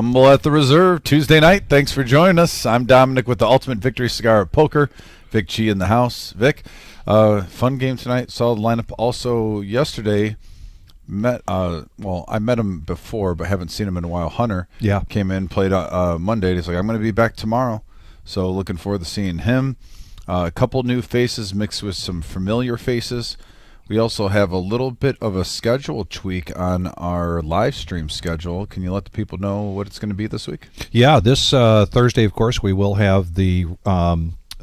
Rumble at the Reserve, Tuesday night. Thanks for joining us. I'm Dominic with the Ultimate Victory Cigar of Poker. Vic G in the house. Vic, fun game tonight. Solid lineup. Also, yesterday, I met him before, but haven't seen him in a while. Hunter came in, played Monday. He's like, I'm going to be back tomorrow. So looking forward to seeing him. A couple new faces mixed with some familiar faces. We also have a little bit of a schedule tweak on our live stream schedule. Can you let the people know what it's going to be this week? Yeah, this Thursday, of course, we will have the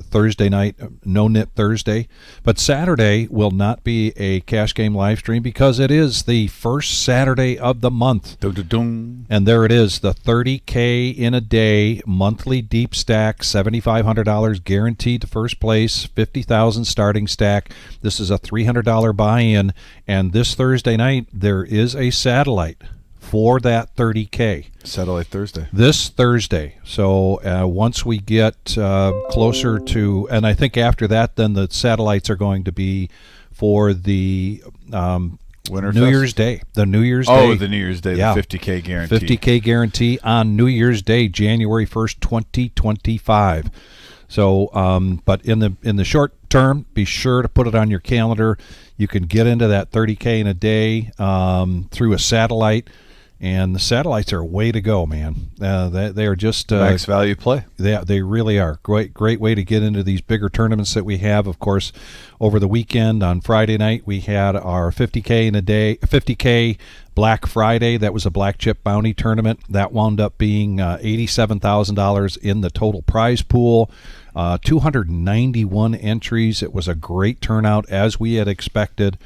Thursday night, No Nit Thursday. But Saturday will not be a cash game live stream because it is the first Saturday of the month. And there it is, the 30K in a day monthly deep stack, $7,500 guaranteed to first place, $50,000 starting stack. This is a $300 buy-in. And this Thursday night, there is a satellite for that 30K. Satellite Thursday. This Thursday. So once we get closer to, and I think after that, then the satellites are going to be for the New Year's Day. The New Year's Day. Oh, the New Year's Day, yeah. The 50K guarantee. 50K guarantee on New Year's Day, January 1st, 2025. So, but in the short term, be sure to put it on your calendar. You can get into that 30K in a day through a satellite. And the satellites are a way to go, man. They are just max value play. They really are. Great way to get into these bigger tournaments that we have. Of course, over the weekend on Friday night, we had our 50K in a day, 50K Black Friday. That was a black chip bounty tournament. That wound up being $87,000 in the total prize pool. 291 entries. It was a great turnout, as we had expected.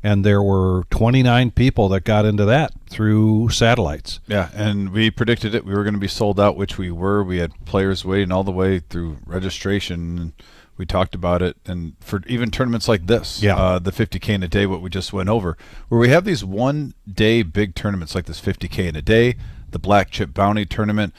And there were 29 people that got into that through satellites. Yeah, and we predicted it. We were going to be sold out, which we were. We had players waiting all the way through registration. And we talked about it. And for even tournaments like this, the 50K in a day, what we just went over, where we have these one-day big tournaments like this 50K in a day, the Black Chip Bounty Tournament.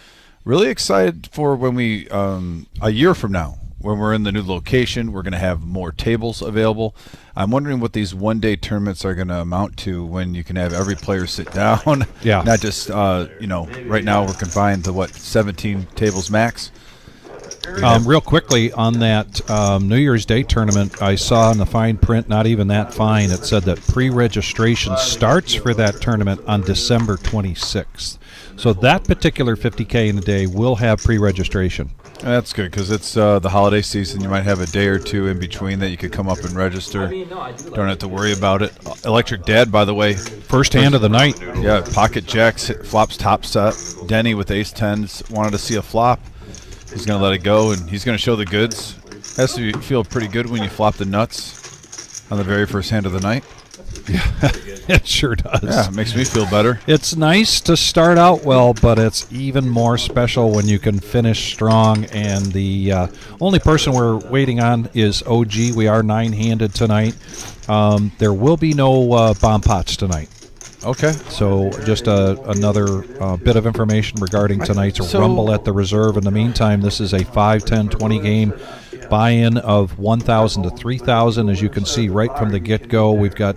Really excited for when we, a year from now, when we're in the new location, we're going to have more tables available. I'm wondering what these one-day tournaments are going to amount to when you can have every player sit down. Yeah. Not just, right now we're confined to, 17 tables max? Real quickly, on that New Year's Day tournament, I saw in the fine print, not even that fine, it said that pre-registration starts for that tournament on December 26th. So that particular 50K in a day will have pre-registration. That's good because it's the holiday season. You might have a day or two in between that you could come up and register. Don't have to worry about it. Electric Dad, by the way. First hand of the night. Yeah, pocket jacks, flops top set. Denny with ace-10s wanted to see a flop. He's going to let it go, and he's going to show the goods. Has to feel pretty good when you flop the nuts on the very first hand of the night. Yeah, it sure does. Yeah, it makes me feel better. It's nice to start out well, but it's even more special when you can finish strong. And the only person we're waiting on is OG. We are 9-handed tonight. There will be no bomb pots tonight. Okay. So just another bit of information regarding tonight's Rumble at the Reserve. In the meantime, this is a 5, 10, 20 game buy-in of 1,000 to 3,000. As you can see right from the get-go, we've got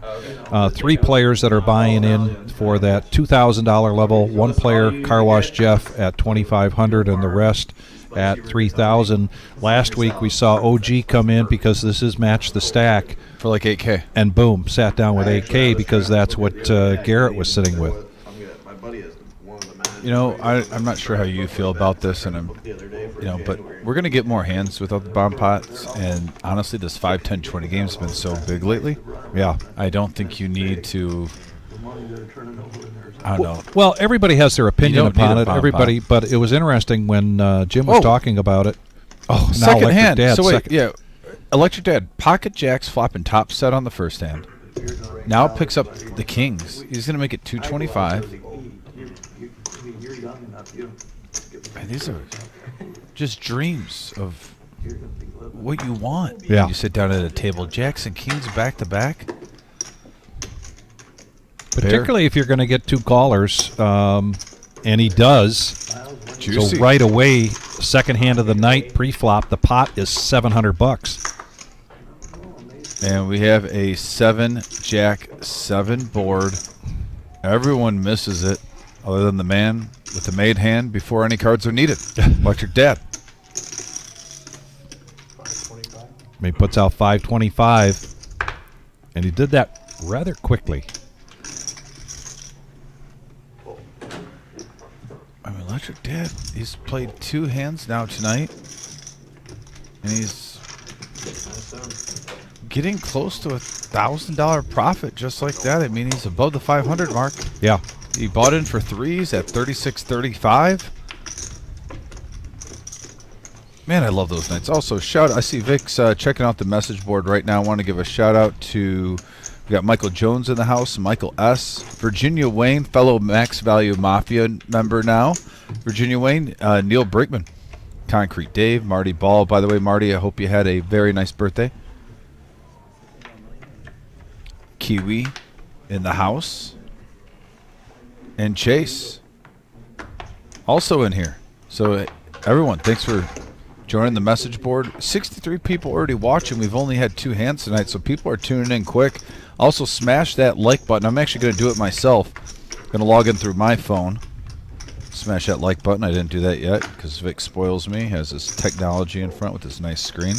3 players that are buying in for that $2,000 level. One player, Car Wash Jeff, at $2,500, and the rest at $3,000. Last week we saw OG come in because this is Match the Stack. For like 8K. And boom, sat down with 8K because that's what Garrett was sitting with. I'm not sure how you feel about this, and but we're going to get more hands without the bomb pots. And honestly, this 5, 10, 20 games has been so big lately. Yeah. I don't think you need to. I don't know. Well, everybody has their opinion upon it. Everybody, but it was interesting when Jim was talking about it. Oh, second hand. Dad, so wait, Electric Dad, pocket jacks flopping top set on the first hand. Now picks up the kings. He's going to make it 225. Man, these are just dreams of what you want. Yeah. You sit down at a table, jacks and kings back to back. Particularly if you're going to get 2 callers, and he does. Juicy. So right away, second hand of the night, pre-flop, the pot is $700. And we have a 7-jack 7 board. Everyone misses it, other than the man with the made hand before any cards are needed. Electric Dad. He puts out 525, and he did that rather quickly. I mean, Electric Dad, he's played 2 hands now tonight, and he's getting close to $1,000 profit just like that. I mean, he's above the 500 mark. Yeah. He bought in for 3s at 36.35. Man, I love those nights. Also, I see Vic's checking out the message board right now. I want to give a shout out to, we got Michael Jones in the house, Michael S., Virginia Wayne, fellow Max Value Mafia member now. Virginia Wayne, Neil Brickman, Concrete Dave, Marty Ball. By the way, Marty, I hope you had a very nice birthday. Kiwi in the house. And Chase also in here. So everyone, thanks for joining the message board. 63 people already watching. We've only had 2 hands tonight, so people are tuning in quick. Also, smash that like button. I'm actually going to do it myself. Going to log in through my phone. Smash that like button. I didn't do that yet because Vic spoils me. Has this technology in front with this nice screen.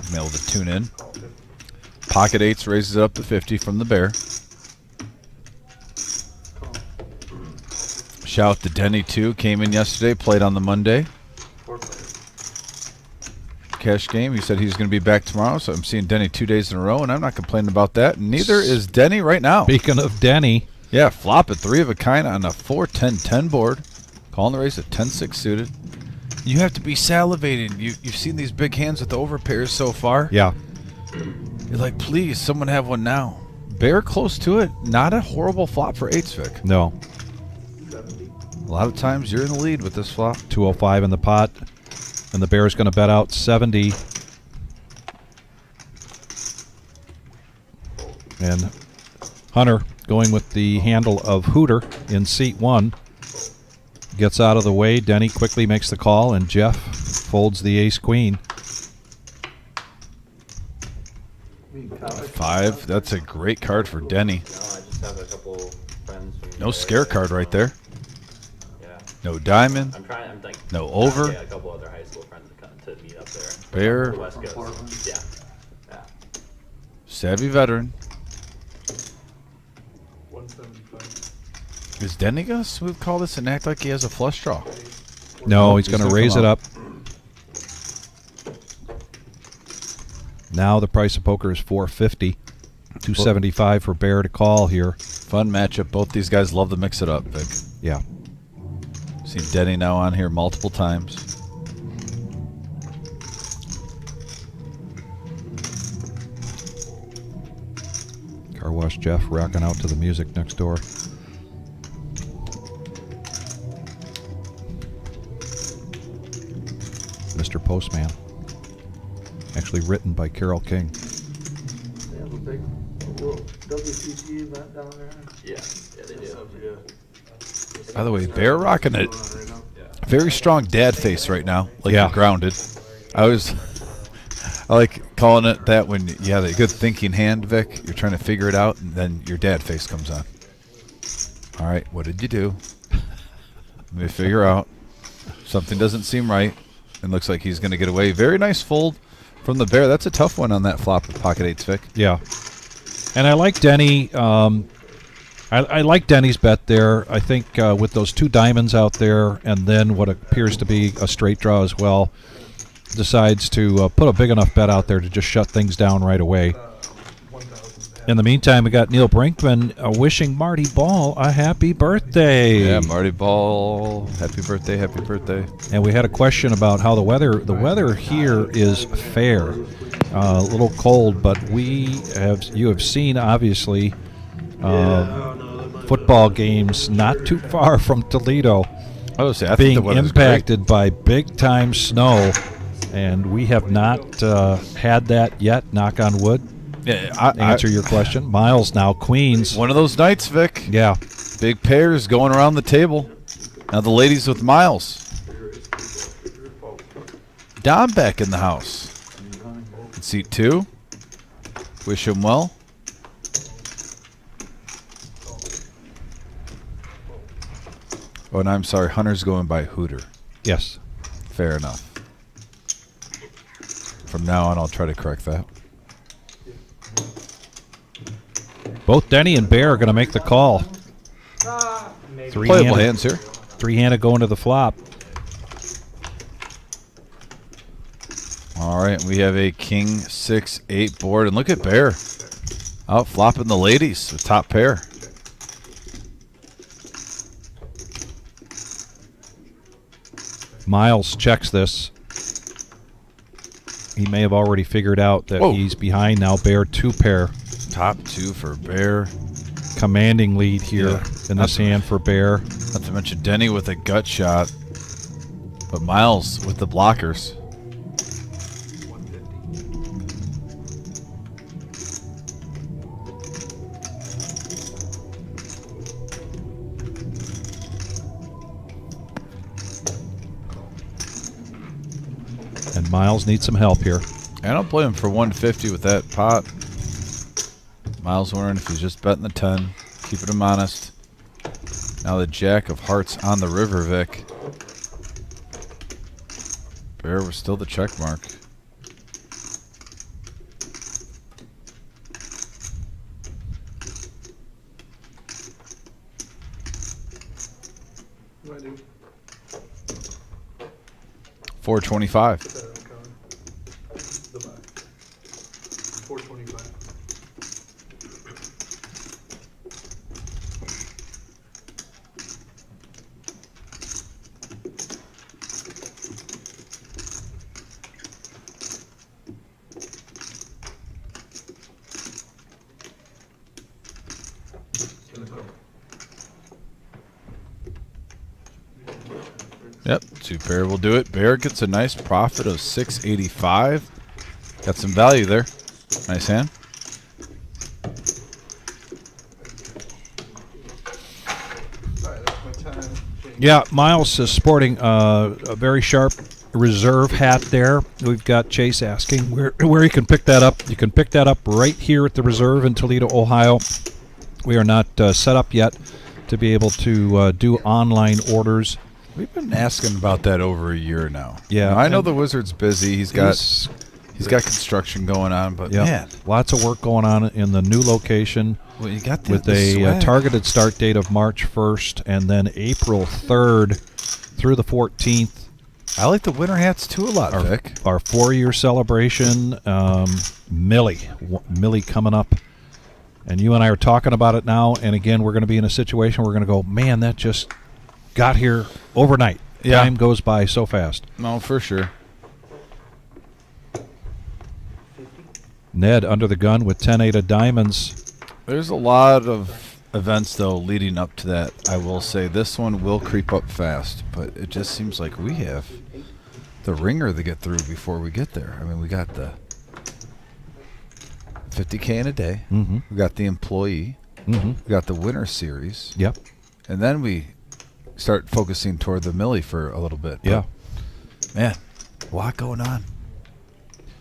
I'm able to tune in. Pocket 8s raises it up to 50 from the bear. Shout out to Denny, too. Came in yesterday, played on the Monday. Cash game. He said he's going to be back tomorrow, so I'm seeing Denny 2 days in a row, and I'm not complaining about that. Neither is Denny right now. Speaking of Denny. Yeah, flop at 3 of a kind on a 4-10-10 board. Calling the race at 10-6 suited. You have to be salivating. You've seen these big hands with the overpairs so far. Yeah. You're like, please, someone have one now. Bear close to it. Not a horrible flop for 8s, Vic. No. A lot of times you're in the lead with this flop. 205 in the pot, and the bear's going to bet out 70. And Hunter going with the handle of Hooter in seat 1. Gets out of the way. Denny quickly makes the call, and Jeff folds the ace-queen. 5. That's a great card for Denny. No, I just have a couple friends from No scare card right there. Yeah. No diamond. I'm like No over. Yeah, a couple other high school friends to meet up there. Bear. The West Coast. Yeah. Savvy veteran. 175. Is Denny going to smooth call this and act like he has a flush draw? No, he's going to gonna raise come it up. up. Now the price of poker is $450. $275 for Bear to call here. Fun matchup. Both these guys love to mix it up, Vic. Yeah. Seen Denny now on here multiple times. Car wash Jeff rocking out to the music next door. Mr. Postman. Actually written by Carole King. They have a big WCC event down there. Yeah, they do. By the way, Bear rocking a very strong dad face right now. Like Yeah. you're grounded. I like calling it that when you have a good thinking hand, Vic. You're trying to figure it out, and then your dad face comes on. All right, what did you do? Let me figure out. Something doesn't seem right. And looks like he's going to get away. Very nice fold from the Bear. That's a tough one on that flop with pocket 8s, Vic. Yeah. And I like Denny. I like Denny's bet there. I think with those 2 diamonds out there and then what appears to be a straight draw as well, decides to put a big enough bet out there to just shut things down right away. 1,000. In the meantime, we got Neil Brinkman wishing Marty Ball a happy birthday. Yeah, Marty Ball. Happy birthday, happy birthday. And we had a question about how the weather here is fair. A little cold, but you have seen, obviously, football games not too far from Toledo I would say, I think being the weather's impacted by big-time snow, and we have not had that yet, knock on wood. great. Yeah, Answer your question. Miles now, Queens. one of those nights, Vic. Yeah. Big pairs going around the table. Now the ladies with Miles. Dom back in the house. In seat 2. Wish him well. Oh, and I'm sorry, Hunter's going by Hooter. Yes. Fair enough. From now on, I'll try to correct that. Both Denny and Bear are going to make the call. Playable hands here. Three-handed going to the flop. All right, we have a king 6-8 board, and look at Bear out flopping the ladies with top pair. Miles checks this. He may have already figured out that he's behind now. Bear 2-pair. Top 2 for Bear. Commanding lead here in this hand for Bear. Not to mention Denny with a gut shot, but Miles with the blockers. And Miles needs some help here. I don't blame him for 150 with that pot. Miles wondering if he's just betting the 10, keeping him honest. Now the Jack of Hearts on the river, Vic. Bear was still the check mark. What do I do? 425. The back. 425. Yep, 2-pair will do it. Bear gets a nice profit of 685. Got some value there. Nice hand. Sorry, that's my time. Yeah, Miles is sporting a very sharp reserve hat there. We've got Chase asking where you can pick that up. You can pick that up right here at the reserve in Toledo, Ohio. We are not set up yet to be able to do online orders. We've been asking about that over a year now. Yeah, Now, I know the Wizard's busy. He's got construction going on, but Yep. man, Lots of work going on in the new location well, you got with the a swag. targeted start date of March 1st and then April 3rd through the 14th. I like the winter hats too a lot, Vic. Our 4-year celebration, Millie coming up. And you and I are talking about it now, and again, we're going to be in a situation where we're going to go, man, that just got here overnight. Yeah. Time goes by so fast. No, for sure. Ned under the gun with 10-8 of diamonds. There's a lot of events, though, leading up to that. I will say this one will creep up fast, but it just seems like we have the ringer to get through before we get there. I mean, we got the 50K in a day. Mm-hmm. We got the employee. Mm-hmm. We got the winter series. Yep. And then we start focusing toward the Millie for a little bit. Yeah. But, man, a lot going on.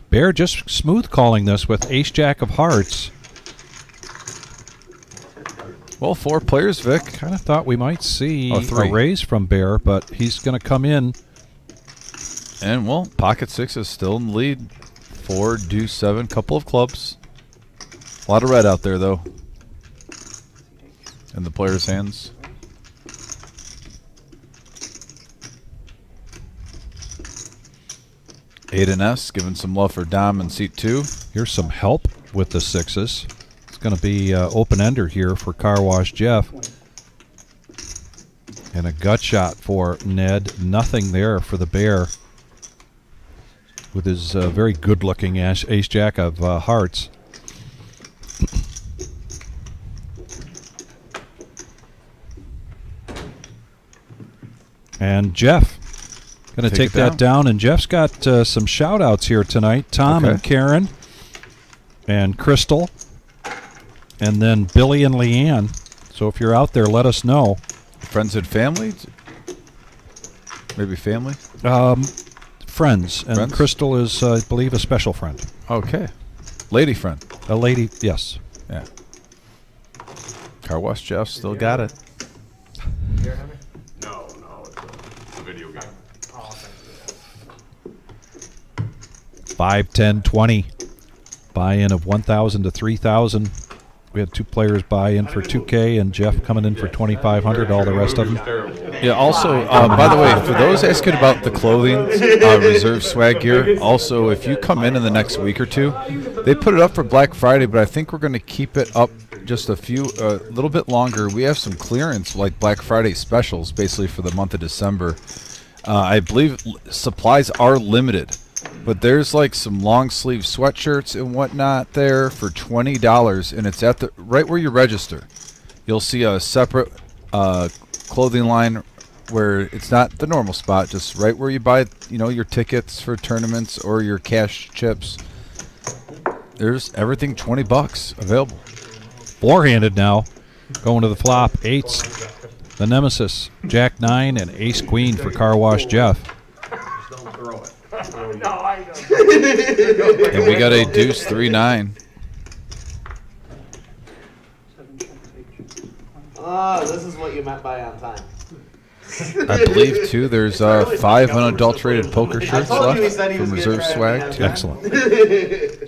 Bear just smooth calling this with ace-jack of hearts. Well, 4 players, Vic. Kind of thought we might see Oh, 3. a raise from Bear, but he's going to come in. And, well, pocket 6 is still in the lead. 4, deuce 7, couple of clubs. A lot of red out there, though, in the players' hands. Eight and S giving some love for Dom in seat 2. Here's some help with the 6s. It's going to be open-ender here for Car Wash Jeff. And a gut shot for Ned. Nothing there for the Bear with his very good-looking ace-jack of hearts. And Jeff going to take that down. And Jeff's got some shout-outs here tonight. Tom and Karen and Crystal. And then Billy and Leanne. So if you're out there, let us know. Friends and family? Maybe family? Friends. And Crystal is, I believe, a special friend. Okay. Lady friend. A lady, yes. Yeah. Car Wash Jeff still got it. No. 5, 10, 20. Buy-in of 1,000 to 3,000. We had 2 players buy in for 2K and Jeff coming in for 2,500. All the rest of them. Yeah, also, by the way, for those asking about the clothing, reserve swag gear, also, if you come in the next week or two, they put it up for Black Friday, but I think we're going to keep it up just a little bit longer. We have some clearance, like Black Friday specials, basically for the month of December. I believe supplies are limited, but there's like some long sleeve sweatshirts and whatnot there for $20, and it's at right where you register. You'll see a separate clothing line where it's not the normal spot, just right where you buy, your tickets for tournaments or your cash chips. There's everything $20 available. Four-handed now, going to the flop. Eights, the Nemesis, Jack 9 and Ace Queen for Car Wash Jeff. And we got a deuce 3-9. This is what you meant by on time. I believe, too, there's 5 unadulterated poker shirts left from Reserve Swag. Too. Excellent.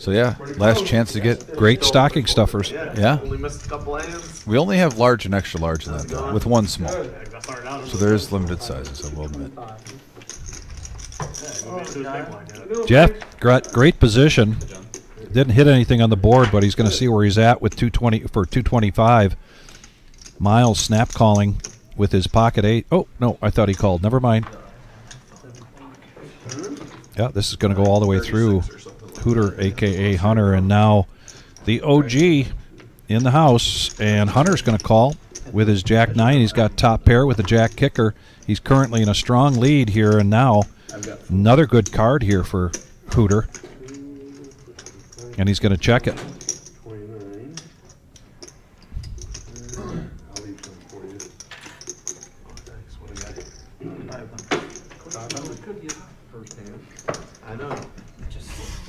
So, yeah, last chance to get... Great stocking stuffers. Yeah. Only missed a couple hands. We only have large and extra large in that, though, with one small. So there is limited sizes, I will admit. Jeff, great position. Didn't hit anything on the board, but he's going to see where he's at with 220 for 225. Miles snap calling with his pocket 8. Oh, no, I thought he called. Never mind. Yeah, this is going to go all the way through. Hooter, a.k.a. Hunter, and now the OG in the house. And Hunter's going to call with his Jack 9. He's got top pair with a Jack kicker. He's currently in a strong lead here, and now another good card here for Hooter. And he's going to check it. 29. I'll leave some for you. Thanks. What do you got? 500. Could get first hand. I know.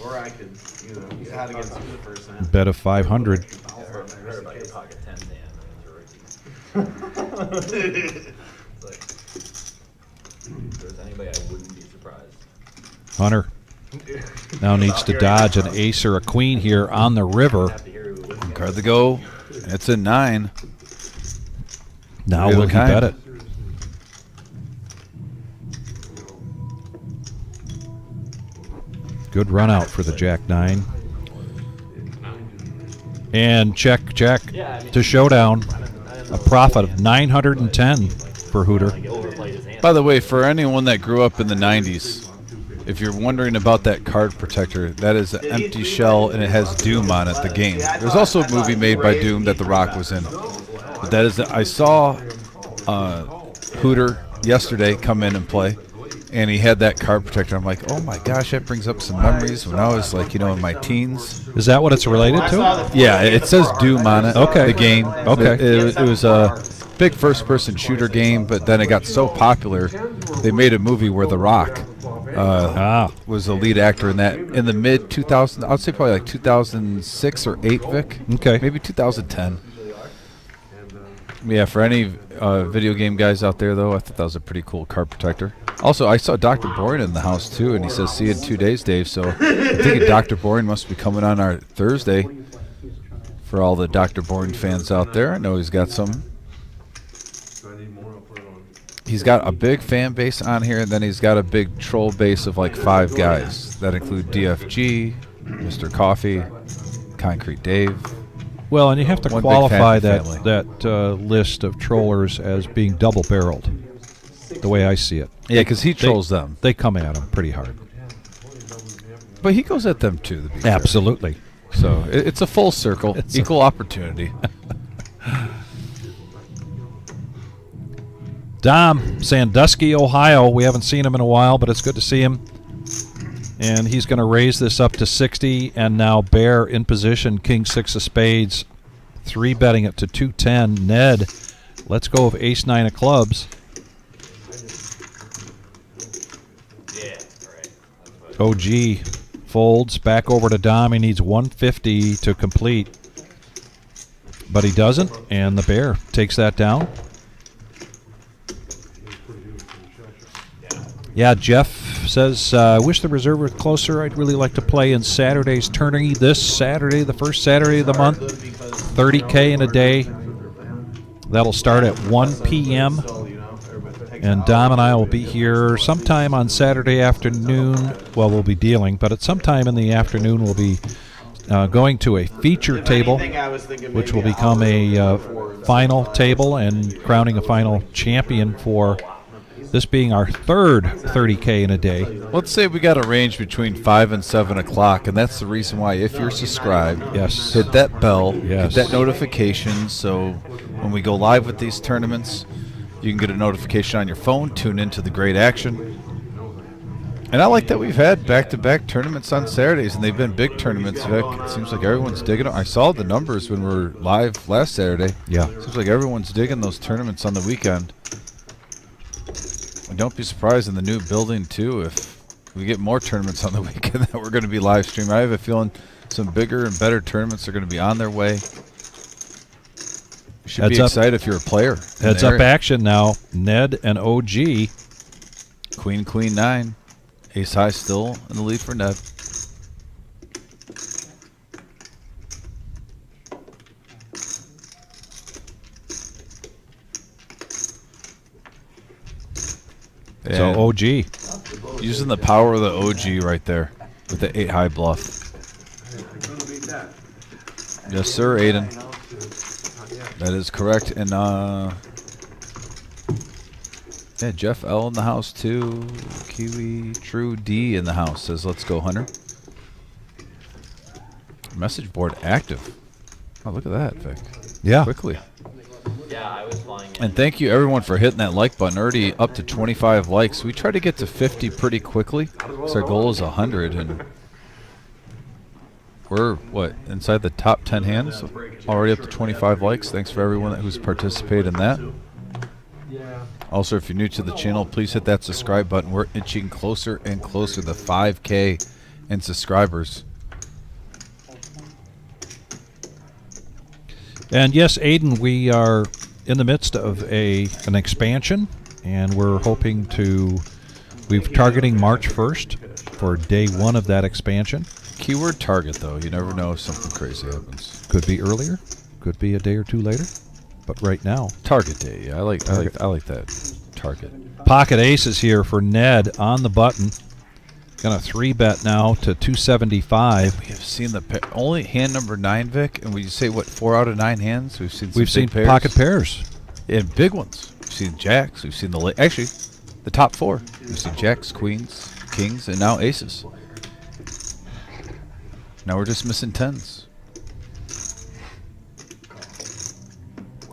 Or I could, you had against you the first hand. Bet of 500. I heard about your pocket 10 man. It's like, if there's anybody, I wouldn't be surprised. Hunter now needs to dodge an ace or a queen here on the river. Have to hear who wins. Card to go. It's a 9. Now Three of will a he kind. bet it? Good run out for the Jack 9. And check to showdown. A profit of 910 for Hooter. Like, overplayed his hand. By the way, for anyone that grew up in the 90s, if you're wondering about that card protector, that is an empty shell and it has Doom on it, the game. There's also a movie made by Doom that The Rock was in. But that is, I saw Hooter yesterday come in and play, and he had that card protector. I'm like, oh my gosh, that brings up some memories when I was like, in my teens. Is that what it's related to? Yeah, it says Doom on it. Okay. The game. Okay. It was a big first-person shooter game, but then it got so popular, they made a movie where The Rock was the lead actor in that in the mid 2000s. I'd say probably like 2006 or 8, Vic. Okay. Maybe 2010. Yeah, for any video game guys out there, though, I thought that was a pretty cool card protector. Also, I saw Dr. Boring in the house, too, and he says, see you in 2 days, Dave. So I think Dr. Boring must be coming on our Thursday for all the Dr. Boring fans out there. I know he's got some. Do I need more? I'll put it on. He's got a big fan base on here, and then he's got a big troll base of like 5 guys that include DFG, Mr. Coffee, Concrete Dave. Well, and you have to One big qualify fan family. that list of trollers as being double-barreled, the way I see it. Yeah, because he trolls them. They come at him pretty hard. But he goes at them, too, to be fair. Absolutely. So it's a full circle, equal opportunity. Dom, Sandusky, Ohio. We haven't seen him in a while, but it's good to see him. And he's going to raise this up to 60, and now Bear in position, King 6 of spades, 3-betting it to 210. Ned, let's go of Ace 9 of clubs. Yeah, all right. OG folds back over to Dom. He needs 150 to complete, but he doesn't, and the Bear takes that down. Yeah, Jeff says, I wish the reserve were closer. I'd really like to play in Saturday's tourney this Saturday, the first Saturday of the month. 30K in a day. That'll start at 1 p.m. And Dom and I will be here sometime on Saturday afternoon. Well, we'll be dealing, but at some time in the afternoon we'll be going to a feature table, which will become a final table and crowning a final champion for this being our third 30K in a day. Let's say we got a range between 5 and 7 o'clock, and that's the reason why, if you're subscribed, Yes. hit that bell, Yes. hit that notification, so when we go live with these tournaments, you can get a notification on your phone, tune into the great action. And I like that we've had back-to-back tournaments on Saturdays, and they've been big tournaments, Vic. It seems like everyone's digging them. I saw the numbers when we were live last Saturday. Yeah. Seems like everyone's digging those tournaments on the weekend. And don't be surprised in the new building, too, if we get more tournaments on the weekend that we're going to be live streaming. I have a feeling some bigger and better tournaments are going to be on their way. You should be excited if you're a player. Heads up action now. Ned and OG. Queen, 9. Ace high still in the lead for Ned. So OG. Using the power of the OG right there with the 8 high bluff. Yes, sir, Aiden. That is correct. And yeah, Jeff L in the house too. Kiwi True D in the house says, "Let's go, Hunter." Message board active. Oh, look at that, Vic. Yeah. Quickly. Yeah, I was flying in. And thank you everyone for hitting that like button. Already up to 25 likes. We try to get to 50 pretty quickly. So our goal is 100, and we're what, inside the top 10 hands. Already up to 25 likes. Thanks for everyone who's participated in that. Also, if you're new to the channel, please hit that subscribe button. We're inching closer and closer to 5K in subscribers. And yes, Aiden, we are in the midst of an expansion, and we're hoping to, we're targeting March 1st for day 1 of that expansion. Keyword target, though. You never know if something crazy happens. Could be earlier, could be a day or two later, but right now. Target day. Yeah, I like that. Target. Pocket aces here for Ned on the button. Gonna 3-bet now to 275. We have seen the only hand number 9, Vic, and we say what, 4 out of 9 hands. We've seen big pairs. Pocket pairs And big ones. We've seen jacks. We've seen actually the top 4. We've seen jacks, queens, kings, and now aces. Now we're just missing 10s.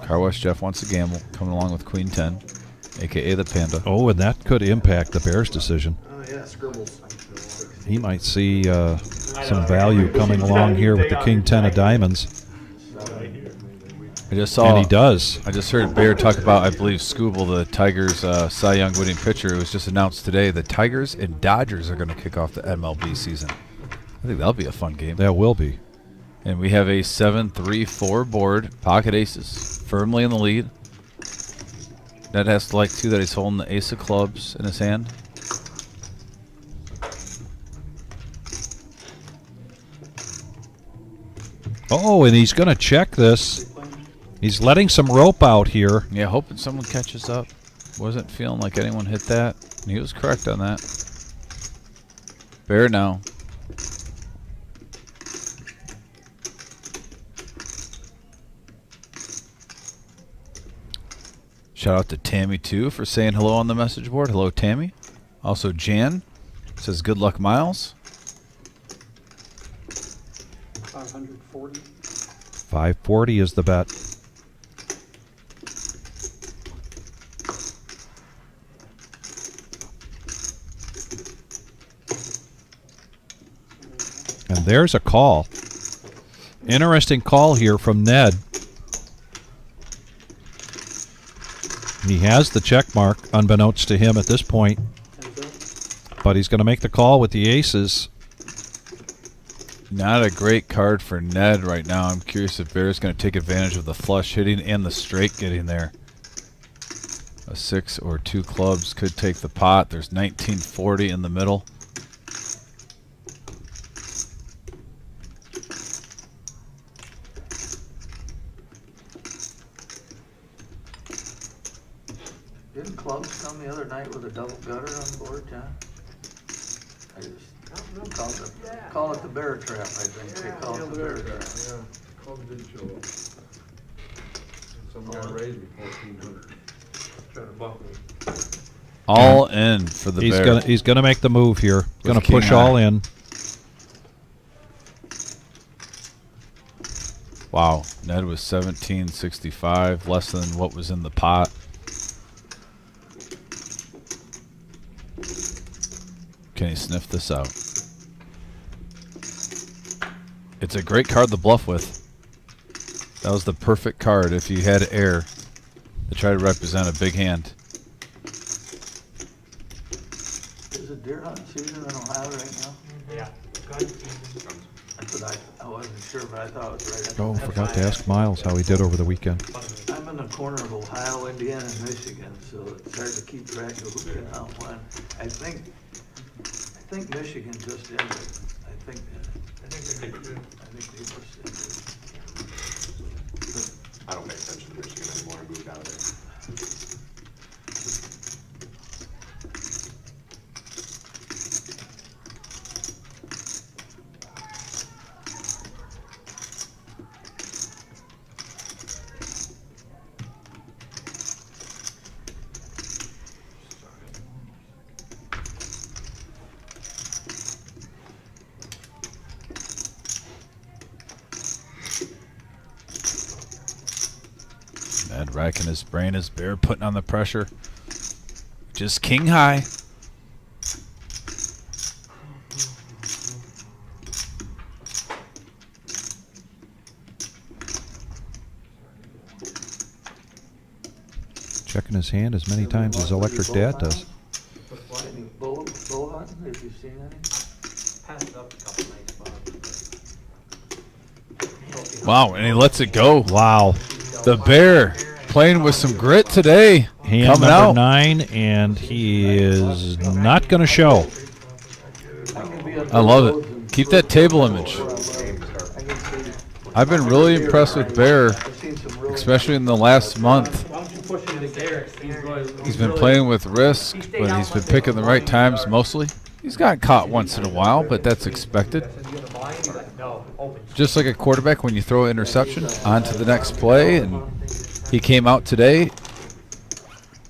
Car Wash Jeff wants to gamble, coming along with Queen 10, a.k.a. the Panda. Oh, and that could impact the Bears' decision. Yeah, scribbles. He might see some value coming along here with the King 10 of diamonds. I just saw. And he does. I just heard Bear talk about, I believe, Scooble, the Tigers' Cy Young winning pitcher. It was just announced today the Tigers and Dodgers are going to kick off the MLB season. I think that'll be a fun game. That will be. And we have a 7-3-4 board. Pocket aces firmly in the lead. Ned has to like, too, that he's holding the ace of clubs in his hand. Oh, and he's going to check this. He's letting some rope out here. Yeah, hoping someone catches up. Wasn't feeling like anyone hit that. And he was correct on that. Bear now. Shout out to Tammy, too, for saying hello on the message board. Hello, Tammy. Also, Jan says, good luck, Miles. 540. 540 is the bet. And there's a call. Interesting call here from Ned. He has the check mark, unbeknownst to him at this point. But he's going to make the call with the aces. Not a great card for Ned right now. I'm curious if Bear's going to take advantage of the flush hitting and the straight getting there. A 6 or 2 clubs could take the pot. There's 1940 in the middle. Didn't clubs come the other night with a double gutter on board, John? I just call it the bear trap, I think. They call it the bear trap. Yeah, clubs did show up. Some guy raised me 1,400. Trying to buck me. All in for the Bear. He's gonna make the move here. Gonna king push high. all in. Wow, Ned was 1765, less than what was in the pot. Can he sniff this out? It's a great card to bluff with. That was the perfect card if you had air to try to represent a big hand. Is it deer hunting season in Ohio right now? Yeah. That's what I wasn't sure, but I thought it was right. Oh, forgot to ask Miles how he did over the weekend. I'm in the corner of Ohio, Indiana, and Michigan, so it's hard to keep track of who get out when. I think Michigan just ended. I think they just ended. I don't pay attention to Michigan anymore. I moved out of there. Ned racking his brain, his Bear putting on the pressure. Just king high. Checking his hand as many times as Electric Dad does. Any bow hunting, have you seen any? Passed it up a couple nights, Bob. Wow, and he lets it go. Wow. The Bear playing with some grit today. Hand Coming number out. 9, and he is not going to show. I love it. Keep that table image. I've been really impressed with Bear, especially in the last month. Why don't you push him to Garrett? He's been playing with risk, but he's been picking the right times mostly. He's gotten caught once in a while, but that's expected. No, open. Just like a quarterback, when you throw an interception, on to the next play, and he came out today,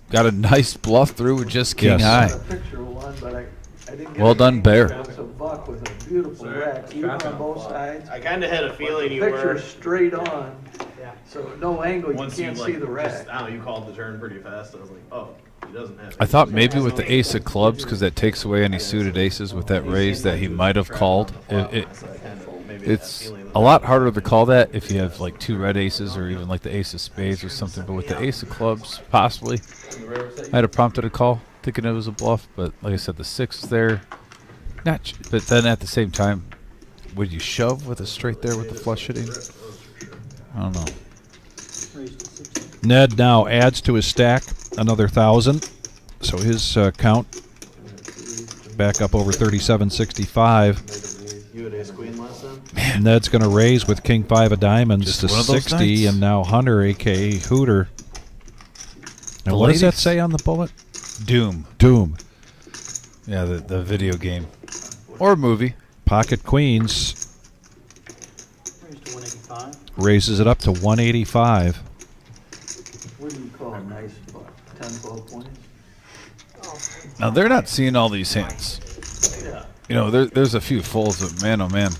got a nice bluff through with just king Yes. high. Picture of one, but I didn't get Well a done, Bear. It's a buck with a beautiful rack, even on both sides. I kind of had a feeling you Picture were. straight on, Yeah. so no angle, you Once you can't like, see the rack. just, I don't know, you called the turn pretty fast. I was like, oh, he doesn't have. I thought maybe with the ace of clubs, because that takes away any suited aces with that raise that he might have called. It's a lot harder to call that if you have like 2 red aces or even like the ace of spades or something. But with the ace of clubs, possibly, might have prompted a call, thinking it was a bluff. But like I said, the 6 is there. But then at the same time, would you shove with a straight there with the flush hitting? I don't know. Ned now adds to his stack another 1,000, so his count back up over 3765. You had ace queen last time? Ned's going to raise with king 5 of diamonds Just to one of those 60, nights. and now Hunter, a.k.a. Hooter. Now, The what does that ladies. say on the bullet? Doom. Doom. Yeah, the video game. Or movie. Pocket queens Raised to 185. raises it up to 185. What do you call a nice buck? 10, 12 points? Now, they're not seeing all these hands. Yeah. You know, there's a few folds, but man, oh man.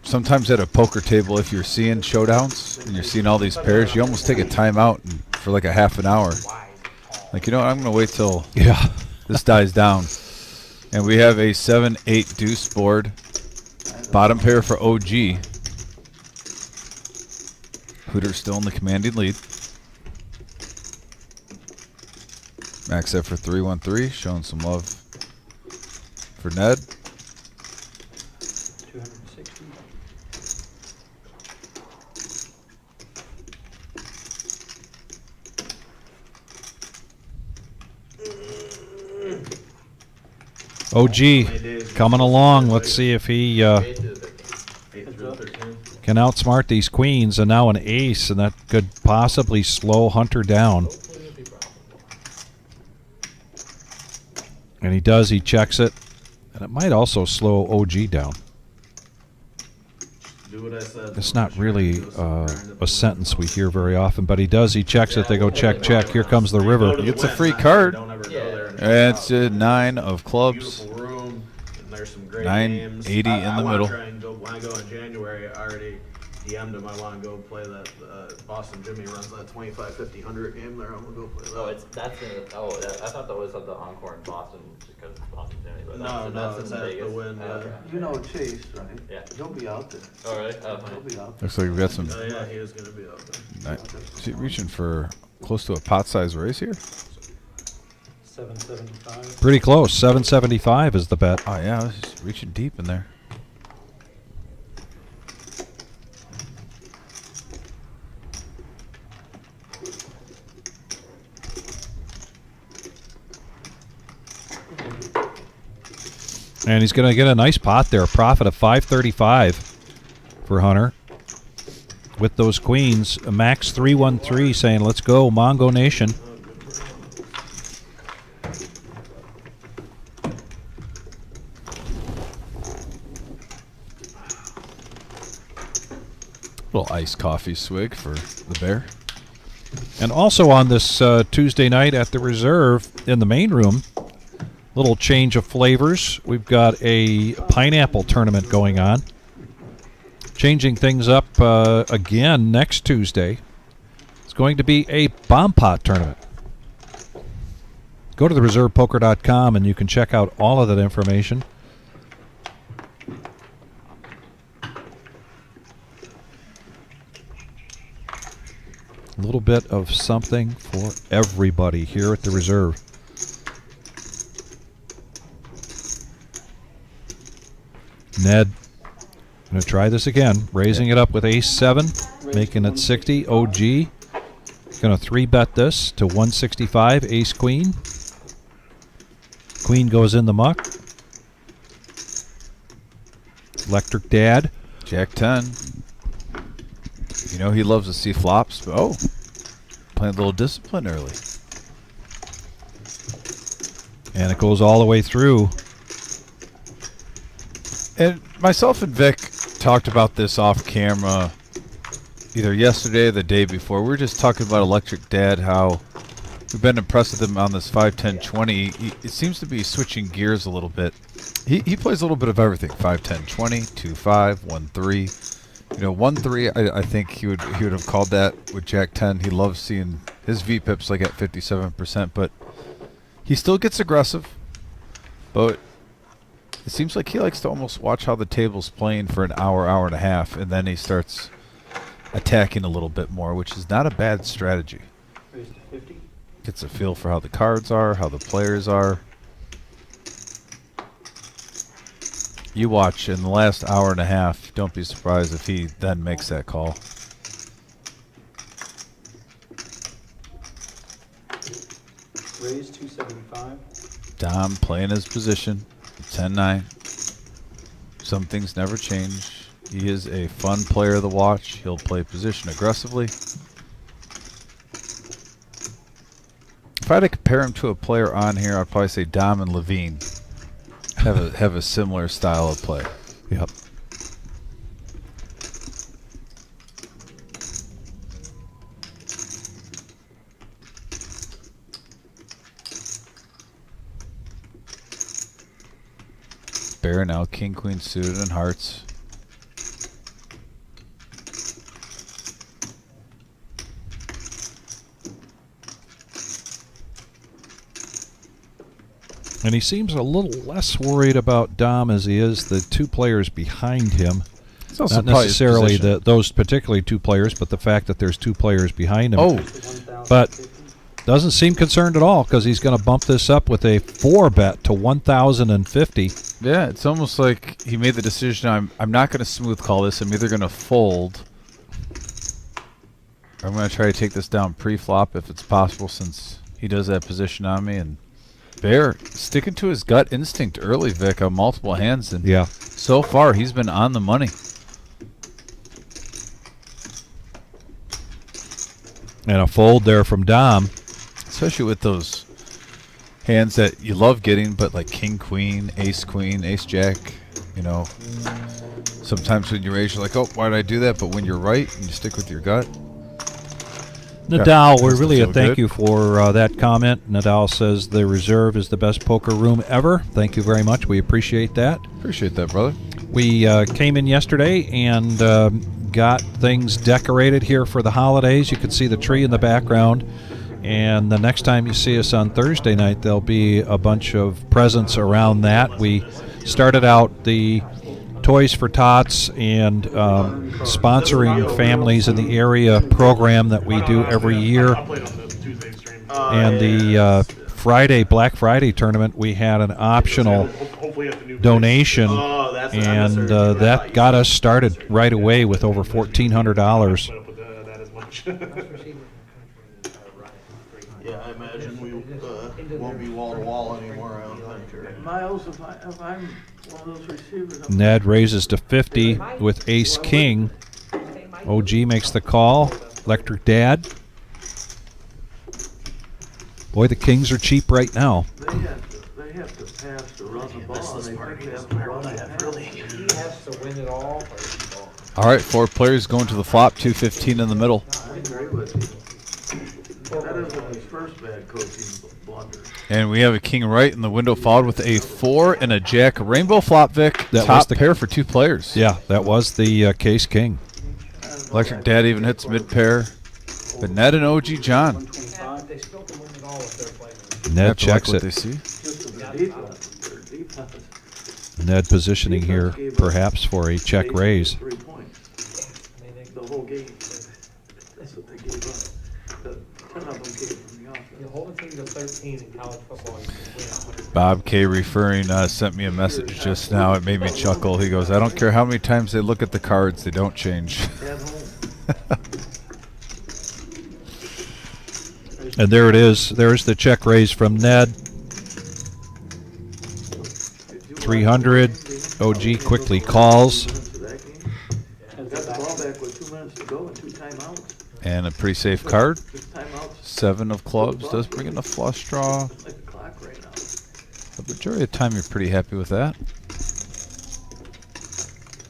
Sometimes at a poker table, if you're seeing showdowns and you're seeing all these pairs, you almost take a timeout for like a half an hour. Like, you know what, I'm going to wait till Yeah. this dies down. And we have a 7-8 deuce board. Bottom pair for OG. Hooter's still in the commanding lead. Max F for 313, showing some love for Ned. 260. OG coming along. Let's see if he 8 to the 15. 8 through 13. can outsmart these queens, and now an ace, and that could possibly slow Hunter down. Hopefully it'll be profitable. And he does. He checks it, and it might also slow OG down. Do what I said. It's not really a sentence we hear very often, but he does. He checks it. They go check, check. Here comes the river. He gets a free card. Don't ever go Yeah. there and And it's a 9 of clubs. beautiful room, and there's some great 980 games. in the wanna middle. Try and go, when I go in January, I already DM'd him. I want to go play that. Boston Jimmy runs that 25, 50, 100 game there. I'm gonna go play that. Oh, I thought that was at the Encore in Boston because it's Boston Jimmy. But No, that's it's in at the Vegas. Wynn, Oh, okay. You know Chase, right? Yeah. He'll be out there. Oh, really? Oh, He'll fine. be out there. Looks like we've got some. Oh yeah, he is gonna be out there. Is he reaching for close to a pot-sized raise here? 775. Pretty close. 775 is the bet. Oh yeah, he's reaching deep in there. And he's going to get a nice pot there. A profit of 535 for Hunter. With those queens, a max 313 saying, let's go, Mongo Nation. Little iced coffee swig for the bear. And also on this Tuesday night at the Reserve in the main room, little change of flavors. We've got a pineapple tournament going on. Changing things up again next Tuesday. It's going to be a bomb pot tournament. Go to thereservepoker.com and you can check out all of that information. A little bit of something for everybody here at the Reserve. Ned, going to try this again. Raising it up with ace-7, making it 60. OG, going to 3-bet this to 165, ace-queen. Queen goes in the muck. Electric Dad. Jack 10. You know he loves to see flops, but playing a little discipline early. And it goes all the way through. And myself and Vic talked about this off camera either yesterday or the day before. We were just talking about Electric Dad, how we've been impressed with him on this 5, 10, 20. It seems to be switching gears a little bit. He plays a little bit of everything. 5, 10, 20, 2, 5, 1, 3. You know, 1, 3, I think he would have called that with Jack 10. He loves seeing his VPIPs like at 57%, but he still gets aggressive. But it seems like he likes to almost watch how the table's playing for an hour, hour and a half, and then he starts attacking a little bit more, which is not a bad strategy. Raise to 50. Gets a feel for how the cards are, how the players are. You watch in the last hour and a half, don't be surprised if he then makes that call. Raise 275. Dom playing his position, 10-9. Some things never change. He is a fun player to watch. He'll play position aggressively. If I had to compare him to a player on here, I'd probably say Dom and Levine have a similar style of play. Yep. Bear now, king, queen suited, and hearts. And he seems a little less worried about Dom as he is the two players behind him. It's also Not probably his necessarily position. those particularly two players, but the fact that there's two players behind him. Oh, But doesn't seem concerned at all because he's going to bump this up with a 4-bet to 1,050. yeah, it's almost like he made the decision, I'm not going to smooth call this. I'm either going to fold, or I'm going to try to take this down pre-flop if it's possible, since he does have position on me, and Bear sticking to his gut instinct early, Vic, on multiple hands, and Yeah. so far he's been on the money. And a fold there from Dom. Especially with those hands that you love getting, but like king, queen, ace, jack, you know. Sometimes when you raise, you're like, oh, why did I do that? But when you're right and you stick with your gut. Nadal, we're really feel thank good. you for that comment. Nadal says the reserve is the best poker room ever. Thank you very much. We appreciate that. Appreciate that, brother. We came in yesterday and got things decorated here for the holidays. You can see the tree in the background. And the next time you see us on Thursday night, there'll be a bunch of presents around that. We started out the Toys for Tots and sponsoring families in the area program that we do every year. I'll play it on the Tuesday stream. And the Friday, Black Friday tournament, we had an optional Hopefully at the new donation, Oh, that's I and misheard you. I thought that you got said- us started right away with over $1,400. put up with that as much. Yeah, I imagine we won't be wall to wall anymore. I don't think. Or... Miles, if I'm one of those receivers. Ned raises to 50 with Ace King. OG makes the call. Electric Dad. Boy, the Kings are cheap right now. They have to pass to run the ball. They have to run the half. He has to win it all, or he won't. All right, 4 players going to the flop, 215 in the middle. I agree with you. That isn't his first bad coaching blunder. And we have a king right in the window, followed with a 4 and a jack. Rainbow flop, Vic. That Top was the- pair for 2 players. Yeah, that was the Case King. Electric Dad even hits mid pair. But Ned and OG John. 125. They still can win it all if they're playing. Ned Have to like checks what it. they see. Just in the defense. Their defense. Ned positioning here, perhaps for a check raise. 3 points. I mean, The whole game. That's what they gave up. The 10 of them came from the offense. you hold a team to 13 in college football, you can win 100. Bob K. referring sent me a message just now. It made me chuckle. He goes, I don't care how many times they look at the cards, they don't change. At home. And there it is. There's the check raise from Ned. 300. OG quickly calls. Got the ball back with 2 minutes to go and 2 timeouts. And a pretty safe card. 6 timeouts. 7 of clubs does bring in a flush draw. Like a clock right now. The majority of the time, you're pretty happy with that.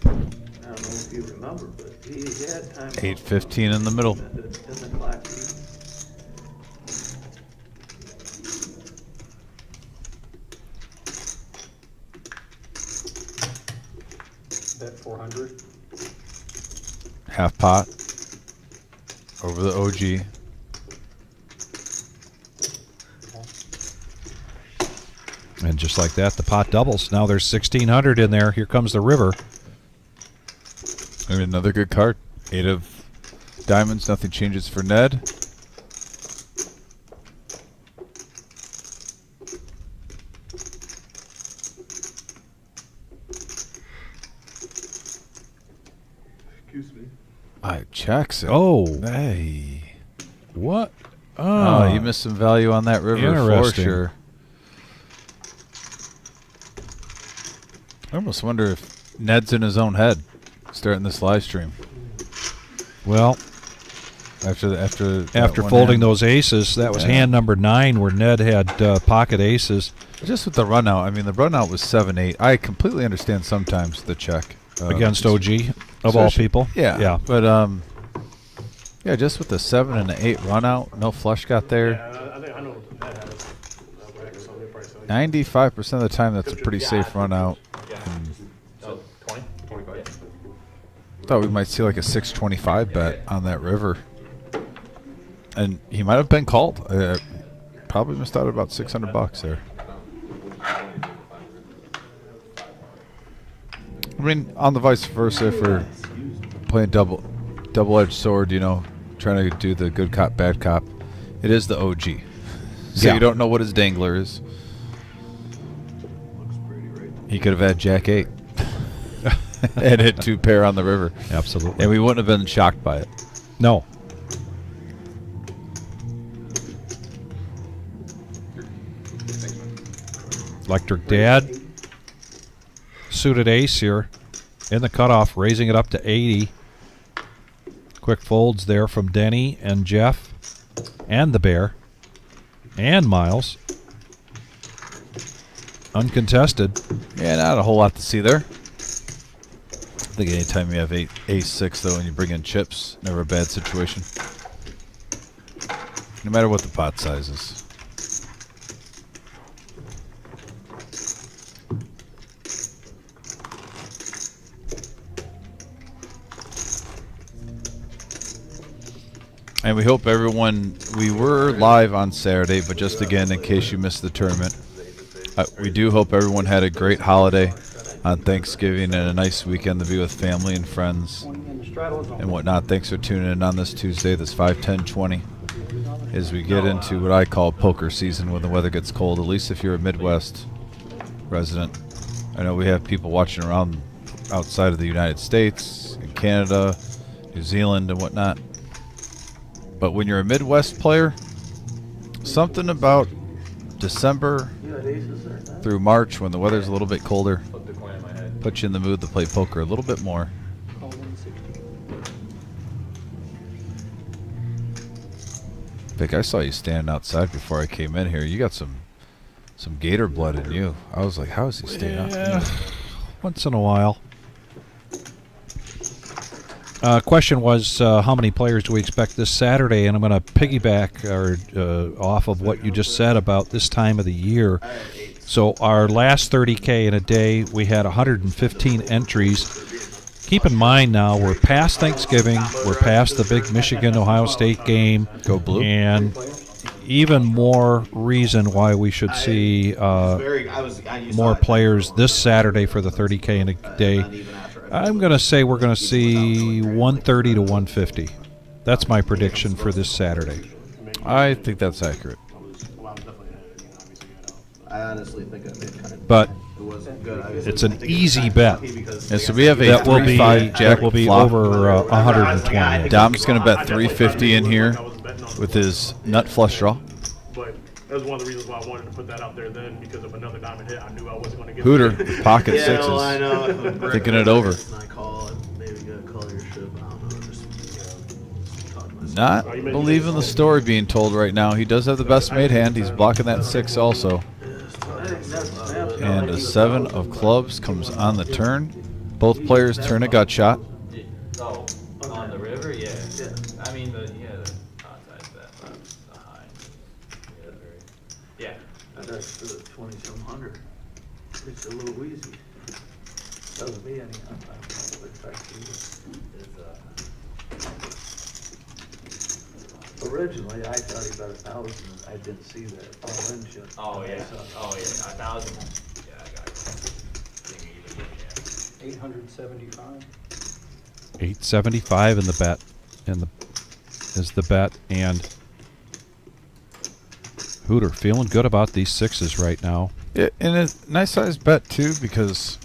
I don't know if you remember, but he had time. 8:15 in the middle. In the clock. Bet 400. Half pot over the OG. And just like that, the pot doubles. Now there's 1,600 in there. Here comes the river. I mean, another good card. 8 of diamonds. Nothing changes for Ned. Excuse me. I checks it. Oh. Hey. What? Oh, you missed some value on that river for Interesting. sure. I almost wonder if Ned's in his own head starting this live stream Well, after that after one folding hand. those aces, that was Yeah. hand number 9 where Ned had pocket aces Just with the run out. I mean, the run out was 7-8. I completely understand sometimes the check against OG, of all especially- people. Yeah, Yeah. But yeah, just with the 7 and the 8 run out, no flush got there. Yeah, I think I know that has. So they probably sell it. 95% of the time, that's a pretty safe run out. Yeah. So 20? 25. Thought we might see like a 625 bet on that river, and he might have been called. Probably missed out about $600 there. I mean, on the vice versa, if we're playing double-edged sword, you know, trying to do the good cop, bad cop, it is the OG. So Yeah. you don't know what his dangler is. Looks pretty right. He could have had Jack 8 and hit 2 pair on the river, Absolutely. and we wouldn't have been shocked by it. No. Electric Dad. Suited ace here in the cutoff, raising it up to 80. Quick folds there from Denny and Jeff and the Bear and Miles. Uncontested. Yeah, not a whole lot to see there. I think anytime you have ace-6, though, and you bring in chips, never a bad situation. No matter what the pot size is. And we hope everyone, we were live on Saturday, but just again, in case you missed the tournament, we do hope everyone had a great holiday on Thanksgiving and a nice weekend to be with family and friends and whatnot. Thanks for tuning in on this Tuesday, this 5/10/20, as we get into what I call poker season when the weather gets cold, at least if you're a Midwest resident. I know we have people watching around outside of the United States, in Canada, New Zealand, and whatnot. But when you're a Midwest player, something about December through March, when the weather's a little bit colder, puts you in the mood to play poker a little bit more. Vic, I saw you standing outside before I came in here. You got some gator blood in you. I was like, how is he staying out? Once in a while. Question was, how many players do we expect this Saturday? And I'm going to piggyback off of what you just said about this time of the year. So our last 30K in a day, we had 115 entries. Keep in mind now, we're past Thanksgiving. We're past the big Michigan-Ohio State game. Go Blue. And even more reason why we should see more players this Saturday for the 30K in a day. I'm going to say we're going to see 130 to 150. That's my prediction for this Saturday. I think that's accurate. I honestly think it kind of. But It wasn't good. it's an easy bet. Yeah, so we have a That will be 3-5 jack flop. over 120. Dom's going to bet 350 in here with his nut flush draw. But that was one of the reasons why I wanted to put that out there then, because if another diamond hit, I knew I wasn't going to get Hooter, it. with pocket Yeah, sixes. well, I know. Thinking it over. I call it. Maybe get a color your ship. I don't know. Just talk to myself. Not believing the story being told right now. He does have the best made hand. He's blocking that 6 also. And a 7 of clubs comes on the turn. Both players turn a gut shot. Oh, on the river, yeah. I mean, the pot size bet, but the high. Yeah. That's the 20-some hundred. It's a little wheezy. Doesn't be any, I don't know what it affects you. Originally, I thought he bet 1,000. I didn't see that all in shit. Oh yeah. Oh yeah. 1,000. Yeah, I got it. 875. 875 in the bet, is the bet, and Hooter feeling good about these 6s right now. Yeah, and a nice size bet too, because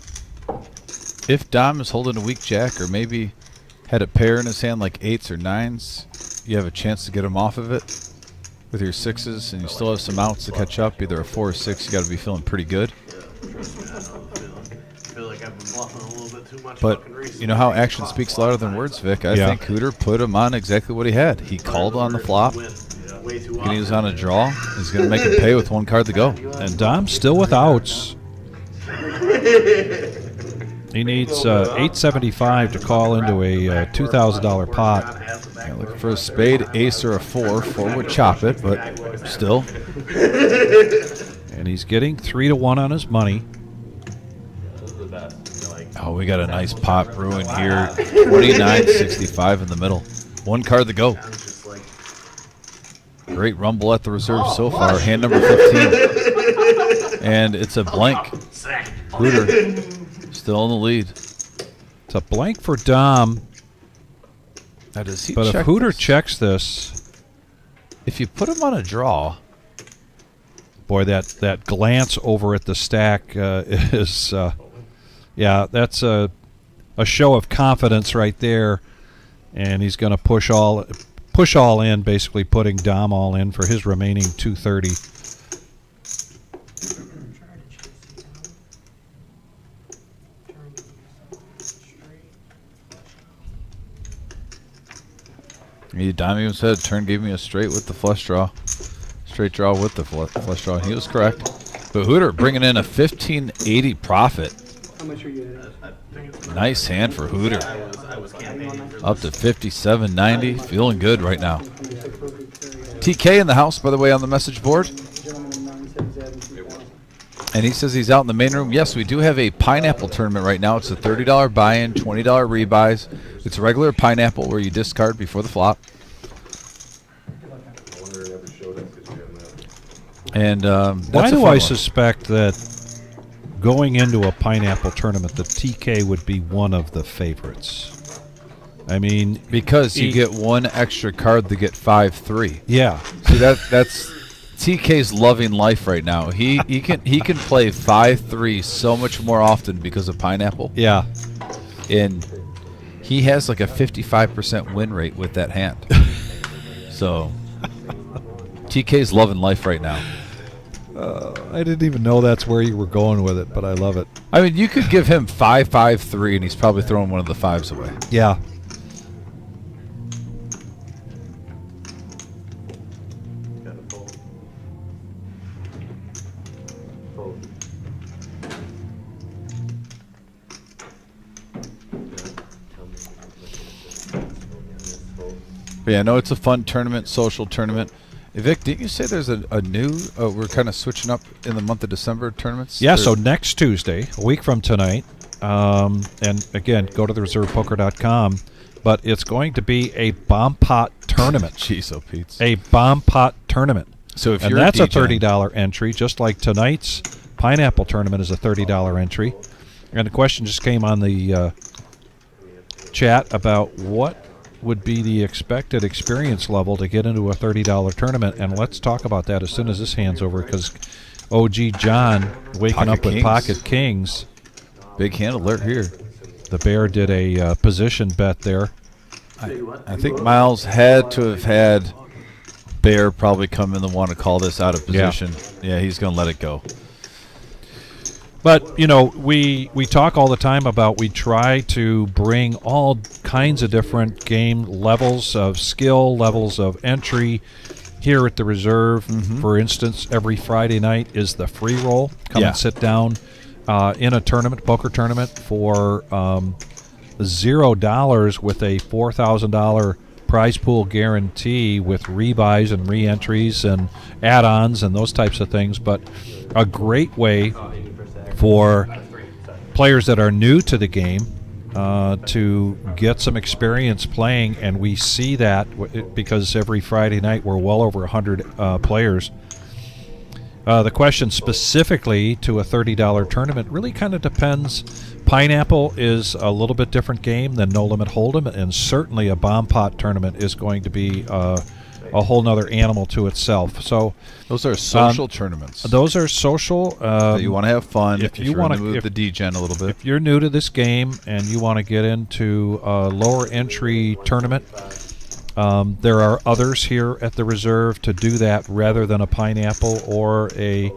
if Dom is holding a weak jack or maybe had a pair in his hand like 8s or 9s, you have a chance to get him off of it with your 6s, and you still have some outs to catch up, either a 4 or 6. You got to be feeling pretty good. I feel like I've been bluffing a little bit too much. But fucking recently. you know how action speaks louder than words, Vic. I think Hooter put him on exactly what he had. He called on the flop, and he was on a draw. He's going to make him pay with 1 card to go. And Dom's still with outs. He needs 875 to call into a $2,000 pot. Yeah, looking for a spade, ace, or a 4. 4 would chop it, but still. And he's getting 3 to 1 on his money. Those are the best. Like, Oh, we got a nice pot brewing here. 29.65 in the middle. 1 card to go. Great rumble at the reserve so far. Hand number 15. And it's a blank. Hooter still in the lead. It's a blank for Dom, Now, does he but if check Hooter this? checks this, If you put him on a draw, boy, that glance over at the stack is, yeah, that's a show of confidence right there. And he's going to push all in, basically putting Dom all in for his remaining 230. Dime even said turn gave me a straight with the flush draw. Straight draw with the flush draw. He was correct. But Hooter bringing in a 1580 profit. How much are you at? Nice hand for Hooter. I was campaigning for Up to 5790. Feeling good right now. TK in the house, by the way, on the message board. Gentleman in 977 And he says he's out in the main room. Yes, we do have a pineapple tournament right now. It's a $30 buy-in, $20 rebuys. It's a regular pineapple where you discard before the flop. I wonder if it ever showed up because we haven't had. And Why that's a do fun I one. suspect that going into a pineapple tournament, the TK would be one of the favorites? I mean, Because you get one extra card to get 5-3. yeah, See that's TK's loving life right now. He can play 5-3 so much more often because of pineapple. yeah. And he has like a 55% win rate with that hand. So TK's loving life right now. I didn't even know that's where you were going with it, but I love it. I mean, you could give him 5-5-3 and he's probably throwing one of the fives away. Yeah. Got a fold. Fold. But yeah, no, it's a fun tournament, social tournament. Hey, Vic, didn't you say there's a new, we're kind of switching up in the month of December tournaments? Yeah, Or- so next Tuesday, a week from tonight, and again, go to thereservepoker.com, but it's going to be a bomb pot tournament. Jeez, oh Pete's. A bomb pot tournament. So if And you're that's a DJing $30 entry, just like tonight's pineapple tournament is a $30 entry. And the question just came on the chat about what would be the expected experience level to get into a $30 tournament, and let's talk about that as soon as this hand's over, because OG John waking Pocket up with kings. pocket kings. Big hand alert here. The bear did a position bet there. I think Miles had to have had Bear probably come in and want to call this out of position. Yeah, he's going to let it go. But, you know, we talk all the time about we try to bring all kinds of different game levels of skill, levels of entry here at the Reserve. For instance, every Friday night is the free roll. Come Yeah. and sit down in a tournament, poker tournament, for $0 with a $4,000 prize pool guarantee with rebuys and re-entries and add-ons and those types of things. But a great way for players that are new to the game to get some experience playing, and we see that because every Friday night we're well over 100 players. The question specifically to a $30 tournament really kind of depends. Pineapple is a little bit different game than No Limit Hold'em, and certainly a bomb pot tournament is going to be a whole nother animal to itself. So Those are social tournaments. those are social. That you want to have fun. if you you're wanna- to move if- the D-Gen a little bit. If you're new to this game and you want to get into a lower entry tournament, there are others here at the Reserve to do that rather than a pineapple or a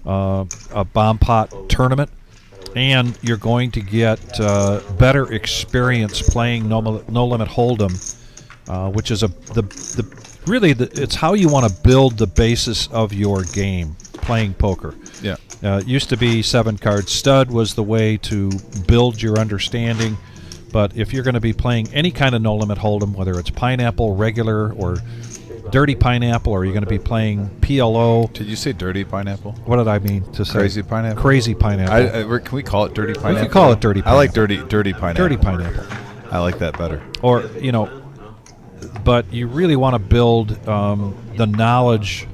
bomb pot tournament. And you're going to get better experience playing No Limit Hold'em, which is it's how you want to build the basis of your game, playing poker. Yeah. It used to be 7-card stud was the way to build your understanding, but if you're going to be playing any kind of No Limit Hold'em, whether it's pineapple, regular, or dirty pineapple, or you're going to be playing PLO. Did you say dirty pineapple? What did I mean to say? Crazy pineapple? Crazy pineapple. Can we call it dirty pineapple? We can call it dirty I like pineapple. dirty pineapple. Dirty pineapple. I like that better. Or, you know, but you really want to build the knowledge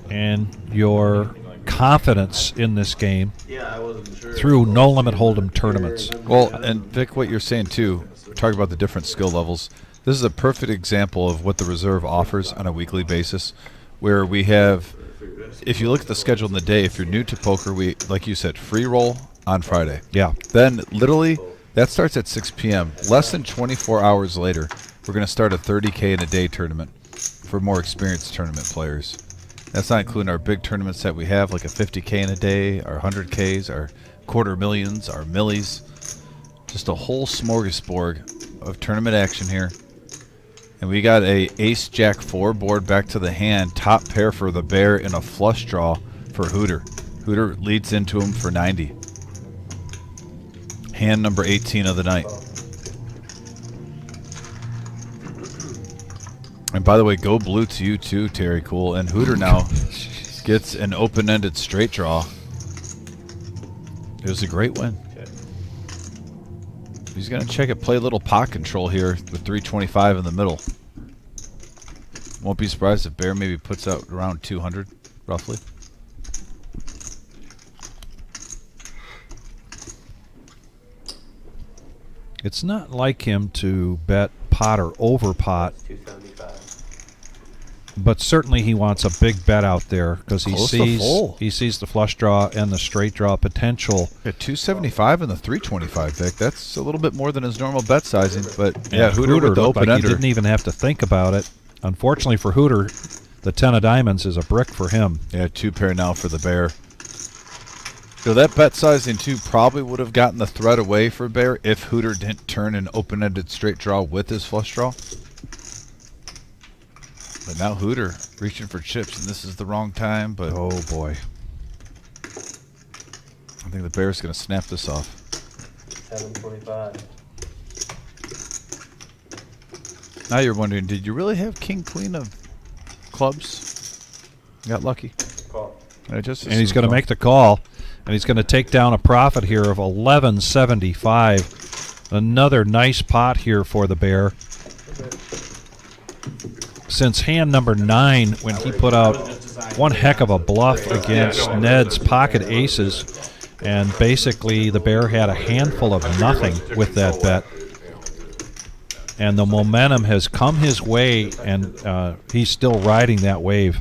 and your confidence in this game Yeah, I wasn't sure. through No Limit Hold'em tournaments. Well, and Vic, what you're saying too, we're talking about the different skill levels. This is a perfect example of what the Reserve offers on a weekly basis, where we have, if you look at the schedule in the day, if you're new to poker, we, like you said, free roll on Friday. Yeah. Then literally, that starts at 6 p.m. Less than 24 hours later, we're going to start a 30K in a day tournament for more experienced tournament players. That's not including our big tournaments that we have, like a 50K in a day, our 100Ks, our $250,000, our millies. Just a whole smorgasbord of tournament action here. And we got a ace jack 4 board back to the hand. Top pair for the bear and a flush draw for Hooter. Hooter leads into him for 90. Hand number 18 of the night. And by the way, go blue to you too, Terry Cool. And Hooter now gets an open-ended straight draw. It was a great win. He's going to check it, play a little pot control here with 325 in the middle. Won't be surprised if Bear maybe puts out around 200, roughly. It's not like him to bet pot or over pot, 275. but certainly he wants a big bet out there because he Close to full. sees the flush draw and the straight draw potential. Yeah, 275 and the 325, Vic. That's a little bit more than his normal bet sizing, but yeah, And Hooter with the looked open like he ender. didn't even have to think about it. Unfortunately for Hooter, the 10 of diamonds is a brick for him. Yeah, 2 pair now for the Bear. So that bet sizing too probably would have gotten the threat away for Bear if Hooter didn't turn an open-ended straight draw with his flush draw. But now Hooter reaching for chips, and this is the wrong time. But Oh boy. I think the Bear's going to snap this off. 725. Now you're wondering, did you really have King Queen of clubs? Got lucky. Call. I just And he's assumed going to call. make the call, and he's going to take down a profit here of 1175. Another nice pot here for the Bear. Since hand number 9, when he put out one heck of a bluff against Ned's pocket aces, and basically the Bear had a handful of nothing with that bet. And the momentum has come his way, and he's still riding that wave.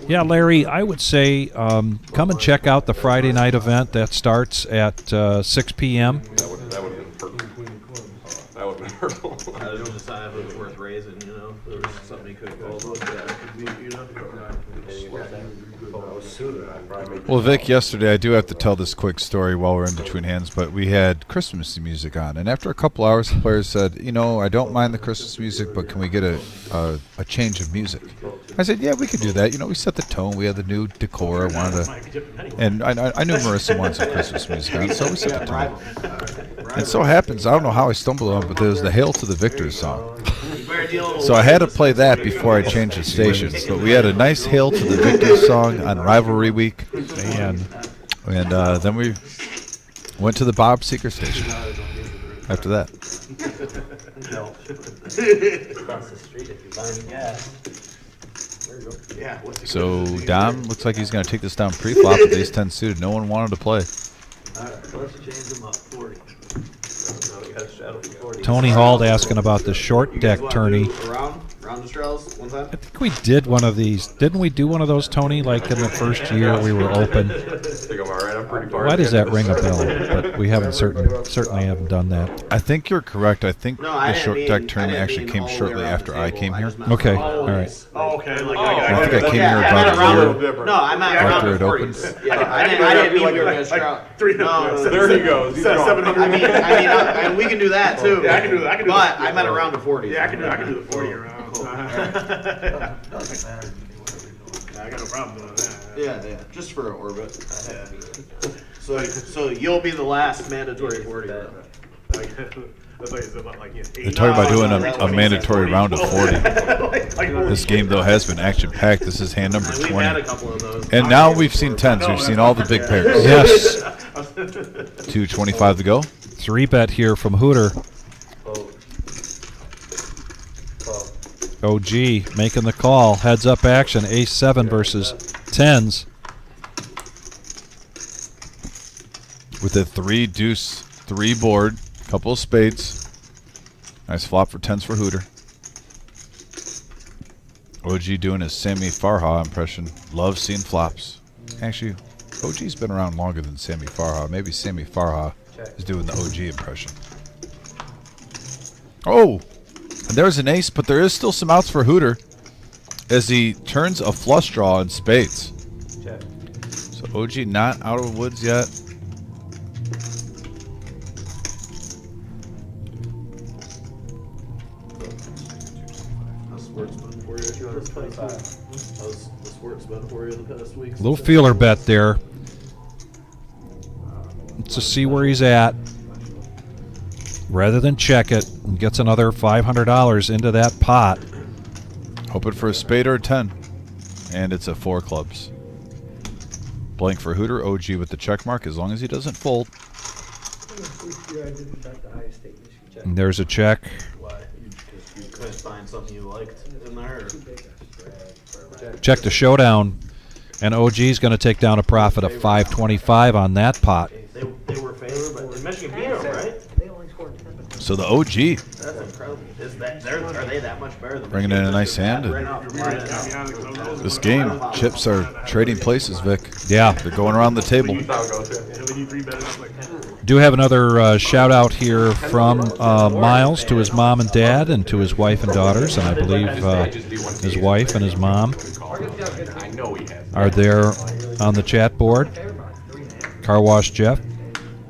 Yeah, Larry, I would say come and check out the Friday night event that starts at 6 p.m. That would have been hurtful. That would have been hurtful. I was just decide if it was worth raising, you know, if there was something he could call, but yeah, it could be, you know. Well, Vic, yesterday I do have to tell this quick story while we're in between hands, but we had Christmas music on, and after a couple hours, the players said, you know, I don't mind the Christmas music, but can we get a change of music? I said, yeah, we could do that. You know, we set the tone. We had the new decor. I wanted to, and I knew Marissa wants some Christmas music on, so we set the tone. And so happens, I don't know how I stumbled on it, but there was the Hail to the Victors song. So I had to play that before I changed the stations. But we had a nice Hail to the Victors song on Rivalry Week, and then we went to the Bob Seeker station after that. Across the street if you buy any gas. There you go. Yeah. what's he So gonna do? Dom looks like he's going to take this down pre-flop with ace 10 suited. No one wanted to play. All right, let's change them up, 40. No, you got a shadow for 40. Tony Hall asking about the short You guys deck wanna tourney. do a round of straddles one time? I think we did one of these. Didn't we do one of those, Tony, like in the first year we were open? I think I'm all right. I'm pretty far. Why does that ring a bell? But we haven't certainly haven't done that. I think you're correct. I think No, I the didn't short mean- deck I tournament didn't actually mean came all the way shortly around after the I table. came here. just meant Okay, all all right. Oh, okay. Like, I think I came here I about meant a around year the- No, I meant after around it the opened. 40s. Yeah, I didn't mean we were gonna straddle. No, There he goes. He's gone. 700. I mean, we can do that too. Yeah, I can do that. I can do But that. I meant around the 40s. Yeah, I can do the 40 around. Doesn't matter to me what we're doing. I got no problem doing that. Yeah, just for an orbit. So you'll be the last mandatory 40. I thought you said like, They're talking about doing a mandatory round of 40. This game, though, has been action-packed. This is hand number And we've had a 20. couple of those. And now we've seen 10s. We've seen all the big pairs. Yes, 225 to go. 3-bet here from Hooter. OG making the call. Heads up action. Ace 7 versus 10s. With a 3-deuce 3 board. Couple of spades. Nice flop for 10s for Hooter. OG doing his Sammy Farha impression. Love seeing flops. Actually, OG's been around longer than Sammy Farha. Maybe Sammy Farha is doing the OG impression. Oh! And there's an ace, but there is still some outs for Hooter as he turns a flush draw in spades. Check. So OG not out of the woods yet. How's the sports been for you the past week? Little feeler bet there. To see where he's at. Rather than check it, and gets another $500 into that pot. Hoping for a spade or a 10. And it's a 4 clubs. Blank for Hooter, OG with the check mark as long as he doesn't fold. And there's a check. Why? You couldn't find something you liked in there? Or? Check the showdown. And OG's going to take down a profit of $525 on that pot. They were favored, but Michigan beat them, right? So the OG That's incredible. Are they that much better than bringing in a nice hand. Right And now, this game, chips are trading places, Vic. Yeah. They're going around the table. Do have another shout out here from Miles to his mom and dad and to his wife and daughters, and I believe his wife and his mom are there on the chat board. Car Wash Jeff.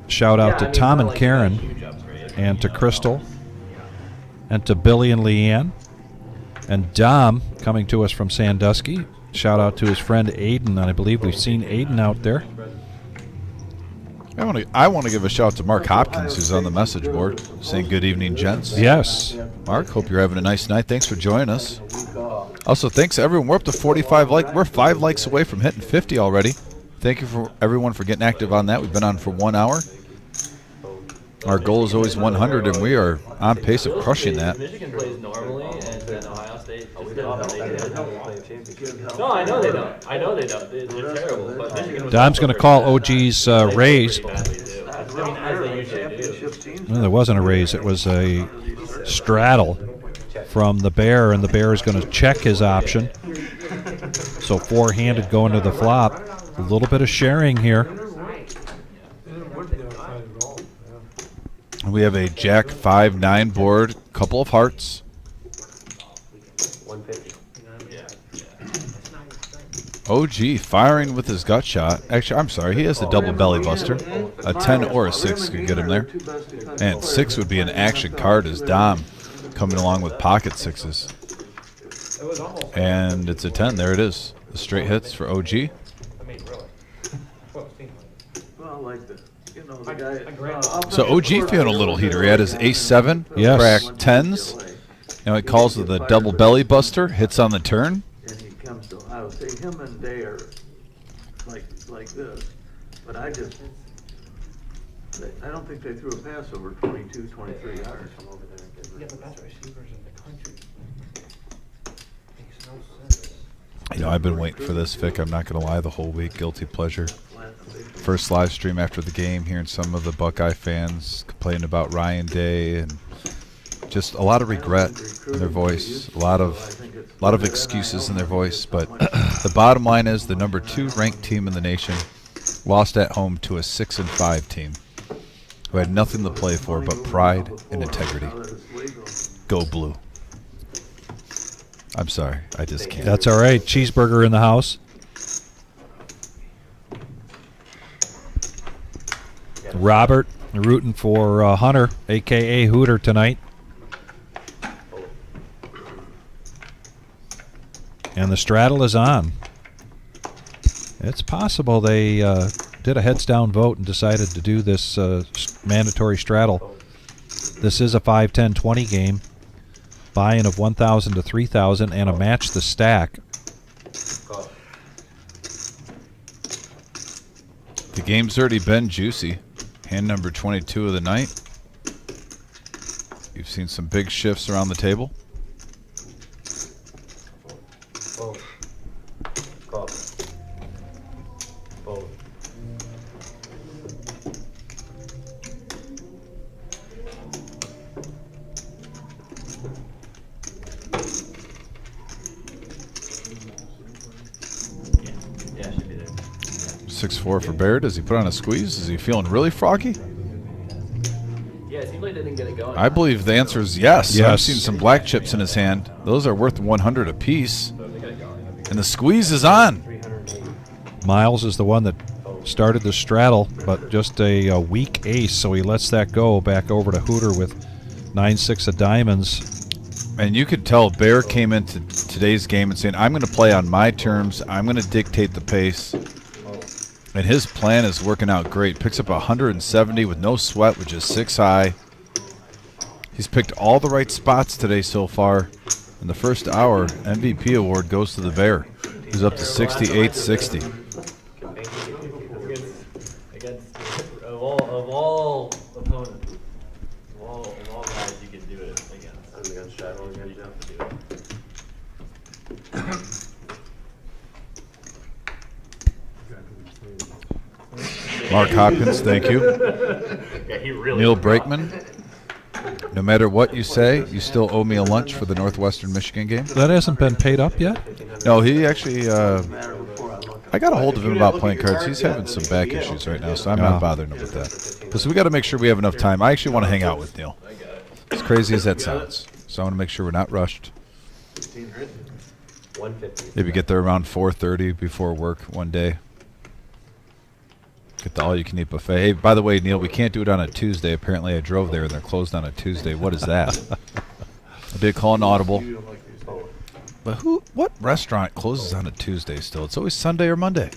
Shout out to Tom and Karen and to Crystal and to Billy and Leanne and Dom coming to us from Sandusky. Shout out to his friend Aiden, and I believe we've seen Aiden out there. I want to give a shout out to Mark Hopkins, who's on the message board, saying good evening, gents. Yes. Mark, hope you're having a nice night. Thanks for joining us. Also, thanks to everyone. We're up to 45 likes. We're 5 likes away from hitting 50 already. Thank you for everyone for getting active on that. We've been on for 1 hour. Our goal is always 100, and we are on pace of crushing that. Michigan plays normally, and then Ohio State. No, I know they don't. I know they don't. They're terrible. But Michigan was Dom's going to call OG's raise. badly too. I mean, as they usually do. No, there wasn't a raise. It was a straddle from the bear, and the bear is going to check his option. So 4-handed going to the flop. A little bit of sharing here. We have a Jack 5-9 board, couple of hearts. 150. OG firing with his gut shot. Actually, I'm sorry, he has the double belly buster. A 10 or a 6 could get him there. And 6 would be an action card as Dom coming along with pocket 6s. And it's a 10. There it is. The straight hits for OG. Well, like the, you know, the guy. So OG feeling a little heater. He had his ace-7, Yes. cracked 10s. Now he calls with the double belly buster, hits on the turn. And he comes to Ohio State. Him and Day are like this. But I don't think they threw a pass over 22, 23 yards. Yeah, but that's receivers in the country. Makes no sense. You know, I've been waiting for this, Vic. I'm not going to lie, the whole week. Guilty pleasure. First live stream after the game, hearing some of the Buckeye fans complaining about Ryan Day and just a lot of regret in their voice, a lot of excuses in their voice. But the bottom line is the number 2 ranked team in the nation lost at home to a 6-5 team who had nothing to play for but pride and integrity. Go Blue. I'm sorry, I just can't. That's all right. Cheeseburger in the house. Robert rooting for Hunter, a.k.a. Hooter, tonight. And the straddle is on. It's possible they did a heads-down vote and decided to do this mandatory straddle. This is a 5, 10, 20 game. Buy-in of 1,000 to 3,000 and a match the stack. The game's already been juicy. Hand number 22 of the night. You've seen some big shifts around the table. Fold. Call. Fold. Yeah, should be there. 6-4 for Bear. Does he put on a squeeze? Is he feeling really froggy? Yeah, it seems like they didn't get it going. I believe the answer is yes. Yes. I've seen some black chips in his hand. Those are worth 100 apiece. So they got it going. And the squeeze is on. 380. Miles is the one that started the straddle, but just a weak ace, so he lets that go back over to Hooter with 9-6 of diamonds. And you could tell Bear came into today's game and saying, I'm going to play on my terms. I'm going to dictate the pace. And his plan is working out great. Picks up 170 with no sweat, which is 6 high. He's picked all the right spots today so far. In the first hour, MVP award goes to the Bear. He's up to 68-60. Against of all opponents, of all guys you can do it against. I'm against Shadow again, Jeff. Mark Hopkins, thank you. Yeah, he really Neil forgot. Brakeman, no matter what you say, you still owe me a lunch for the Northwestern Michigan game. That hasn't been paid up yet? No, he actually, Matter before I look. I got a hold of him about playing cards. He's having some back issues right now, so I'm not bothering him with that. Because we got to make sure we have enough time. I actually want to hang out with Neil. As crazy as that sounds. So I want to make sure we're not rushed. 150. Maybe get there around 4:30 before work one day. Get the all-you-can-eat buffet. Hey, by the way, Neil, we can't do it on a Tuesday. Apparently, I drove there and they're closed on a Tuesday. What is that? I did call an audible. But what restaurant closes on a Tuesday still? It's always Sunday or Monday.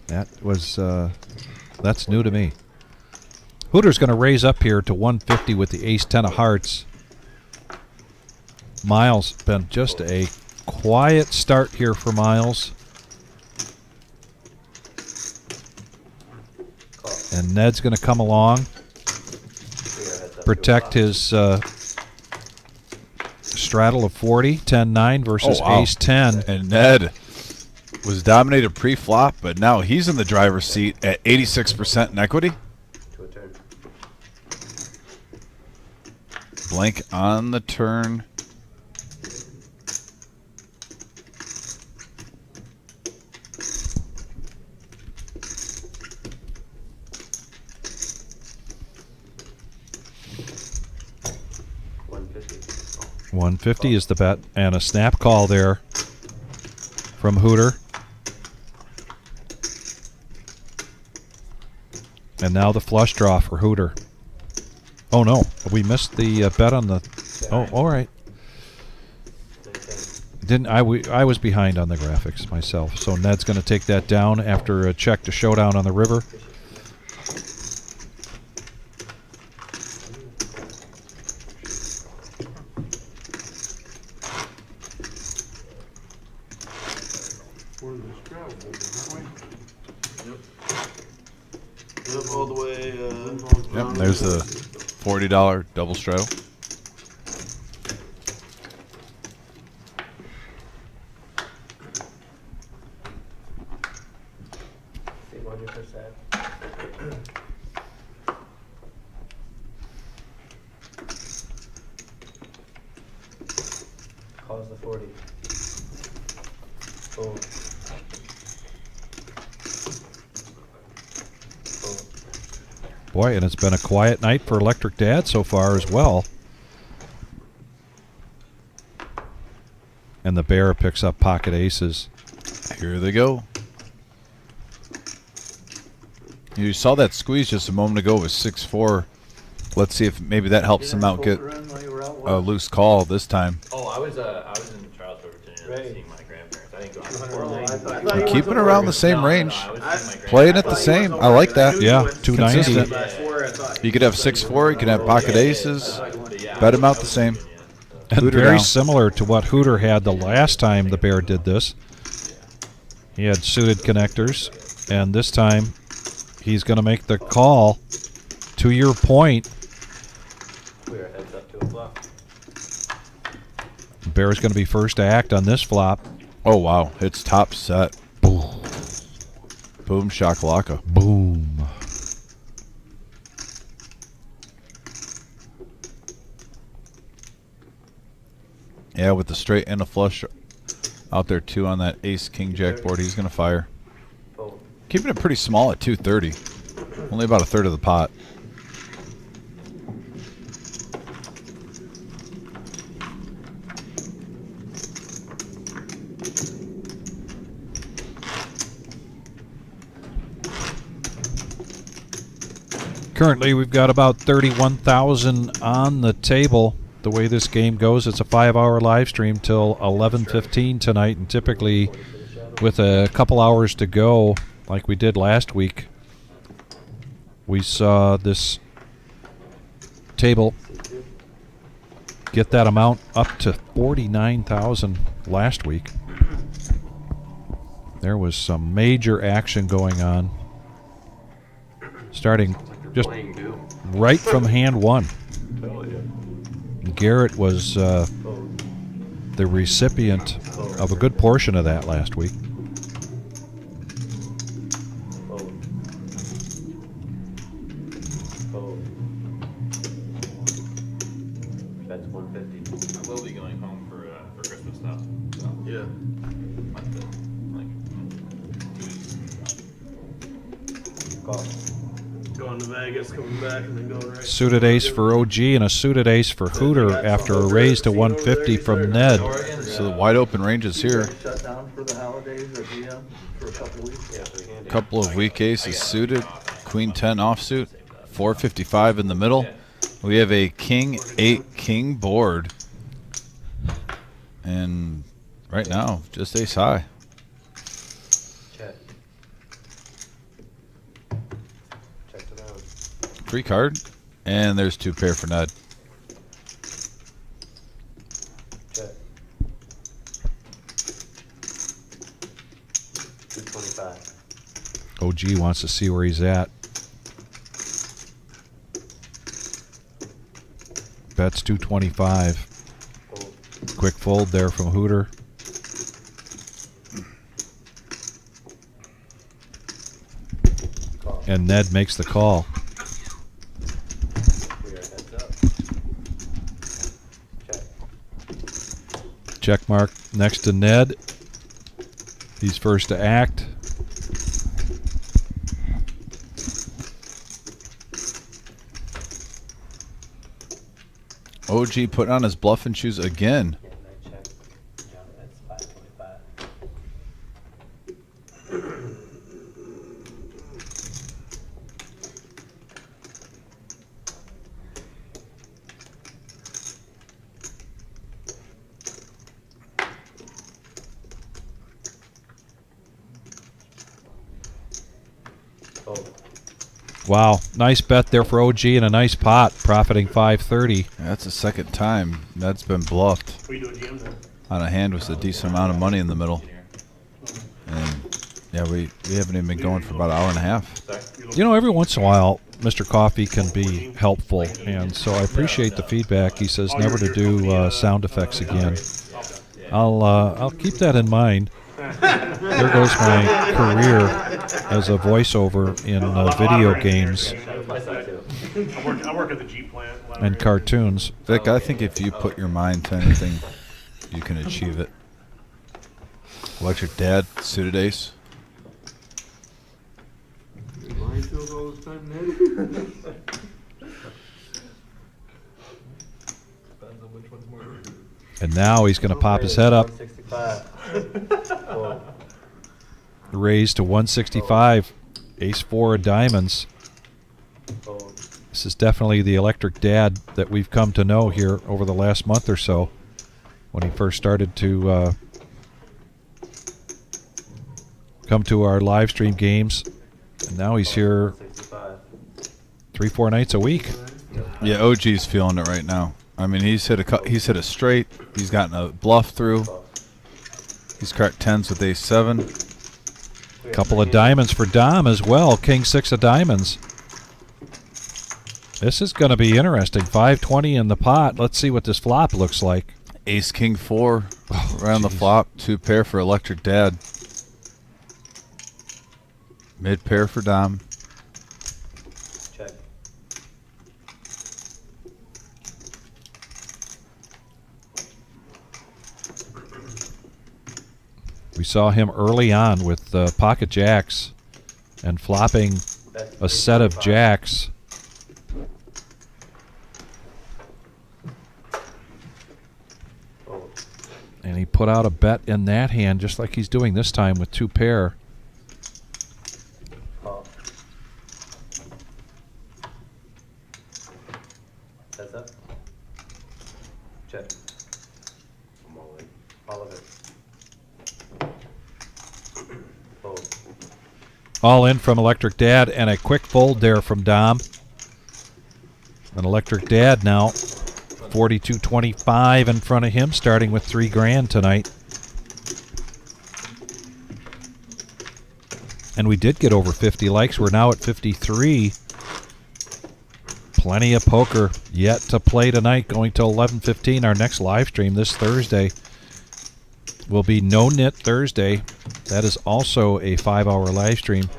That was that's new to me. Hooter's going to raise up here to 150 with the ace-10 of hearts. Miles been just a quiet start here for Miles. And Ned's going to come along, protect his straddle of 40, 10-9 versus Oh, wow. ace-10. And Ned was dominated pre-flop, but now he's in the driver's seat at 86% in equity. To a turn. Blank on the turn. $150. 150 is the bet, and a snap call there from Hooter. And now the flush draw for Hooter. Oh no, we missed the bet on the. Oh, all right. Didn't I? I was behind on the graphics myself, so Ned's going to take that down after a check to showdown on the river. Where's the straddle, aren't Yep, all the way. Yep, there's the $40 double straddle. Save 100%. Calls the 40. Boom. Boom. Boy, and it's been a quiet night for Electric Dad so far as well. And the Bear picks up pocket aces. Here they go. You saw that squeeze just a moment ago with 6-4. Let's see if maybe that helps him out get a loose call this time. Oh, I was in Charlottesville, Virginia, Right. seeing my grandparents. I didn't go out. 290. You're keeping around the same range. I was seeing my Playing at grandparents. the same. I like that. Yeah, 290. Consistent. You could have 6-4. You can have pocket aces. Bet him out the same. And Hooter very down. similar to what Hooter had the last time the Bear did this. He had suited connectors, and this time he's going to make the call. To your point, We are heads up to a flop. Bear's going to be first to act on this flop. Oh, wow. It's top set. Boom. Boom shakalaka. Boom. Yeah, with the straight and a flush out there, too, on that ace-king jack board. He's going to fire. Boom. Keeping it pretty small at 230. Only about a third of the pot. Currently, we've got about 31,000 on the table. the way this game goes, it's a 5-hour live stream till 11:15 tonight, and typically with a couple hours to go, like we did last week, we saw this table get that amount up to 49,000 last week. There was some major action going on, starting just right from hand one. Garrett was the recipient of a good portion of that last week. That's 150. I will be going home for Christmas stuff. So. Yeah. Call. Going to Vegas, coming back, and then going right. Suited ace for OG and a suited ace for Hooter after a raise to 150 from Ned. So the wide open ranges here. Shut down for the holidays at DM for a couple weeks. Yeah, so handy. Couple of weak aces suited. Queen 10 offsuit. 455 in the middle. We have a king 8 king board. And right now, just ace high. Check. Check it out. Free card. And there's 2 pair for Ned. Check. 225. OG wants to see where he's at. Bets 225. Fold. Quick fold there from Hooter. Call. And Ned makes the call. We are heads up. Check. Check mark next to Ned. He's first to act. OG putting on his bluffing shoes again. Yeah, no check. Yeah, that's 525. Fold. Wow, nice bet there for OG and a nice pot, profiting 530. That's the second time Ned's been bluffed We do a GM then. on a hand with a decent amount of money in the middle. And yeah, we haven't even been going for about an hour and a half. You know, every once in a while, Mr. Coffee can be helpful, and so I appreciate the feedback. He says never to do sound effects again. I'll keep that in mind. There goes my career as a voiceover in video games I work at the Jeep plant. and cartoons. Vic, I think if you put your mind to anything, you can achieve it. Electric Dad, suited ace. Mine feels all the time, Ned. And now he's going to pop his head up, 165. Fold. raise to 165, ace 4 of diamonds. Fold. This is definitely the Electric Dad that we've come to know here over the last month or so, when he first started to come to our live stream games. And now he's here 165. 3-4 nights a week. Yeah, OG's feeling it right now. I mean, he's hit a straight. He's gotten a bluff through. He's cracked 10s with ace 7. Couple of diamonds for Dom as well. King 6 of diamonds. This is going to be interesting. 520 in the pot. Let's see what this flop looks like. Ace King 4 right on the flop. 2 pair for Electric Dad. Mid pair for Dom. Check. We saw him early on with pocket jacks and flopping That's a set of 325. jacks. Fold. And he put out a bet in that hand just like he's doing this time with 2 pair. Call. Heads up. Check. I'm all in. All of it. Fold. All in from Electric Dad, and a quick fold there from Dom. An Electric Dad now 42.25 in front of him, starting with $3,000 tonight. And we did get over 50 likes. We're now at 53. Plenty of poker yet to play tonight, going till 11:15. Our next live stream this Thursday will be No Knit Thursday. That is also a 5-hour live stream.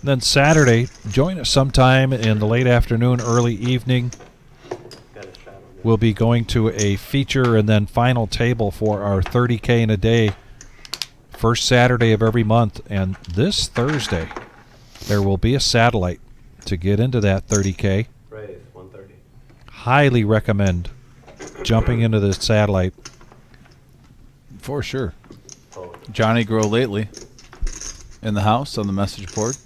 And then Saturday, join us sometime in the late afternoon, early evening. Got a shot on We'll be going to a feature and then final table for our 30K in a day. First Saturday of every month. And this Thursday, there will be a satellite to get into that 30K. Raise 130. Highly recommend jumping into this satellite. For sure. Fold. Johnny Grow lately in the house on the message board.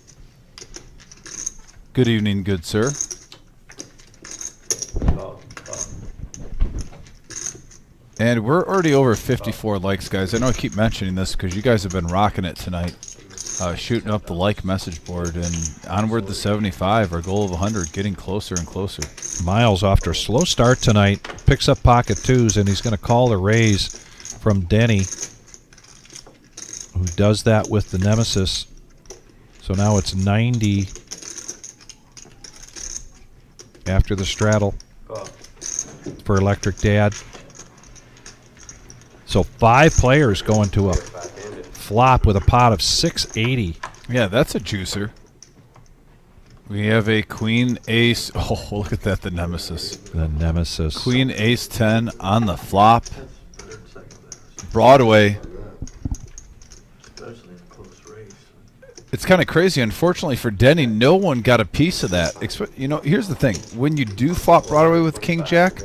Good evening, good sir. Fold. Fold. And we're already over 54 likes, guys. I know I keep mentioning this because you guys have been rocking it tonight. Shooting up the like message board and onward to 75. Our goal of 100 getting closer and closer. Miles, after a slow start tonight, picks up pocket twos, and he's going to call the raise from Denny, who does that with the Nemesis. So now it's 90 after the straddle Fold. for Electric Dad. So 5 players going to a Back-handed. flop with a pot of 680. Yeah, that's a juicer. We have a queen ace. Oh, look at that, the nemesis. The Nemesis. Queen ace 10 on the flop. Third, second there, Broadway. especially in a close race. It's kind of crazy. Unfortunately for Denny, no one got a piece of that. You know, here's the thing. When you do flop Broadway with King Jack,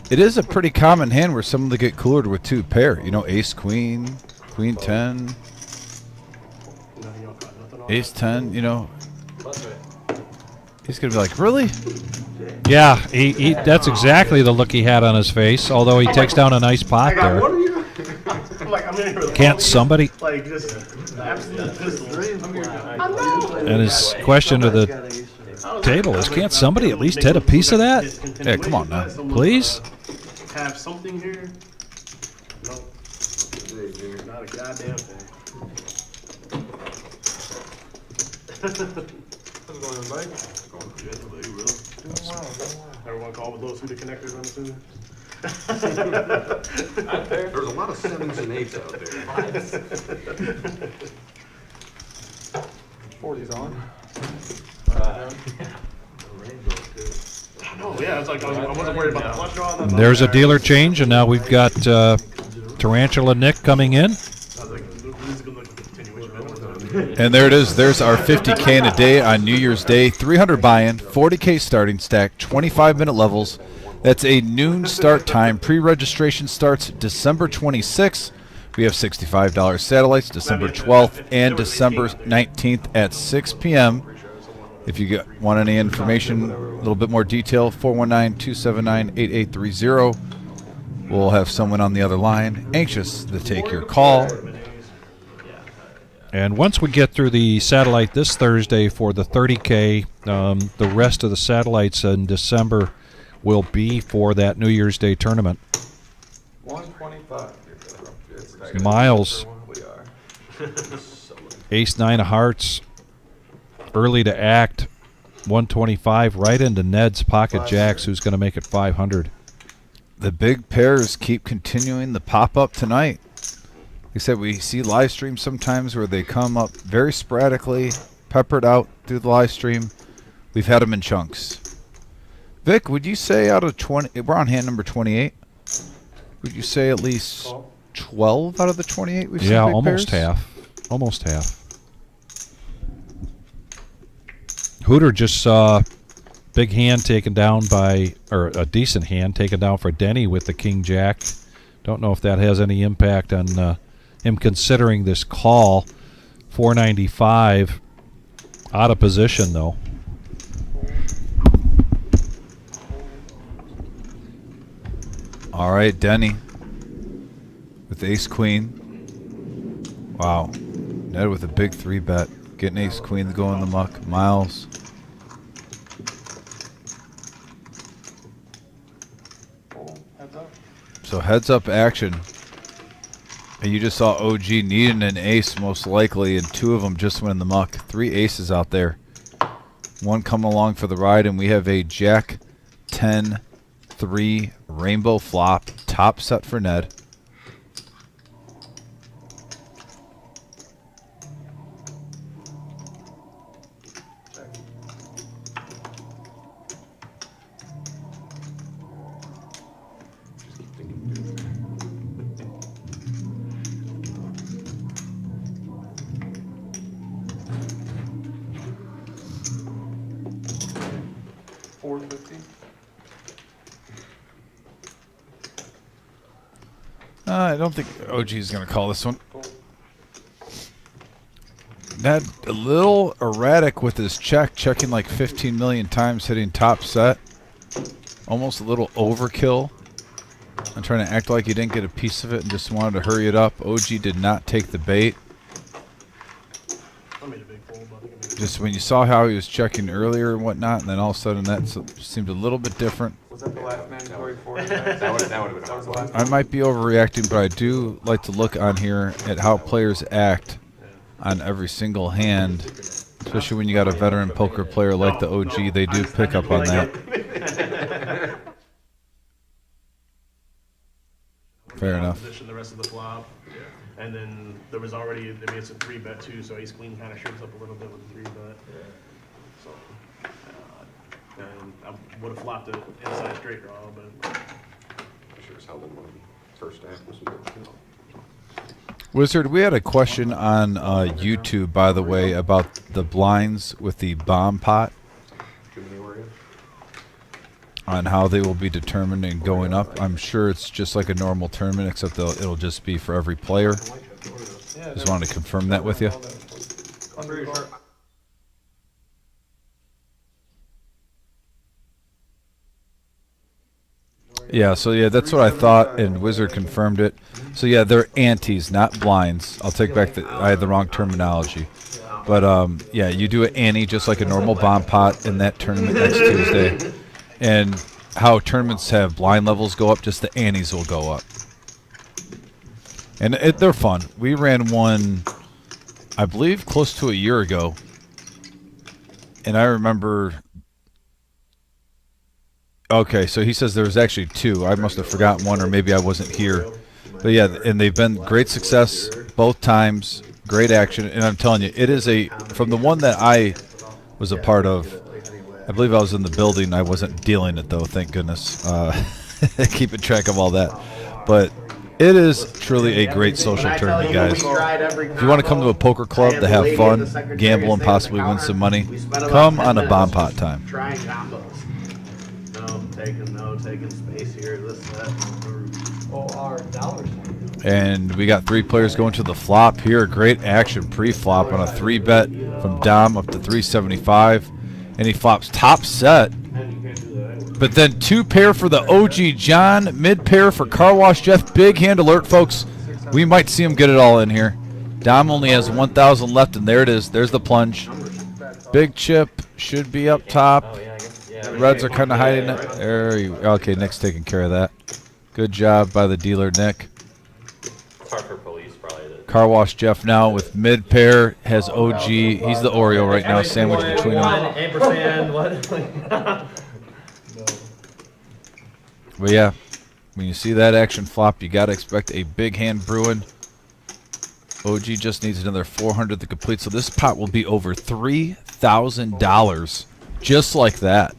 it is a pretty common hand where someone will get coolered with 2 pair. You know, ace queen, queen 10, No, you don't got nothing on ace 10, you know. Plus right. He's going to be like, really? Yeah, that's exactly the look he had on his face, although he takes down a nice pot I got one there. of you. I'm like, I'm in here with Can't somebody... like just absolute pistol. I'm here. And his question to the table is, can't somebody at least hit a piece of that? Yeah, come on now. Please? Have something here? Nope. Not a goddamn thing. How's it going, everybody? Going good. How about you, Will? Everyone call with those Huda connectors, I'm assuming? There's a lot of 7s and 8s out there. 40's on. Rainbow, too. Oh, yeah, it's like I wasn't worried about the flush draw. That's all There's a there. dealer change, and now we've got Tarantula Nick coming in. I was like, this is gonna look like a continuation. And there it is. There's our 50K in a day on New Year's Day. 300 buy-in, 40K starting stack, 25-minute levels. That's a noon start time. Pre-registration starts December 26th. We have $65 satellites, December 12th and December 19th at 6 p.m. If you want any information, a little bit more detail, 419-279-8830. We'll have someone on the other line anxious to take your call. And once we get through the satellite this Thursday for the 30K, the rest of the satellites in December will be for that New Year's Day tournament. 125. Miles, We are. ace-9 of hearts, early to act, 125 right into Ned's pocket jacks, who's going to make it 500. The big pairs keep continuing the pop-up tonight. Like I said, we see live streams sometimes where they come up very sporadically, peppered out through the live stream. We've had them in chunks. Vic, would you say out of 20, we're on hand number 28, would you say at least 12 out of the 28 we've seen Yeah, big almost pairs? half. Almost half. Hooter just saw big hand taken down by, or a decent hand taken down for Denny with the King Jack. Don't know if that has any impact on him considering this call. 495 out of position though. All right, Denny with ace queen. Wow. Ned with a big 3-bet. Getting ace queen to go in the muck. Miles. So heads up action. And you just saw OG needing an ace most likely, and 2 of them just went in the muck. 3 aces out there. 1 coming along for the ride, and we have a Jack 10-3 rainbow flop. Top set for Ned. I don't think OG is going to call this one. Ned a little erratic with his checking like 15 million times, hitting top set. Almost a little overkill. I'm trying to act like he didn't get a piece of it and just wanted to hurry it up. OG did not take the bait. Just when you saw how he was checking earlier and whatnot, and then all of a sudden that seemed a little bit different. Was that the last mandatory 4? That would have been awesome. I might be overreacting, but I do like to look on here at how players act on every single hand, especially when you got a veteran poker player like the OG. They do pick up on that. Fair enough. Position the rest of the flop. And then there was already, I mean, it's a 3-bet too, so ace queen kind of shrinks up a little bit with the 3-bet. So, and I would have flopped it inside straight draw, but. I sure as hell didn't want to be first stack with some, you know. Wizard, we had a question on YouTube, by the way, about the blinds with the bomb pot, on how they will be determined and going up. I'm sure it's just like a normal tournament, except it'll just be for every player. Just wanted to confirm that with you. Yeah, so yeah, that's what I thought, and Wizard confirmed it. So yeah, they're antes, not blinds. I'll take back I had the wrong terminology. But yeah, you do an ante just like a normal bomb pot in that tournament next Tuesday. And how tournaments have blind levels go up, just the antes will go up. And they're fun. We ran one, I believe, close to a year ago. And I remember... Okay, so he says there was actually 2. I must have forgotten one, or maybe I wasn't here. But yeah, and they've been great success both times. Great action. And I'm telling you, it is from the one that I was a part of, I believe I was in the building. I wasn't dealing it, though, thank goodness. Keeping track of all that. But it is truly a great social tournament, guys. If you want to come to a poker club to have fun, gamble, and possibly win some money, come on a bomb pot time. Trying combos. No, taking space here, this, that. OR dollars. And we got 3 players going to the flop here. Great action pre-flop on a 3-bet from Dom up to 375. And he flops top set. But then 2 pair for the OG John, mid pair for Car Wash Jeff. Big hand alert, folks. We might see him get it all in here. Dom only has 1,000 left, and there it is. There's the plunge. Big chip should be up top. Reds are kind of hiding it. There you go. Okay, Nick's taking care of that. Good job by the dealer, Nick. It's hard for police, probably. Car Wash Jeff now with mid pair has OG. He's the Oreo right now, sandwiched between them. Ampersand, what? But yeah, when you see that action flop, you got to expect a big hand brewing. OG just needs another 400 to complete, so this pot will be over $3,000 just like that.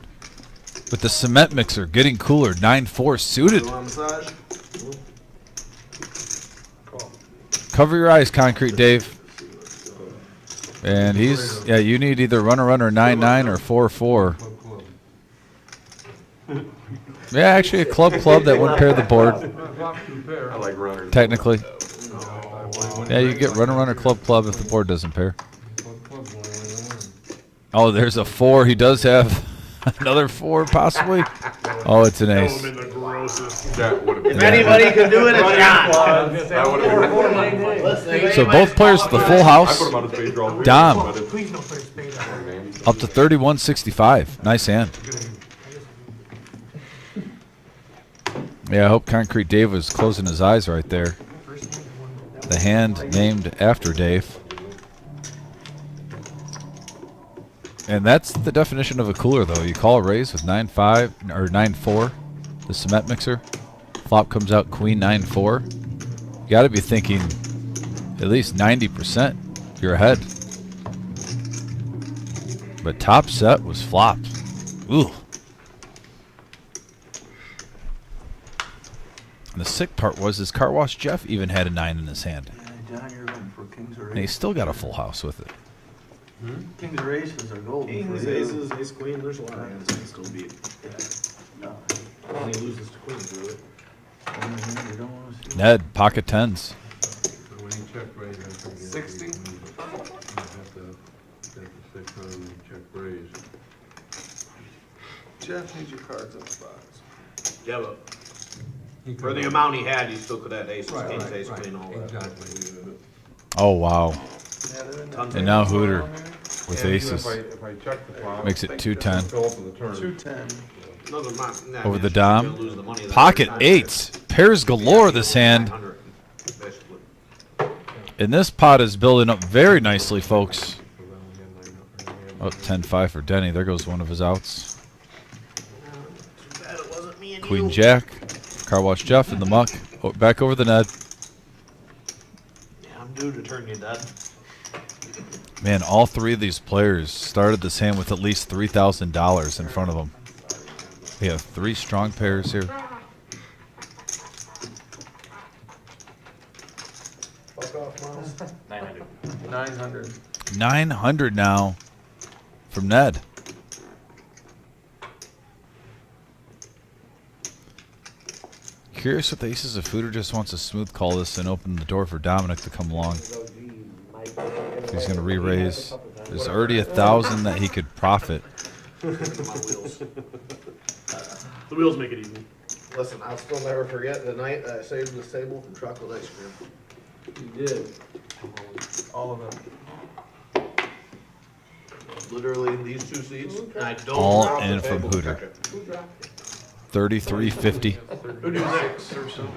With the cement mixer getting cooler, 9-4 suited. Cover your eyes, Concrete Dave. And he's, yeah, you need either runner 9-9 or 4-4. Yeah, actually a club that would pair the board. I like runners. Technically. Yeah, you get runner club if the board doesn't pair. Oh, there's a 4. He does have Another 4, possibly. Oh, it's an That ace. would have been the grossest. That would have been. If anybody could do it, it's John. That would have been. So both players with the full I house. put him on a spade draw. Dom. But it's- Please don't put a spade on. Up to 31.65. Nice hand. Yeah, I hope Concrete Dave was closing his eyes right there. The hand named after Dave. And that's the definition of a cooler, though. You call a raise with 9-5 or 9-4, the cement mixer. Flop comes out queen 9-4. You got to be thinking at least 90% you're ahead. But top set was flopped. Ooh. And the sick part was his car wash Jeff even had a 9 in his hand. Yeah, John, you're looking for kings or And he aces. still got a full house with it. Kings or aces are golden Kings, for you. aces, ace, queen, there's a lot of hands that can still beat. No, When he loses to queen, do it. you don't want to see. Ned, pocket 10s. When he checked raise, I think. 60? You have to take the 6 on and check raise. Jeff needs your cards in the box. Yeah, but for the amount he had, you still could have aces, kings, ace, queen, all that. Exactly. Oh, wow. Yeah, they're in Tons And of now hands. Hooter with And even aces. If I check the flop. Makes it 2-10. Fill up in the turn. 210. Another amount- nah, Over the you're dom. gonna lose the money that Pocket every time. 8s. Pairs galore this hand. 900, basically. And this pot is building up very nicely, folks. Oh, 10-5 for Denny. There goes one of his outs. Too bad it wasn't me and Queen you. Jack. Car wash Jeff in the muck. Oh, back over the Ned. Yeah, I'm due to turn you dead. Man, all 3 of these players started this hand with at least $3,000 in front of them. We have 3 strong pairs here. Fuck off, Miles. 900. 900. 900 now from Ned. Curious if the aces of Hooter just wants to smooth call this and open the door for Dominic to come along. He's going to re-raise. There's already 1,000 that he could profit. My wheels. The wheels make it easy. Listen, I'll still never forget the night that I saved this table from chocolate ice cream. You did. All of them. Literally these 2 seats. And I don't All Off the in from table, Hooter. check it. 33.50. Who do that? 6 or so.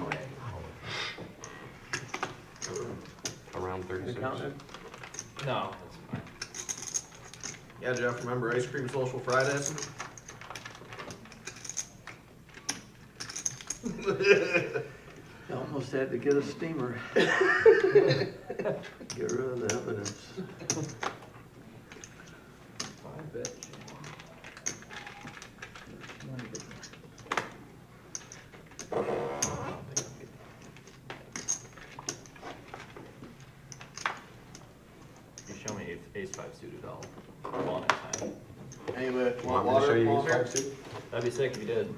Around 36. No, Yeah, Jeff, remember Ice Cream Social Fridays? You almost had to get a steamer. Get rid of the evidence. I bet. you show me ace 5 suited, I'll call next time. Anyway, Want want me to show water? you Paul, these here? five too? That'd be sick if you did.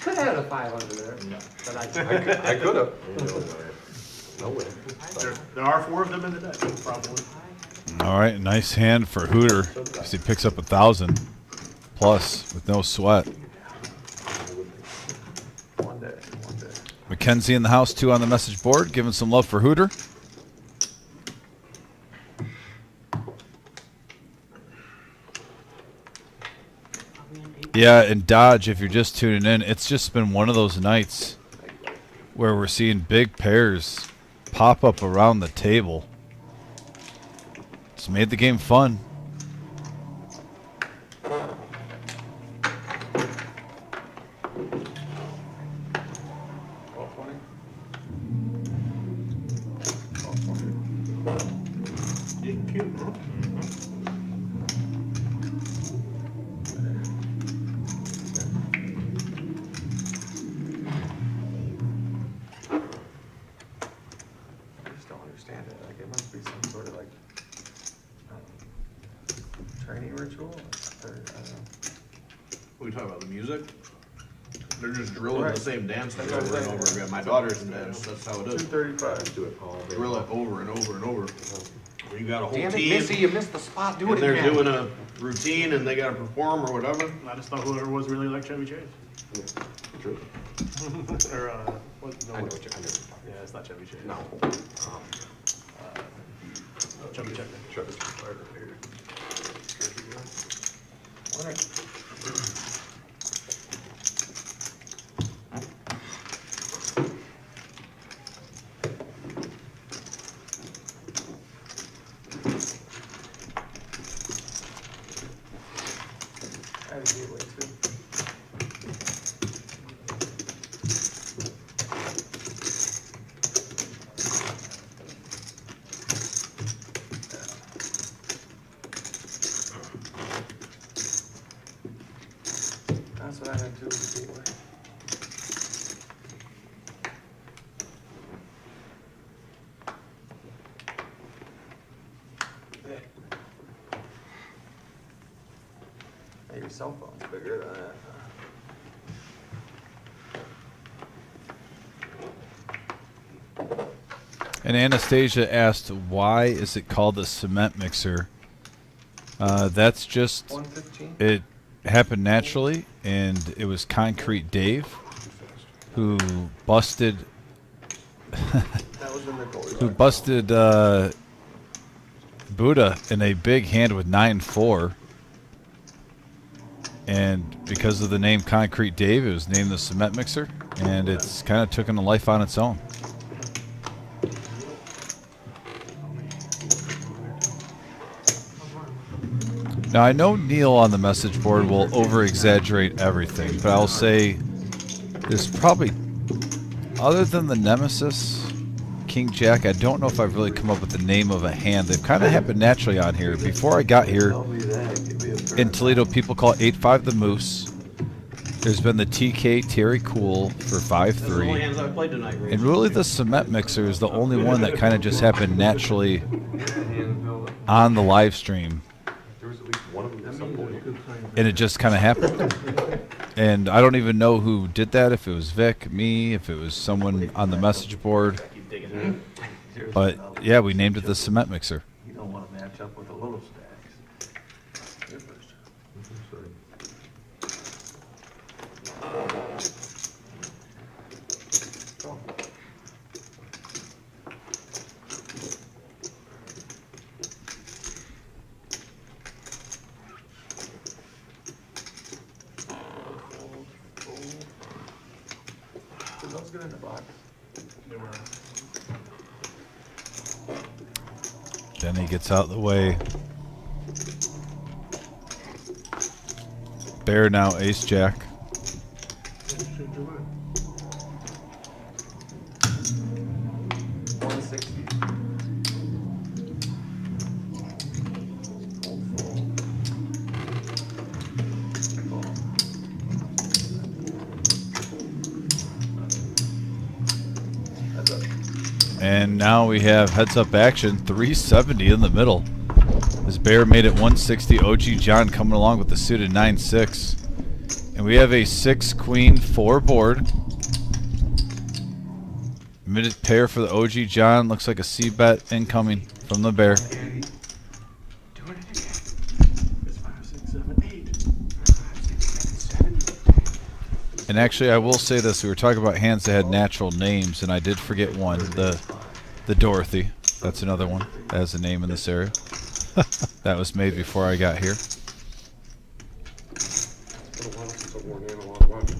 Could have had a 5 under there, No. but I could have. No way. There are 4 of them in the deck, probably. All right, nice hand for Hooter because he picks up 1,000 plus with no sweat. One day. Mackenzie in the house too on the message board, giving some love for Hooter. Yeah, and Dodge, if you're just tuning in, it's just been one of those nights where we're seeing big pairs pop up around the table. It's made the game fun. Getting cute, huh? I just don't understand it. Like, it must be some sort of like training ritual. Or, I don't know. We talking about the music? They're just drilling Right. the same dance That's over what I'm and over saying. again. My daughter's in dance, that's how it is. 235. Do it, Paul. Drill it over and over and over. where you got a whole Damn it, team, Missy, you missed the spot. Do it and they're again. doing a routine and they gotta perform or whatever. I just thought whoever was really like Chevy Chase. True. Or, what? No, I know what you're talking yeah, it's not Chevy Chase. No. Chevy Chase. Trevor's Carter here. That's what I had to do with the gateway. Hey, your cell phone's bigger than that. And Anastasia asked, why is it called the cement mixer? That's just, 115? it happened naturally, and it was Concrete Dave who busted That was in the goalie. who busted Buddha in a big hand with 9-4. And because of the name Concrete Dave, it was named the cement mixer, and it's kind of taken a life on its own. Now, I know Neil on the message board will over-exaggerate everything, but I'll say there's probably, other than the Nemesis, King Jack, I don't know if I've really come up with the name of a hand. They've kind of happened naturally on here. Before I got here, Tell me that, give me a turn. in Toledo, people call 8-5 the Moose. There's been the TK Terry Cool for That's the only 5-3. hands I played tonight, Ray. And really, the cement mixer is the only one that kind of just happened naturally on the live stream. There was at least one of them at some point. And it just kind of happened. And I don't even know who did that, if it was Vic, me, if it was someone on the message board. Keep digging in. Here's But another. yeah, we named it the cement mixer. You don't want to match up with the little stacks. Did those get in the box? They were. Then he gets out of the way. Bear now ace jack. Should do it. 160. And now we have heads up action, 370 in the middle. This Bear made it 160. OG John coming along with the suited 9-6. And we have a 6-queen-4 board. Minute pair for the OG John. Looks like a C-bet incoming from the Bear. Doing it again. It's 5, 6, 7, 8. 5, 6, 7, 7. And actually, I will say this. We were talking about hands that had natural names, and I did forget one. The Dorothy. That's another one that has a name in this area. That was made before I got here. It's been a while since I wore an analog watch.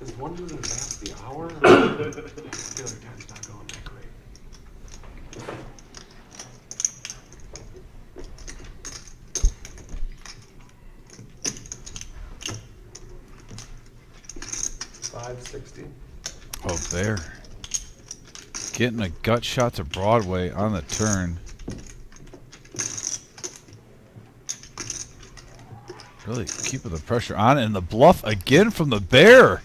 Is 1 minute past the hour? The other time's not going that great. $5.60. Oh, Bear. Getting a gut shot to Broadway on the turn. Really keeping the pressure on. And the bluff again from the Bear.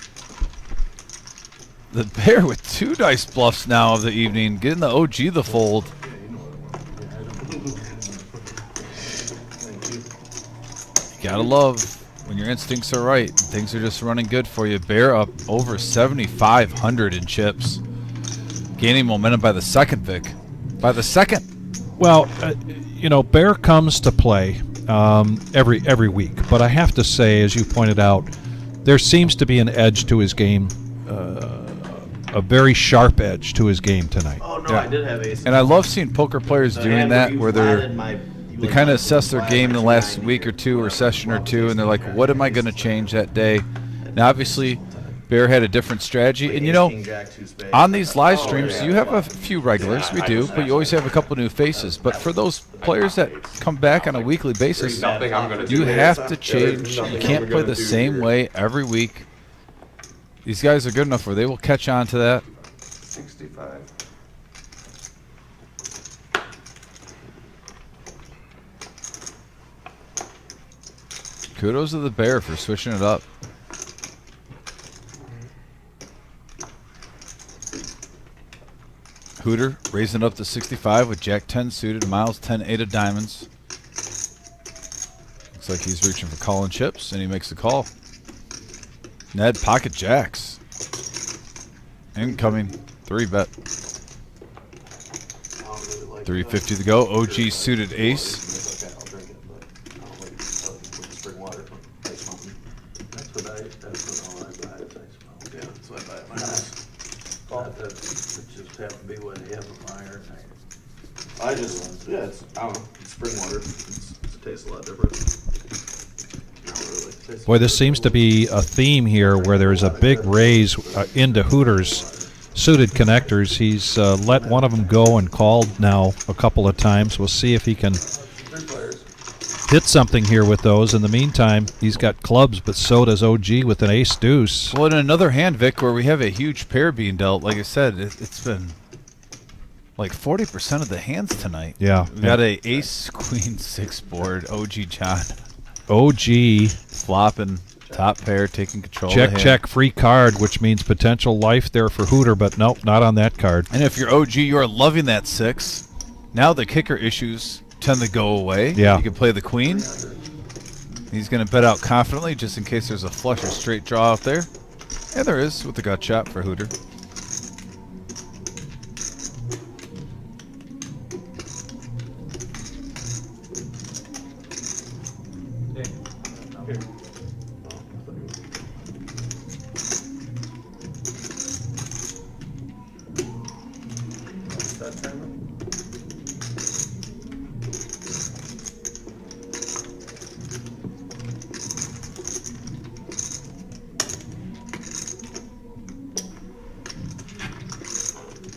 The Bear with 2 nice bluffs now of the evening. Getting the OG the fold. You gotta love when your instincts are right, things are just running good for you. Bear up over 7,500 in chips. Gaining momentum by the second, Vic. By the second. Well, Bear comes to play every week, but I have to say, as you pointed out, there seems to be an edge to his game, a very sharp edge to his game tonight. Oh no, Yeah. I did have ace. And I love seeing poker players doing that, where they kind of assess their game in the last week or two or session or two, and they're like, what am I going to change that day? Now, obviously, Bear had a different strategy. And, on these live streams, you have a few regulars. We do, but you always have a couple new faces. But for those players that come back on a weekly basis, you have to change. You can't play the same way every week. These guys are good enough where they will catch on to that. 65. Kudos to the Bear for switching it up. Hooter raising it up to 65 with Jack 10 suited, Miles 10-8 of diamonds. Looks like he's reaching for calling chips, and he makes the call. Ned pocket jacks. Incoming 3-bet. 350 to go. OG suited ace. Okay, I'll drink it, but I don't like spring water from Ice Mountain. That's what all I buy is Ice Mountain. Yeah, that's what I buy at my house. It just happened to be what they have in Meyer. I just, yeah, I don't know, it's spring water. It tastes a lot different. Not really. Tastes Boy, this seems to be a theme here where there's a big raise into Hooters suited connectors. He's let one of them go and called now a couple of times. We'll see if he can hit something here with those. In the meantime, he's got clubs, but so does OG with an ace deuce. Well, in another hand, Vic, where we have a huge pair being dealt, like I said, it's been like 40% of the hands tonight. Yeah. We got a ace queen 6 board. OG John OG flopping top pair, taking control. of the check hand. check free card, which means potential life there for Hooter, but nope, not on that card. And if you're OG, you are loving that 6. Now the kicker issues tend to go away. Yeah. You can play the queen. He's going to bet out confidently just in case there's a flush or straight draw out there. And there is with the gut shot for Hooter.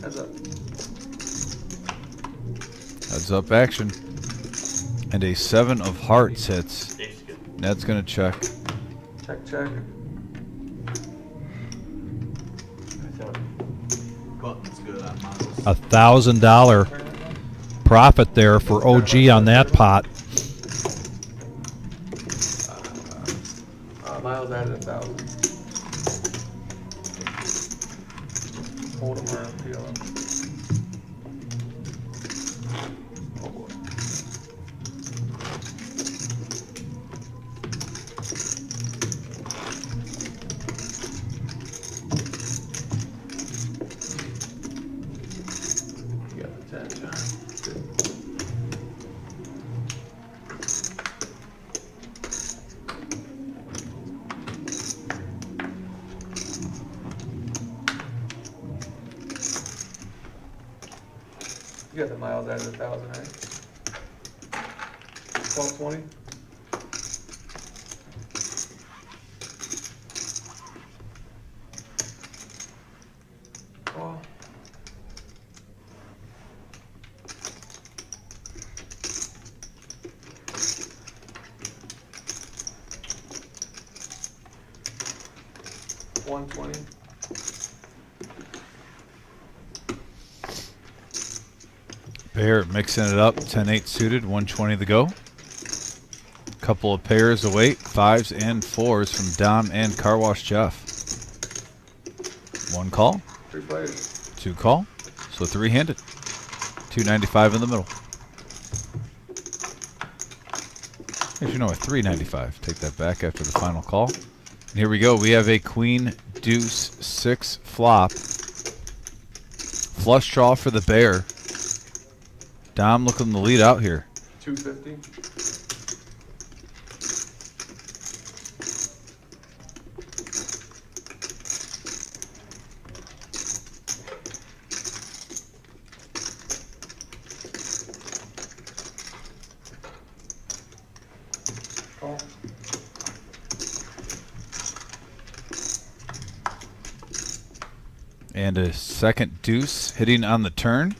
Heads up. Heads up action. And a 7 of hearts hits. Ned's going to check. Check, check. Button's good on models. $1,000 profit there for OG on that pot. Miles added 1,000. Hold them around, feel them. Oh boy. You got the 10, John. Good. You got the miles out of 1,000, right? 1220? Oh. $120. Bear mixing it up. 10-8 suited. 120 to go. Couple of pairs await. 5s and 4s from Dom and Car Wash Jeff. 1 call. 3 players. 2 call. So 3-handed. 295 in the middle. As you know, a $3.95. Take that back after the final call. And here we go. We have a queen deuce 6 flop. Flush draw for the bear. Dom looking to lead out here. 250. Call. And a second deuce hitting on the turn.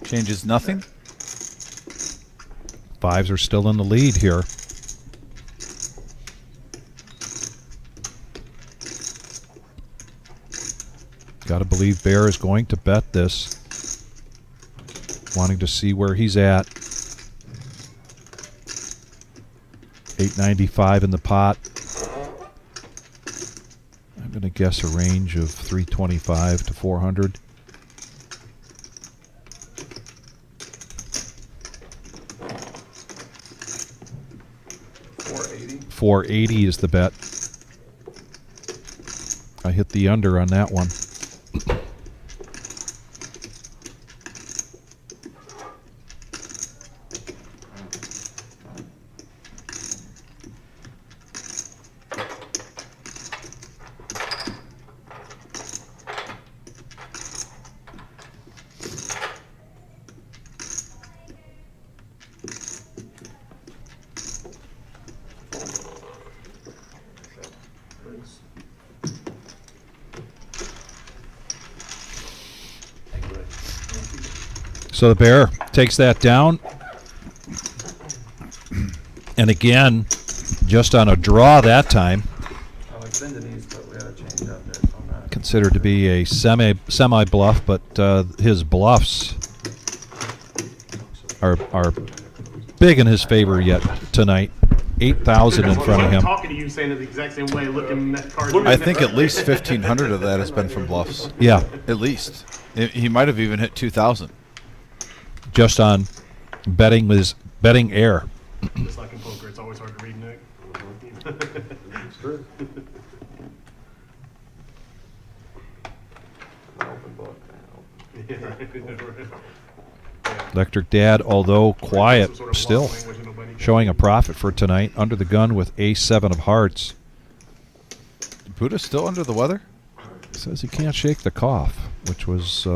Changes nothing. Fives are still in the lead here. Got to believe Bear is going to bet this. Wanting to see where he's at. $8.95 in the pot. I'm going to guess a range of 325 to 400. $480 is the bet. I hit the under on that one. So the bear takes that down. And again, just on a draw that time. I like bending these, but we had to change up there. So I'm not. Considered to be a semi bluff, but his bluffs are big in his favor yet tonight. 8,000 in front of him. Talking to you, saying it the exact same way, looking at cards. I think at least 1,500 of that has been from bluffs. Yeah, At least. He might have even hit 2,000. just on betting air. Just like in poker, it's always hard to read, Nick. It's true. Open book, man. Electric Dad, although quiet, Some sort of still bluff language nobody can- showing a profit for tonight. Under the gun with ace-7 of hearts. Buddha's still under the weather? Says he can't shake the cough, which was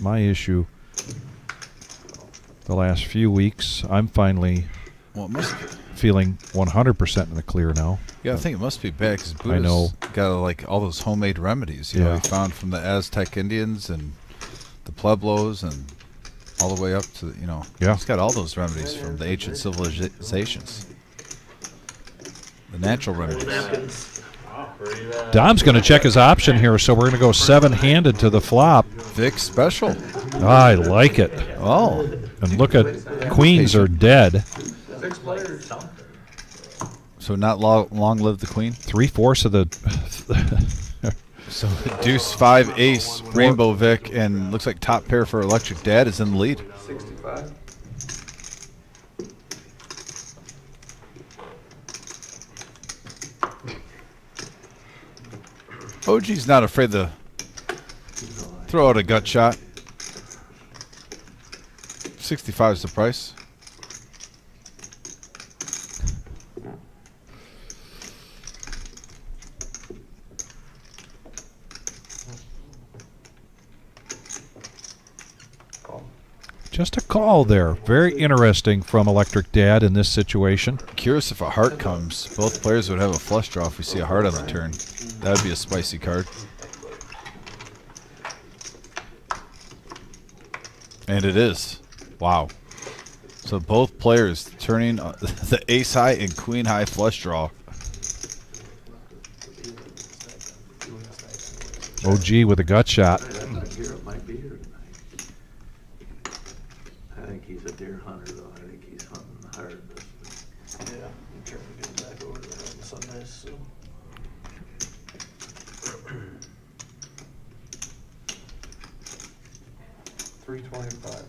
my issue the last few weeks. I'm finally Well, it must. feeling 100% in the clear now. Yeah, I think it must be bad because I Buddha's know. got like all those homemade remedies. You know, Yeah. he found from the Aztec Indians and the Pueblos and all the way up to Yeah. He's got all those remedies from the ancient civilizations. The natural remedies. Napkins. Pretty bad. Dom's going to check his option here, so we're going to go 7-handed to the flop. Vic special. I like it. Oh, And look at queens are dead. 6 players. so not long live the queen. 3/4 of the. So deuce 5 ace rainbow Vic and looks like top pair for Electric Dad is in the lead. 65. OG's not afraid to throw out a gut shot. 65 is the price. Call. Just a call there. Very interesting from Electric Dad in this situation. Curious if a heart comes. Both players would have a flush draw if we see a heart on the turn. That would be a spicy card. And it is. Wow. So both players turning the ace high and queen high flush draw. OG with a gut shot. I'm not here, it might be here tonight. I think he's a deer hunter, though. I think he's hunting hard. Yeah, I'm trying to get back over there on Sundays, so. $325.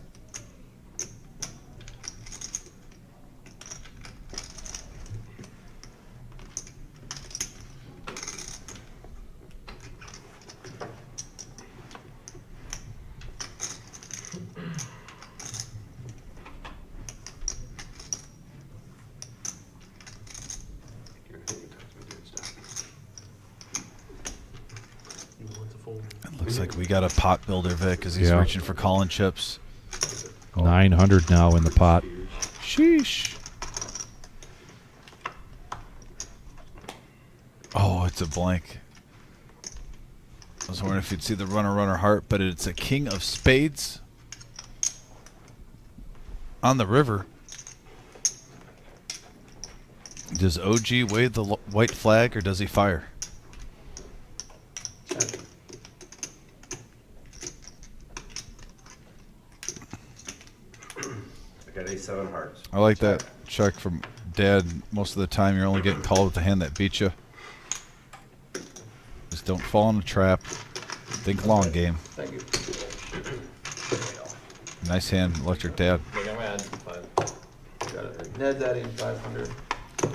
We got a pot builder, Vic, as he's Yeah. reaching for calling chips. 900 now in the pot. Sheesh. Oh, it's a blank. I was wondering if you'd see the runner heart, but it's a king of spades on the river. Does OG wave the white flag or does he fire? I got A7 hearts. I like that check from Dad. Most of the time you're only getting called with the hand that beat you. Just don't fall in a trap. Think long game. Thank you. Nice hand, Electric Dad. Think I'm mad. Fine. Got it. Ned's adding 500.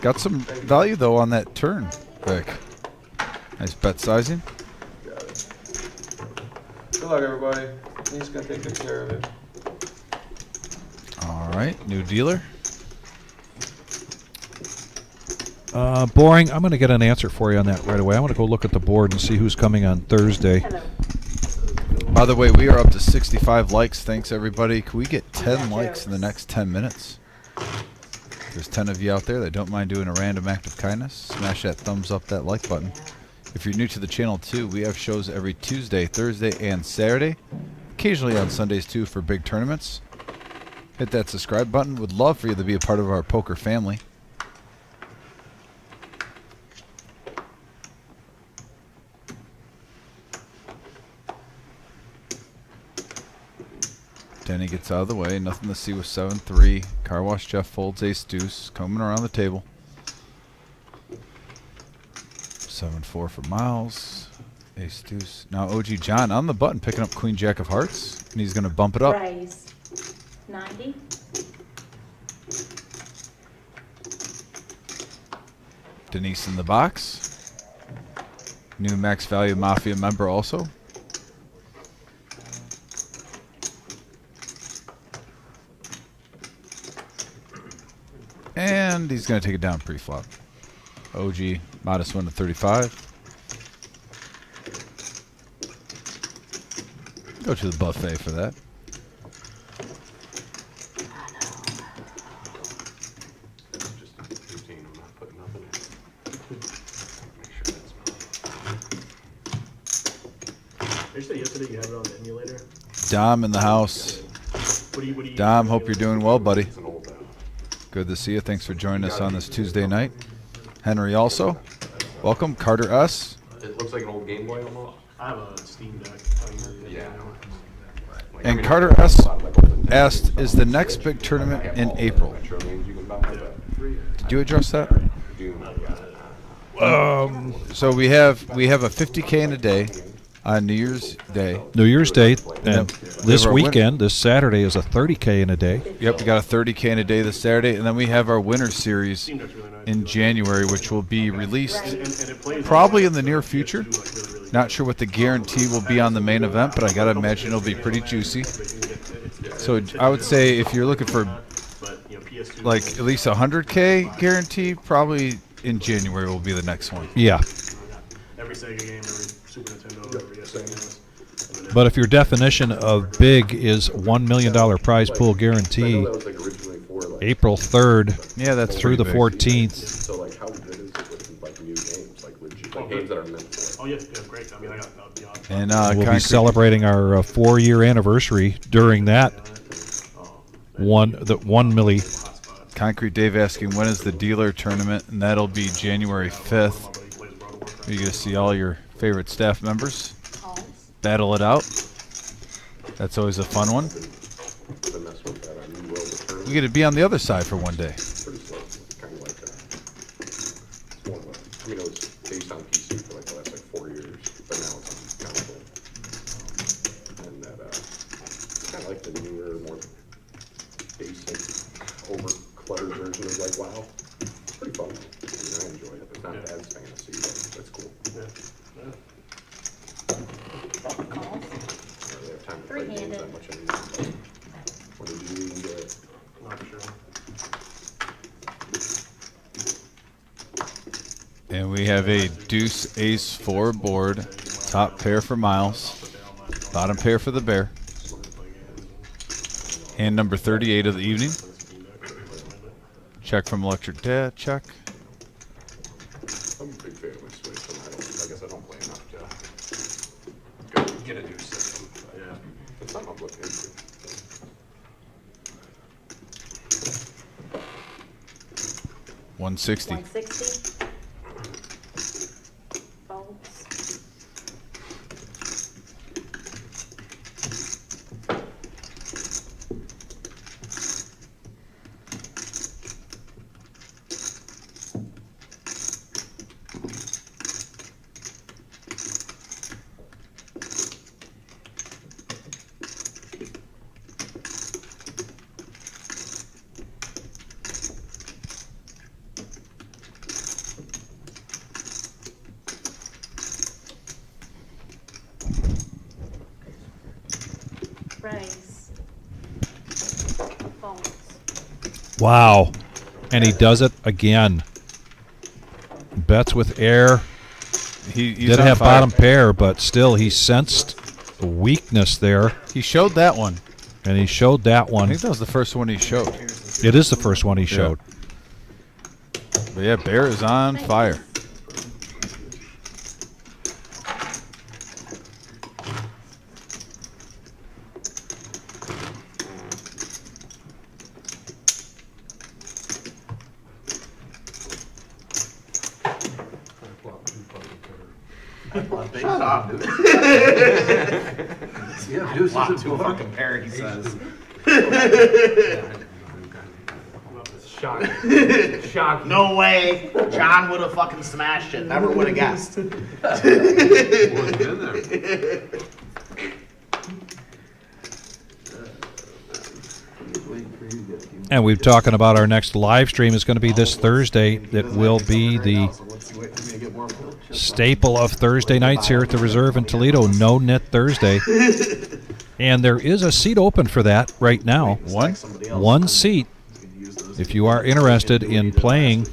Got some value though on that turn, Vic. Nice bet sizing. Got it. Good luck, everybody. He's gonna take good care of it. All right, new dealer. Boring. I'm going to get an answer for you on that right away. I want to go look at the board and see who's coming on Thursday. By the way, we are up to 65 likes. Thanks, everybody. Can we get 10 likes in the next 10 minutes? There's 10 of you out there that don't mind doing a random act of kindness. Smash that thumbs up, that like button. If you're new to the channel, too, we have shows every Tuesday, Thursday, and Saturday. Occasionally on Sundays, too, for big tournaments. Hit that subscribe button. Would love for you to be a part of our poker family. Denny gets out of the way. Nothing to see with 7-3. Car wash Jeff folds ace deuce. Coming around the table. 7-4 for Miles. Ace deuce. Now OG John on the button picking up Queen Jack of Hearts. And he's going to bump it up. Raise 90. Denise in the box. New Max Value Mafia member also. And he's going to take it down pre-flop. OG, modest win to 35. Go to the buffet for that. Just a routine. I'm not putting nothing in. Make sure that's not. You said yesterday you have it on the emulator. Dom in the house. What do you Dom, hope you're doing well, buddy. It's an old Good to see you. Thanks for joining us on this Tuesday night. Henry also. Welcome. Carter S. It looks like an old Game Boy almost. I have a Steam Deck. Yeah. And Carter S. asked, is the next big tournament in April? Did you address that? So we have a 50K in a day on New Year's Day. New Year's Day, and we this have our win- weekend, this Saturday, is a 30K in a day. Yep, we got a 30K in a day this Saturday, and then we have our winter series in January, which will be released probably in the near future. Not sure what the guarantee will be on the main event, but I gotta imagine it'll be pretty juicy. So I would say if you're looking for like at least 100K guarantee, probably in January will be the next one. Yeah. Every Sega game, every Super Nintendo, every SNES. But if your definition of big is $1 million prize pool guarantee, April 3rd Yeah, that's through the pretty big. 14th, So like, how good is it with like new games, like legit, like games that are meant for? Oh yeah, great. I mean, that would be awesome. And we'll be Concrete- celebrating our 4-year anniversary during that $1 million. Concrete Dave asking when is the dealer tournament, and that'll be January 5th. You're gonna see all your favorite staff members battle it out. That's always a fun one. To mess with that, I mean, World of Tournament. We get to be on the other side for one day. Pretty slow. It's kind of like it's more of a, I mean, it was based on PC for like the last like 4 years, but now it's on console. And that kind of like the newer, more basic, over-cluttered version of like WoW. It's pretty fun. I mean, I enjoy it. It's not as fantasy, but it's cool. I don't really have time to play games that much anymore. But when you do, you enjoy it. Not sure. And we have a deuce ace 4 board, top pair for Miles. Bottom pair for the bear. Hand number 38 of the evening. Check from Electric Dad. Check. I'm a big fan of my switch, and I guess I don't play enough to get a new system. But yeah, it's something I'm looking into. $160. 160. Folds. Raise. Folds. Wow. And he does it again. Bets with air. He's Did on have fire. bottom pair, but still he sensed a weakness there, He showed that one. and he showed that I one. think that was the first one he showed. It is the first one he showed. But yeah, bear is on fire. Shut up, dude. Yeah, deuces Flop and to a fours. fucking pair, he says. Shocking. Shocking. No way. John would have fucking smashed it. Never would have guessed. Wasn't in there. And we're talking about our next live stream is going to be this Thursday. That will be the staple of Thursday nights here at the Reserve in Toledo, No Net Thursday. And there is a seat open for that right now. One seat. If you are interested in playing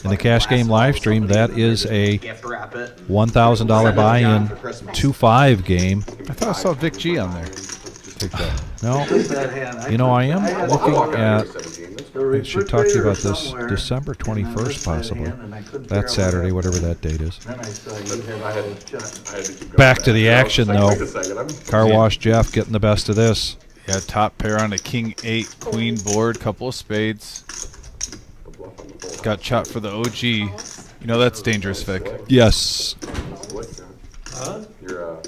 in the cash game live stream, that is a $1,000 buy-in 2-5 game. I thought I saw Vic G on there. Take that. No, That hand, you know, I am looking at, the I should talk to you about this refrigerator December somewhere, and I 21st looked at possibly. hand and I couldn't figure out That Saturday, what whatever it was. that date is. Then I saw you had a check. I had to keep going Back to the I was action, like, though. wait a second, I'm- Car Wash Jeff getting the best of this. Yeah, top pair on a king 8 queen board, couple of spades. the bluff on the full Got chopped for the OG. You know that's dangerous, Vic. Yes. house. Your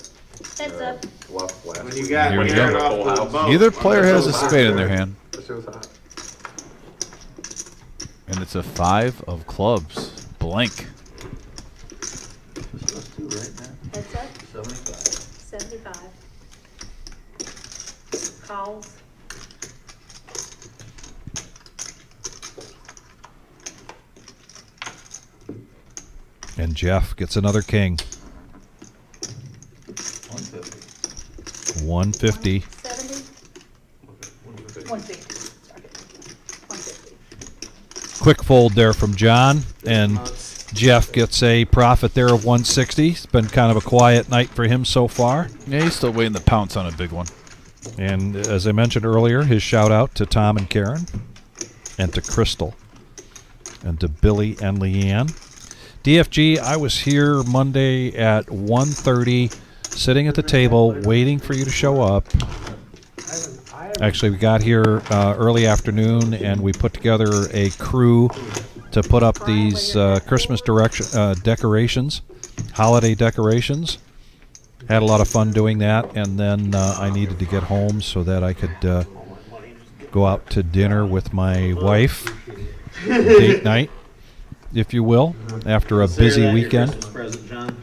Heads up. bluff flash. When you got Here we carried go. off to the boat. Either player has a spade in their hand, That shit was hot. and it's a 5 of clubs. Blank. Let's do right now. Heads up. 75. 75. Calls. And Jeff gets another king. 150. 70. 150. Sorry. 150. Quick fold there from John, and Jeff gets a profit there of 160. It's been kind of a quiet night for him so far. Yeah, he's still waiting to pounce on a big one. And as I mentioned earlier, his shout out to Tom and Karen, and to Crystal, and to Billy and Leanne. DFG, I was here Monday at 1:30, sitting at the table waiting for you to show up. Actually, we got here early afternoon, and we put together a crew to put up these Christmas decorations, holiday decorations. Had a lot of fun doing that, and then I needed to get home so that I could go out to dinner with my wife, date night, if you will, after a busy weekend. Present, John.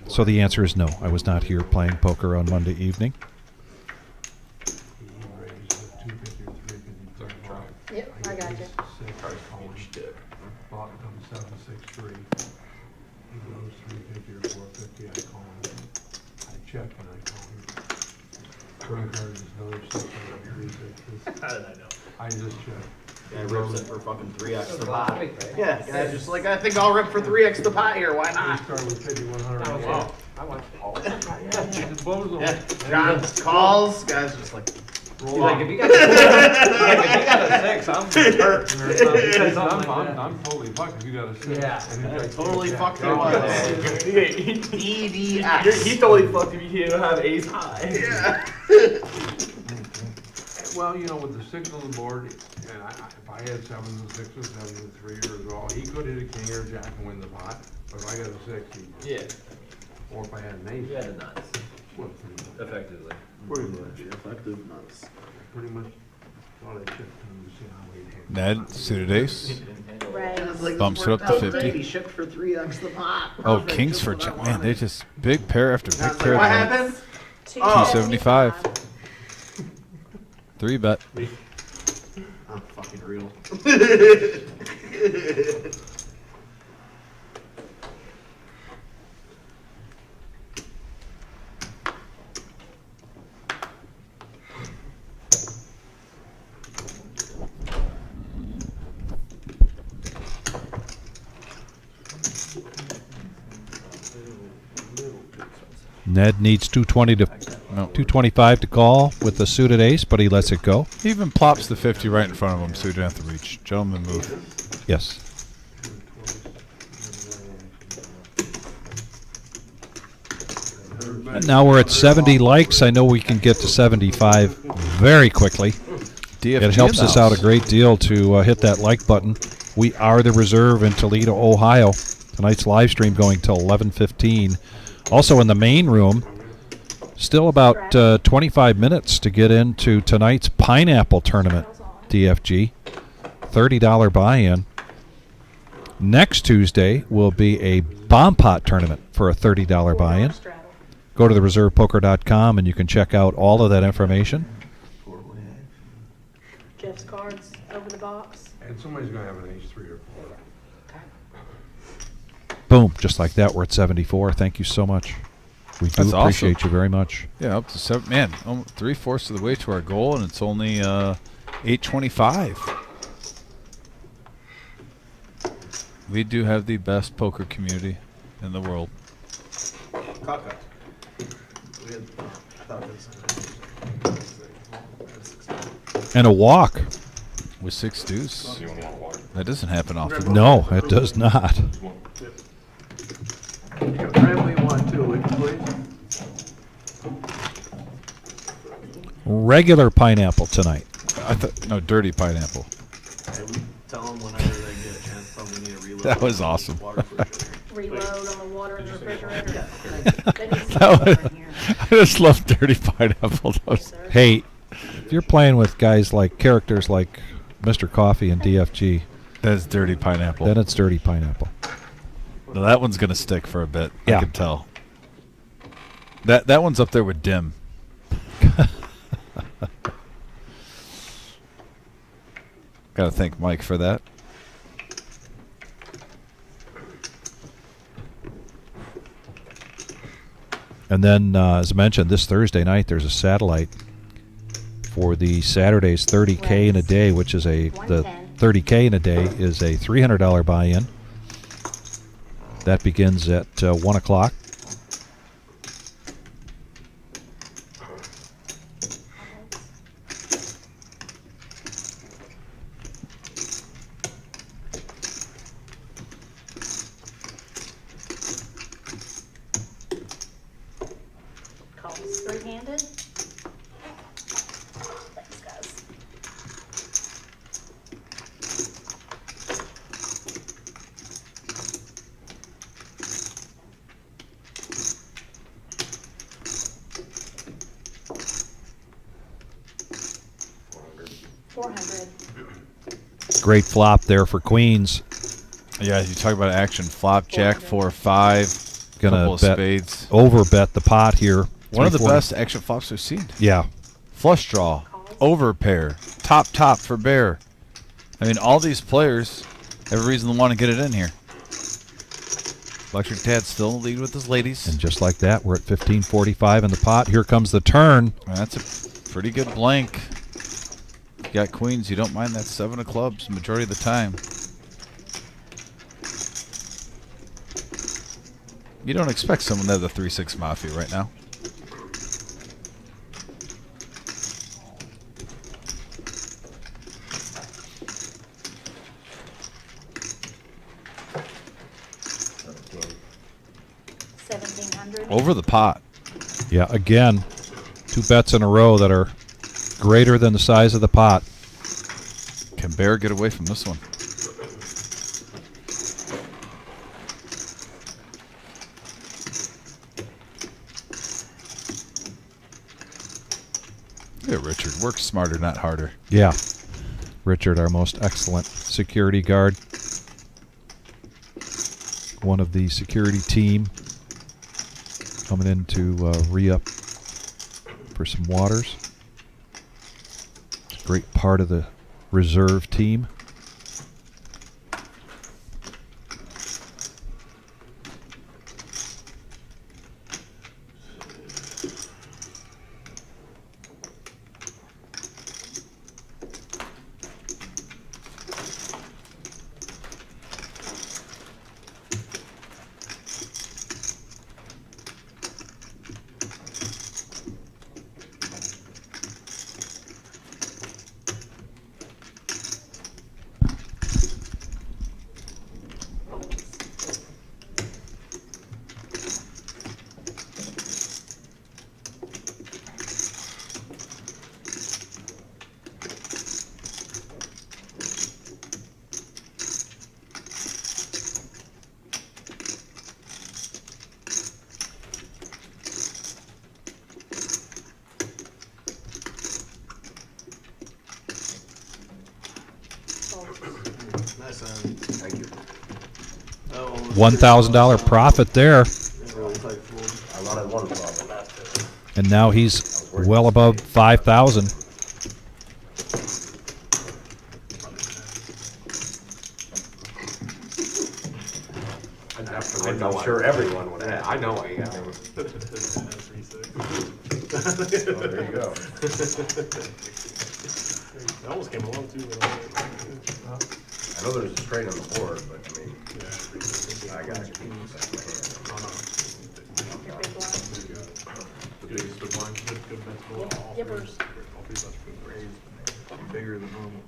So the answer is no. I was not here playing poker on Monday evening. Yep, I got you. Bought them 763. He goes 350 or 450. I call him. I check when I call him. Credit card is another 600. How did I know? I just checked. Guy rips it for fucking 3x the pot. Yeah, guys, just like I think I'll rip for 3x the pot here. Why We not? start with 5100. Oh, wow. I like all. Dispose them. Yeah, John calls, guys just like, He's like, if you got a 6, I'm hurting or something. He said something like that. I'm totally fucked if you got a 6. Yeah. And he's like, totally yeah, fucked yeah, it was. EDX. He totally fucked if you can't have ace high. Yeah. Well, you know, with the 6 on the board, and if I had 7 and 6 or 7 and 3 or draw, he could hit a king or a jack and win the pot. But if I got a 6, he, Yeah. or if I had an ace, You had the nuts, well, pretty much. effectively. Pretty much, effective nuts. Pretty much thought I checked him to see how he'd hit. Ned, suited ace. Raise. Bumps it up to 50. He shipped for 3x the pot. Oh, Perfect, kings just for what I jack. Man, they wanted. just big pair after big John's pair. like, what of happened? 275. 3 bet. I'm fucking real. Ned needs 225 to call with the suited ace, but he lets it go. He even plops the 50 right in front of him, so he don't have to reach. Gentleman move. Yes. And now we're at 70 likes. I know we can get to 75 very quickly. DFG It helps in the us out a house. great deal to hit that like button. We are the Reserve in Toledo, Ohio. Tonight's live stream going till 11:15. Also in the main room, still about 25 minutes to get into tonight's Pineapple Tournament, DFG. $30 buy-in. Next Tuesday will be a Bomb Pot Tournament for a $30 buy-in. Go to theresearvepoker.com and you can check out all of that information. Jeff's cards over the box. And somebody's gonna have an ace 3 or 4. Boom, just like that, we're at 74. Thank you so much. We do That's appreciate awesome. you very much. Yeah, up to 7. Man, 3/4 of the way to our goal, and it's only 825. We do have the best poker community in the world. Cock-up. We had, I thought it was And a walk. With 6 deuce. You want water? That doesn't happen often. No, it does not. You can grab me one too, would you please? Regular pineapple tonight. I thought no dirty pineapple. Hey, we tell them whenever they get a chance, tell them we need a reload. That was awesome. Water filter. Reload on the water in the refrigerator. That was, I just love dirty pineapple. Those. Hey, if you're playing with guys like characters like Mr. Coffee and DFG, That's dirty pineapple. then it's dirty pineapple. No, that one's gonna stick for a bit. Yeah. I can tell. That one's up there with dim. Gotta thank Mike for that. And then, as I mentioned, this Thursday night there's a satellite for the Saturday's 30K in a day, which is the 30K in a day is a $300 buy-in. That begins at 1 o'clock. Calls three-handed. Thanks, guys. $400. Great flop there for Queens. Yeah, you talk about action. Flop, jack, 4, 5. Gonna couple of bet spades. over bet the pot here. One of the 340. best action flops we've seen. Yeah. Flush draw, over pair, top for bear. I mean, all these players have a reason to want to get it in here. Electric Tad still in the lead with his ladies. And just like that, we're at 15:45 in the pot. Here comes the turn. That's a pretty good blank. You got queens, you don't mind that 7 of clubs majority of the time. You don't expect someone to have the 3-6 Mafia right now. $1,700. Over the pot. Yeah, again, 2 bets in a row that are greater than the size of the pot. Can Bear get away from this one? Yeah, Richard. Work smarter, not harder. Yeah. Richard, our most excellent security guard. One of the security team coming in to re-up for some waters. Great part of the reserve team. Nice. Thank you. $1,000 profit there. I wanted one problem. And now he's well above 5,000. I'm sure everyone would have. I know I am. Oh, there you go. It almost came along too. I know there's a straight on the board, but I mean, I got it. Your big blind. Good blind, good bets, all three. Yippers. All three bets were raised bigger than normal.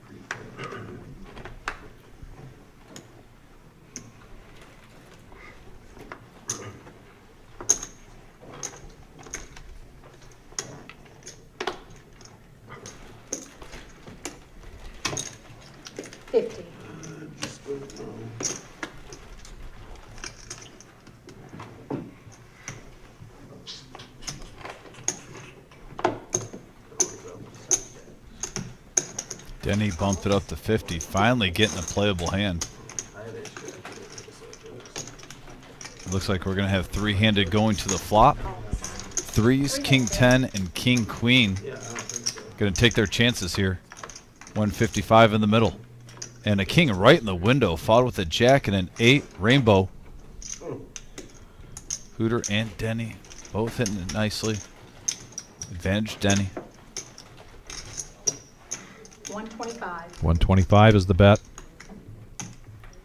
$50. Denny bumped it up to 50. Finally getting a playable hand. It looks like we're going to have three-handed going to the flop. Threes, king 10, and king queen. Going to take their chances here. 155 in the middle. And a king right in the window, followed with a jack and an 8 rainbow. Hooter and Denny both hitting it nicely. Advantage Denny. 125. 125 is the bet.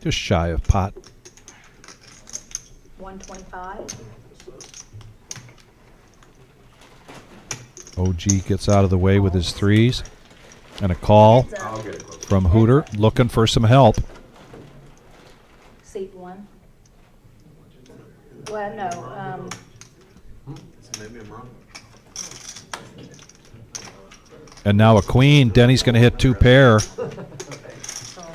Just shy of pot. 125. OG gets out of the way with his threes. And a call Heads up. I'll get it close. from Hooter, looking for some help. Seat 1. Well, no. Maybe I'm wrong. And now a queen. Denny's going to hit 2 pair. Sorry.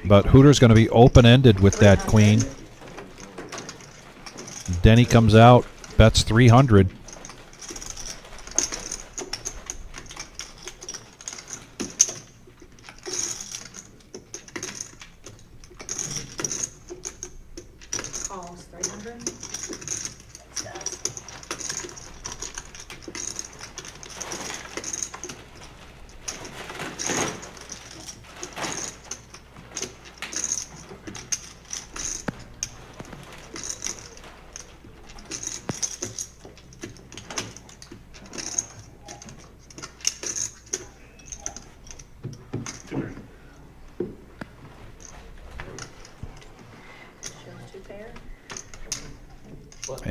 But Hooter's going to be open-ended with that queen. Denny comes out, bets 300. Calls 300. Thanks, guys.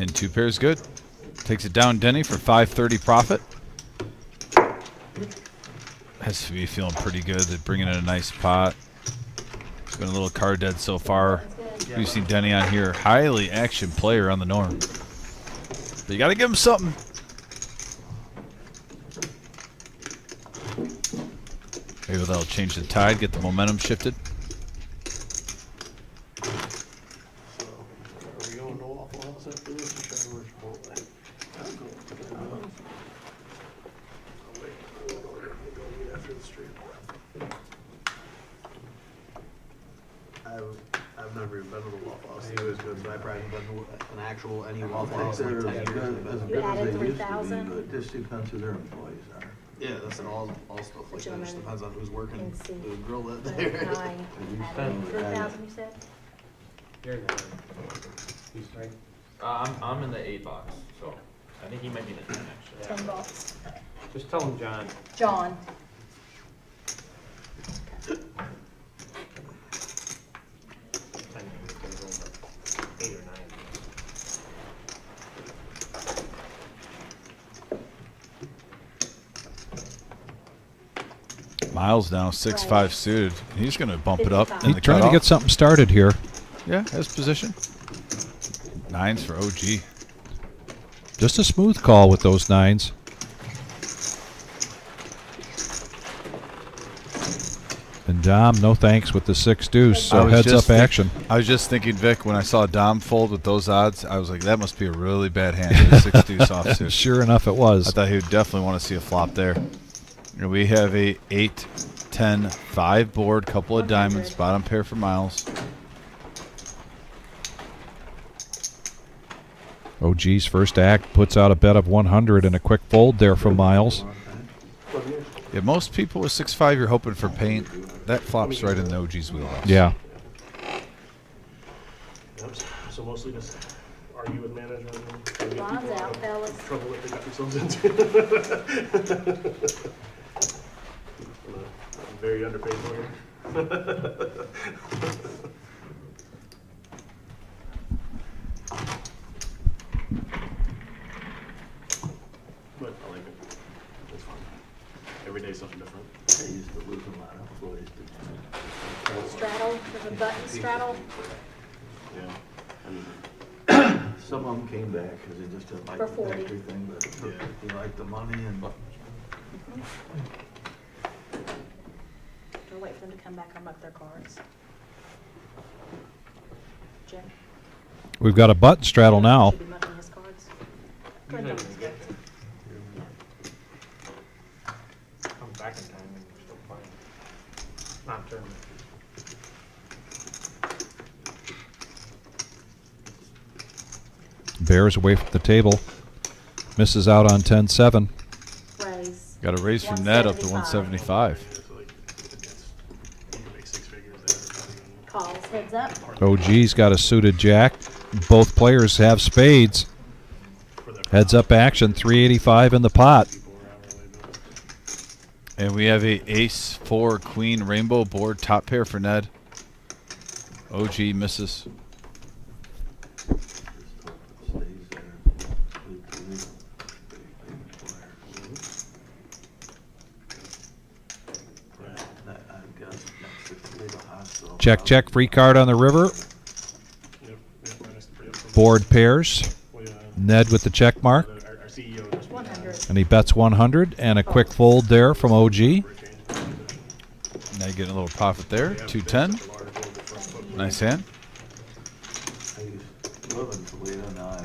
And 2 pairs good. Takes it down Denny for 530 profit. Has to be feeling pretty good. They're bringing in a nice pot. It's been a little card dead so far. We've seen Denny on here. Highly action player on the norm. But you got to give him something. Maybe that'll change the tide, get the momentum shifted. So, are we going to Waffle House after this or should I order Chipotle? I'll go. I'll wait. We'll go eat after the street. I've never even been to the Waffle House. It was good, but I probably haven't been to an actual any Waffle House in like 10 years. You added 3,000? It just depends who their employees are. Yeah, that's all stuff like that. It just depends on who's working And see. the grill that Nine, day. added 3,000, you said? You're the, he's right. I'm in the 8 box, so I think he might be the 10 actually. $10. Just tell him, John. John. I think it's gonna go about 8 or 9. Miles now 6'5" suited. He's going to bump it up. in He's the trying to cutoff. get something started here. Yeah, his position. 9s for OG. Just a smooth call with those 9s. And Dom, no thanks with the 6 deuce, I so was heads just up action. I was just thinking, Vic, when I saw Dom fold with those odds, I was like, that must be a really bad hand. He had 6 deuce offsuit. Sure enough, it I was. thought he would definitely want to see a flop there. And we have a 8, 10, 5 board, couple of diamonds, bottom pair for Miles. OG's first act puts out a bet of 100 and a quick fold there from Miles. Yeah, most people with 6'5", you're hoping for paint. That flops right in the OG's wheelhouse. Yeah. Yep, so mostly just argue with management and get people Ron's out out, of fellas. trouble that they got themselves into. I'm very underpaid lawyer. But I like it. It's fun. Every day's something different. I used to lose a lot of employees. Straddle, there's a button straddle. Yeah. I mean, Some of them came back because they just didn't like For the 40. factory thing, but Yeah. they liked the money and. We'll wait for them to come back and muck their cards. Jim? We've got a button straddle now. Should be mucking his cards. Go ahead, John. Come back in time and we're still playing. Not tournament. Bears away from the table. Misses out on 10-7. Raise. Got a raise from Ned up to 175. it's like, you can make 6 figures there. Calls, heads up. OG's got a suited jack. Both players have spades. Heads up action, 385 in the pot. And we have a ace, 4, queen, rainbow board, top pair for Ned. OG misses. Check, check, free card on the river. Board pairs. Ned with the check mark. Our CEO just 100. And he bets 100 and a quick fold there from OG. Now you're getting a little profit there. 210. Nice hand. I used to live in Toledo, now I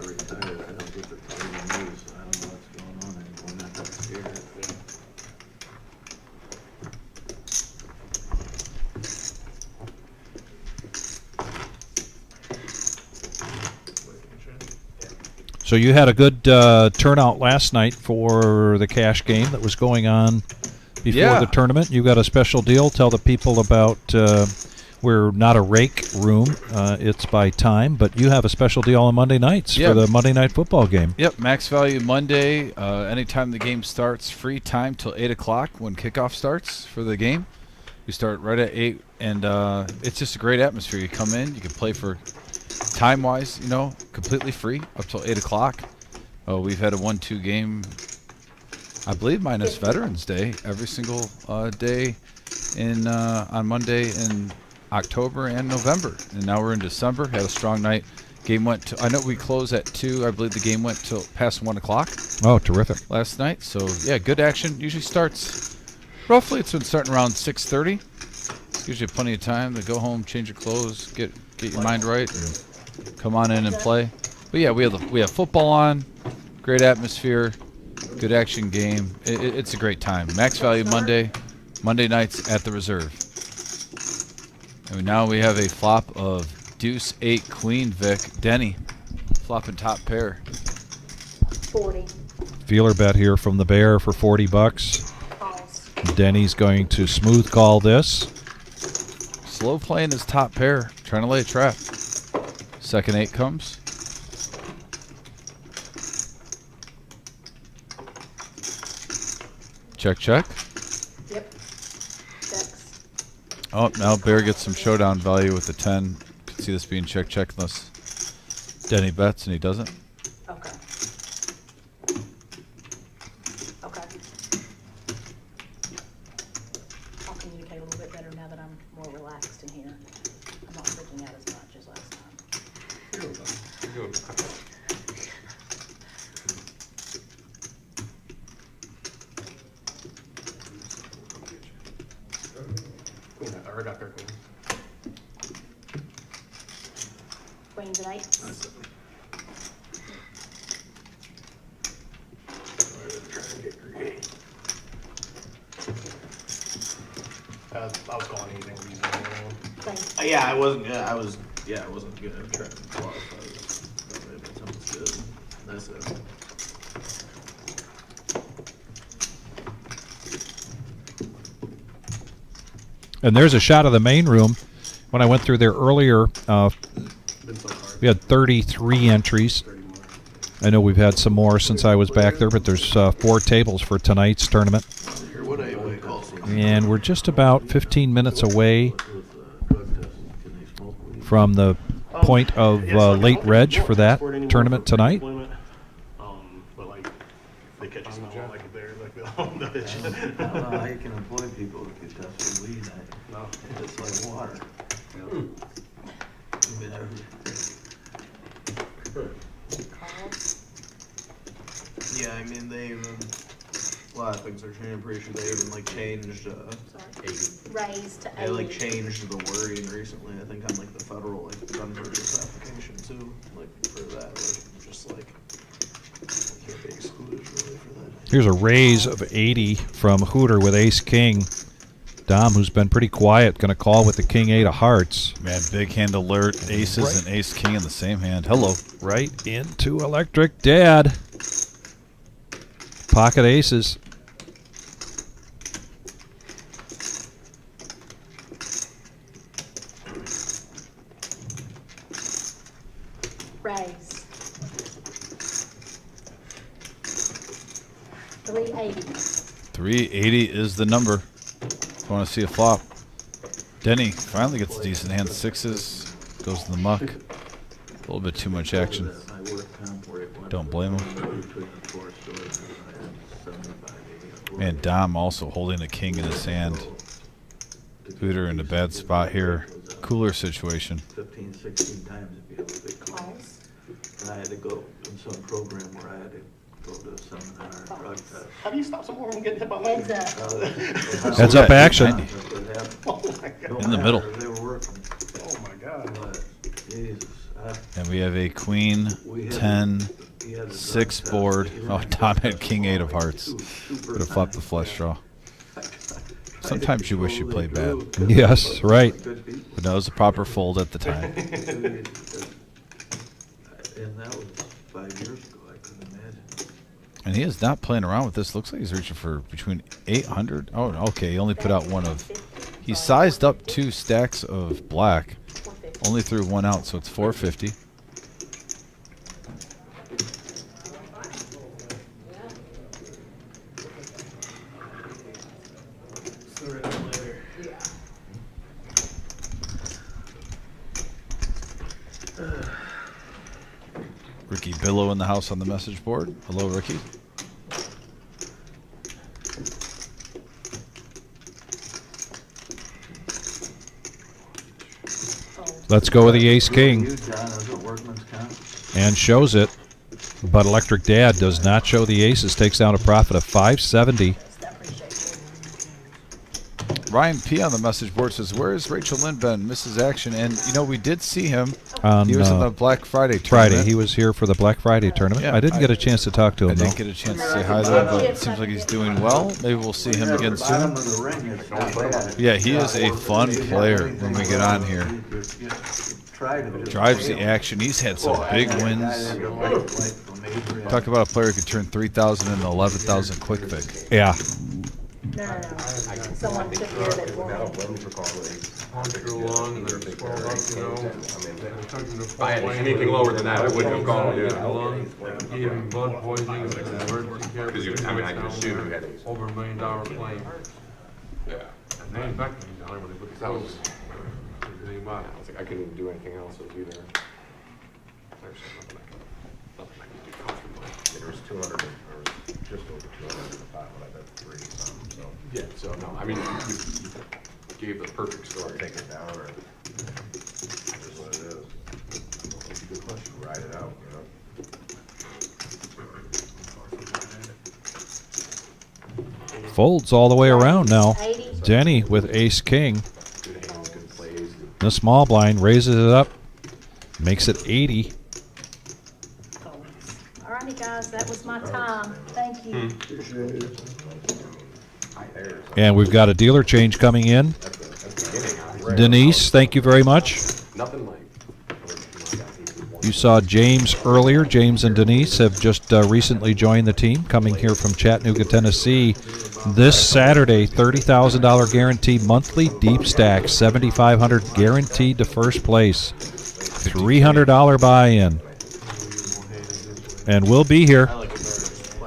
retired, I don't get the Toledo news, so I don't know what's going on anymore, I'm not that scared. So you had a good turnout last night for the cash game that was going on before Yeah. the tournament. You got a special deal. Tell the people about we're not a rake room. It's by time, but you have a special deal on Monday nights Yeah. for the Monday night football game. Yep, max value Monday. Anytime the game starts, free time till 8 o'clock when kickoff starts for the game. We start right at 8, and it's just a great atmosphere. You come in, you can play for time-wise, you know, completely free up till 8 o'clock. We've had a 1-2 game, I believe, minus Veterans Day, every single day on Monday in October and November. And now we're in December. Had a strong night. Game went to, I know we closed at 2. I believe the game went till past 1 o'clock. Oh, terrific. Last night. So, yeah, good action. Usually starts, roughly it's been starting around 6:30. Gives you plenty of time to go home, change your clothes, get your mind right, and come on in and play. But yeah, we have football on, great atmosphere, good action game. It's a great time. Max Value Monday nights at the Reserve. And now we have a flop of Deuce 8 Queen Vic. Denny flopping top pair. 40. Feeler bet here from the Bear for $40. Calls. Denny's going to smooth call this. Slow playing his top pair, trying to lay a trap. Second 8 comes. Check, check. Yep. Checks. Oh, now Bear gets some showdown value with the 10. Could see this being check, check unless Denny bets and he doesn't. Okay. Okay. I'll communicate a little bit better now that I'm more relaxed in here. I'm not freaking out as much as last time. I already got their queen. Queens and eights. I was calling anything reasonable. Queens. Yeah, I wasn't gonna, I wasn't gonna try to bluff. Thought maybe something's good. That's it. And there's a shot of the main room. When I went through there earlier, Been so hard. we had 33 entries. 30 more. I know we've had some more since I was back there, but there's 4 tables for tonight's tournament. Here, what anybody calls it. And we're just about 15 minutes away from the point of late reg for that tournament tonight. But like, they catch us now, like they're like the home village. I don't know how you can employ people if you test for weed. No. It's like water. I mean, Calls. Yeah, I mean, they even, a lot of things are changing. I'm pretty sure they even like changed, Sorry. Raise to they like 80. changed the wording recently, I think on like the federal, like gun purchase application too, like for that, like, just like, can't be excluded really for that. Here's a raise of 80 from Hooter with ace king. Dom, who's been pretty quiet, going to call with the king 8 of hearts. Man, big hand alert. Aces and ace king in the same hand. Hello. Right into electric dad. Pocket aces. Raise. 380. 380 is the number. If you want to see a flop. Denny finally gets a decent hand. Sixes. Goes in the muck. A little bit too much action. Don't blame him. Man, Dom also holding a king in his hand. Hooter in a bad spot here. Cooler situation. 15, 16 times if you have a big call. Calls. And I had to go in some program where I had to go to a seminar and drug test. How do you stop someone from getting hit by Heads lightning? up. Heads up action. That's what happened. Oh my god. Don't In the matter, middle. They were working. Oh my god. But, Jesus. And we have a queen, We had 10, he had a drug 6 test. board. He Oh, had a Dom drug had test king 8 of like hearts. super Could have flopped the times. flush draw. Tried Sometimes to you wish you control played the bad. group, 'cause Yes, it was right. good people. But that was a proper fold at the time. And that was 5 years ago, I couldn't imagine. And he is not playing around with this. Looks like he's reaching for between 800. Oh, okay. He only put out one of. He sized up 2 stacks of black. 450. Only threw 1 out, so it's 450. Billow in the house on the message board. Hello, Ricky. Let's go with the ace king. You, John, is it workman's comp? And shows it. But Electric Dad does not show the aces. Takes down a profit of 570. Ryan P. on the message board says, where is Rachel Lynn been? Misses action. And, you know, we did see him. On, he was in the Black Friday tournament. Friday. He was here for the Black Friday tournament. Yeah, I didn't get a chance to talk to him, I though. didn't get a chance to say hi to him, but it seems like he's doing well. Maybe we'll see him again Bottom soon. of the ring, it's not bad. Yeah, he is a fun player when we get on here. You try to just Drives the fail. action. He's had some big That guy wins. had a light from Adrian. Talk about a player who could turn 3,000 into 11,000 quick pick. Yeah. No. Someone took care of it for me. Punch her along and then swell up, you know. They took him to If I had full anything lane. lower than that, I wouldn't have called it. Lung, gave him blood poisoning, emergency care. Because you, I mean, I can assume you had ace. Over $1 million claim. Yeah. And they infected him down there when they put the That was, codes. Everything about it. I was like, I couldn't even do anything else either. There's nothing I can do comfortably. There was 200, or just over 200 in the pot, but I bet 3 some, so Yeah, so no, I mean, you gave the perfect story. take it down, or it is what it is. That's a good question. Ride it out, you know? Folds all the way around now. 80. Denny with ace king. Good hands, good plays. The small blind raises it up. Makes it 80. Alrighty, guys, that was my time. Thank you. And we've got a dealer change coming in. Denise, thank you very much. Nothing like. You saw James earlier. James and Denise have just recently joined the team, coming here from Chattanooga, Tennessee. This Saturday, $30,000 guaranteed monthly deep stack, $7,500 guaranteed to first place, $300 buy-in, and we'll be here.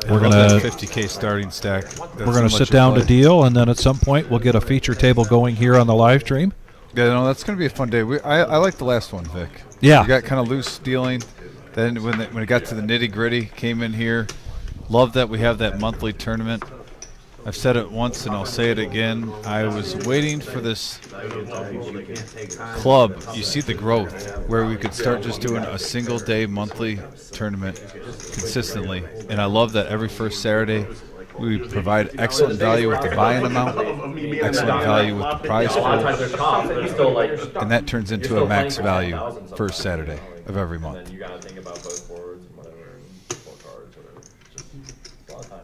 We're gonna 50K starting stack. we're gonna sit down to deal, and then at some point we'll get a feature table going here on the live stream. Yeah, no, that's going to be a fun day. I like the last one, Vic. Yeah. We got kind of loose dealing. Then when it got to the nitty-gritty, came in here. Love that we have that monthly tournament. I've said it once and I'll say it again. I was waiting for this club. You see the growth where we could start just doing a single-day monthly tournament consistently. And I love that every first Saturday we provide excellent value with the buy-in amount, excellent value with the prize A lot of times pool, there's comps, and you still like. and that turns into a max value first Saturday of every And month. then you gotta think about both boards and whatever, and 4 cards, whatever. Just a lot of time.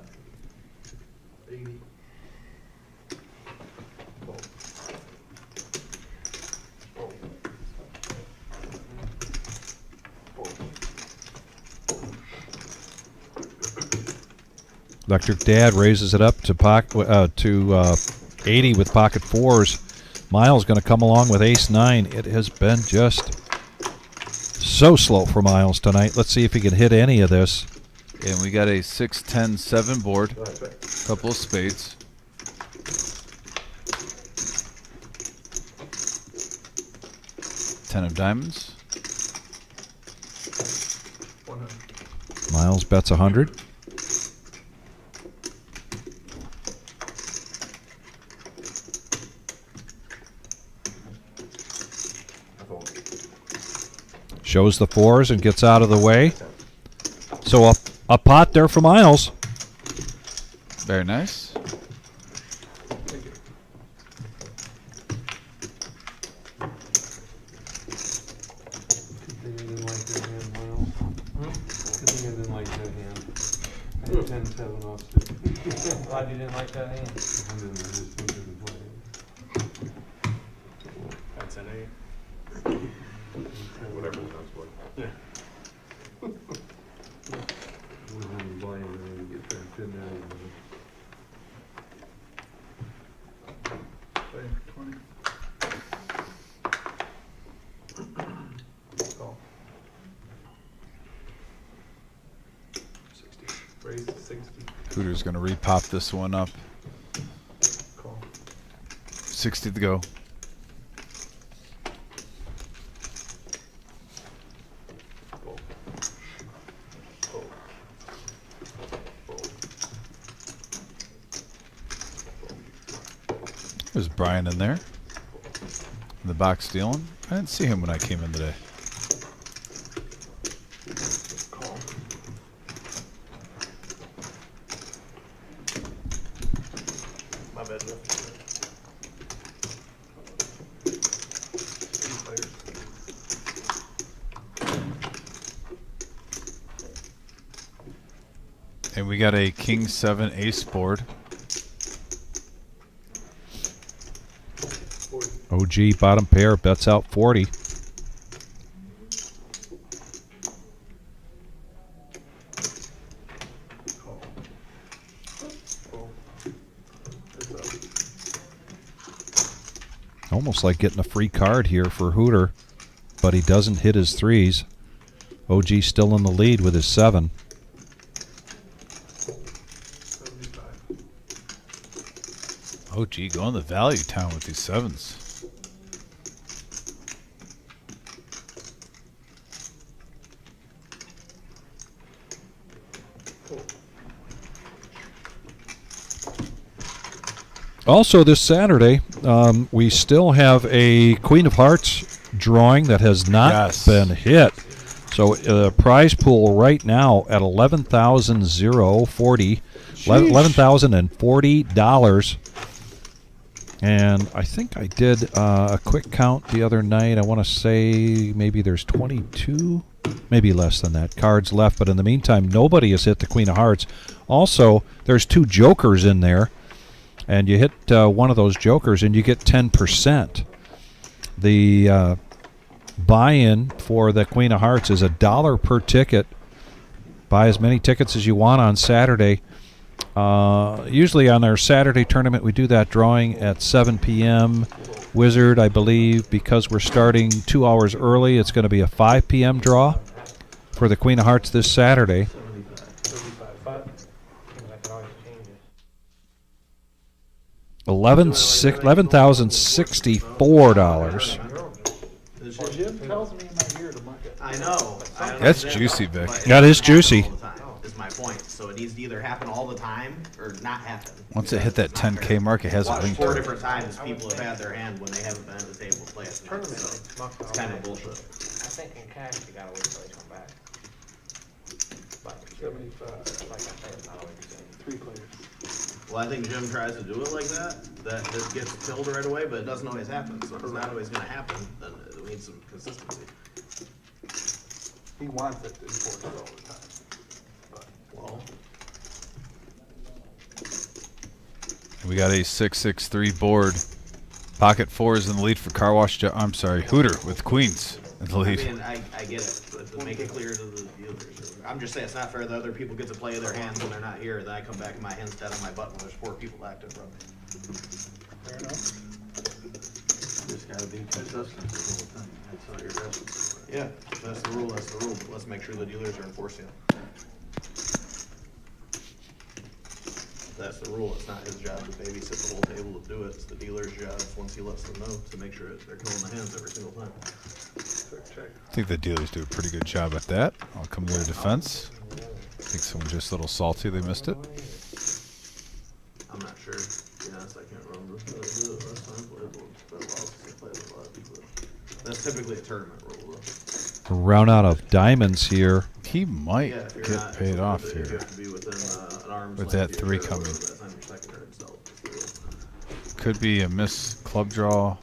Electric Dad raises it up to 80 with pocket fours. Miles going to come along with ace-9. It has been just so slow for Miles tonight. Let's see if he can hit any of this. And we got a 6, 10, 7 board, couple of spades. Ten of diamonds. Miles bets 100. Shows the fours and gets out of the way. So a pot there for Miles. Very nice. Good thing I didn't like that hand, Miles. Good thing I didn't like that hand. I had 10-7 offsuit. Glad you didn't like that hand. I just didn't play it. That's an eight. Whatever the next one. Yeah. Wasn't blind, and then you get that thin out of it. Raise to 60. Cooter's going to repop this one up. Call. 60 to go. There's Brian in there. In the box stealing. I didn't see him when I came in today. Call. My bad, Jeff. And we got a King 7 ace board. OG bottom pair bets out 40. Almost like getting a free card here for Hooter, but he doesn't hit his threes. OG still in the lead with his 7. 75. OG going to value town with these 7s. Also this Saturday, we still have a Queen of Hearts drawing that has not been hit. So prize pool right now at $11,040. And I think I did a quick count the other night. I want to say maybe there's 22, maybe less than that, cards left. But in the meantime, nobody has hit the Queen of Hearts. Also, there's 2 jokers in there. And you hit one of those jokers and you get 10%. The buy-in for the Queen of Hearts is $1 per ticket. Buy as many tickets as you want on Saturday. Usually on our Saturday tournament, we do that drawing at 7 p.m. Wizard, I believe, because we're starting 2 hours early, it's going to be a 5 p.m. draw for the Queen of Hearts this Saturday. 11,064. Jim tells me in my ear to market. I know. That's juicy, Vic. That is juicy. Is my point. So it needs to either happen all the time or not happen. Once it hit that 10K mark, it has a link to 4 it. different times people have had their hand when they haven't been at the table to play it. So it's kind of bullshit. I think in cash you gotta wait till they come back. But 75. like I said, it's not always the same. 3 players. Well, I think Jim tries to do it like that it gets killed right away, but it doesn't always happen. So if it's not always going to happen, then we need some consistency. He wants it to enforce it all the time. But, Well, We got a 6-6-3 board. Pocket 4 is in the lead for Car Wash. I'm sorry, Hooter with Queens in the lead. I mean, I get it, but to make it clear to the dealers. I'm just saying it's not fair that other people get to play their hands when they're not here, then I come back and my hand's dead on my button when there's 4 people active from me. Fair enough. Just gotta be consistent the whole thing, that's all you're asking for. Yeah, that's the rule, but let's make sure the dealers are enforcing it. That's the rule, it's not his job to babysit the whole table to do it, it's the dealer's job, once he lets them know, to make sure they're killing the hands every single time. I think the dealers do a pretty good job at that. I'll come to their defense. I think someone's just a little salty they missed it. I'm not sure, to be honest, I can't remember. I did it last time, but it's been a while since I played with a lot of people. That's typically a tournament rule, though. Run out of diamonds here. He might Yeah, if you're get not- paid off if here. You have to be within an arm's With length that of 3 your coming. by the time your second card itself is the rule. Could be a missed club draw.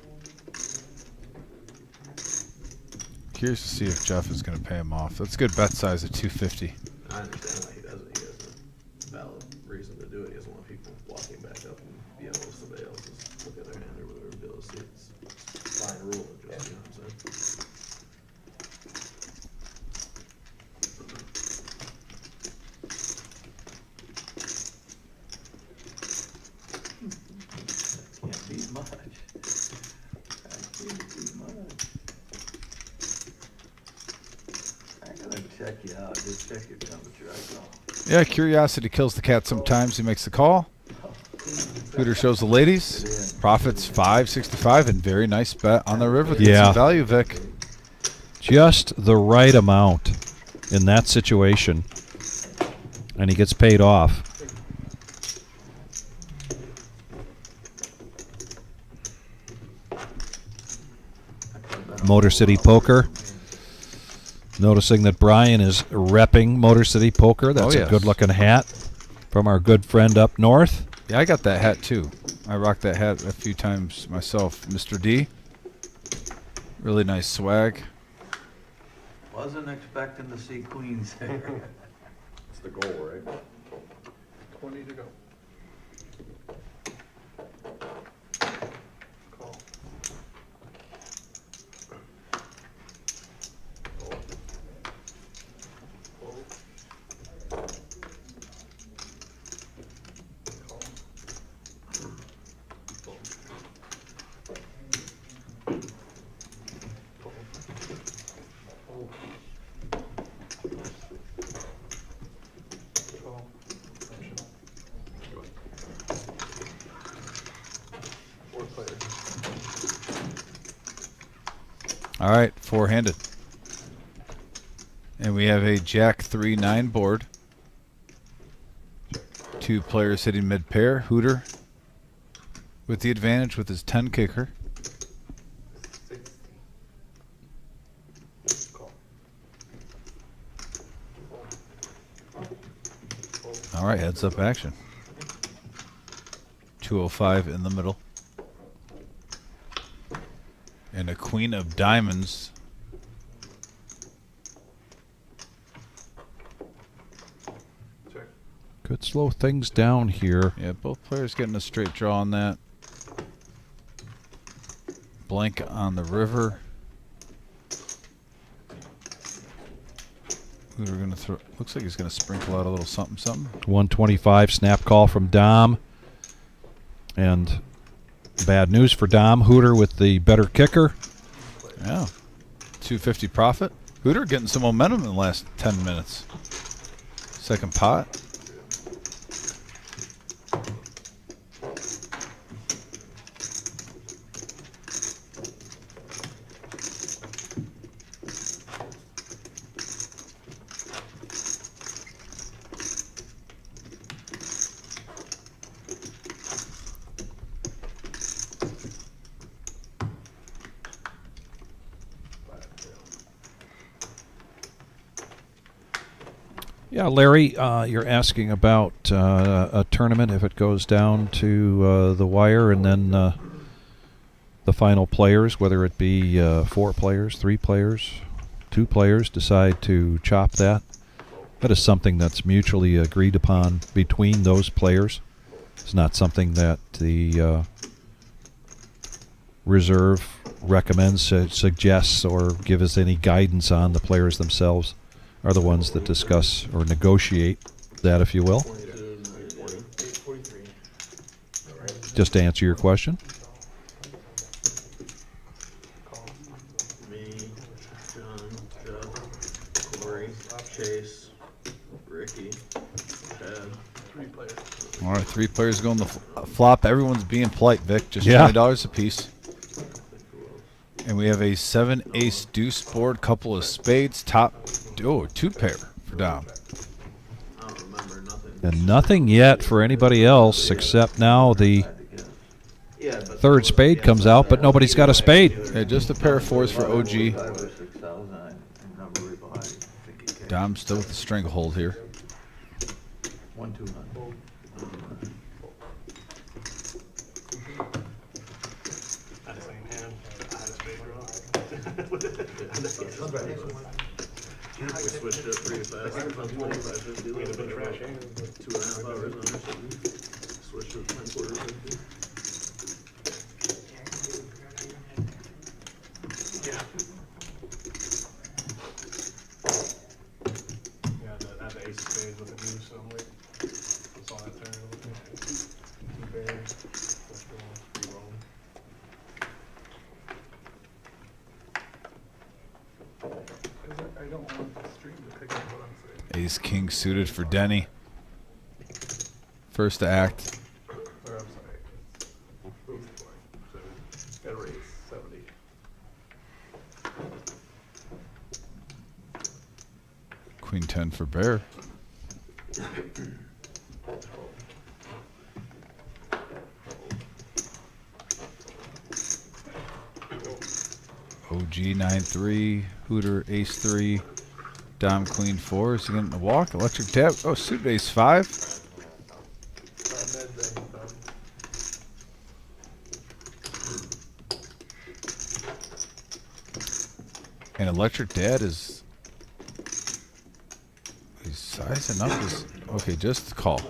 Curious to see if Jeff is going to pay him off. That's a good bet size at 250. I understand why he does it. He has a valid reason to do it. He doesn't want people walking back up and being able to somebody else's look at their hand or whatever, be able to see it. It's fine rule, just, you know what I'm saying? Can't be much. That can't be much. I'm gonna check you out, just check your temperature, I go. Yeah, curiosity kills the cat sometimes. He makes the call. Hooter shows the ladies. Profits 565 and very nice bet on the river. That's Yeah. some value, Vic. Just the right amount in that situation. And he gets paid off. Motor City Poker. Noticing that Brian is repping Motor City Poker. That's yes. a good-looking hat from our good friend up north. Yeah, I got that hat too. I rocked that hat a few times myself. Mr. D. Really nice swag. Wasn't expecting to see queens there. It's the goal, right? 20 to go. Call. All right, four-handed. And we have a Jack 3-9 board. 2 players hitting mid-pair. Hooter with the advantage with his 10 kicker. All right, heads-up action. 205 in the middle. And a queen of diamonds. Could slow things down here. Yeah, both players getting a straight draw on that. Blank on the river. Who are going to throw? Looks like he's going to sprinkle out a little something, something. 125 snap call from Dom. And bad news for Dom. Hooter with the better kicker. Yeah. 250 profit. Hooter getting some momentum in the last 10 minutes. Second pot. Yeah, Larry, you're asking about a tournament if it goes down to the wire and then the final players, whether it be 4 players, 3 players, 2 players, decide to chop that. That is something that's mutually agreed upon between those players. It's not something that the reserve recommends, suggests, or give us any guidance on. The players themselves are the ones that discuss or negotiate that, if you will. Just to answer your question. Me, John, Jeff, Corey, Chase, Ricky, Chad. 3 players. All right, 3 players going the flop. Everyone's being polite, Vic. Just Yeah. $20 a piece. And we have a 7 ace deuce board, couple of spades, top. Oh, 2 pair for Dom. I don't remember nothing. And nothing yet for anybody else except now the Yeah, but third spade comes out, but nobody's got a spade. Yeah, just a pair of 4s for OG. 5 or 6,000, I remember right behind. I think he came. Dom still with the stranglehold here. 1-200. Had the same hand. I had a spade draw. We switched it pretty fast. About 25, 50, We had a big about trash hand. 2.5 hours on or something. Switched it 10 quarters. 50. Yeah. Yeah, I had the ace of spades with the deuce, so I'm like, I saw that turn. I was like, 2 pairs. Let's go. Re-roll. I don't want the stream to pick up what I'm saying. Ace king suited for Denny. First act. Or I'm sorry. Gotta raise 70. Queen 10 for bear. OG 9-3, Hooter Ace 3, Dom Queen 4. Is he getting the walk? Electric Dad. Oh, suited Ace 5. And Electric Dad is. He's sizing up his. Okay, just call.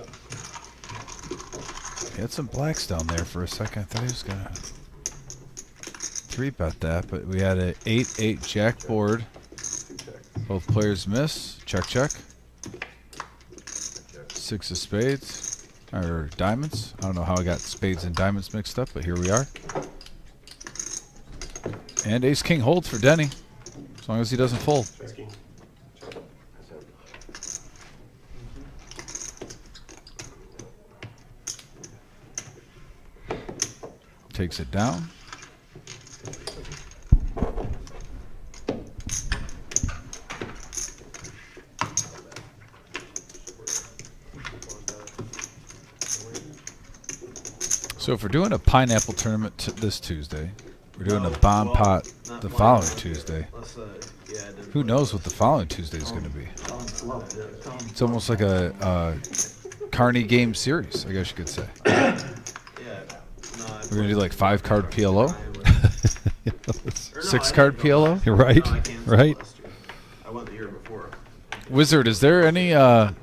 He had some blacks down there for a second. I thought he was going to 3-bet that, but we had a 8-8 jack board. Both players miss. Check, check. 6 of spades. Or diamonds. I don't know how I got spades and diamonds mixed up, but here we are. And ace king holds for Denny. As long as he doesn't fold. Takes it down. So if we're doing a pineapple tournament this Tuesday, we're doing a bomb pot the following Tuesday. Who knows what the following Tuesday is going to be? It's almost like a Carney game series, I guess you could say. We're going to do like 5-card PLO? 6-card PLO? Right, right. I went the year before. Wizard, is there any, are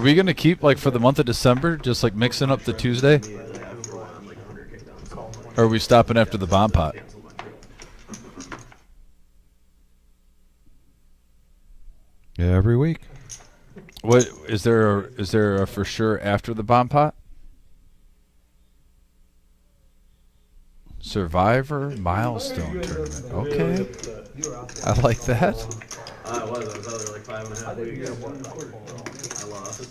we going to keep, like, for the month of December, just like mixing up the Tuesday? Or are we stopping after the bomb pot? Yeah, every week. What is there a for sure after the bomb pot? Survivor milestone tournament. Okay. I like that. I was out there like 5.5 weeks. I lost.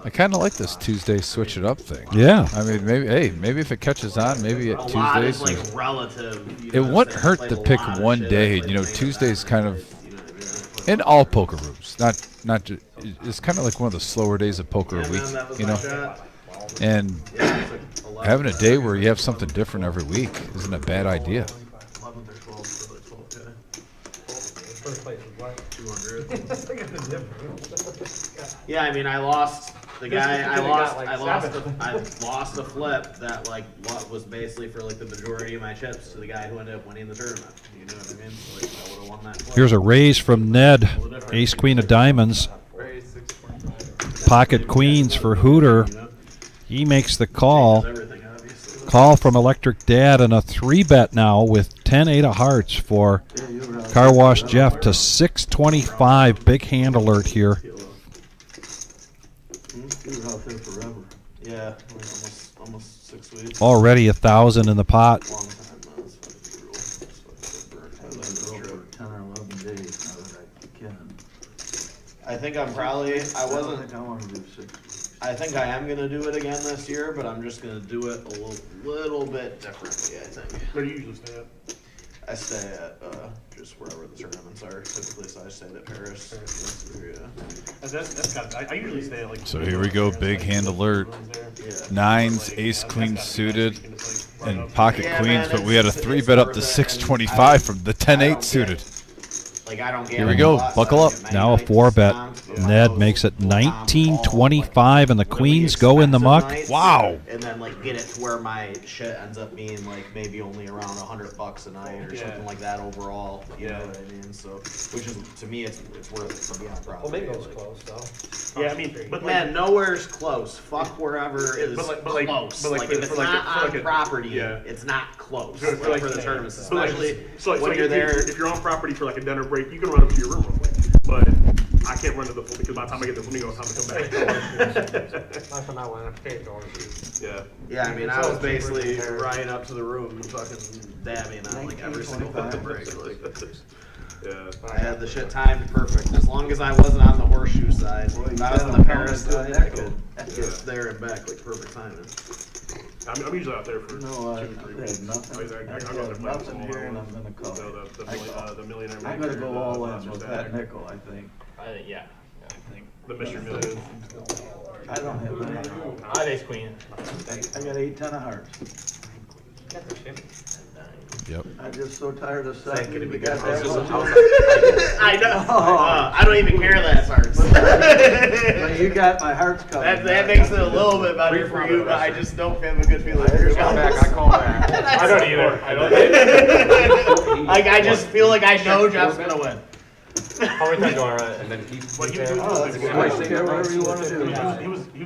I kind of like this Tuesday switch it up thing. Yeah. I mean, maybe if it catches on, maybe at Tuesdays. Like relative. It wouldn't hurt to pick one day. You know, Tuesday's kind of in all poker rooms. Not just, it's kind of like one of the slower days of poker a week. You know, and having a day where you have something different every week isn't a bad idea. 11th or 12th for like 12K. First place was what? 200. Yeah, I mean, I lost the guy. I lost a flip that like what was basically for like the majority of my chips to the guy who ended up winning the tournament. You know what I mean? So, like, I would have won that flip. Here's a raise from Ned. Ace queen of diamonds. Pocket queens for Hooter. He makes the call. Call from Electric Dad and a 3-bet now with 10-8 of hearts for Car Wash Jeff to 625. Big hand alert here. You were out there forever. Yeah, almost 6 weeks. Already 1,000 in the pot. Long time, man. I've been over 10 or 11 days now that I can. I think I'm probably. I I wasn't. think I want to do 6 weeks. I think I am gonna do it again this year, but I'm just gonna do it a little bit differently. I think. Where do you usually stay at? I stay at just wherever the tournaments are typically, so I stayed at Paris. Yeah. That's kind of, I usually stay at like. So here we go, big hand alert. Nines, ace queen suited, and pocket queens, but we had a 3-bet up to 625 from the 10-8 suited. Like I don't get Here we go, buckle up. Now a 4-bet. Ned makes it 19-25, and the queens go in the muck. Wow. And then like get it to where my shit ends up being like maybe only around $100 a night or something like that overall. You know what I mean? So, which is to me, it's worth it to be on property. Well, Bingo's close though. Yeah, I mean, but Man, nowhere's close. Fuck wherever is but like- close. but like Like for- if it's for like a- not for on like a- property, yeah. it's not close For for like- the tournaments, So like, especially so when you're there. If you're on property for like a dinner break, you can run up to your room real quick. But I can't run to the pool because by the time I get to the flamingo, it's time to come back. Not for that one, I paid $1. Yeah. Yeah, I mean, I was basically riding up to the room and fucking dabbing on like every single fucking break. Like, Yeah. I had the shit timed perfect. As long as I wasn't on the horseshoe side. If I was on the Paris side, I could get there and back like perfect timing. I'm usually out there for No, I 2 to 3 had weeks. nothing. I I go out there got playing nothing some here and I'm gonna call. So the millionaire. I'm gonna go all in with that nickel, I think. I think, yeah, I think. The Mr. Million. I don't have any. I have ace queen. I got 8, 10 of hearts. Yep. I'm just so tired of That ain't sucking. gonna be You good. got that one? I know. I don't even care that starts. But you got my heart's covered. That makes it a little bit better for you, but I just don't have a good feeling for your Call back, I call back. I don't either. I don't. Like, I just feel like I know Jeff's gonna win. How many times do I run it? And then he. But he was Oh, doing that's it good. before. Whatever you want to do. He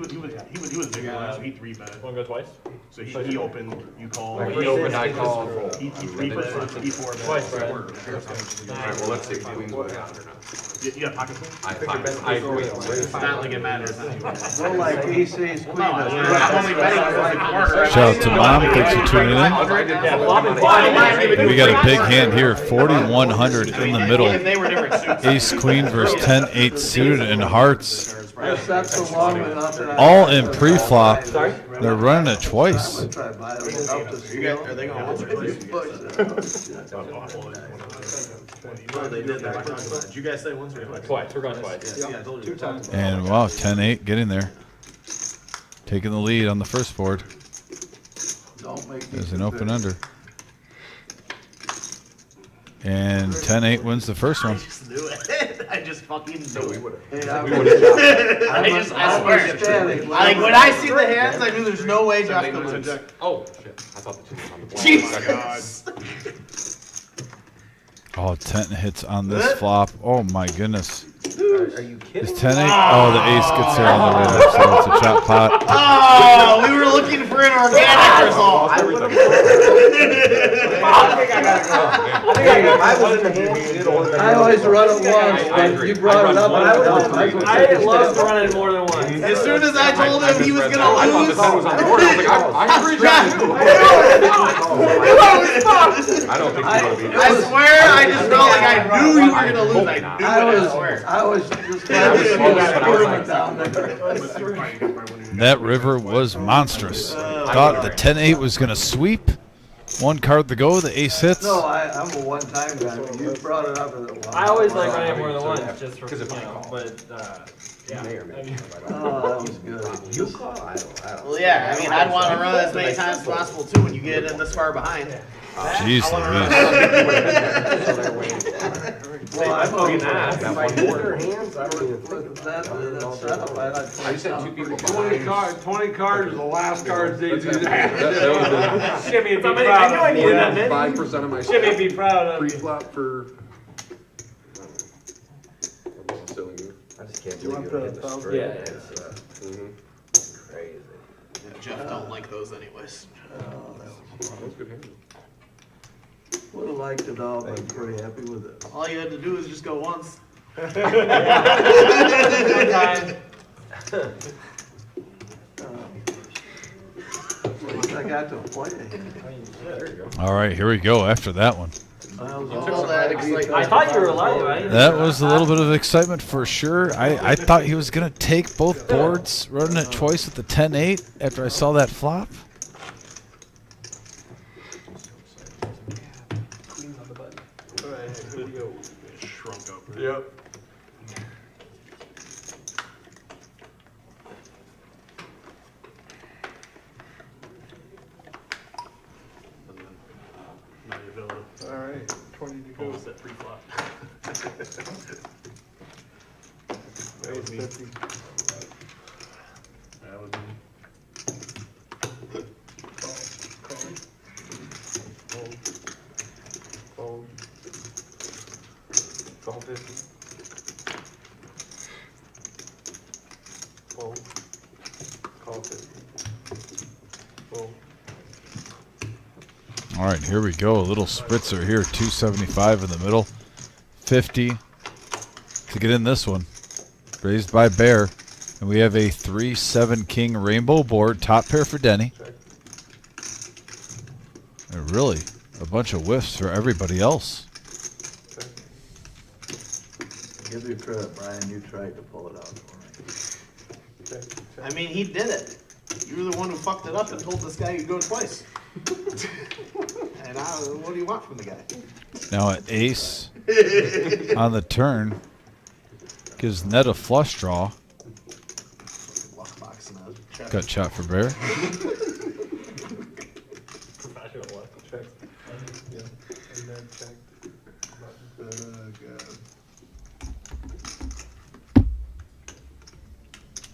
was bigger than us, so he 3-bet. Wanna go twice? So he opened, you call. Like he opened, I called. He 3-bet, he 4-bet. Twice, right? Alright, well, let's see if Queens went out or not. You got pocket queen? I agree. It's not like it matters anyway. Go like he says, No, I'm only betting because it's a quarter. Shout out to Mom. Thanks for tuning in. We got a big hand here. 4,100 in the middle. If they were different suits. Ace Queen versus 10-8 suited and hearts. I sat so long without that. All in pre-flop. Sorry? They're running it twice. I try to buy it without the You guys, seal. are they going once or twice? No, they did. Did you guys say once or twice? Twice, we're going twice. Yeah, I told you. 2 times. And wow, 10-8 getting there. Taking the lead on the first board. Don't make me There's an too open big. under. And 10-8 wins the first I one. just knew it. I just fucking knew it. Hey, I I'm swear. ecstatic. Like, when I see the hands, I knew there's no way Jeff could lose. Oh, shit. I thought the 2 was on the board. Jesus. Oh, 10 hits on this flop. Oh my goodness. Are you kidding? Is 10-8? Oh, the ace gets there on the river, so it's a chop pot. Oh, we were looking for an organic result. I think I gotta go. I think if I was in the hand, I always run it once, I but agree. you brought it up. I and run I one. I love to run it more than once. As soon as I told him he was I gonna thought the 10 was on the board. I was like, I agree, John, too. I don't think you're gonna be. I swear, I just felt like I knew you were gonna lose. I knew it, I swear. I was just glad to see close, that but I was like- down there. That river was monstrous. Thought the 10-8 was going to sweep. One card to go, the ace hits. No, I'm a one-time guy, but you brought it up at a while. I always like running it more than once, just for, Because if I you know, call. but, yeah. May or may not. Oh, that was good. You call? I don't. Well, yeah, I mean, I'd want to run it as many times as possible too when you get in this far behind. Jeez Louise. Well, I'm looking at If I hit their hands, I don't even think that setup. I just had 2 people 20 behind. cards, the last cards they do That that. was Shimmy would be Somebody- proud I knew I of needed you. that many. 5% of my Shimmy would be proud of you. pre-flop for. That was a silly move. I just can't You want believe you hit the the thumb? straight. Yeah. It's crazy. Jeff don't like those anyways. That was good hand. Would have liked it all, but I'm pretty happy with it. All you had to do is just go once. At least I got to play it. There you go. All right, here we go after that one. All that excitement. I thought you were alive, right? That was a little bit of excitement for sure. I thought he was going to take both boards, running it twice with the 10-8 after I saw that flop. Shrunk up. Yep. And then, now you build it. All right, 20 to go. Almost at pre-flop. That was me. 50. That was me. Fold. Call 50. Fold. Call 50. Fold. All right, here we go. A little spritzer here. 275 in the middle. 50 to get in this one. Raised by Bear. And we have a 3-7 king rainbow board. Top pair for Denny. And really a bunch of whiffs for everybody else. Give you credit, Brian, you tried to pull it out for me. I mean, he did it. You were the one who fucked it up and told this guy you'd go twice. And what do you want from the guy? Now an ace on the turn gives Ned a flush draw. Luck box and a check. Gut shot for Bear. I should have left the checks. Yeah. And then checked. God.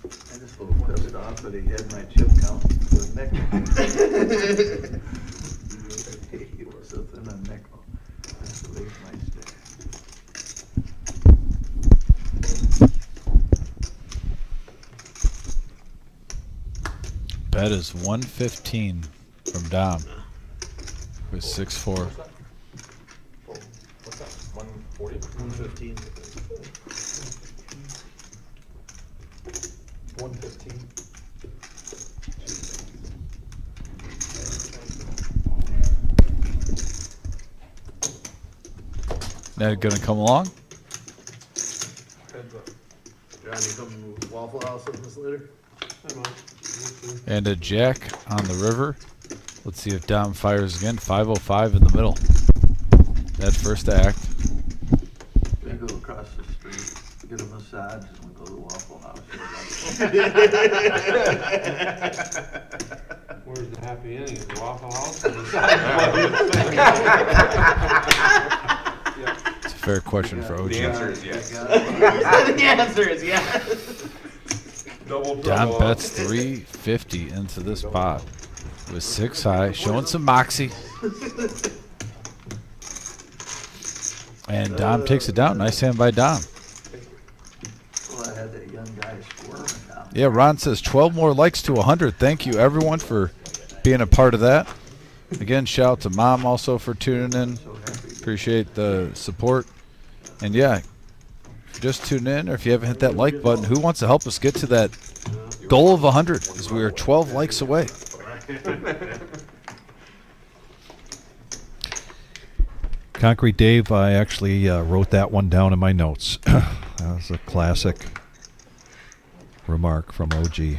I just a little pissed off that he had my chip count with a nickel. He was within a nickel. That's the least my stack. Bet is 115 from Dom with 6-4. What's that? 140? 115. 115. Ned gonna come along? Heads up. Johnny coming to Waffle House with us later? Hey, Mike. We'll see. And a jack on the river. Let's see if Dom fires again. 505 in the middle. That first act. We go across the street, get a massage, and we go to the Waffle House. Where's the happy ending? Is the Waffle House? It's a fair question for OG. The answer is yes. The answer is yes. Double Dom trouble. bets 350 into this pot with 6 high, showing some moxie. And Dom takes it down. Nice hand by Dom. Well, I had that young guy squirming down. Yeah, Ron says 12 more likes to 100. Thank you, everyone, for being a part of that. Again, shout out to Mom also for tuning in. So happy. Appreciate the support. And yeah, if you're just tuning in, or if you haven't hit that like button, who wants to help us get to that goal of 100? As we are 12 likes away. Concrete Dave, I actually wrote that one down in my notes. That was a classic remark from OG.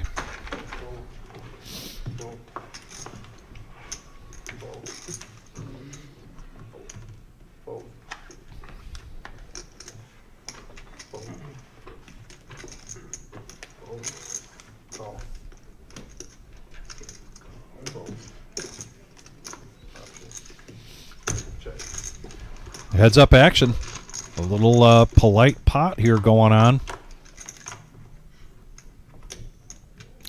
Heads up action. A little polite pot here going on.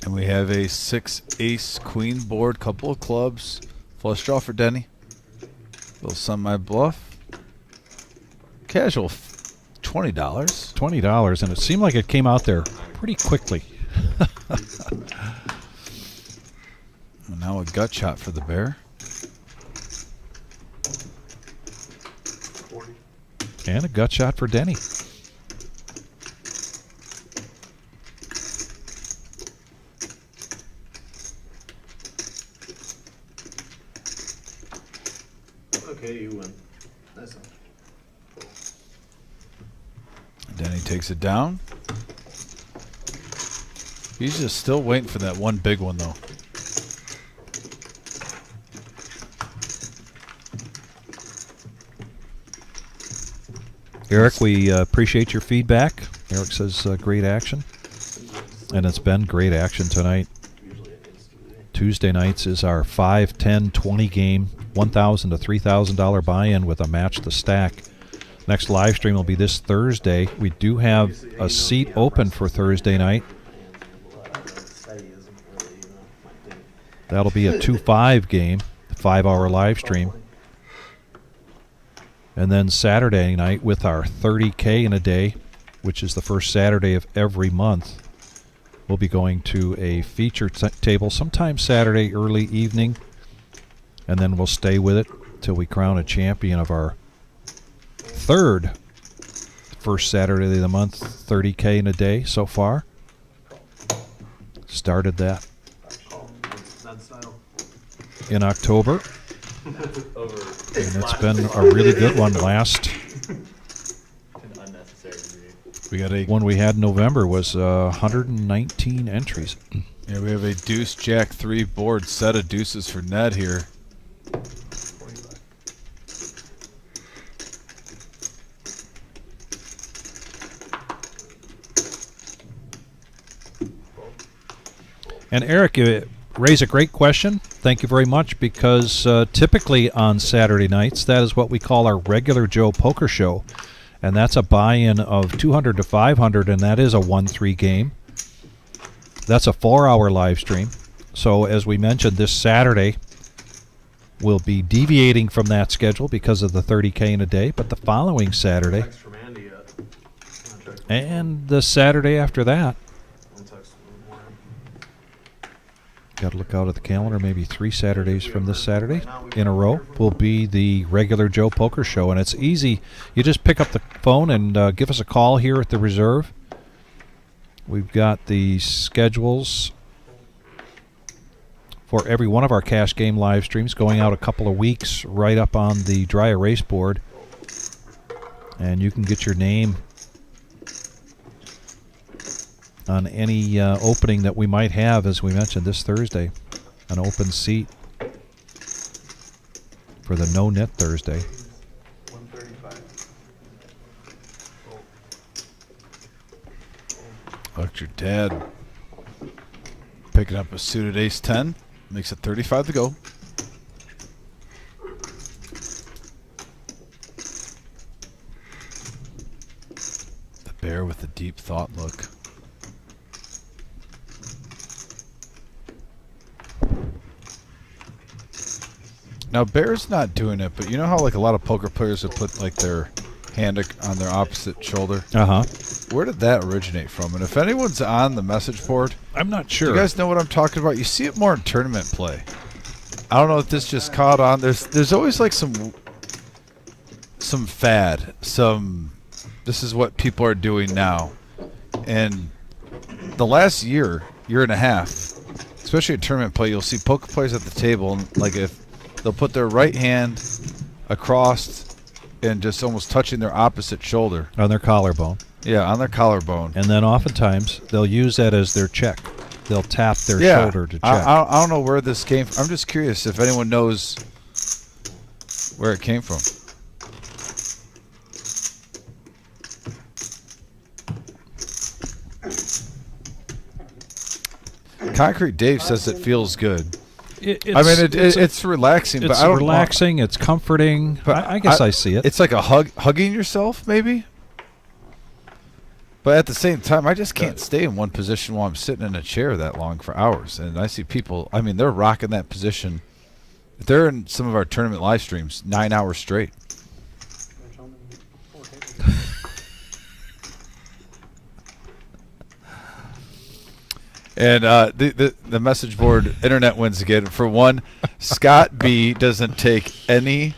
And we have a 6 ace queen board, couple of clubs. Flush draw for Denny. Little semi bluff. Casual $20. $20, and it seemed like it came out there pretty quickly. And now a gut shot for the bear. And a gut shot for Denny. Okay, you win. Nice one. Denny takes it down. He's just still waiting for that one big one, though. Eric, we appreciate your feedback. Eric says great action. And it's been great action tonight. Tuesday nights is our 5, 10, 20 game, $1,000 to $3,000 buy-in with a match the stack. Next live stream will be this Thursday. We do have a seat open for Thursday night. That'll be a 2-5 game, 5-hour live stream. And then Saturday night with our 30K in a day, which is the first Saturday of every month, we'll be going to a feature table sometime Saturday early evening, and then we'll stay with it till we crown a champion of our first Saturday of the month, 30K in a day so far. Started that in October. And it's been a really good one. Last We got a one we had in November was 119 entries. Yeah, we have a deuce jack 3 board, set of deuces for Ned here. And Eric, you raise a great question thank you very much, because typically on Saturday nights, that is what we call our regular Joe Poker Show. And that's a buy-in of 200 to 500, and that is a 1-3 game. That's a 4-hour live stream. So as we mentioned, this Saturday we'll be deviating from that schedule because of the 30K in a day, but the following Saturday Text from Andy yet. and the Saturday after that, I'll text him in the morning. got to look out at the calendar, maybe 3 Saturdays from this Saturday in a row will be the regular Joe Poker Show. And it's easy. You just pick up the phone and give us a call here at the Reserve. We've got the schedules for every one of our cash game live streams going out a couple of weeks right up on the dry erase board. And you can get your name on any opening that we might have, as we mentioned, this Thursday. An open seat for the No Net Thursday. 135. Electric Dad picking up a suited ace-10. Makes it 35 to go. The bear with the deep thought look. Now, Bear's not doing it, but you know how like a lot of poker players would put like their hand on their opposite shoulder? Uh-huh. Where did that originate from? And if anyone's on the message board, I'm not sure. you guys know what I'm talking about? You see it more in tournament play. I don't know if this just caught on. There's always like some fad. This is what people are doing now. And the last year and a half, especially in tournament play, you'll see poker players at the table, and like if they'll put their right hand across and just almost touching their opposite shoulder. On their collarbone. Yeah, on their collarbone. And then oftentimes they'll use that as their check. They'll tap their shoulder to check. I don't know where this came from. I'm just curious if anyone knows where it came from. Concrete Dave says it feels good. It's relaxing. It's but I don't relaxing. It's comforting. But I guess I see it. It's like a hugging yourself, maybe. But at the same time, I just can't stay in one position while I'm sitting in a chair that long for hours. And I see people, I mean, they're rocking that position. They're in some of our tournament live streams 9 hours straight. And the message board internet wins again. For one, Scott B doesn't take anytime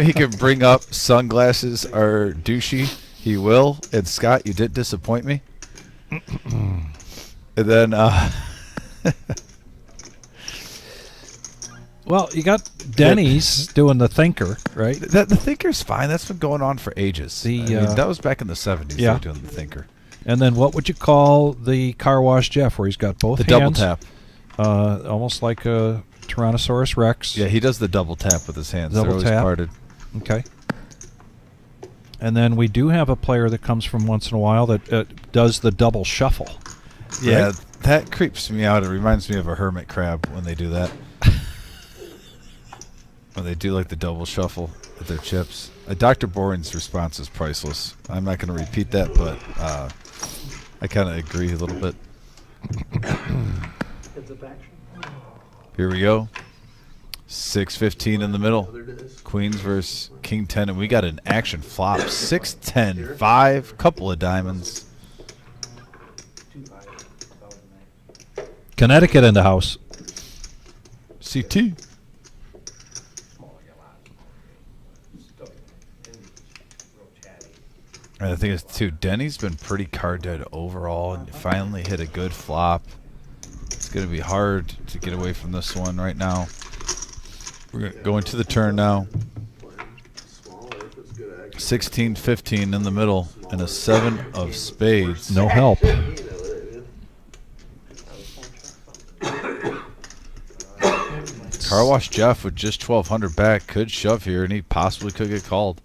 he can bring up sunglasses are douchey, he will. And Scott, you did disappoint me. And then well, you got Denny's doing the thinker, right? The thinker's fine. That's been going on for ages. That was back in the 70s. Yeah. They were doing the thinker. And then what would you call the car wash Jeff, where he's got both The hands? double tap. Almost like a Tyrannosaurus Rex. Yeah, he does the double tap with his hands. Double They're always tap. parted. Okay. And then we do have a player that comes from once in a while that does the double shuffle. Yeah, right? that creeps me out. It reminds me of a hermit crab when they do that. When they do like the double shuffle with their chips. Dr. Boring's response is priceless. I'm not going to repeat that, but I kind of agree a little bit. Here we go. 6-15 in the middle. Queens versus King 10, and we got an action flop. 6-10, 5, couple of diamonds. Connecticut in the house. CT. And the thing is, too, Denny's been pretty card dead overall, and finally hit a good flop. It's going to be hard to get away from this one right now. We're going to the turn now. 16-15 in the middle, and a 7 of spades. No help. Car Wash Jeff with just 1,200 back could shove here, and he possibly could get called.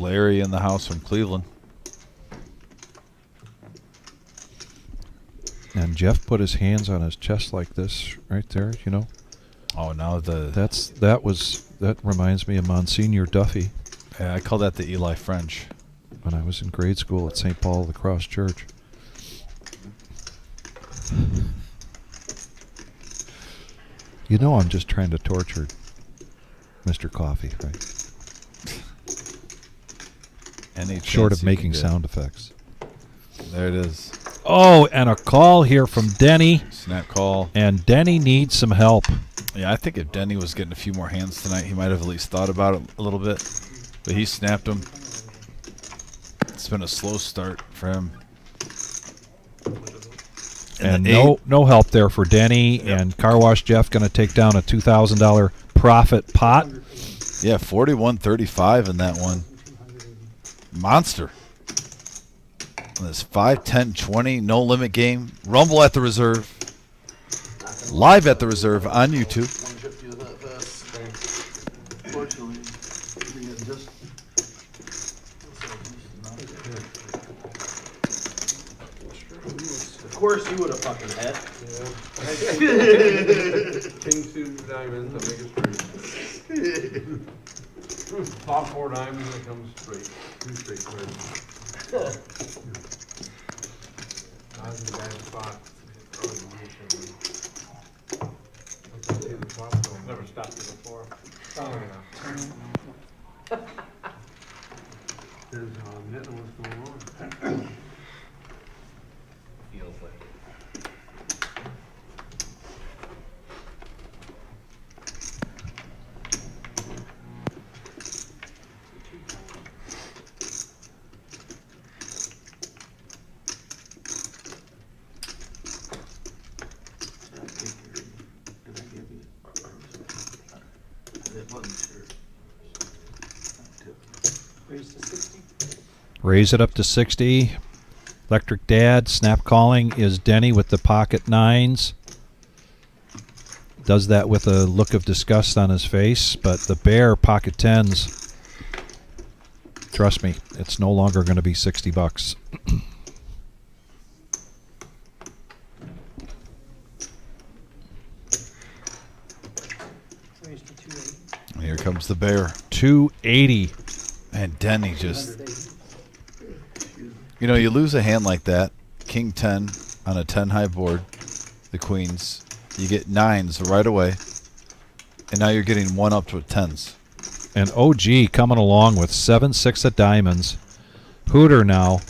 Larry in the house from Cleveland. And Jeff put his hands on his chest like this right there, you know. Oh, now That reminds me of Monsignor Duffy yeah, I call that the Eli French. when I was in grade school at St. Paul of the Cross Church. You know I'm just trying to torture Mr. Coffee, right? Any Short chance of you making can get. sound effects. There it is. Oh, and a call here from Denny. Snap call. And Denny needs some help. Yeah, I think if Denny was getting a few more hands tonight, he might have at least thought about it a little bit. But he snapped them. It's been a slow start for him. And the no help there for Denny. Yep. And Car Wash Jeff going to take down a $2,000 profit pot. Yeah, 41-35 in that one. Monster. On this 5, 10, 20 no limit game. Rumble at the Reserve. Live at the Reserve on YouTube. 150 of that fast. Fortunately, we had just. Of course you would have fucking hit. King suited diamonds, the biggest straight. Top 4 diamonds, that comes straight. 2 straight cards. I was in a bad spot. Never stopped you before. Oh, yeah. There's nothing what's going on. Feels like. Raise it up to 60. Electric Dad. Snap calling is Denny with the pocket 9s. Does that with a look of disgust on his face. But the Bear pocket 10s. Trust me, it's no longer going to be $60. Here comes the Bear. 280. And Denny just... You know, you lose a hand like that, King 10 on a 10 high board, the queens, you get 9s right away, and now you're getting 1 up to 10s. And OG coming along with 7-6 of diamonds. Hooter now.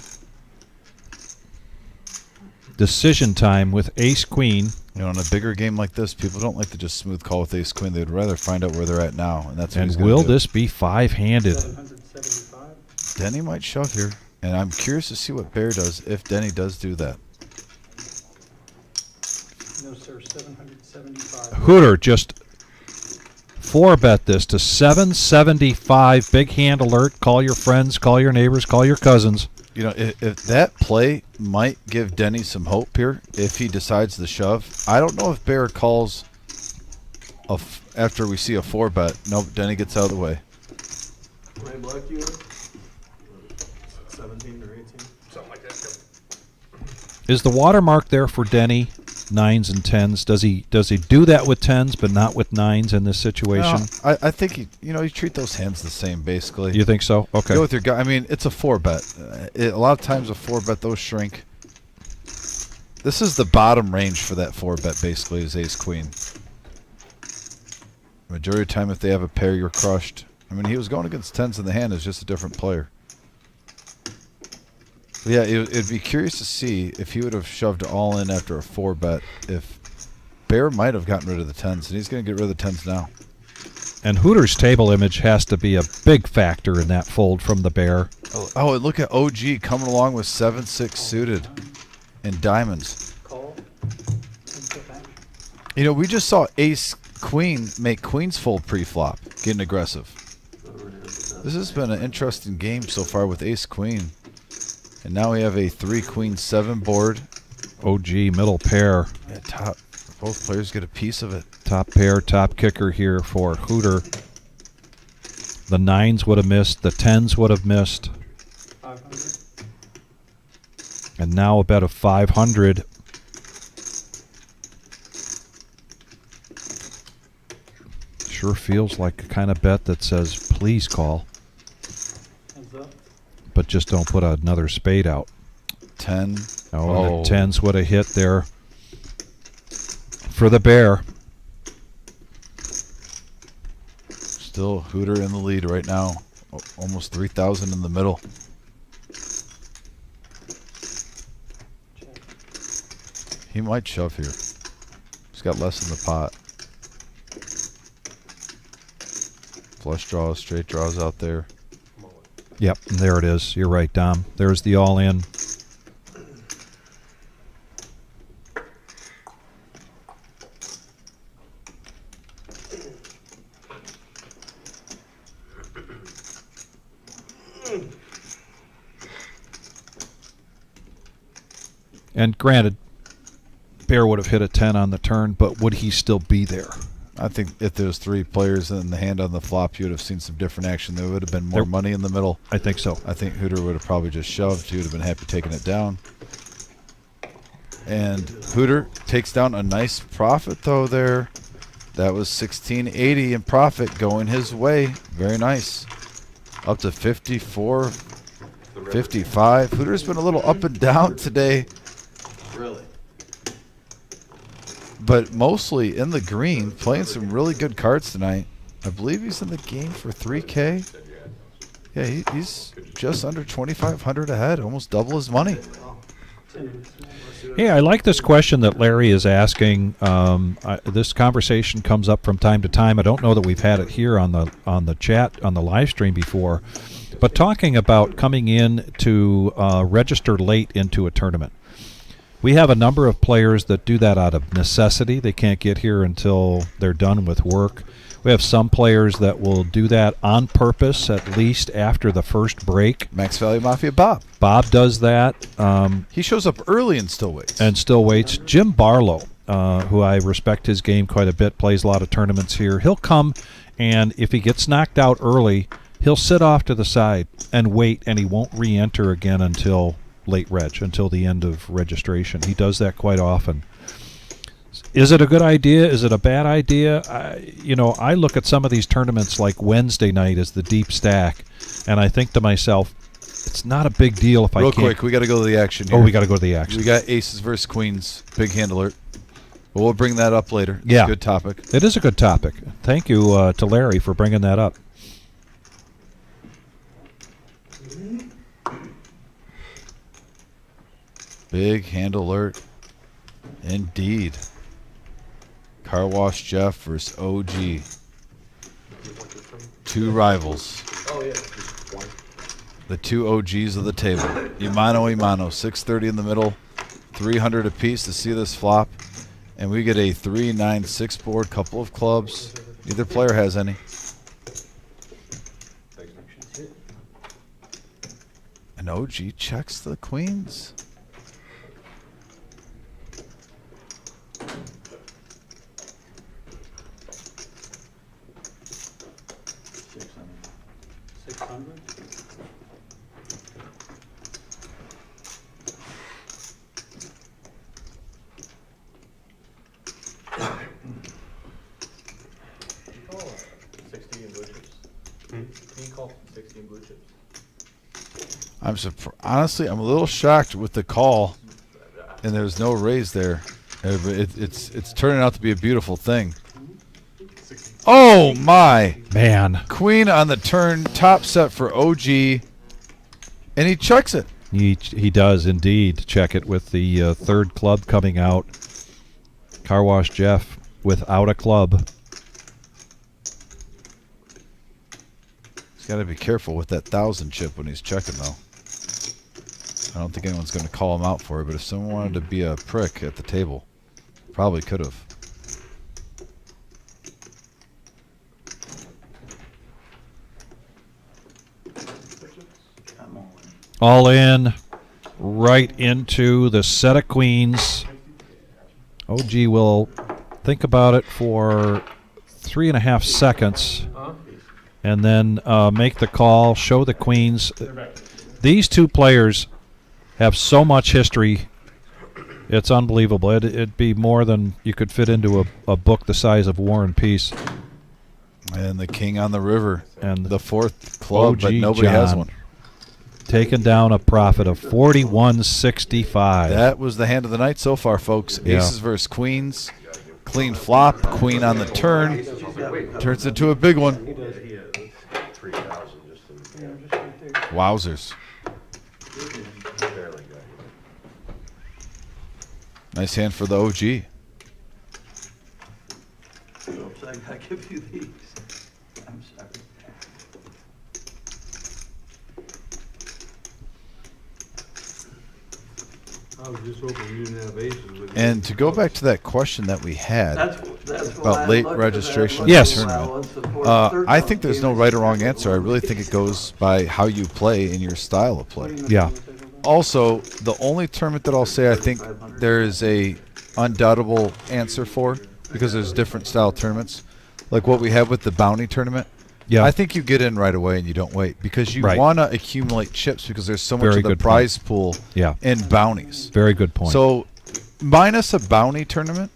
Decision time with ace queen. You know, in a bigger game like this, people don't like to just smooth call with ace queen. They'd rather find out where they're at now, and that's what And he's gonna will do. this be 5-handed? Denny might shove here, and I'm curious to see what Bear does if Denny does do that. No, sir, 775. Hooter just 4-bet this to 775. Big hand alert. Call your friends, call your neighbors, call your cousins. You know, if that play might give Denny some hope here, if he decides to shove. I don't know if Bear calls after we see a 4-bet. Nope, Denny gets out of the way. Can I block you? 17 or 18? Something like that. Is the watermark there for Denny? 9s and 10s. Does he do that with 10s but not with 9s in this situation? No, I think you treat those hands the same basically. You think so? Okay. Go with your guy. I mean, it's a 4-bet. A lot of times a 4-bet those shrink. This is the bottom range for that 4-bet basically is ace queen. Majority of the time if they have a pair you're crushed. I mean, he was going against 10s in the hand. It's just a different player. But yeah, it'd be curious to see if he would have shoved all in after a 4-bet. If Bear might have gotten rid of the 10s, and he's going to get rid of the 10s now. And Hooter's table image has to be a big factor in that fold from the Bear. Oh, and look at OG coming along with 7-6 suited and diamonds. Call. You know, we just saw ace queen make queens fold pre-flop, getting aggressive. This has been an interesting game so far with ace queen. And now we have a 3 queen 7 board. OG middle pair. Yeah, top. Both players get a piece of it. Top pair, top kicker here for Hooter. The 9s would have missed. The 10s would have missed. 500. And now a bet of 500. Sure feels like a kind of bet that says, please call. Heads up. But just don't put another spade out. 10. Oh, the 10s would have hit there for the bear. Still Hooter in the lead right now. Almost 3,000 in the middle. Check. He might shove here. He's got less in the pot. Flush draws, straight draws out there. Yep, and there it is. You're right, Dom. There's the all-in. And granted, Bear would have hit a 10 on the turn, but would he still be there? I think if there was 3 players in the hand on the flop, you would have seen some different action. There would have been more money in the middle. I think so. I think Hooter would have probably just shoved. He would have been happy taking it down. And Hooter takes down a nice profit, though, there. That was $16.80 in profit going his way. Very nice. Up to 54, 55. Hooter's been a little up and down today, Really? but mostly in the green, playing some really good cards tonight. I believe he's in the game for 3K. Yeah, he's just under 2,500 ahead, almost double his money. Hey, I like this question that Larry is asking. This conversation comes up from time to time. I don't know that we've had it here on the chat on the live stream before, but talking about coming in to register late into a tournament. We have a number of players that do that out of necessity. They can't get here until they're done with work. We have some players that will do that on purpose, at least after the first break. Max Value Mafia Bob. Bob does that. He shows up early and still waits. And still waits. Jim Barlow, who I respect his game quite a bit, plays a lot of tournaments here. He'll come, and if he gets knocked out early, he'll sit off to the side and wait, and he won't re-enter again until late reg, until the end of registration. He does that quite often. Is it a good idea? Is it a bad idea? I look at some of these tournaments like Wednesday night as the deep stack, and I think to myself, it's not a big deal if I can't. Real quick, we got to go to the action here. Oh, we got to go to the action. We got aces versus queens, big hand alert. But we'll bring that up later. It's Yeah. a good topic. It is a good topic. Thank you to Larry for bringing that up. Big hand alert. Indeed. Car Wash Jeff versus OG. 2 rivals. Oh, yeah. The 2 OGs of the table. Imano, 630 in the middle, 300 apiece to see this flop. And we get a 3-9-6 board, couple of clubs. Neither player has any. And OG checks the queens. Honestly, I'm a little shocked with the call, and there's no raise there. It's turning out to be a beautiful thing. Oh my man! Queen on the turn, top set for OG, and he checks it. He does indeed check it with the third club coming out. Car Wash Jeff without a club. He's got to be careful with that 1,000 chip when he's checking, though. I don't think anyone's going to call him out for it, but if someone wanted to be a prick at the table, probably could have. All in, right into the set of queens. OG will think about it for 3.5 seconds and then make the call, show the queens. These two players have so much history. It's unbelievable. It'd be more than you could fit into a book the size of War and Peace. And the king on the river. And the fourth club, but nobody has one. Taking down a profit of 41.65. That was the hand of the night so far, folks. Yeah. Aces versus queens. Clean flop, queen on the turn. Turns into a big one. 3,000 just in. Wowzers. Barely got you. Nice hand for the OG. Oops, I gotta give you these. I'm sorry. I was just hoping you didn't have aces with you. And to go back to that question that we had That's why I about late looked at that registration one. of Yes. the tournament, I think there's no right or wrong answer. I really think it goes by how you play and your style of play. Yeah. Also, the only tournament that I'll say I think there is a undoubtable answer for, because there's different style tournaments, like what we have with the bounty tournament. Yeah. I think you get in right away and you don't wait, because you Right. want to accumulate chips, because there's so much Very of the good prize pool Yeah. in bounties. Very good point. So, minus a bounty tournament,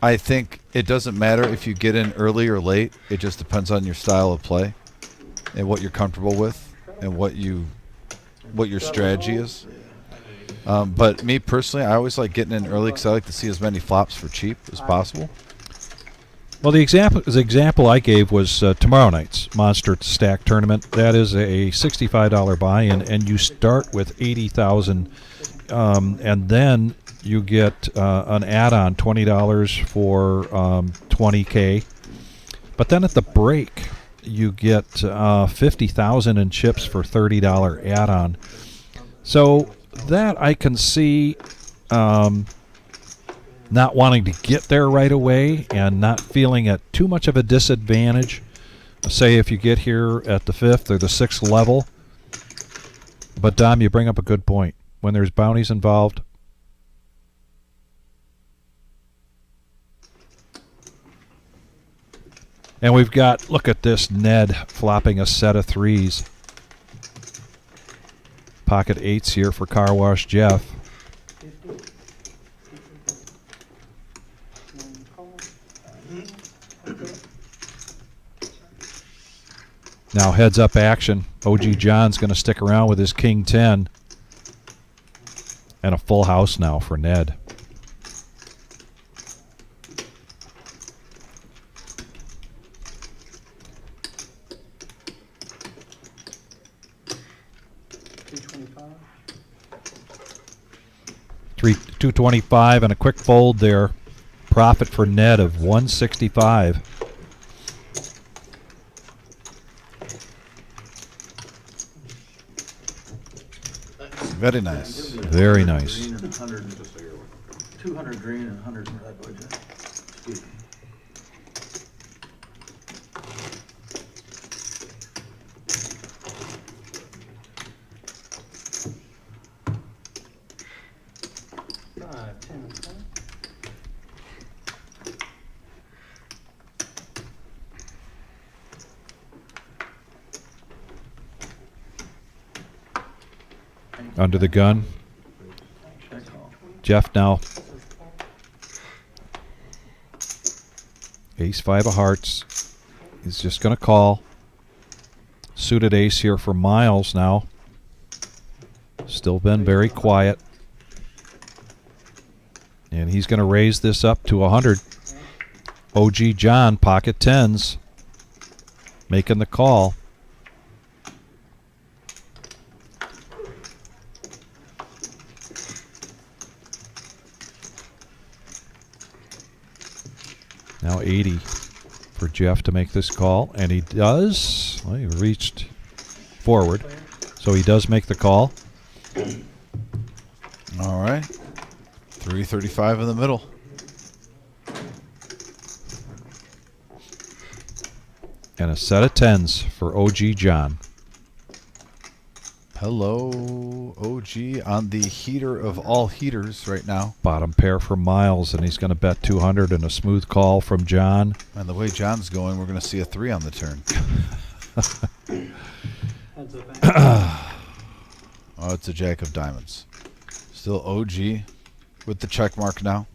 I think it doesn't matter if you get in early or late. It just depends on your style of play and what you're comfortable with and what your strategy is. But me personally, I always like getting in early because I like to see as many flops for cheap as possible. Well, the example I gave was tomorrow night's Monster Stack tournament. That is a $65 buy-in, and you start with 80,000, and then you get an add-on $20 for 20K. But then at the break, you get 50,000 in chips for $30 add-on. So that I can see. Not wanting to get there right away and not feeling at too much of a disadvantage. Say if you get here at the 5th or the 6th level. But Dom, you bring up a good point. When there's bounties involved, and we've got, look at this, Ned flopping a set of threes. Pocket eights here for Car Wash Jeff. Now heads up action. OG John's going to stick around with his King 10. And a full house now for Ned. $225 and a quick fold there. Profit for Ned of $165. Very nice. Very nice. 200 green and 100 red, would you? Excuse me. Under the gun. Jeff now. Ace-5 of hearts. He's just going to call. Suited ace here for Miles now. Still been very quiet. And he's going to raise this up to 100. OG John, pocket tens. Making the call. Now 80 for Jeff to make this call, and he does. Well, he reached forward, so he does make the call. All right. 335 in the middle. And a set of tens for OG John. Hello, OG on the heater of all heaters right now. Bottom pair for Miles, and he's going to bet 200 and a smooth call from John. And the way John's going, we're going to see a 3 on the turn. Heads up, action. Oh, it's a jack of diamonds. Still OG with the check mark now.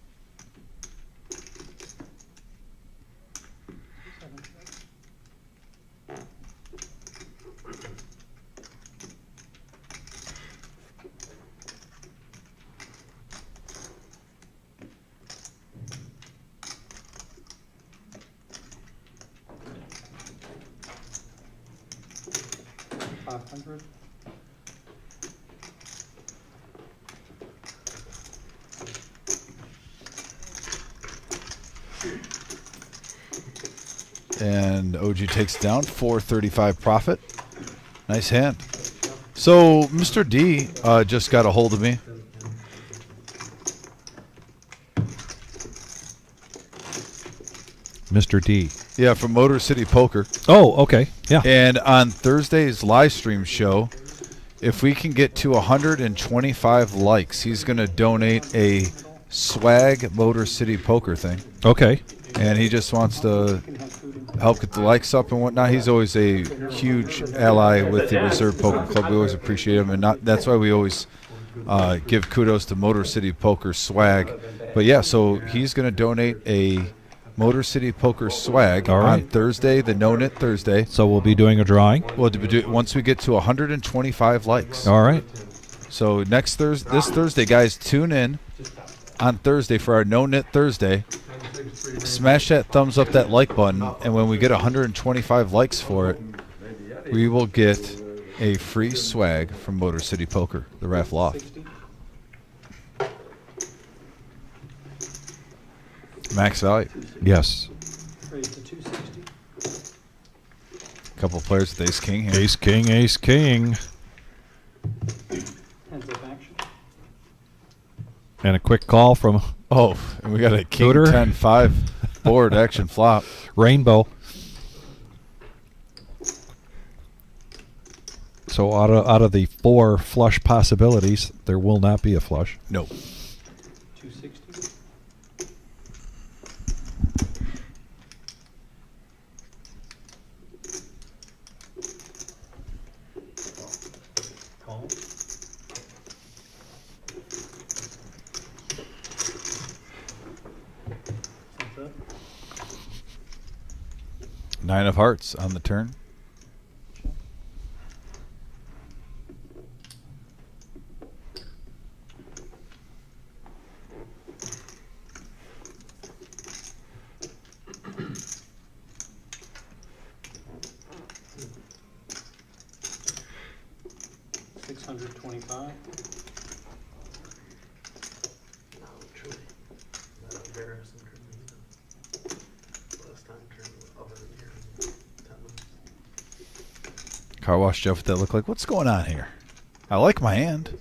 $500. And OG takes down 435 profit. Nice hand. So Mr. D just got a hold of me. Mr. D. Yeah, from Motor City Poker. Oh, okay. Yeah. And on Thursday's live stream show, if we can get to 125 likes, he's going to donate a swag Motor City Poker thing. Okay. And he just wants to help get the likes up and whatnot. He's always a huge ally with the Reserve Poker Club. We always appreciate him, and that's why we always give kudos to Motor City Poker swag. But yeah, so he's going to donate a Motor City Poker swag on Thursday, the No Knit Thursday. So we'll be doing a drawing? We'll do once we get to 125 likes. All right. So this Thursday, guys, tune in on Thursday for our No Knit Thursday. Smash that thumbs up, that like button, and when we get 125 likes for it, we will get a free swag from Motor City Poker, the raffle off. Max value. Yes. Raise to 260. Couple players with ace king here. Ace king, ace king. Heads up, action. And a quick call from and we got a king Cooter. 10-5 board action flop. Rainbow. So out of the 4 flush possibilities, there will not be a flush. No. 260. Call. Heads up. 9 of hearts on the turn. $625. Car wash Jeff, what that look like? What's going on here? I like my hand.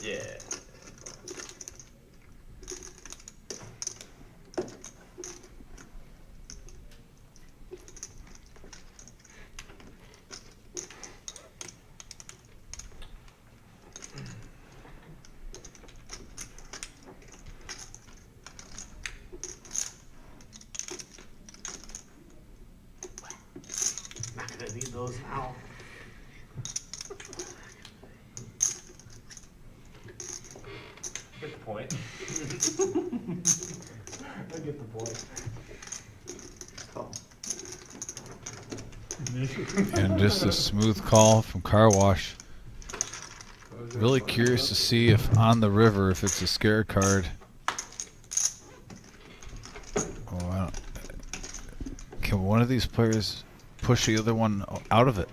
Yeah. Not gonna need those now. Get the point. I get the point. And just a smooth call from Car Wash. Really curious to see if on the river, if it's a scare card. Oh, I don't, can one of these players push the other one out of it?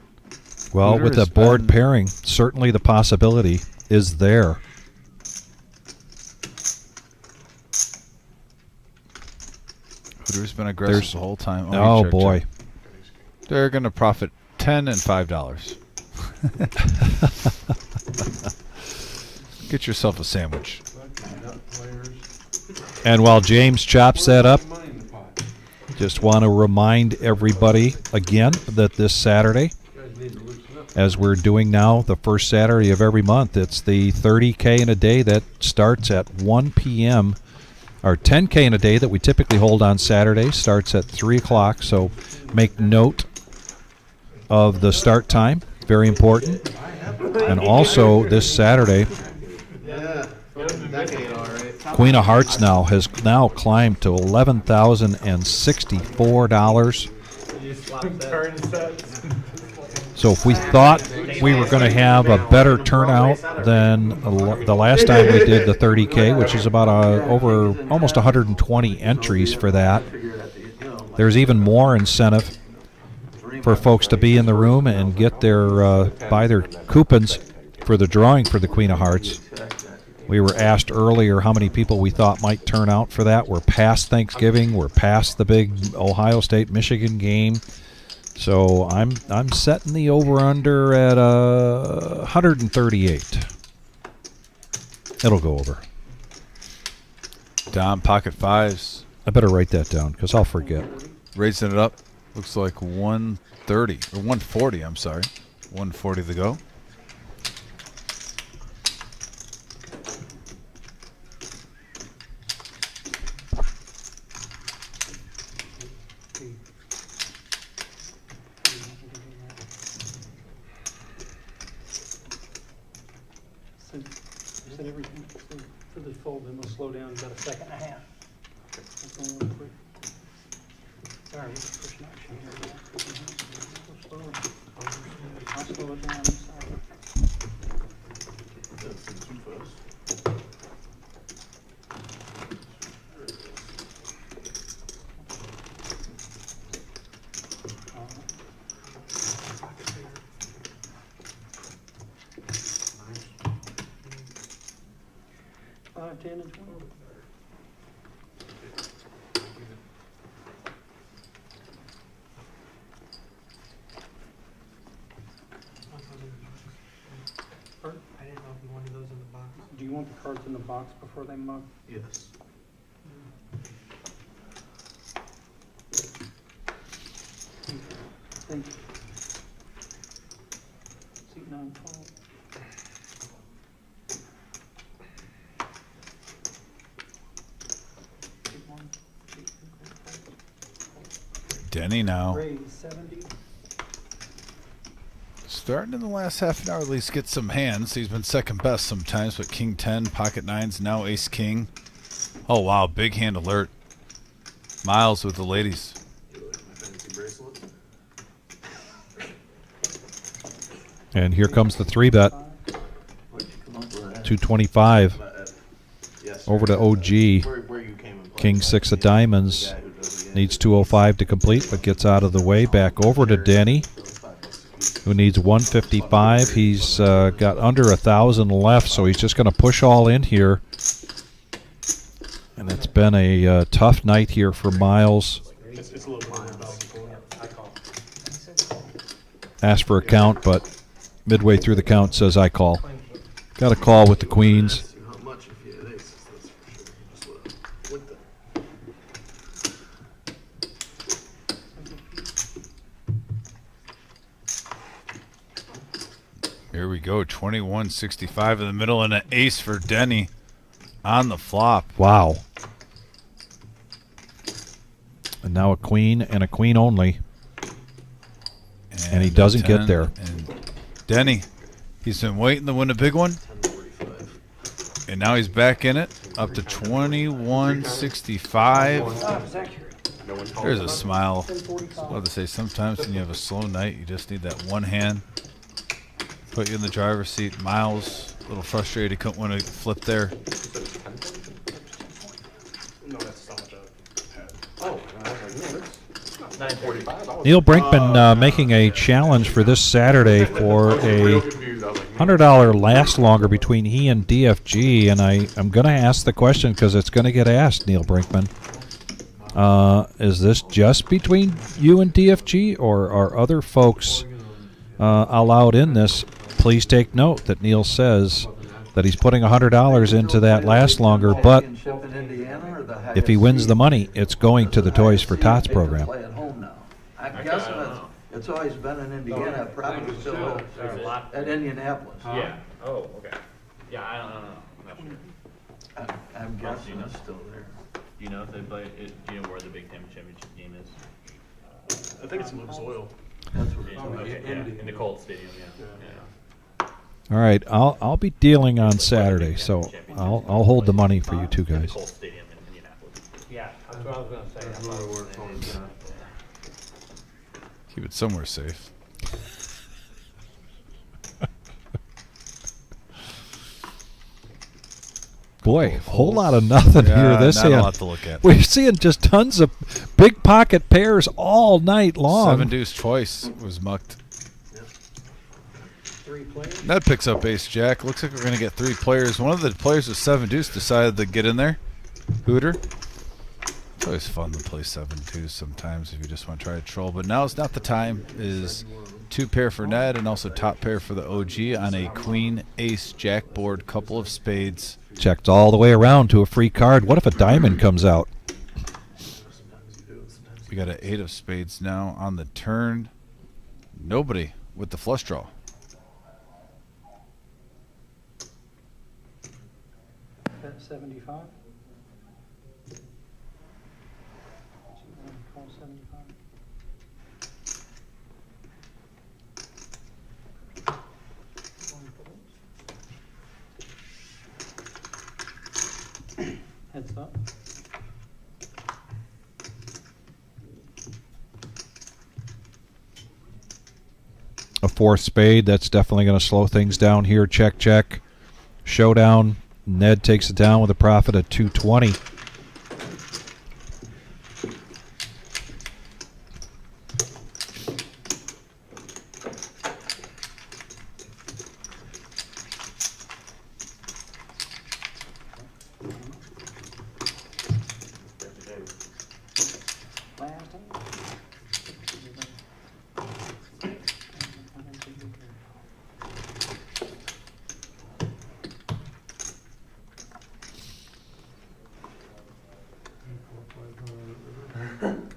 Well, Hooter with a has board been- pairing, certainly the possibility is there. Hooter's been aggressive There's- the whole time. Oh, check, boy. check. They're going to profit $10 and $5. Get yourself a sandwich. Nut players. And while James chops that up, Money in the pot. just want to remind everybody again that this Saturday, You guys need to loosen up. as we're doing now, the first Saturday of every month, it's the 30K in a day that starts at 1 p.m. Our 10K in a day that we typically hold on Saturday starts at 3 o'clock. So make note of the start time. Very important. And also this Saturday, Yeah. Decade, all right. Queen of Hearts has now climbed to $11,064. So if we thought we were going to have a better turnout than the last time we did the 30K, which is about over almost 120 entries for that, there's even more incentive for folks to be in the room and get their buy their coupons for the drawing for the Queen of Hearts. We were asked earlier how many people we thought might turn out for that. We're past Thanksgiving. We're past the big Ohio State-Michigan game. So I'm setting the over-under at 138. It'll go over. Dom, pocket fives. I better write that down because I'll forget. Raising it up. Looks like 130 or 140. I'm sorry. 140 to go. Said everything for the fold, then we'll slow down about a second and a half. That's going really quick. Sorry, we're just pushing action here. Go slower. I'll slow it down. Sorry. Five, 10, and 12. I didn't know if you wanted those in the box. Do you want the cards in the box before they mug? Yes. Thank you. Seat 9, 12. Seat 1, seat 2, Denny now. raise 70. Starting in the last half an hour, at least get some hands. He's been second best sometimes, but King 10, pocket nines, now Ace King. Oh, wow, big hand alert. Miles with the ladies. And here comes the 3-bet. 225 over to OG. King 6 of diamonds. Needs 205 to complete, but gets out of the way. Back over to Denny, who needs 155. He's got under 1,000 left, so he's just going to push all in here. And it's been a tough night here for Miles. It's a little more than I call. Asked for a count, but midway through the count says I call. Got a call with the queens. Not much if you had aces, that's for sure. Just with the Here we go, 2165 in the middle and an ace for Denny on the flop. Wow. And now a queen and a queen only. And he doesn't get 10, there. And Denny, he's been waiting to win a big one. And now he's back in it, up to 2165. There's a smile. I was about to say, sometimes when you have a slow night, you just need that one hand. Put you in the driver's seat. Miles, a little frustrated, he couldn't win a flip there. No, that's not the pad. Oh, I was like, no, that's 945. Neil Brinkman making a challenge for this Saturday for a $100 last longer between he and DFG, and I'm going to ask the question because it's going to get asked, Neil Brinkman. Is this just between you and DFG, or are other folks allowed in this, please take note that Neil says that he's putting $100 into that last longer, but Championship in Indiana or the highest if he wins seed? the money, it's going to the Toys for Tots They can program. play at home now. I'm I guessing don't know. it's always been in Indiana, probably still There's a lot. at Indianapolis. Yeah. Oh, okay. Yeah, I don't know. I'm not sure. I'm guessing it's still there. Do you know if they play it? Do you know where the Big Ten championship game is? I think it's in Lucas Oil. That's what In, it's okay, yeah, in the Colts Stadium. Yeah. Yeah. All right, I'll be dealing on Saturday, so I'll hold the money for you two In the guys. Colts Stadium in Indianapolis. Yeah, that's what I was gonna say. That's where I work all the time. Keep it somewhere safe. Boy, whole lot of nothing Yeah, here this not a end. lot to look at. We're seeing just tons of big pocket pairs all night long. 7 deuce twice was mucked. 3 players. Ned picks up ace jack. Looks like we're going to get 3 players. One of the players with 7 deuce decided to get in there. Hooter. It's always fun to play 7 deuce sometimes if you just want to try to troll. But now is not the time. It is 2 pair for Ned and also top pair for the OG on a queen ace jack board. Couple of spades. Checked all the way around to a free card. What if a diamond comes out? We got an 8 of spades now on the turn. Nobody with the flush draw. Bet 75. Call 75. Heads up. A 4th spade. That's definitely going to slow things down here. Check, check. Showdown. Ned takes it down with a profit of 220. Last time. I'm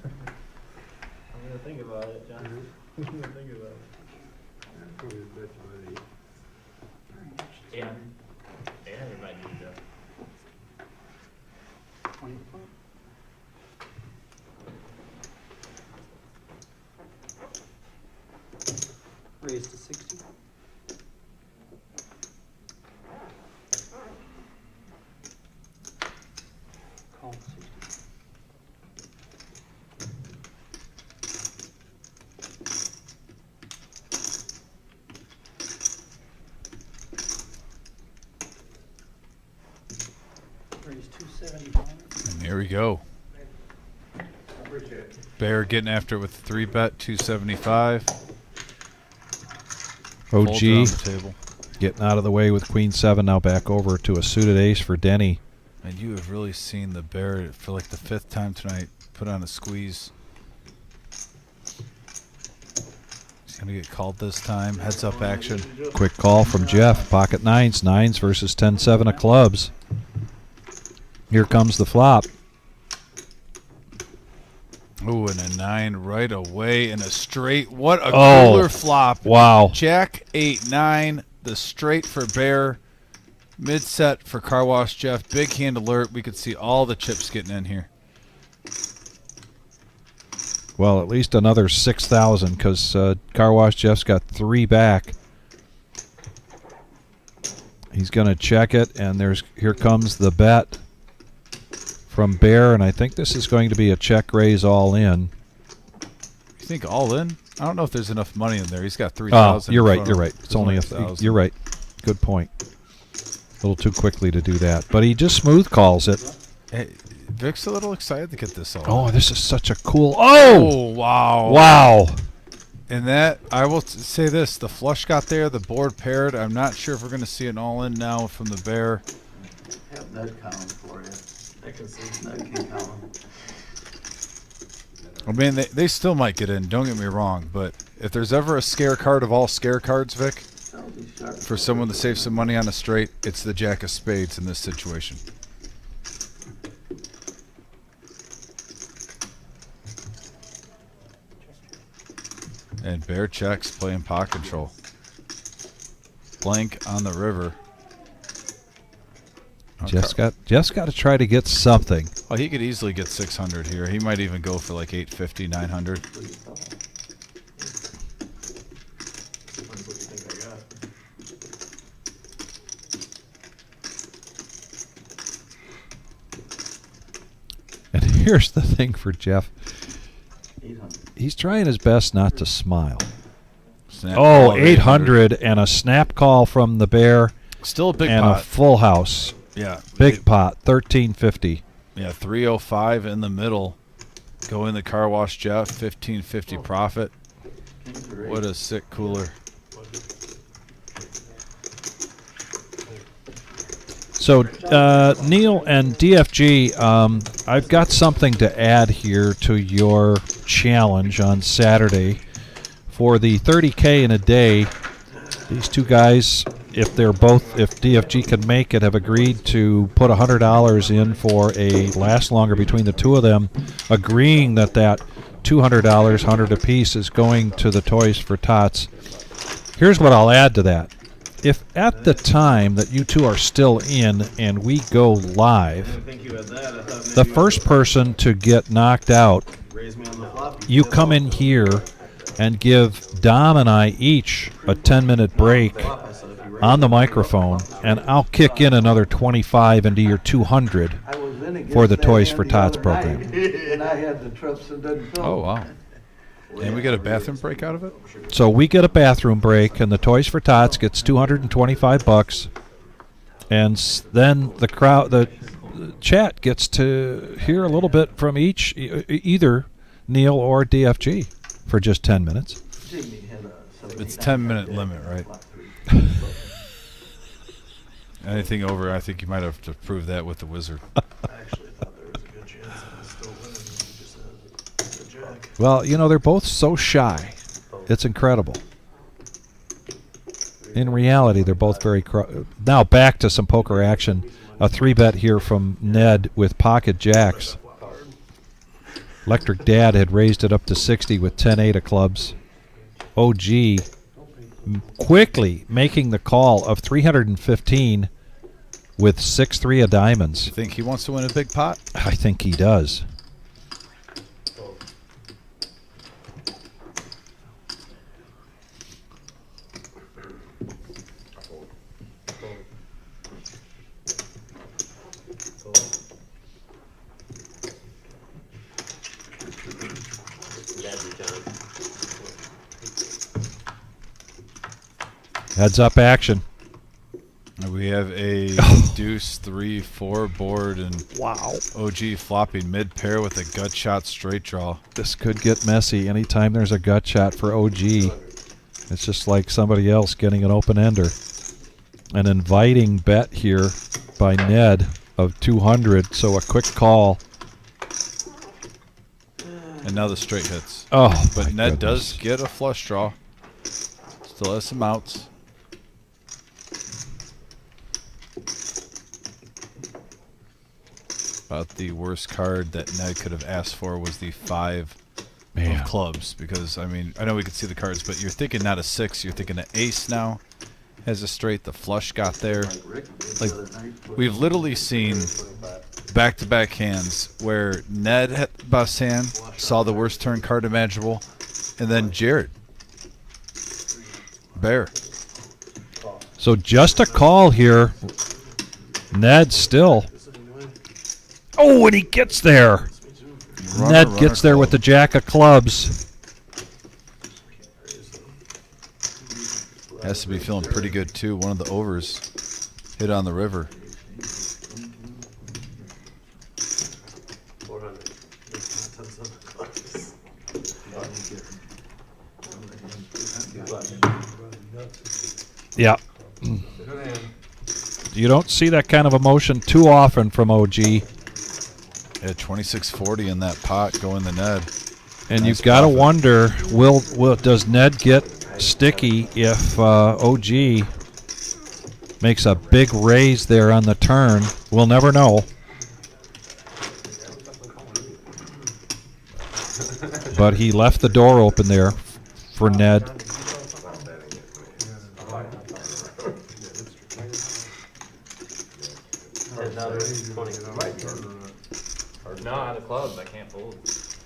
gonna think about it, John. I'm gonna think about it. Probably a bit of a- Yeah. Yeah, everybody needs that. 24. Raise to 60. Call 60. Raise 275. And here we go. Bear getting after it with 3 bet, 275. Fold it on OG the table. getting out of the way with queen 7. Now back over to a suited ace for Denny. And you have really seen the bear for like the 5th time tonight put on a squeeze. He's going to get called this time. Heads up action. Quick call from Jeff. Pocket 9s. 9s versus 10-7 of clubs. Here comes the flop. Ooh, and a 9 right away and a straight. What a Oh. cooler flop. Wow. Jack 8-9. The straight for bear. Mid set for car wash Jeff. Big hand alert. We could see all the chips getting in here. Well, at least another 6,000 because car wash Jeff's got 3 back. He's going to check it, and here comes the bet from Bear, and I think this is going to be a check raise all in. You think all in? I don't know if there's enough money in there. He's got 3,000. Oh, you're in right. front You're of right. him. It's only a. 1,000. You're right. Good point. A little too quickly to do that, but he just smooth calls it. Hey, Vic's a little excited to get this all. Oh, this is such a cool. Oh, wow. wow. And that, I will say this, the flush got there, the board paired. I'm not sure if we're going to see an all-in now from the bear. Have Ned count for you. I can see. Ned can count. I mean, they still might get in, don't get me wrong, but if there's ever a scare card of all scare cards, Vic, That'll be sharp. for someone to save some money on a straight, it's the Jack of Spades in this situation. And bear checks, playing pot control. Blank on the river. Jeff's got to try to get something. Oh, he could easily get 600 here. He might even go for like 850, 900. Depends what you think I got. And here's the thing for Jeff. 800. He's trying his best not to smile. Snap Oh, call of 800 and a snap call from the bear Still a big and pot. a full house. Yeah. Big pot, 1350. Yeah, 305 in the middle. Go in the car wash, Jeff. 1550 profit. What a sick cooler. So, Neil and DFG, I've got something to add here to your challenge on Saturday. For the 30K in a day, these two guys, if DFG can make it, have agreed to put $100 in for a last longer between the two of them, agreeing that $200, 100 apiece, is going to the Toys for Tots. Here's what I'll add to that. If at the time that you two are still in and we go live, the first person to get knocked out, you come in here and give Dom and I each a 10-minute break on the microphone, and I'll kick in another 25 into your 200 I was in against for the that Toys hand for the Tots other program. night, and I had the trips and didn't film. Oh, wow. And we get a bathroom break out of it? So we get a bathroom break, and the Toys for Tots gets $225, and then the crowd, the chat gets to hear a little bit from either Neil or DFG for just 10 minutes. Jimmy had a It's 10-minute limit, right? Anything over, I think you might have to prove that with the wizard. I actually thought there was a good chance I was still winning. You just had the jack. Well, they're both so shy. It's incredible. In reality, they're both very... Now back to some poker action. A 3-bet here from Ned with pocket jacks. Electric Dad had raised it up to 60 with 10-8 of clubs. OG quickly making the call of 315 with 6-3 of diamonds. You think he wants to win a big pot? I think he does. Heads up action. We have a deuce 3-4 board, and wow, OG flopping mid pair with a gut shot straight draw. This could get messy anytime there's a gut shot for OG. It's just like somebody else getting an open ender. An inviting bet here by Ned of 200, so a quick call. And now the straight hits. Oh, but my Ned goodness. does get a flush draw. Still has some outs. About the worst card that Ned could have asked for was the 5 of clubs, because I know we could see the cards, but you're thinking not a 6, you're thinking an ace now has a straight. The flush got there. Like, we've literally seen back-to-back hands where Ned had the best hand, saw the worst turn card imaginable, and then Jared bear. So just a call here. Ned still. Oh, and he gets there. Ned gets there with the jack of clubs. Has to be feeling pretty good too. One of the overs hit on the river. Yeah. You don't see that kind of emotion too often from OG. Yeah, 2640 in that pot going the Ned. And Nice you've got to profit. wonder, does Ned get sticky if OG makes a big raise there on the turn? We'll never know. But he left the door open there for Ned. Another 20. No, out of clubs, I can't fold.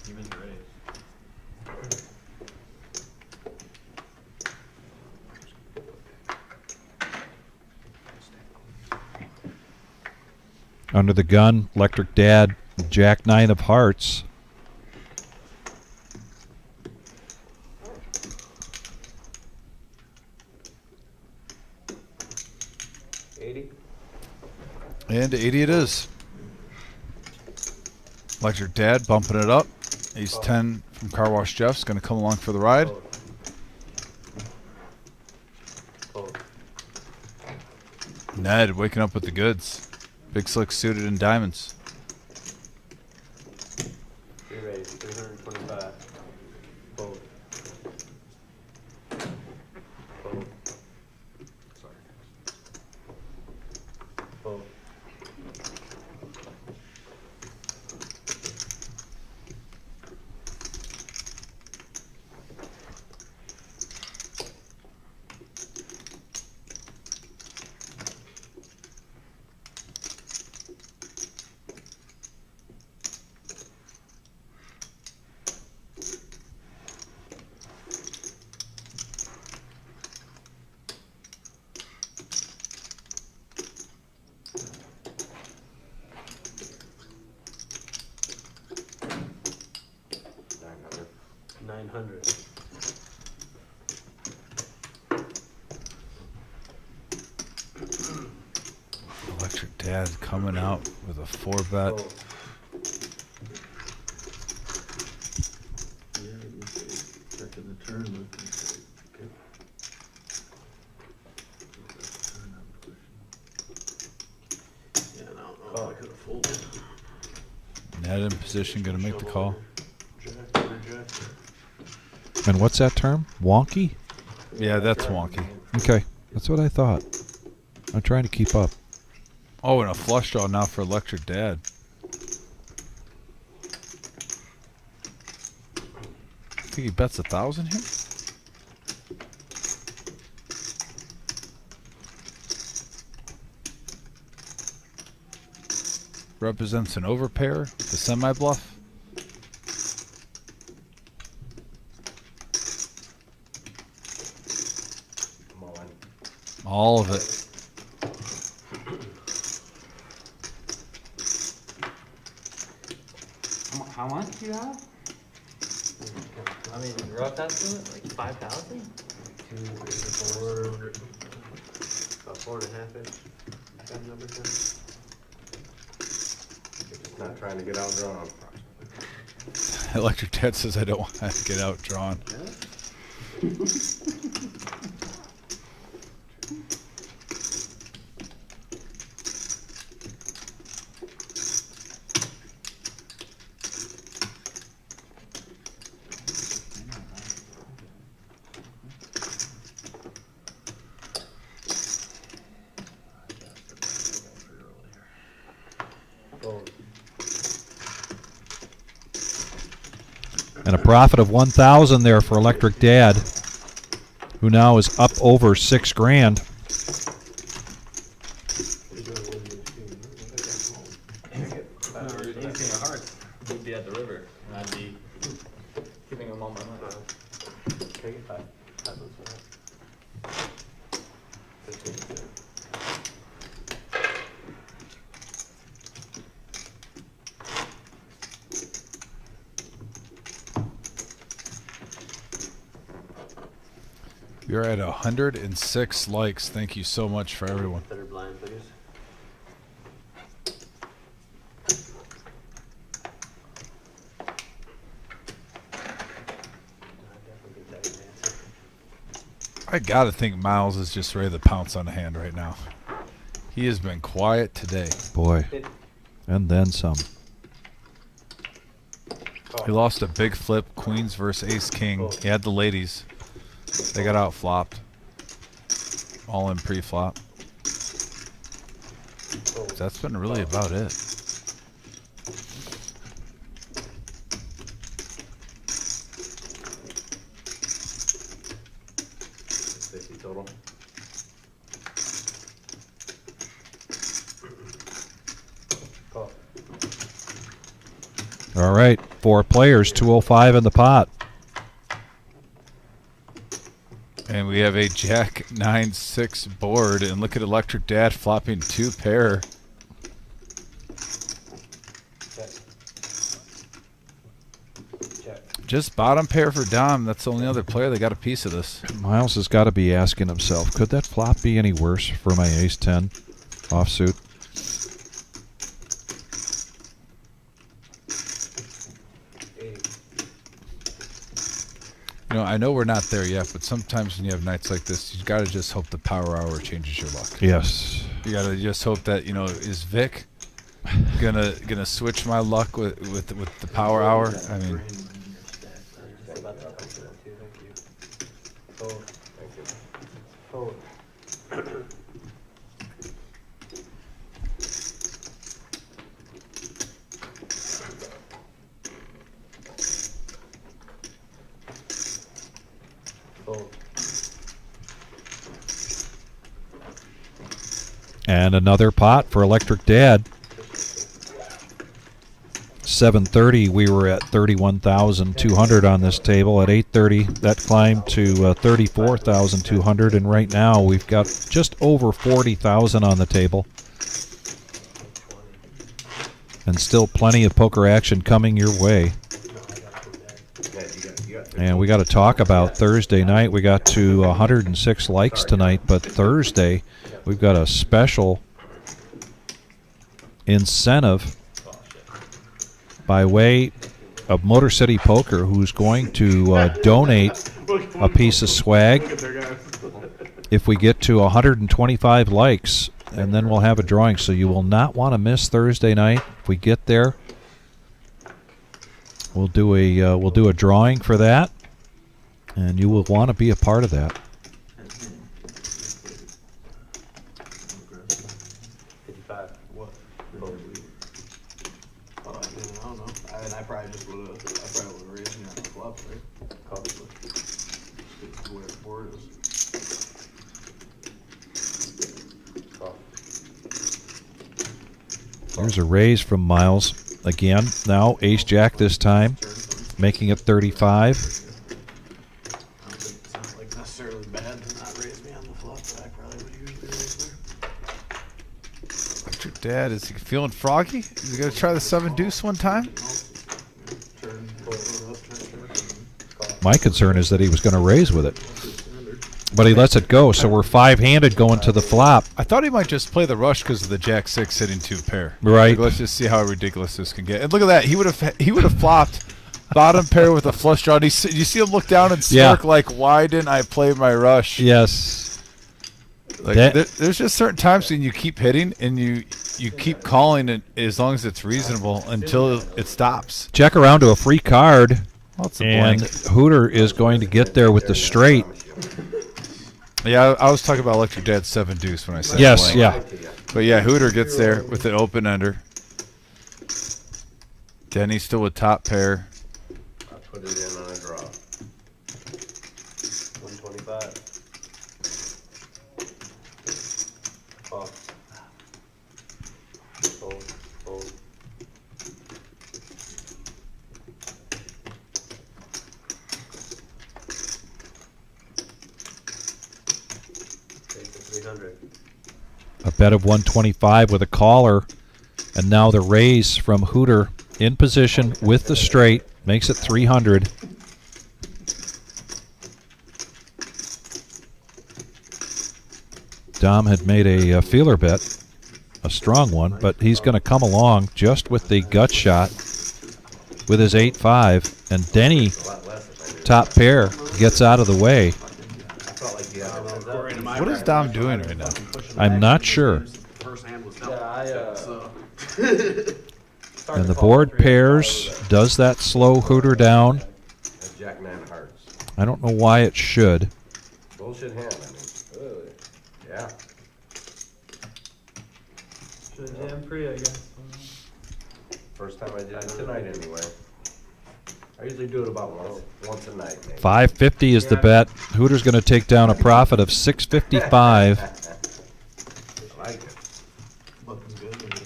Even raise. Under the gun, Electric Dad, Jack 9 of hearts. And 80 it is. Electric Dad bumping it up. Ace 10 from Car Wash Jeff's going to come along for the ride. Ned waking up with the goods. Big Slick suited in diamonds. Three raise, 325. Fold. Fold. Sorry. Fold. Electric Dad coming out with a 4-bet. Checking the turn. Yeah, I don't know if I could have folded. Ned in position, going to make the call. And what's that term? Wonky? Yeah, that's wonky. Okay, that's what I thought. I'm trying to keep up. Oh, and a flush draw now for Electric Dad. I think he bets 1,000 here. Represents an overpair, the semi-bluff. All of it. How much do you have? I mean, rough estimate, like 5,000? 2, 3, 4, about 4.5 inch. That number down. Just not trying to get outdrawn. Electric Dad says I don't want to get outdrawn. And a profit of 1,000 there for Electric Dad, who now is up over $6,000. Anything of hearts, we'd be at the river, and I'd be giving them all my money. Can I get 5 ones for that? 15. You're at 106 likes. Thank you so much for everyone. Third blind, please. I gotta think Miles is just ready to pounce on the hand right now. He has been quiet today. Boy, and then some. He lost a big flip, queens versus ace king. He had the ladies. They got out flopped. All in pre-flop. That's been really about it. 50 total. Call. All right, 4 players, 205 in the pot. And we have a Jack 9-6 board, and look at Electric Dad flopping 2 pair. Check. Check. Just bottom pair for Dom. That's the only other player that got a piece of this. Miles has got to be asking himself, could that flop be any worse for my ace-10 offsuit? You know, I know we're not there yet, but sometimes when you have nights like this, you got to just hope the power hour changes your luck. Yes. You got to just hope that, you know, is Vic gonna switch my luck with the power hour? I mean, And another pot for Electric Dad. 7:30, we were at 31,200 on this table. At 8:30, that climbed to 34,200, and right now we've got just over 40,000 on the table. And still plenty of poker action coming your way. And we got to talk about Thursday night. We got to 106 likes tonight, but Thursday we've got a special incentive by way of Motor City Poker, who's going to donate a piece of swag if we get to 125 likes, and then we'll have a drawing. So you will not want to miss Thursday night. If we get there, we'll do a drawing for that, and you will want to be a part of that. 55. What? I don't know. I mean, I probably would have raised me on the flop, right? Call. The way the board is. Call. There's a raise from Miles again. Now ace jack this time, making it 35. It's not like necessarily bad to not raise me on the flop, but I probably would usually raise there. Electric Dad, is he feeling froggy? Is he gonna try the 7 deuce one time? Turn, pull it up, turn. My concern is that he was going to raise with it, but he lets it go. So we're 5-handed going to the flop. I thought he might just play the rush because of the Jack 6 hitting 2 pair. Right. Like, let's just see how ridiculous this can get. And look at that. He would have flopped bottom pair with a flush draw. And you see him look down and smirk like, why didn't I play my rush? Yes. Like, there's just certain times when you keep hitting and you keep calling it as long as it's reasonable until it stops. Check around to a free card, Well, it's a and blank. Hooter is going to get there with the straight. Yeah, I was talking about Electric Dad 7 deuce when I said Yes, blank. yeah. But yeah, Hooter gets there with an open under. Denny still with top pair. I put it in on a draw. 125. Call. Fold. Fold. Take the 300. A bet of 125 with a caller, and now the raise from Hooter in position with the straight makes it 300. Dom had made a feeler bet, a strong one, but he's going to come along just with the gut shot with his 8-5, and Denny, top pair, gets out of the way. What is Dom doing right now? I'm not sure. First hand was Yeah, so. And the board pairs. Does that slow Hooter down? That's Jack 9 of hearts. I don't know why it should. Bullshit hand, I mean. Ugh. Yeah. Should've jammed free, I guess. First time I did it tonight anyway. I usually do it about once a night, maybe. 550 is the bet. Hooter's going to take down a profit of 655. I like it. Looking good.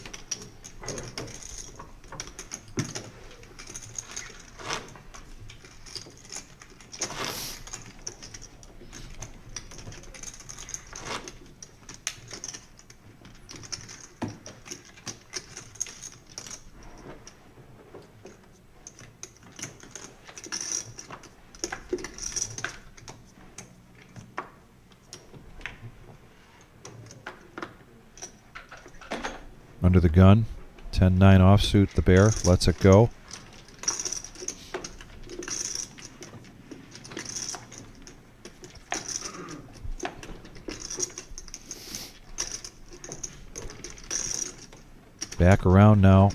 Under the gun. 10-9 offsuit. The bear lets it go. Back around now.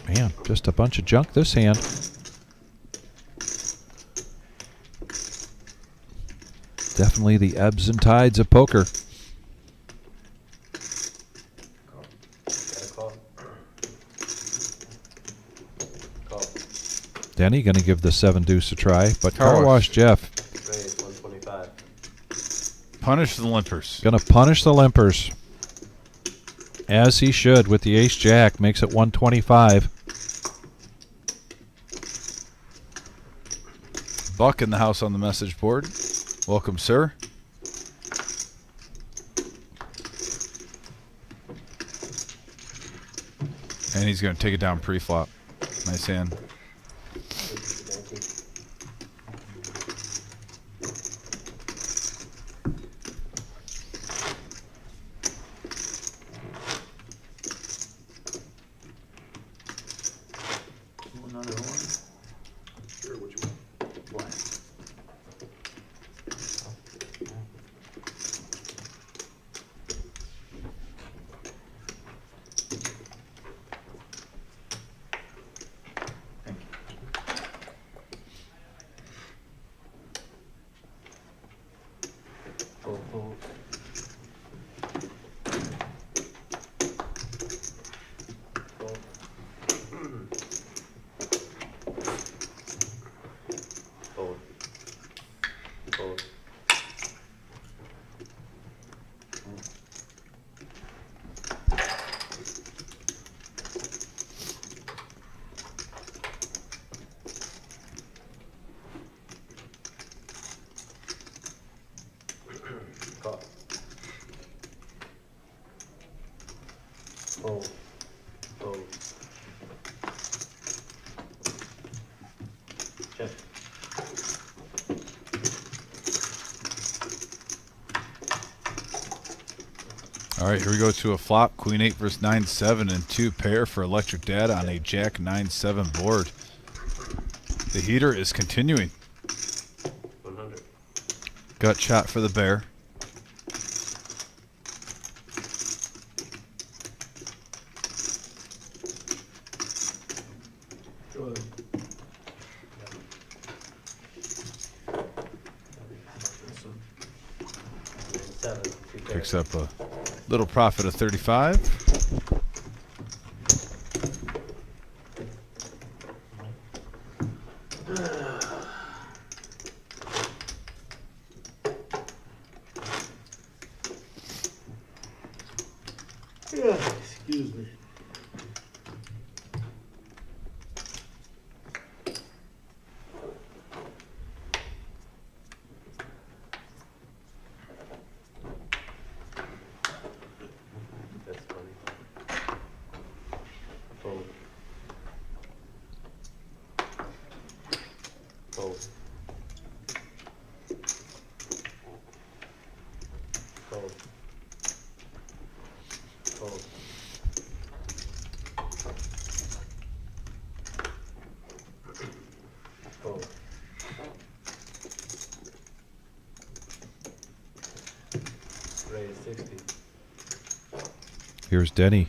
Man, just a bunch of junk this hand. Definitely the ebbs and tides of poker. Denny going to give the 7 deuce a try, but Car Car Wash Jeff Raise 125. Punish the limpers. going to punish the limpers. As he should with the ace jack. Makes it 125. Buck in the house on the message board. Welcome, sir. And he's going to take it down pre-flop. Nice hand. Another one, Sure, what you want? black. Fold, fold. Fold. Fold. Fold. Call. Fold. Fold. Check. All right, here we go to a flop. Queen 8 versus 9-7 and 2 pair for Electric Dad on a Jack 9-7 board. The heater is continuing. 100. Gut shot for the bear. Good. 7. Two pairs. Picks up a little profit of 35. Excuse me. That's funny. Fold. Fold. Fold. Fold. Fold. Raise 60. Here's Denny.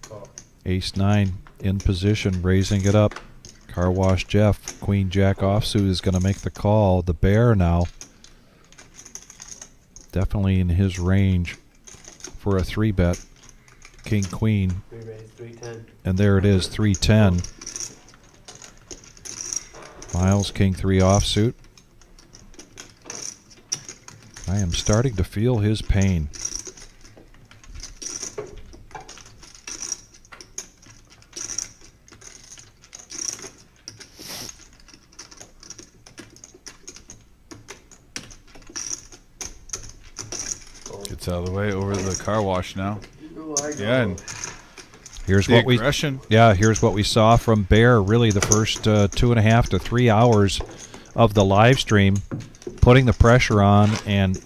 Call. Ace 9, in position, raising it up. Car Wash Jeff, Queen Jack offsuit is going to make the call. The bear now, definitely in his range for a 3-bet. King Queen. 310. And there it is, 310. Miles, King 3 offsuit. I am starting to feel his pain. Gets out of the way over the car wash now. Yeah, and Here's the what aggression. here's what we saw from Bear. Really, the first 2.5 to 3 hours of the live stream, putting the pressure on and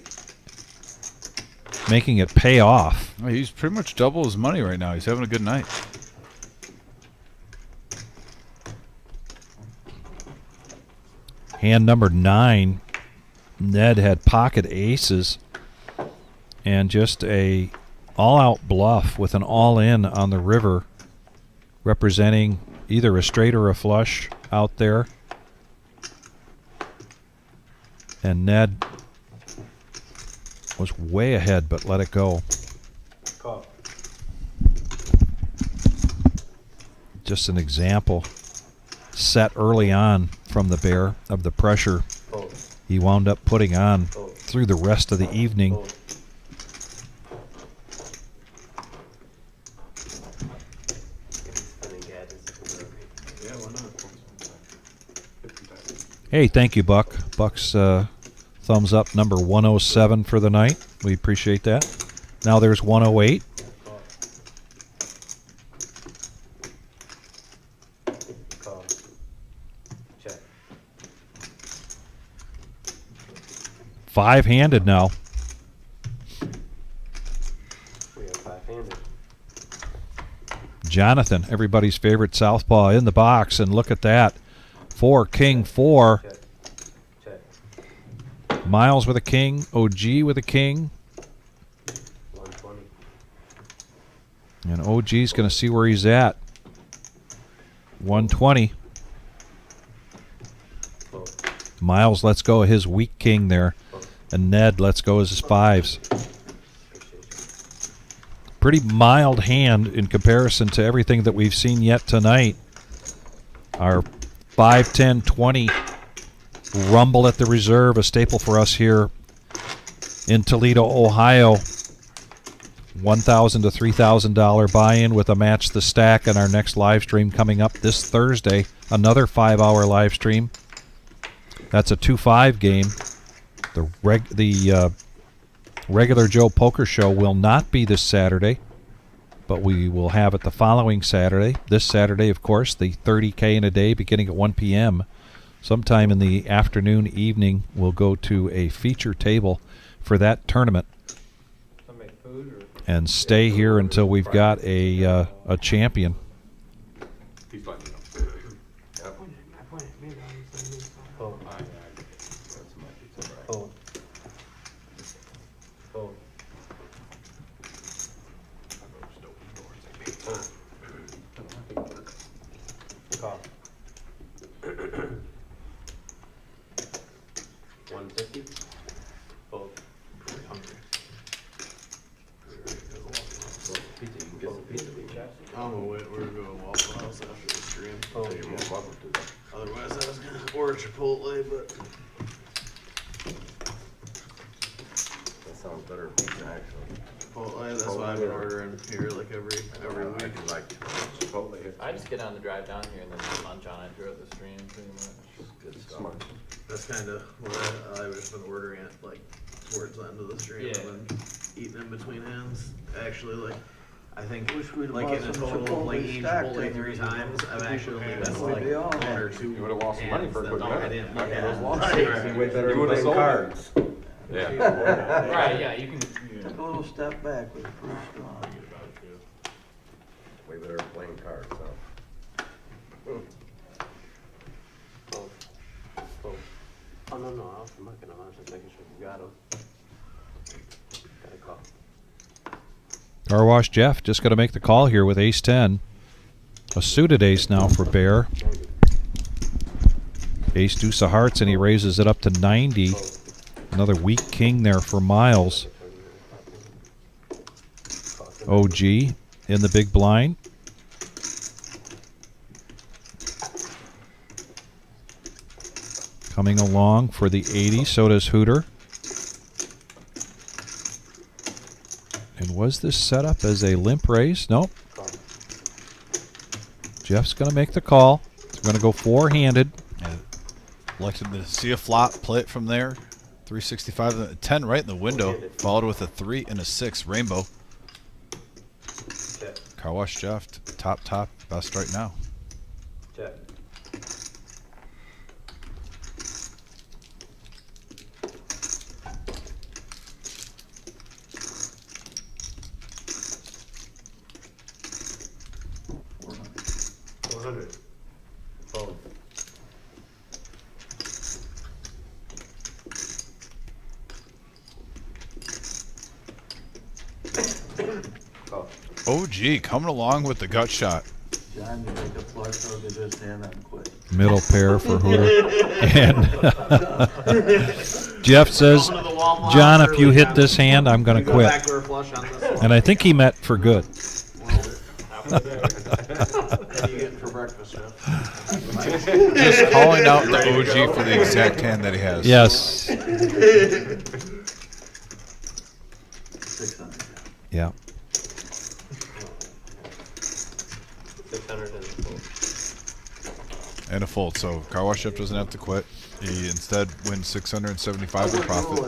making it pay off. Well, he's pretty much double his money right now. He's having a good night. Hand number 9, Ned had pocket aces and just a all-out bluff with an all-in on the river, representing either a straight or a flush out there. And Ned was way ahead, but let it go. Call. Just an example set early on from the bear of the pressure Fold. he wound up putting on Fold. through the rest of the evening. Fold. Yeah, why not? Hey, thank you, Buck. Buck's thumbs up number 107 for the night. We appreciate that. Now there's 108. Call. Check. 5-handed now. We have 5-handed. Jonathan, everybody's favorite southpaw, in the box, and look at that. 4, King 4. Check. Check. Miles with a king. OG with a king. 120. And OG's going to see where he's at. 120. Fold. Miles lets go of his weak king there. And Ned lets go of his 5s. Pretty mild hand in comparison to everything that we've seen yet tonight. Our 5, 10, 20 rumble at the reserve, a staple for us here in Toledo, Ohio. $1,000 to $3,000 buy-in with a match the stack, and our next live stream coming up this Thursday. Another 5-hour live stream. That's a 2-5 game. The regular Joe Poker Show will not be this Saturday, but we will have it the following Saturday. This Saturday, of course, the 30K in a day beginning at 1 p.m. Sometime in the afternoon, evening, we'll go to a feature table for that tournament and stay here until we've got a champion. He's letting me know. Fold. Fold. Fold. Call. 150. Fold. I'm gonna wait. We're gonna Waffle House after the stream. Fold. Otherwise, I was gonna order Chipotle, but That sounds better than pizza, actually. Chipotle. That's what I've been ordering here like every I week. do like Chipotle here. I just get on the drive down here and then lunch on it throughout the stream, pretty much. Good stuff. Smart. That's kind of what I've just been ordering it like towards the end of the stream Yeah. and then eating in between hands. Actually, like I think Wish we'd like bought in a some total of Chipotle like eating stack Chipotle 3 tenders. times, I've actually only missed like They all 1 or had. 2. You would've lost some money for a quick I minute. didn't Not look for at those it. losses. Way better You than would've playing sold it. cards. Yeah. Right, yeah, you can. Took a little step back with the first strong. Way better than playing cards, so. Fold. Fold. Oh, no, I was marking them. I was just making sure you got them. Got a call. Car Wash Jeff just going to make the call here with ace-10. A suited ace now for Bear. Ace deuce of hearts, and he raises it up to 90. Another weak king there for Miles. OG in the big blind. Coming along for the 80, so does Hooter. And was this set up as a limp raise? Nope. Jeff's going to make the call. He's going to go four-handed. Elected to see a flop, play it from there. 365, a 10 right in the window, followed with a 3 and a 6 rainbow. Car wash Jeff, top, best right now. Check. Fold. OG coming along with the gut shot. John, you make a flush over this hand, I'm quit. Middle pair for Hooter. And Jeff says, John, if you hit this hand, I'm going to quit. And I think he meant for good. What are you getting for breakfast, Jeff? Just calling out the OG for the exact hand that he has. Yes. 600. Yeah. 600 and fold. And a fold, so car wash Jeff doesn't have to quit. He instead wins 675 in profit.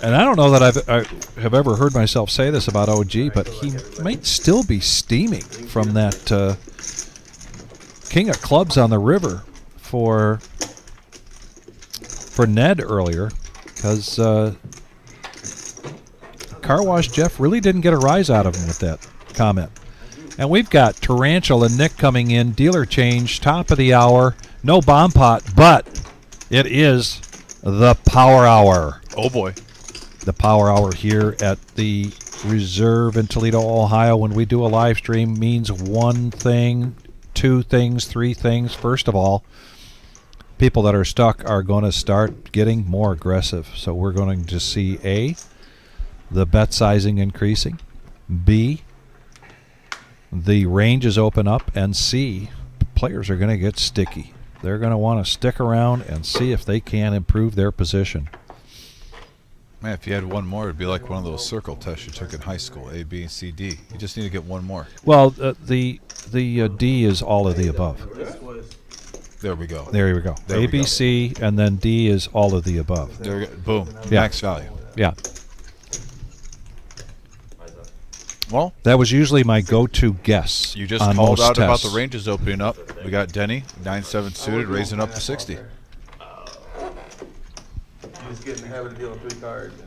And I don't know that I have ever heard myself say this about OG, but he might still be steaming from that King of Clubs on the river for Ned earlier, because Car Wash Jeff really didn't get a rise out of him with that comment. And we've got Tarantula and Nick coming in, dealer change, top of the hour, no bomb pot, but it is the power hour. Oh boy. The power hour here at the Reserve in Toledo, Ohio. When we do a live stream, means one thing, two things, three things. First of all, people that are stuck are going to start getting more aggressive. So we're going to see A, the bet sizing increasing, B, the ranges open up, and C, players are going to get sticky. They're going to want to stick around and see if they can improve their position. Man, if you had one more, it'd be like one of those circle tests you took in high school, A, B, C, D. You just need to get one more. Well, the D is all of the above. There we go. There we go. There A, we B, go. C, and then D is all of the above. There we go. Boom. Yeah. Max value. Yeah. Well, That was usually my go-to guess. you just on called most out about tests. the ranges opening up. We got Denny, 9-7 suited, raising up to 60. He's getting the habit of dealing 3 cards.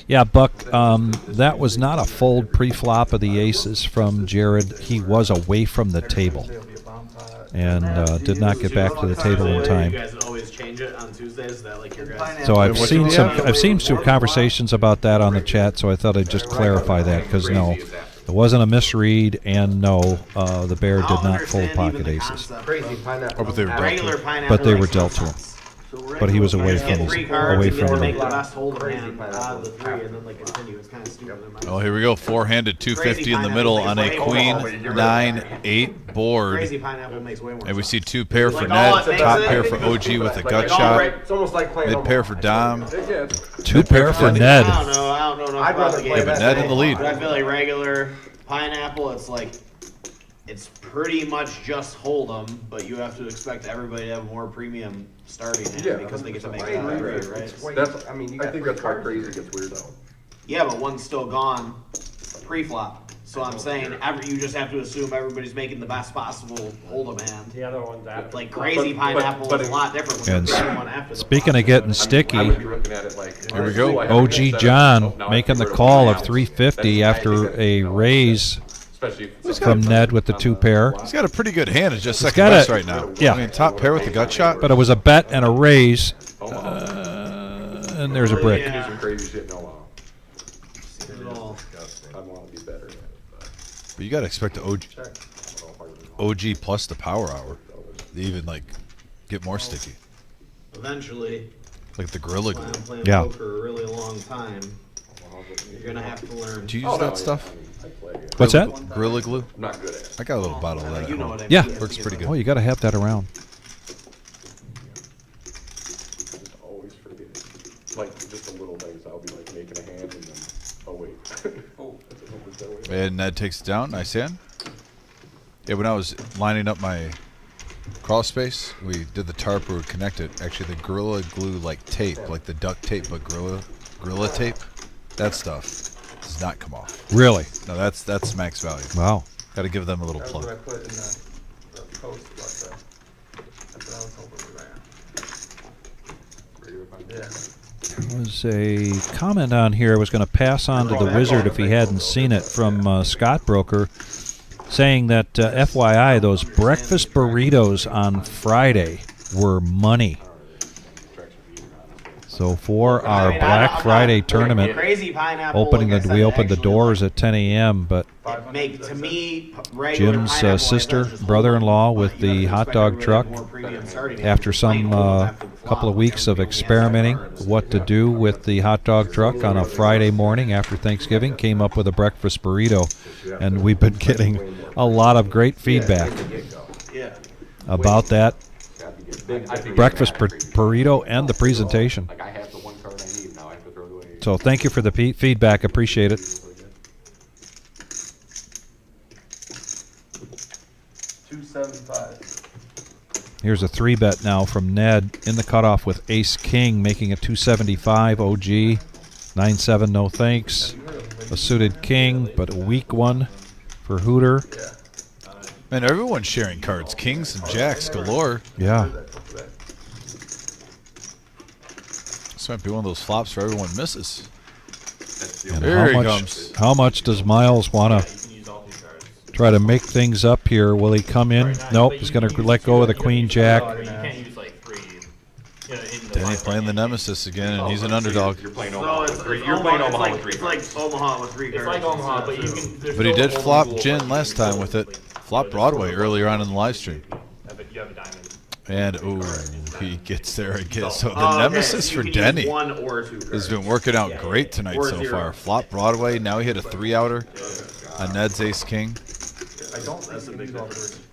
Yeah, Buck, that was not a fold pre-flop of the aces from Jared. He was away from the table and did not get back to the table in You time. guys always change it on Tuesdays. Is that like your guys? So I've seen some conversations about that on the chat, so I thought I'd just clarify that, because no, it wasn't a misread, and no, the bear did not fold pocket aces. Crazy pineapple. Oh, but they were dealt Regular to. pineapple. But they were makes no dealt to him. sense. But he was away You from get his, 3 cards away and you from get to make the. the best hold Crazy hand out of the 3 and then like continue. It's kind of stupid. in my Oh, here we go. Four-handed 250 in the middle on a queen, 9-8 board. Crazy pineapple makes way more And we sense. see two pair for Like, all Ned, it makes top it- pair for OG with a gut Like, shot, it's almost like playing mid pair for Dom. Two pair for Ned. I don't know I'd about rather the play game. Yeah, but Ned in the lead. But I feel like regular pineapple, it's like, it's pretty much just hold'em, but you have to expect everybody to have more premium starting hand Yeah, because they get to make I it out of agree. 3, right? That's, I mean, you I got think 3 that's why cards. crazy gets weird though. Yeah, but one's still gone pre-flop. So I'm saying you just have to assume everybody's making the best possible hold'em hand. The other one's after. Like crazy pineapple but is a lot different when And you're picking one after the Speaking flop. of getting I sticky, would be looking at it like. Here we go. OG John making the call of 350 after a raise Especially. from Ned with the 2 pair. He's got a pretty good hand. It's just He's second got best a- right now. yeah. I mean, top pair with the gut shot. But it was a bet and a raise, and there's a brick. Do some crazy shit, no. Little I want to be better at it, but But you got to expect the OG, check. I don't know if I really OG plus the power hour to even like get more sticky. Eventually, Like the Gorilla when I'm Glue. playing Yeah. poker a really long time, you're gonna have to learn. Do you Oh, use no, that stuff? I play it. What's that? Gorilla Glue? I'm not good at it. I got a little bottle of that at You know home. what I mean? Yeah. You have to Works get pretty the- good. Oh, you got to have that around. Just always forget. Like, just the little things. I'll be like making a hand and then, oh wait. Oh, that's what was that way. And Ned takes it down. Nice hand. Yeah, when I was lining up my crawl space, we did the tarp where we connected. Actually, the Gorilla Glue like tape, like the duct tape, but Gorilla tape. That stuff does not come off. Really? No, that's max value. Wow. Got to give them a little That's what I plug. put in the post about that. That's what I was hoping we ran. Yeah. There was a comment on here I was going to pass on to the wizard if he hadn't seen it from Scott Broker, saying that FYI, those breakfast burritos on Friday were money. So for our Black Friday tournament, Crazy pineapple. opening like I the said, we opened the actually, doors at 10 a.m. But Make to me regular Jim's pineapple, I sister, thought, just brother-in-law whole with milk, but you the gotta hot expect dog everybody to truck, have more premium starting after after some the couple of flop, weeks of everything experimenting has to what to do with the hot dog truck on a Friday morning after Thanksgiving, came up with a breakfast burrito, and we've been getting a lot of great feedback Yeah. about that breakfast burrito and the presentation. Like, I have the one card I need, now I have to throw it away. So thank you for the feedback, appreciate it. 275. Here's a 3-bet now from Ned in the cutoff with Ace King, making it 275 OG. 9-7, no thanks. A suited king, but a weak one for Hooter. Man, everyone's sharing cards. Kings and jacks galore. Yeah. This might be one of those flops where everyone misses. And There he comes. how much does Miles want to try to make things up here? Will he come in? Nope, he's going to let go of the queen jack. You can't use like 3. You know, in the Danny playing the nemesis again, and he's an underdog. You're playing So Omaha. it's You're playing Omaha with 3 it's like Omaha with 3 It's cards. like Omaha, but you can. There's But he still did a flop rule Gin where last you time can with it. like, Flop Broadway earlier on in the live stream. you have a diamond. And, ooh, he gets there again. So the Oh, okay, nemesis so for you can use Denny 1 or 2 has cards. been working out great tonight Or so 0. far. Flop Broadway, now he hit a 3-outer on Ned's Ace King. I don't That's think a you big can use all difference. 3.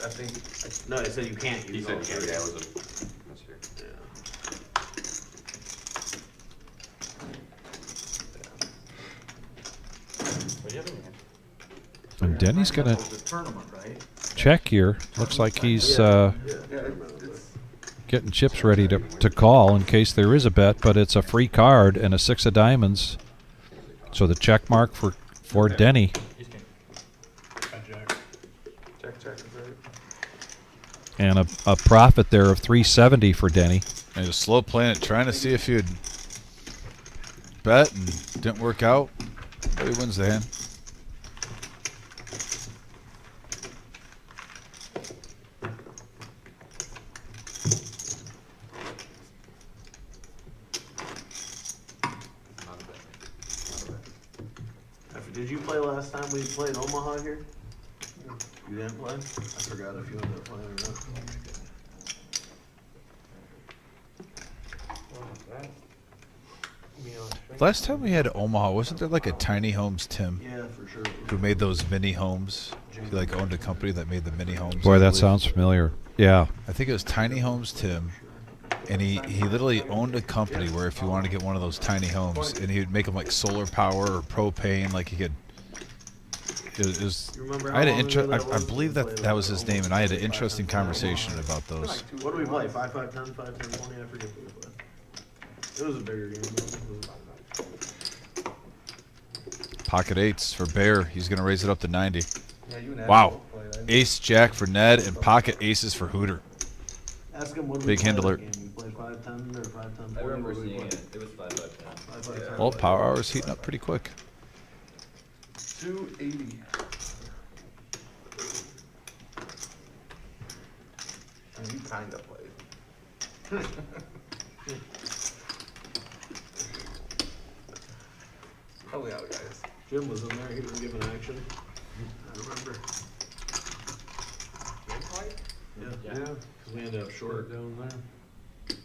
I think, No, it said you can't He use said, all yeah, 3. that was a, that's here. What do you have in your hand? And Denny's going to Tournament, right? check here. Looks like he's yeah, it's getting chips ready to call in case there is a bet, but it's a free card and a 6 of diamonds. So the check mark for Denny. check is right. And a profit there of 370 for Denny. And he was slow playing it, trying to see if he would bet, and didn't work out. But he wins the hand. Did you play last time we played Omaha here? You didn't play? I forgot if you ended up playing or not. Last time we had Omaha, wasn't there like a Tiny Homes Tim Yeah, for sure. who made those mini homes? He like owned a company that made the mini homes. Boy, I that believe. sounds familiar. Yeah. I think it was Tiny Homes Tim, and he literally owned a company where if you wanted to get one of those tiny homes, and he would make them like solar power or propane, like he could. It was. You remember I had how an long ago I was? believe that was his name, and I had an interesting conversation about those. What do we play? 5, 5, 10, 5, 10, 20? I forget what we played. It was a bigger game though. Pocket eights for Bear. He's gonna raise it up to 90. Yeah, you and Wow. Adam both played. Ace Jack for Ned and pocket aces for Hooter. Ask him what did Big we hand play alert. that game? We played 5, 10 or 5, 10, 20? I remember What did we seeing play? it. It was 5, 5, 10. 5, 5, 10. Well, power hours heating up pretty quick. 280. And you kinda played. Help me out, guys. Jim was in there, he was giving action. I remember. Yeah, because we ended up short. Down there.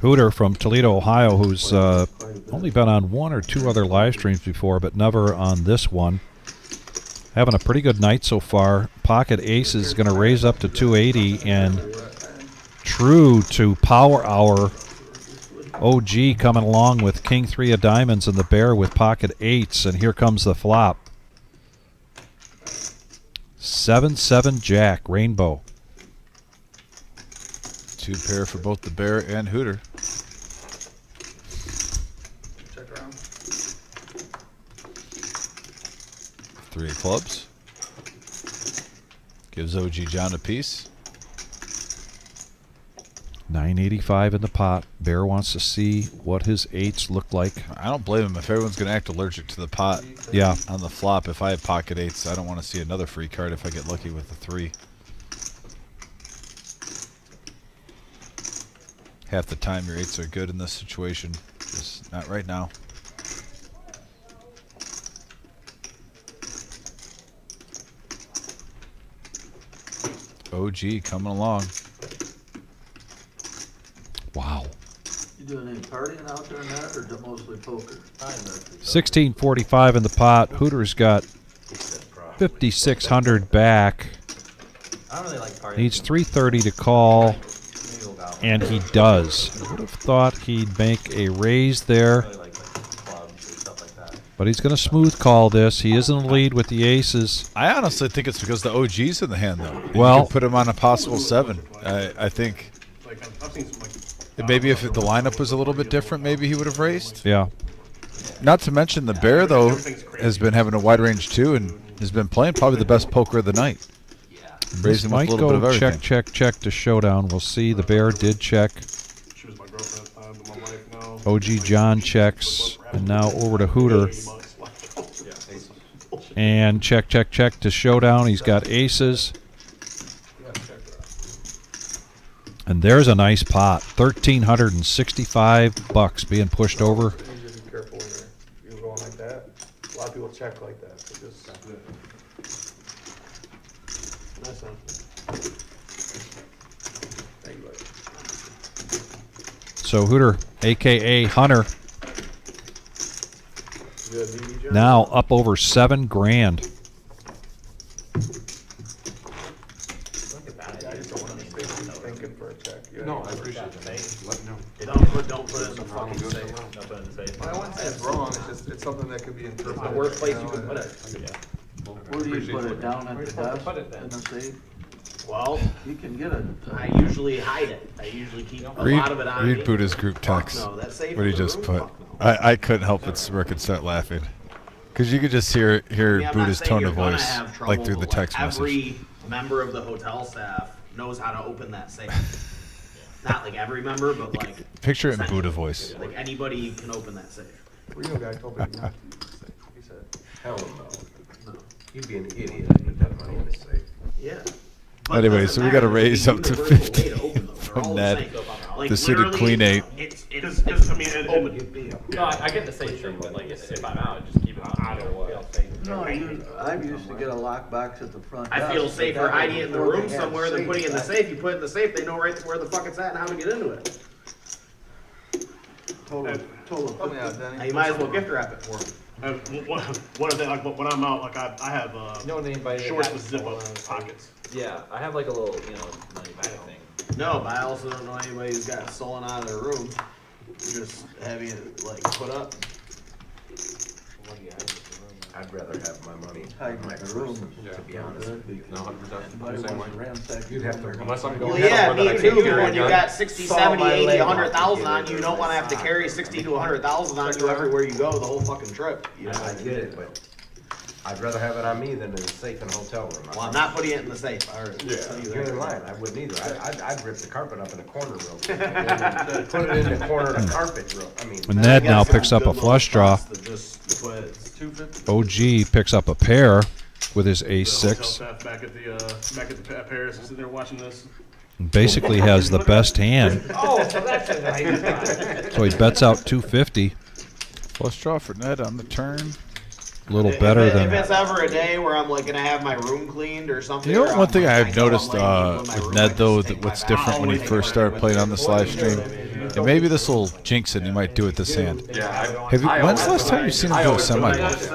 Hooter from Toledo, Ohio, who's only been on one or two other live streams before, but never on this one. Having a pretty good night so far. Pocket ace is going to raise up to 280, and true to Power Hour, OG coming along with King 3 of diamonds and the bear with pocket eights, and here comes the flop. 7-7 Jack, Rainbow. 2 pair for both the bear and Hooter. Check around. 3 of clubs. Gives OG John a piece. 985 in the pot. Bear wants to see what his eights look like. I don't blame him if everyone's going to act allergic to the pot. Yeah. On the flop, if I have pocket eights, I don't want to see another free card if I get lucky with the 3. Half the time your eights are good in this situation. Just not right now. OG coming along. Wow. You doing any partying out there in that, or mostly poker? 1645 in the pot. Hooter's got 5,600 back. I don't really like partying. Needs 330 to call, and he does. I would have thought he'd make a raise there, I really like clubs or stuff like that. but he's going to smooth call this. He is in the lead with the aces. I honestly think it's because the OG's in the hand, though. Well- You could put him on a possible 7. I think Like, I've seen some, like, maybe if the lineup was a little bit different, maybe he would have raised. Yeah. Not to mention the bear, though, has been having a wide range too, and has been playing probably the best poker of the night. This Raising with a might little bit of go everything. check, check, check to showdown. We'll see. The bear did check. she was my girlfriend at the time, but my wife now. OG John checks, and now over to Hooter. And check, check, check to showdown. He's got aces. And there's a nice pot. $1,365 being pushed over. You need to be careful when you're going like that. A lot of people check like that, so just. Nice one. Thank you, buddy. So Hooter, a.k.a. Hunter, Good, DB, John? now up over $7 grand. I just don't want to mistake you thinking for a check. No, I appreciate it. Let me know. Don't put it in the fucking safe. Don't put it in the safe. I wouldn't say it's wrong, it's just, it's something that could be interpreted. It's the worst place you can put it. Where do you put it, down at the desk, put it then? in the safe? Well, You can get it. I usually hide it. I usually keep a lot of it on me. Read Buddha's group Fuck text. no, that's safe What he in the just room? put. Fuck no. I couldn't help but smirk and start laughing. Because you could just hear I mean, I'm not Buddha's saying tone you're of gonna voice, have trouble, like through the but, text message. Every member of the hotel staff knows how to open that safe. Not like every member, but like Picture it in Buddha voice. like anybody can open that safe. Rio guy told me not to. He said, Hell no. No. You'd be an idiot to put that money in the safe. Yeah. Anyway, doesn't so we matter. gotta There's a raise up to universal way 50 to open them. They're from all the Ned. same. Like, The suited literally, queen 8. It's I mean, No, I get the safe thing, but like if I'm out, just keep it on. No, I used to get a lockbox at the front I desk, feel but safer that was hiding it in the before room they had somewhere than safe. putting it in the safe. You put it in the safe, they know right where the fuck it's at and how to get into it. Total help me out, Now, Denny. you might as well gift wrap it for them. One of the, like, when I'm out, like, I have, You know anybody that shorts has with zip up one? pockets. Yeah, I have like a little, money bag thing. No, but I also don't know anybody who's got it stolen out of their room. Just having it like put up. I'd rather have my money Hide in my in the purse, room. to be honest. No, 100%. Anybody wants to ransack You'd have to, your room. unless I'm Well, going yeah, somewhere that I me can't too. carry a When you gun. got 60, Saw 70, my 80, leg 100,000 on off. you, you don't want to have to carry 60 to 100,000 on you everywhere you go the whole fucking trip. You know? I get it, but I'd rather have it on me than in a safe in a hotel room. Well, I'm not putting it in the safe. I already tell you You're in that. line, I wouldn't either. I'd rip the carpet up in the corner real quick. Put it in the corner of the carpet real, I mean. And Ned now picks up a flush draw. OG picks up a pair with his The hotel ace-6. staff back at the Paris, sitting there watching this. Basically has the best hand. Oh, so that's a nice. So he bets out 250. Flush draw for Ned on the turn. A little better If than. it's ever a day where I'm like gonna have my room cleaned or something. You know, or one I'm thing like, I've know I'm noticed laying in my with room, Ned I though, just take what's my different back. when he first started playing on this live stream, and maybe this will jinx it. And you might do it this hand. Yeah, Have you? When's the last time you've seen him do a semi bluff?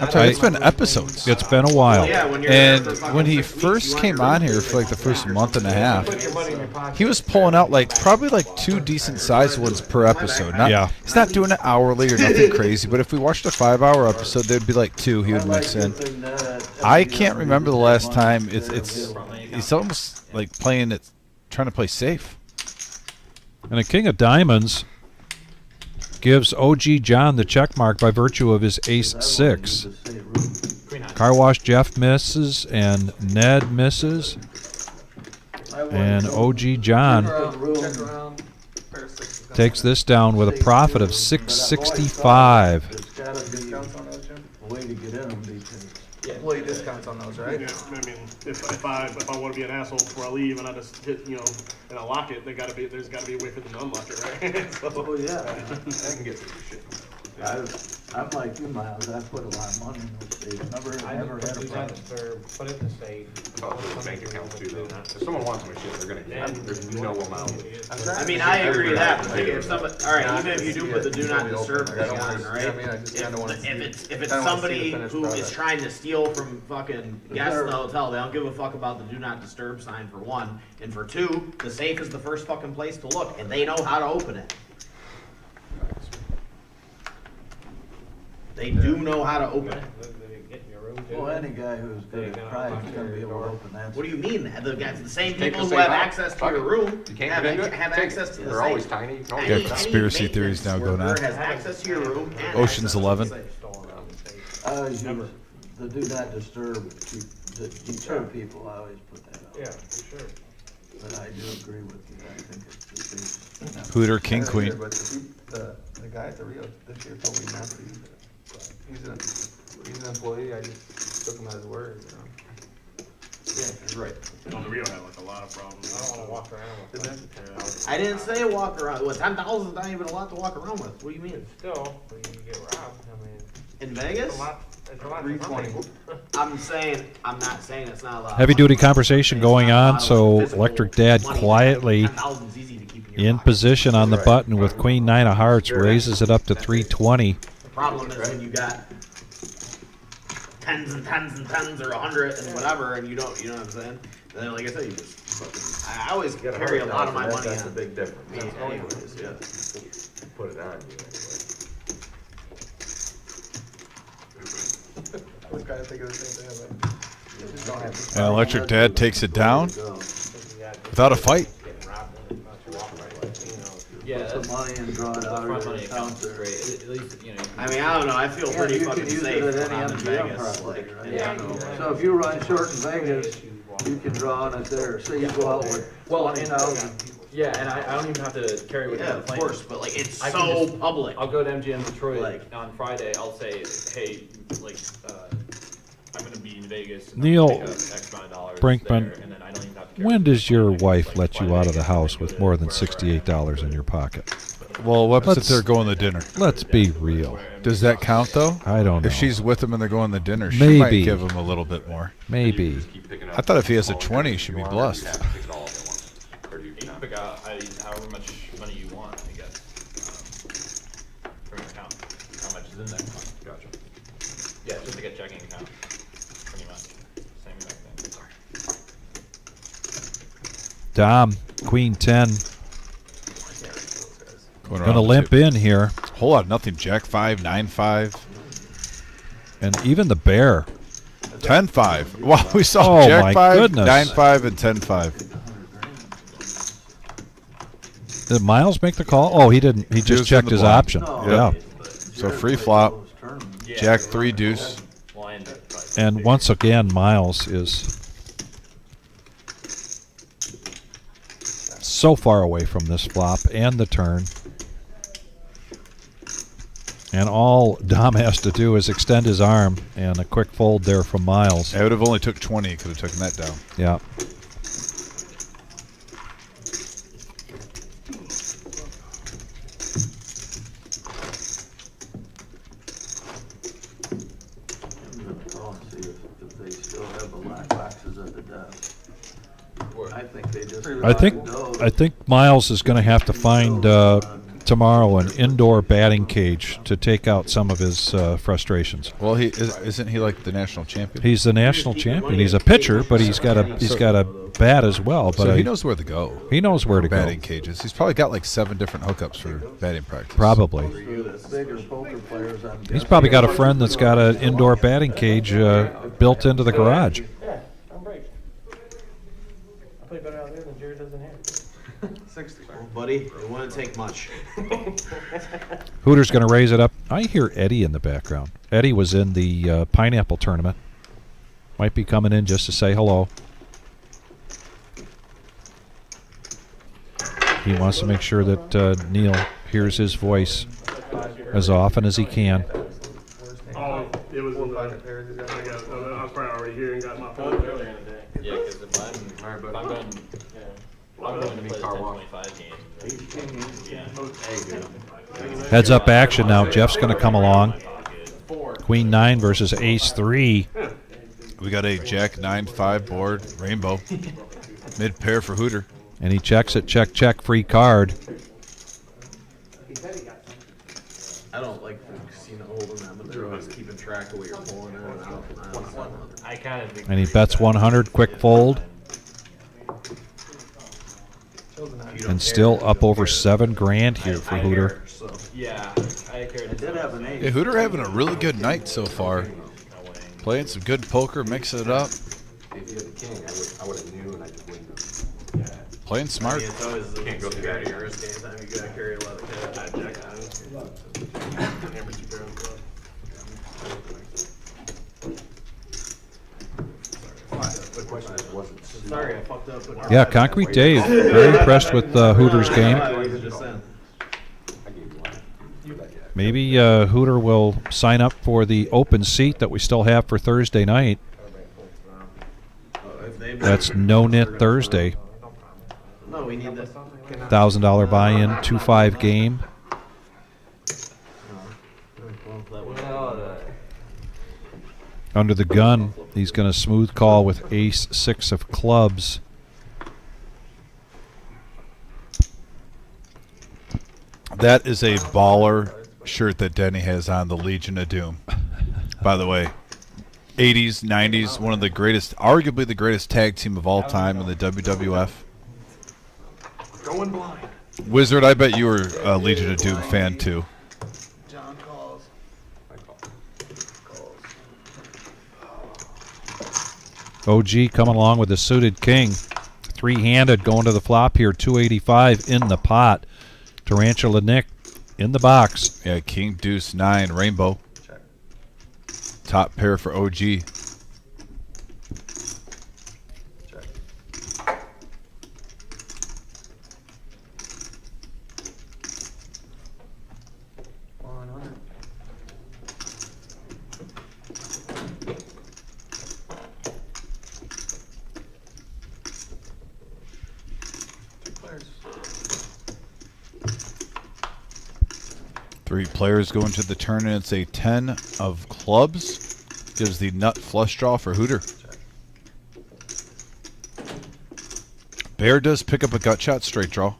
I'm telling you, it's been episodes. It's been a while. Yeah, when you're there And for fucking when he 6 weeks, first you want came your on room here cleaned for like the like first that. month and a half, he was pulling out like probably like 2 decent sized ones per episode. Not, Yeah. He's not doing it hourly or nothing crazy, but if we watched a 5-hour episode, there'd be like 2 he would mix in. I can't remember the last time. He's almost like playing it, trying to play safe. And a king of diamonds gives OG John the check mark by virtue of his ace-6. Car wash Jeff misses and Ned misses. And OG John takes this down with a profit of 665. There's gotta be a way to get in them because Employee discounts on those, right? Yeah, I mean, if I want to be an asshole before I leave and I just hit, and I lock it, there's got to be a way for them to unlock it, right? So, oh yeah. I can get through your shit. I'm like you, Miles. I put a lot of money in those states. Never had a problem. Put it in the state. About the bank accounts too, though. If someone wants my shit, they're gonna get it. There's no amount. I mean, I agree with that. But like, if somebody, all right, even if you do put the do not disturb thing on, right? If it's somebody who is trying to steal from fucking guests in the hotel, they don't give a fuck about the do not disturb sign for one, and for two, the safe is the first fucking place to look, and they know how to open it. They do know how to open it. Well, any guy who's good at crime is gonna be able to open that. What do you mean? The same Take people the who have safe out. access to Fuck your it. room You can't have get into it? Take access it. to the They're safe. always tiny. You can always Yeah, get it. conspiracy theories now going on. Has access to your room and Ocean's access to the 11. safe. I always use the do not disturb to deter people. I always put that out. Yeah, for sure. But I do agree with you. I think it's the safest. Hooter, king, queen. But the guy at the Rio this year told me not to use it. He's an employee, I just took him at his word, Yeah, you're right. On the Rio had like a lot of problems. I don't wanna walk around with it. I didn't say walk around. Well, 10,000 is not even a lot to walk around with. What do you mean? Still, when you get robbed, I mean, In Vegas? it's a lot for some 320. people. I'm not saying it's not a lot. Heavy duty It's not conversation a going lot on, of so physical Electric Dad money. quietly 10,000 is easy to keep in your in pocket. position on the button with Queen 9 of Hearts, raises it up to 320. The problem is when you got tens and tens and tens or 100 and whatever, and you know what I'm saying? Then, like I said, you just fucking, I always You got carry a lot of my money That's a on big difference. me anyways, yeah. Put it on you I was kinda thinking the same thing, like, just don't have to. And Electric Dad takes it down without a fight. Yeah, Put some money and draw it out front of money your account account is great. At least, I mean, I don't know, I feel Yeah, pretty you fucking can use safe it at when any I'm in MGM Vegas. probably, Like, right? yeah. So if you run short in Vegas, you can draw on it there. So you go out with Well, and 20,000. yeah, and I don't even have to carry with me Yeah, on the of plane. course, but like it's I can so just- public. I'll go to MGM Detroit Like- on Friday. I'll say, hey, like, I'm gonna be in Vegas. And Neil I'll pick up X amount of dollars Brinkman, there, and then I don't even have to carry when with me does your on the wife plane. let you Fly out of the Vegas, house I go with to more than wherever I $68 in your pocket? Well, what happens if Let's- they're going to dinner? Let's be real. Does that count though? I don't know. If she's with him and they're going to dinner, she Maybe. might give him a little bit more. Maybe. Keep picking up I thought if he has a all 20, he the should be you want, blessed. you have to pick it all up at once. Or do you You can not? pick out however much money you want, I guess, from your account. How much is in there? Gotcha. Yeah, it's just like a checking account, pretty much. Same exact thing. Dom, Queen 10, Going gonna around limp the in here, table. Whole lot, nothing. Jack 5, 9-5, and even the bear. 10-5. Wow, we saw Oh, Jack my 5, goodness. 9-5, and 10-5. Did Miles make the call? Oh, he didn't. He was just in checked the his blind. option. No. Yeah. So free flop. Yeah, Jack they're 3 running deuce. blind, but- And once again, Miles is so far away from this flop and the turn. And all Dom has to do is extend his arm, and a quick fold there from Miles. I would have only took 20. Could have taken that down. Yeah. think they just. I think Miles is going to have to find tomorrow an indoor batting cage to take out some of his frustrations. Well, isn't he like the national champion? He's the national champion. He's a pitcher, but he's got a bat as well. But so he knows where to go. He knows where to go. Batting cages. He's probably got like 7 different hookups for batting practice. Probably. Bigger poker players on. He's probably got a friend that's got an indoor batting cage built into the garage. Yeah, I'm break. I play better out there than Jared does in here. 60. Well, buddy, it wouldn't take much. Hooter's going to raise it up. I hear Eddie in the background. Eddie was in the pineapple tournament. Might be coming in just to say hello. He wants to make sure that Neil hears his voice as often as he can. Oh, it was in the, I was probably already here and got my phone earlier in the day. Yeah, because if I'm going to be car wash 25 games. Yeah. Heads up action now. Jeff's going to come along. Queen 9 versus Ace 3. We got a Jack 9-5 board, rainbow. Mid pair for Hooter. And he checks it, check, free card. I don't like the casino holding that, but they're always keeping track of what you're pulling in and out. I kind of. And he bets 100, quick fold. And still up over $7,000 here for Hooter. Yeah, I I did have an 8. Yeah, Hooter having a really good night so far. Playing some good poker, mixing it up. If you had the king, I would have knew and I just wouldn't have. Playing smart. I mean, it's always the most security risk anytime you gotta carry a lot of cash. Jack Hammer 2 pair on the club. The question is, was it Sorry, I fucked up. But Yeah, Concrete Dave. Very impressed with Hooter's game. Maybe Hooter will sign up for the open seat that we still have for Thursday night. That's No Knit Thursday. No, we need that. $1,000 buy-in, 2-5 game. Under the gun, he's going to smooth call with Ace 6 of clubs. That is a baller shirt that Denny has on, the Legion of Doom. By the way, 80s, 90s, one of the greatest, arguably the greatest tag team of all time in the WWF. Going blind. Wizard, I bet you were a Legion of Doom fan too. John calls. OG coming along with the suited king. 3-handed going to the flop here, 285 in the pot. Tarantula Nick in the box. Yeah, King Deuce 9 rainbow. Top pair for OG. Three players going to the turn, and it's a 10 of clubs. Gives the nut flush draw for Hooter. Bear does pick up a gut shot straight draw.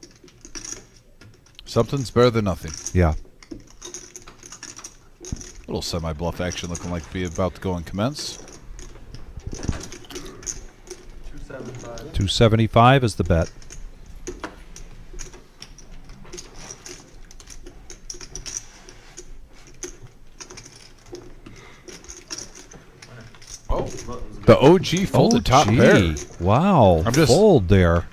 Something's better than nothing. Yeah. Little semi-bluff action looking like to be about to go and commence. 275 is the bet. The OG folded top pair. Wow. I'm just fold there.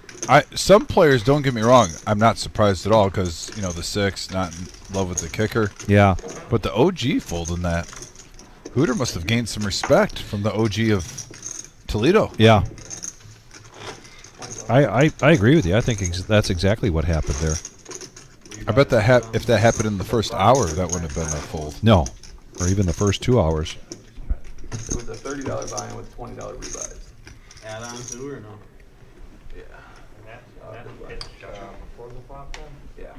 Some players, don't get me wrong, I'm not surprised at all because, you know, the 6, not in love with the kicker. Yeah. But the OG folding that. Hooter must have gained some respect from the OG of Toledo. Yeah. I agree with you. I think that's exactly what happened there. I bet that if that happened in the first hour, that wouldn't have been a fold. No. Or even the first 2 hours. It was a $30 buy-in with $20 rebuys. Add on to or no? Yeah. Before the flop then? Yeah.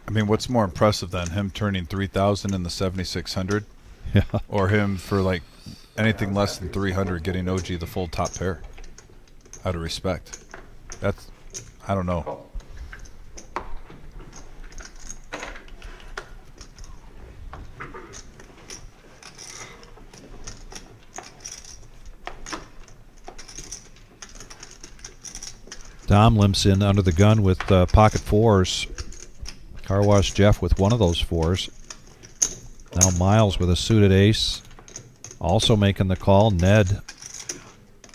I mean, what's more impressive than him turning 3,000 in the 7,600? Yeah. Or him for like anything less than 300 getting OG the full top pair? out of respect. That's, I don't know. Oh. Dom limps in under the gun with pocket fours. Car Wash Jeff with one of those fours. Now Miles with a suited ace. Also making the call. Ned,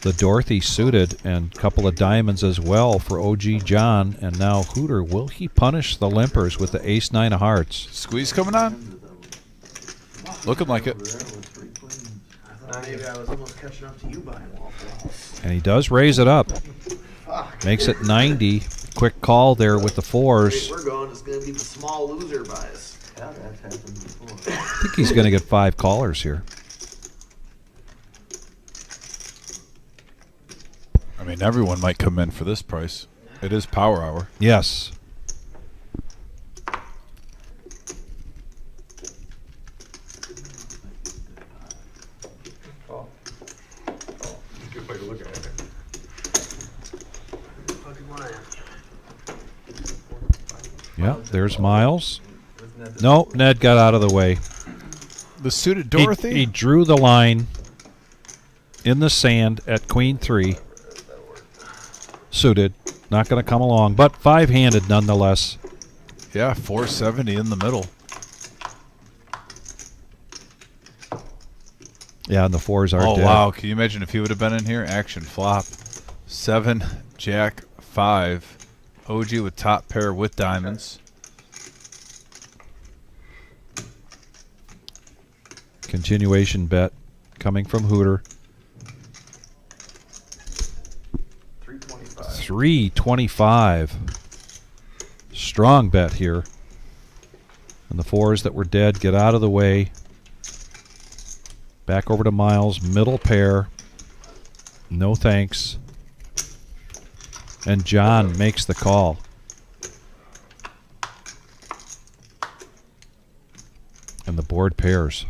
the Dorothy suited, and a couple of diamonds as well for OG John. And now Hooter, will he punish the limpers with the ace-9 of hearts? Squeeze coming on? Looking like it. Over there with 3 queens. I thought maybe I was almost catching up to you buying Waffle House. And he does raise it up. Fuck. Makes it 90. Quick call there with the fours. We're going, it's going to be the small loser bias. Yeah, that's happened before. I think he's going to get 5 callers here. I mean, everyone might come in for this price. It is power hour. Yes. Oh. Good way to look at it. Yeah, there's Miles. No, Ned got out of the way. The suited Dorothy? He drew the line in the sand at Queen 3. Suited. Not going to come along, but 5-handed nonetheless. Yeah, 470 in the middle. Yeah, and the fours are dead. Oh, wow. Can you imagine if he would have been in here? Action flop. 7, Jack, 5. OG with top pair with diamonds. Continuation bet coming from Hooter. 325. 325. Strong bet here. And the fours that were dead get out of the way. Back over to Miles. Middle pair. No thanks. And John makes the call. And the board pairs.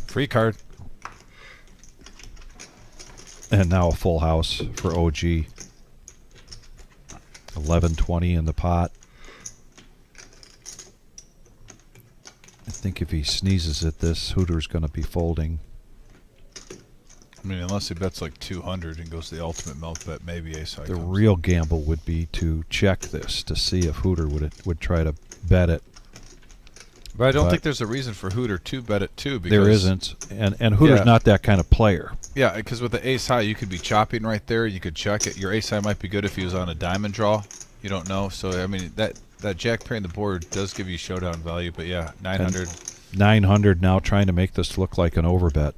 Free card. And now a full house for OG. 1120 in the pot. I think if he sneezes at this, Hooter's going to be folding. I mean, unless he bets like 200 and goes to the ultimate milk bet, maybe ace high The comes. real gamble would be to check this to see if Hooter would try to bet it. But I don't But think there's a reason for Hooter to bet it too. Because There isn't. And Hooter's Yeah. not that kind of player. Yeah, because with the ace high, you could be chopping right there. You could check it. Your ace high might be good if he was on a diamond draw. You don't know. So, I mean, that jack pairing the board does give you showdown value. But, yeah, 900. 900 now trying to make this look like an overbet.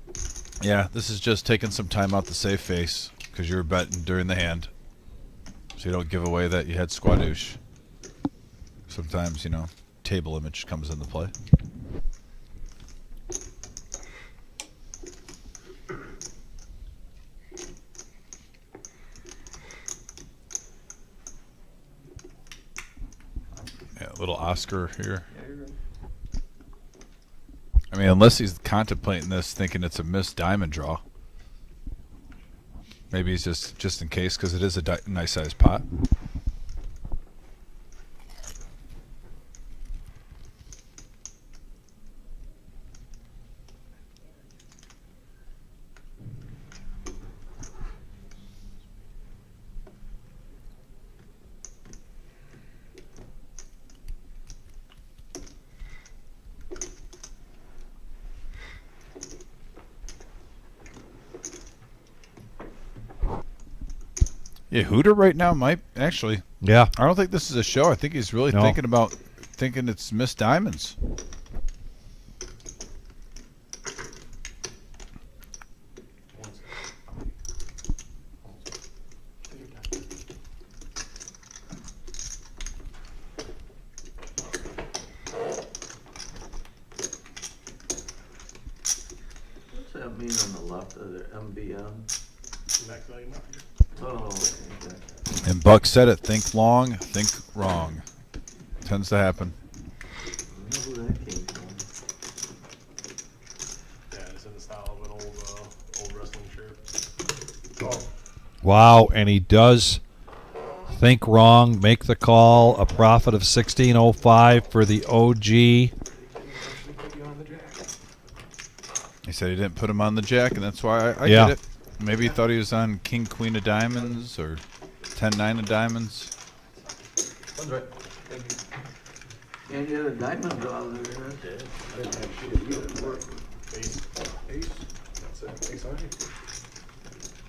Yeah, this is just taking some time out the safe face because you're betting during the hand. So you don't give away that you had squadouche. Sometimes, you know, table image comes into play. Yeah, little Oscar here. I mean, unless he's contemplating this, thinking it's a missed diamond draw. Maybe he's just in case, because it is a nice sized pot. Yeah, Hooter right now might actually. Yeah. I don't think this is a show. I think he's really No. thinking it's missed diamonds. What's that mean on the left of the MBM? Max value marker. Oh, okay. And Buck said it, think long, think wrong. Tends to happen. I don't know who that came from. Yeah, it's in the style of an old wrestling shirt. Oh, Wow, and he does think wrong, make the call, a profit of 1605 for the OG. actually put you on the jack. He said he didn't put him on the jack, and that's why I Yeah. get it. Maybe he thought he was on King Queen of Diamonds or 10-9 of Diamonds. One's right. And you had a diamond draw there, huh? I didn't have shit either. Ace. Ace, that's it, ace high.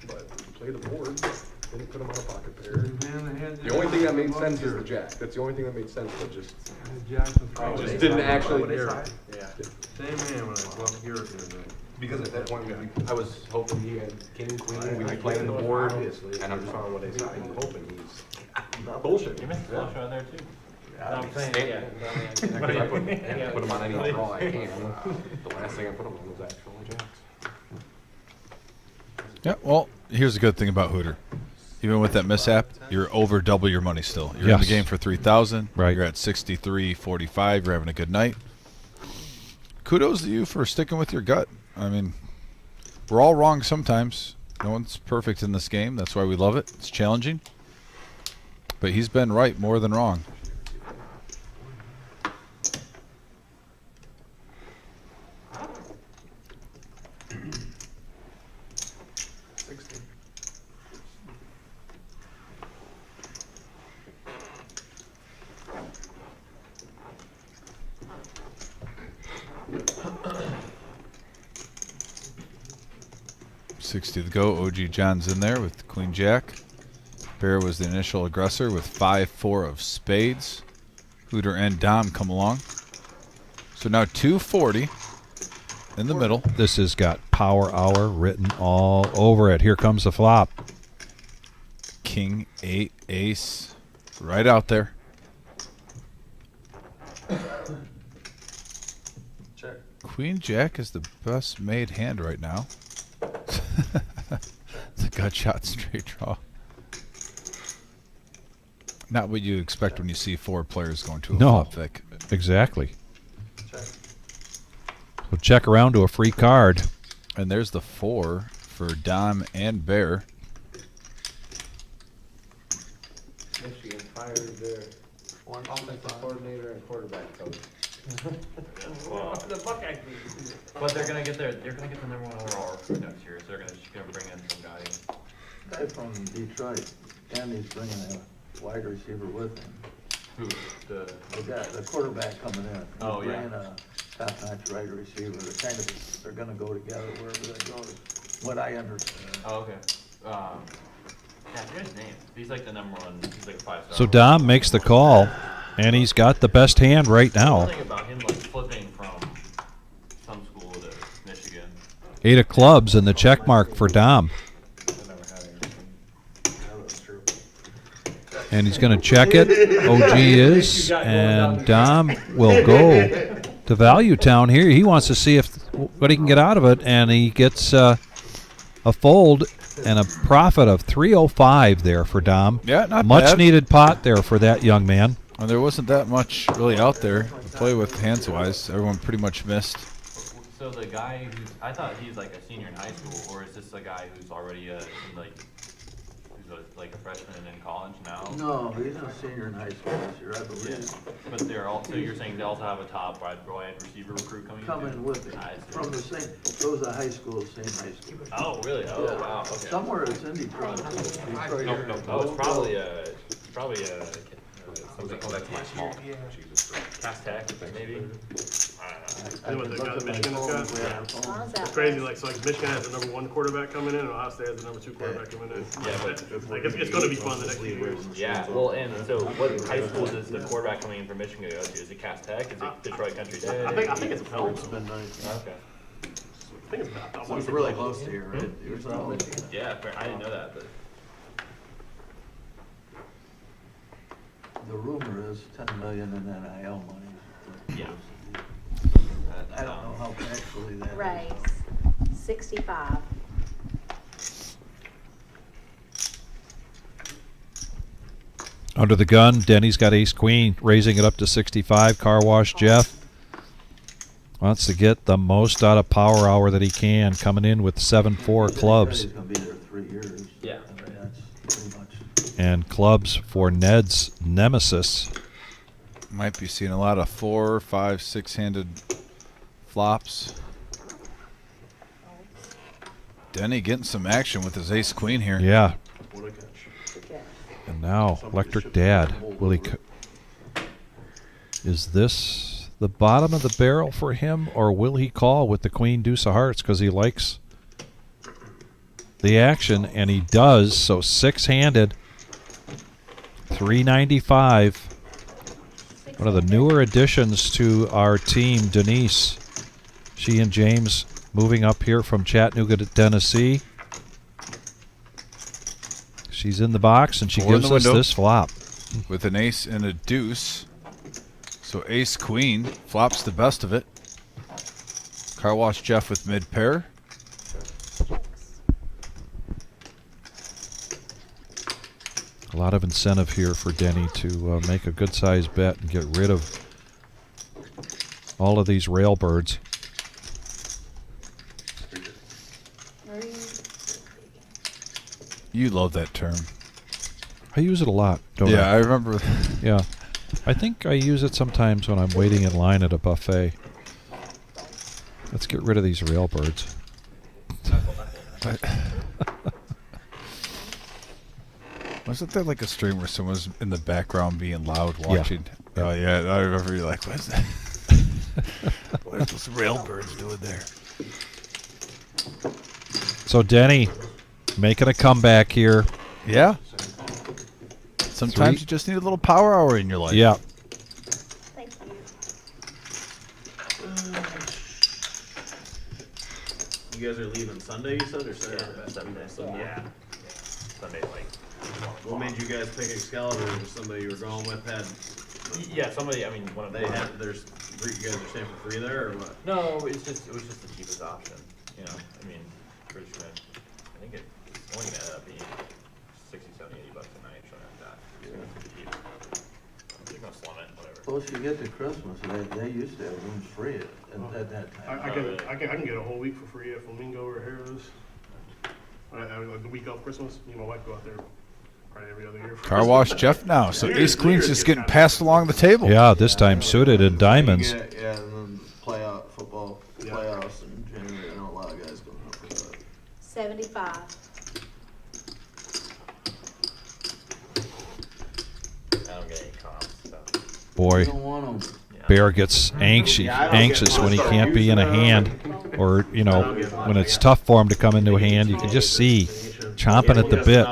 But play the board, didn't put him on a pocket pair. Man, they had The only thing that made bluff sense is here. the jack. That's the only thing that made sense, but just The Jackson probably. just didn't actually. Yeah. Same hand when I bluffed Garrett the other day. Because at that point, I was hoping he had king, queen, we'd be playing the board, and I'm just on what ace high, and hoping he's bullshit. You missed the flush right there too. No, I'm saying, yeah. Because I put him on any draw I can. The last thing I put him on was actual jacks. Yeah, well, here's the good thing about Hooter. Even with that mishap, you're over double your money still. You're in the Yes. game for 3,000. Right. You're at 63.45. You're having a good night. Kudos to you for sticking with your gut. I mean, we're all wrong sometimes. No one's perfect in this game. That's why we love it. It's challenging. But he's been right more than wrong. $60 to go. OG John's in there with Queen Jack. Bear was the initial aggressor with 5-4 of spades. Hooter and Dom come along. So now 240 in the middle. This has got power hour written all over it. Here comes the flop. King, 8, ace, right out there. Check. Queen Jack is the best made hand right now. The gut shot straight draw. Not what you expect when you see four players going to a No. flop, Vic. Exactly. Check. So check around to a free card. And there's the 4 for Dom and Bear. Michigan fired their offensive coordinator and quarterback coach. Wow. But they're gonna get the number 1 overall recruit next year, so they're gonna bring in some guy. Guy from Detroit, and he's bringing a wide receiver with him. Who? The guy, the quarterback coming in. He's Oh, yeah. bringing a top-notch wide receiver. They're gonna go together wherever they go, is what I understand. Oh, okay. Yeah, I forget his name. He's like the number 1. He's like a 5-star. So Dom makes the call, and he's got the best hand right now. Something about him like flipping from some school to Michigan. 8 of clubs and the check mark for Dom. I never had anything. Yeah, that's true. And he's going to check it. OG is. And Dom will go to Value Town here. He wants to see what he can get out of it. And he gets a fold and a profit of 305 there for Dom. Yeah, not Much bad. needed pot there for that young man. And there wasn't that much really out there to play with hands-wise. Everyone pretty much missed. So the guy I thought he's like a senior in high school, or is this a guy who's already who's like a freshman and in college now? No, he's a senior in high school this year, I believe. But they're also, you're saying they also have a top wide receiver recruit coming in? Coming with him, I see. from the same, goes to high school, same high school. Oh, really? Oh, Yeah. wow, okay. Somewhere it's in Detroit. Detroit No, area. oh, it's probably something like my small. Cass Tech, maybe? I don't know. You know what the Michigan's got? How's that? It's crazy, like, so like Michigan has the number 1 quarterback coming in, and Ohio State has the number 2 quarterback coming in. Yeah, but Like, it's gonna be fun the next few years. yeah, well, and so what high school does the quarterback coming in from Michigan go to? Is it Cass Tech? Is it Detroit Country Day? I think it's Phelps. It's been nice. Okay. I think it's about. So it's really close to here, right? You're from Michigan. Yeah, I didn't know that, but The rumor is 10 million in NIL money. yeah. I don't know how actually that is. Raise, 65. Under the gun, Denny's got ace queen, raising it up to 65. Car wash Jeff wants to get the most out of power hour that he can, coming in with 7-4 clubs. He's gonna be there 3 years. Yeah. That's pretty much. And clubs for Ned's nemesis. Might be seeing a lot of 4, 5, 6-handed flops. Denny getting some action with his ace queen here. Yeah. What a catch. And now, Electric Dad. Will he? Is this the bottom of the barrel for him, or will he call with the queen deuce of hearts because he likes the action, and he does. So 6-handed, 395. One of the newer additions to our team, Denise. She and James moving up here from Chattanooga to Tennessee. She's in the box, and she Four in gives the us window. this flop. With an ace and a deuce. So ace queen flops the best of it. Car wash Jeff with mid pair. A lot of incentive here for Denny to make a good sized bet and get rid of all of these railbirds. You love that term. I use it a lot, don't I? Yeah, I remember. Yeah. I think I use it sometimes when I'm waiting in line at a buffet. Let's get rid of these railbirds. Wasn't there like a stream where someone was in the background being loud watching? Yeah. Oh, yeah. I remember you're like, what is that? What are those railbirds doing there? So Denny making a comeback here. Yeah. Sometimes 3. you just need a little power hour in your life. Yeah. Thank you. You guys are leaving Sunday, you said, or Saturday? Sunday. Yeah. Sunday, like. What made you guys pick Excalibur? Or somebody you were going with had? Yeah, somebody. I mean, one of They them. had. There's. You guys are staying for free there, or what? No, it was just the cheapest option. You know, I mean, pretty sure. I think it's only gonna end up being 60, 70, 80 bucks a night, something like that. So it's pretty cheap. They're gonna slum it, whatever. Close you get to Christmas, they used to have rooms free at that time. I can get a whole week for free at Flamingo or Harrah's. Like the week of Christmas, me and my wife go out there probably every other year. for Car wash Christmas. Jeff now. So New ace Year's- New queen's Year's just gets getting kinda passed expensive. along the table. Yeah, this time suited in diamonds. Yeah, and then football playoffs in January. I know a lot of guys going up for that. 75. I don't get any comps. So. Boy, You don't want them. Bear gets anxious when he can't be in a hand, or you know, when it's tough for him to come into a hand. You can just see chomping at the bit.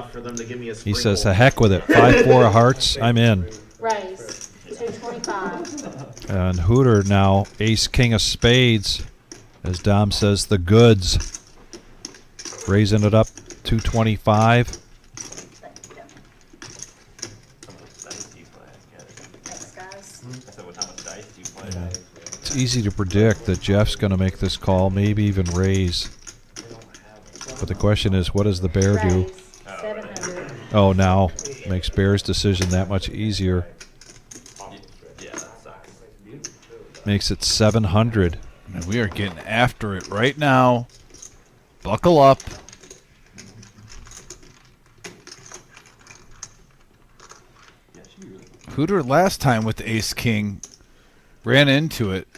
He says, "The heck with it! 5-4 of hearts, I'm in." Raise, 225. And Hooter now ace king of spades, as Dom says, the goods, raising it up 225. Thanks, guys. I said, how much dice do you play? It's easy to predict that Jeff's going to make this call, maybe even raise. But the question is, what does the bear do? Raise, 700. Oh, now makes Bear's decision that much easier. Yeah, that sucks. Makes it 700. And we are getting after it right now. Buckle up. Hooter last time with the ace king ran into it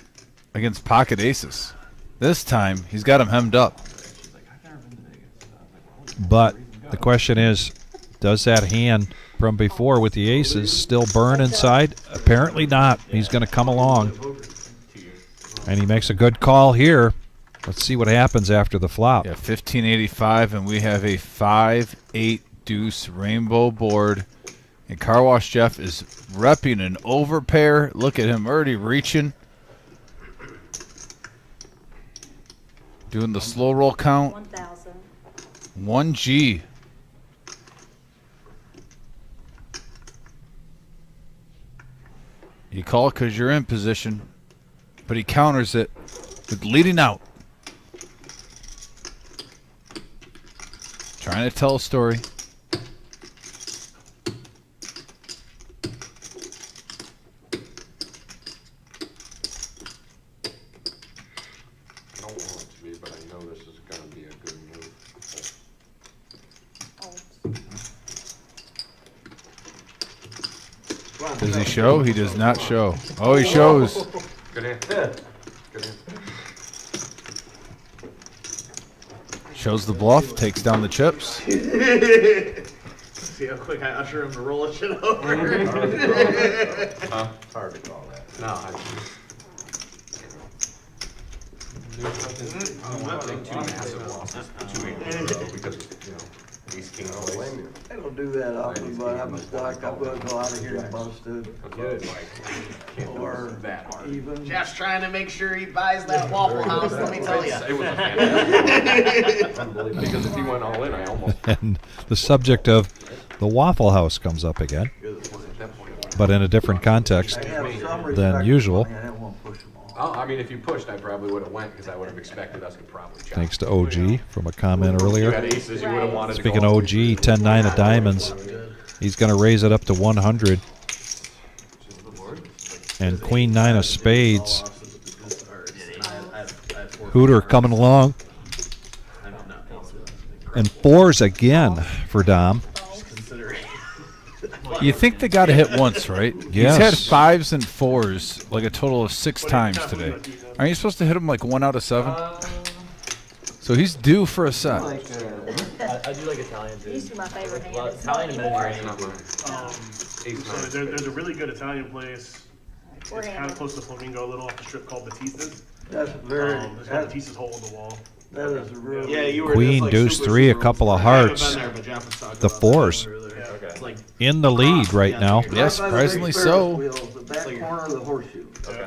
against pocket aces. This time he's got him hemmed up. But the question is, does that hand from before with the aces still burn inside? Apparently not. He's going to come along. And he makes a good call here. Let's see what happens after the flop. Yeah, 1585, and we have a 5-8 deuce rainbow board. And Car Wash Jeff is repping an overpair. Look at him already reaching. Doing the slow roll count. 1,000. 1G. You call it because you're in position, but he counters it with leading out. Trying to tell a story. Does he show? He does not show. Oh, he shows. Good hand. Good hand. Shows the bluff, takes down the chips. See how quick I usher him to roll a shit over. Hard to call that. No, I don't think two massive losses, 2 8 in a row because, you know, ace king plays. I don't do that often, but I'm stuck. I'm gonna go out of here busted. Good. Or That hard. even. Jeff's trying to make sure he buys that Waffle House, let me tell you. It was a fantastic. Unbelievable. Because if he went all in, I almost. And the subject of the Waffle House comes up again, At that point, but in a different context I have some respect than for usual. money. I didn't want to push them all. I mean, if you pushed, I probably would have went because I would have expected us to probably chop. Thanks to OG from a comment If you earlier. had aces, you would have wanted to Speaking go of all OG, three. 10-9 of diamonds. He's going to raise it up to 100. And Queen 9 of spades. Hooter coming along. And fours again for Dom. You think they got to hit once, right? Yes. He's had 5s and 4s like a total of 6 times today. Aren't you supposed to hit him like 1 out of 7? So he's due for a set. I do like Italian too. These are my favorite hand. It's Italian and not Mediterranean. So there's a really good Italian place. We're It's kind of gonna- close to Flamingo, a little off the strip, called Batista's. That's very, There's got Batista's hole in the wall. that is a really. Yeah, you were Queen, just, like, deuce, super, 3, a super- couple of I haven't hearts. been there, but Jeff was talking The about that fours. earlier. It's like In the lead right now. Yes, Right by the big surprisingly Ferris so. wheel, the back corner of the horseshoe. Okay.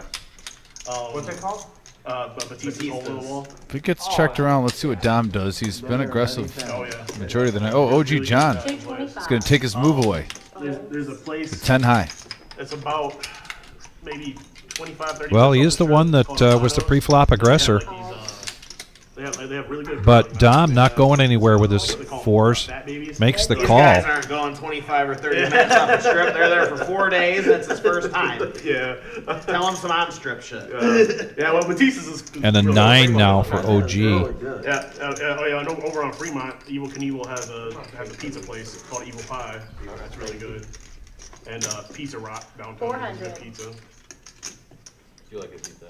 What's it called? Batista's hole in the wall. If it gets checked around, let's see what Dom does. He's been aggressive Oh, yeah. majority of the night. Oh, OG John. 225. He's going to take his move away. There's a place. 10 high. It's about maybe 25, 30. Well, he minutes is the off one that strip called was the Shoutouts. pre-flop aggressor. Yeah, like they have really good. But Dom not going anywhere with his fours. Makes the These call. guys aren't going 25 or 30 minutes off the strip. They're there for 4 days. That's his first time. Yeah. Tell him some on-strip shit. Yeah, well, Batista's is. And a really 9 good. now for OG. Really good. Yeah, oh yeah, I know over on Fremont, Evil Knievel has a pizza place called Evil Pie. That's really good. And Pizza Rock downtown. 400. Pizza. You like a pizza?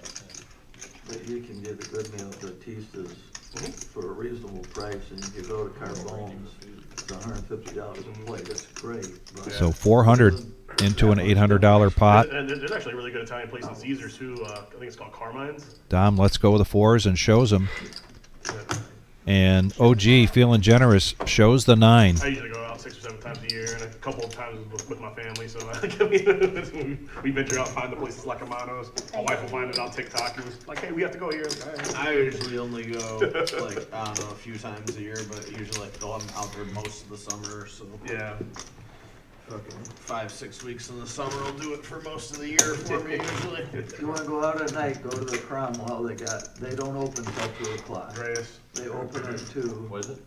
But you can get a good meal at Batista's for a reasonable price, and if you go to Carbone's, it's $150 a plate. That's great. But So 400 into an $800 pot. And there's actually a really good Italian place in Caesars too. I think it's called Carmine's. Dom lets go of the fours and shows him. And OG, feeling generous, shows the 9. I usually go out 6 or 7 times a year, and a couple of times with my family. So we venture out and find the places like Amanos. My wife will find it on TikTok. It was like, hey, we have to go here. All right. I usually only go like I don't know a few times a year, but usually like I'm out there most of the summer. So Yeah. fucking 5-6 weeks in the summer will do it for most of the year for me usually. if you wanna go out at night, go to the Cromwell. They don't open till 2 o'clock. Andreas, They open at 2. What is it?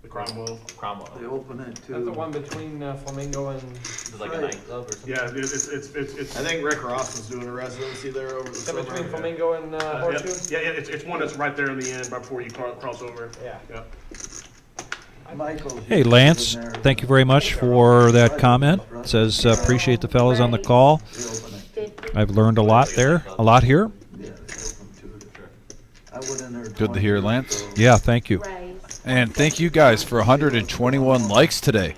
the Cromwell. They Cromwell. open at 2. That's the one between Flamingo and. Is it like a Right. nightclub or something? Yeah, it's. I think Rick Ross was doing a residency there over the Is that summer. between Flamingo and Horseshoe? Yeah, it's one that's right there in the end, right before you cross over. Yeah. Yeah. Michael's Hey, Lance, in there. thank you very much for that comment. Says, appreciate the fellas on the call. They open at 50. I've learned a lot there, a lot here. Yeah, they open 2 to. I went in there. Good to hear, Lance. Yeah, thank you. Raise. And thank you guys for 121 likes today.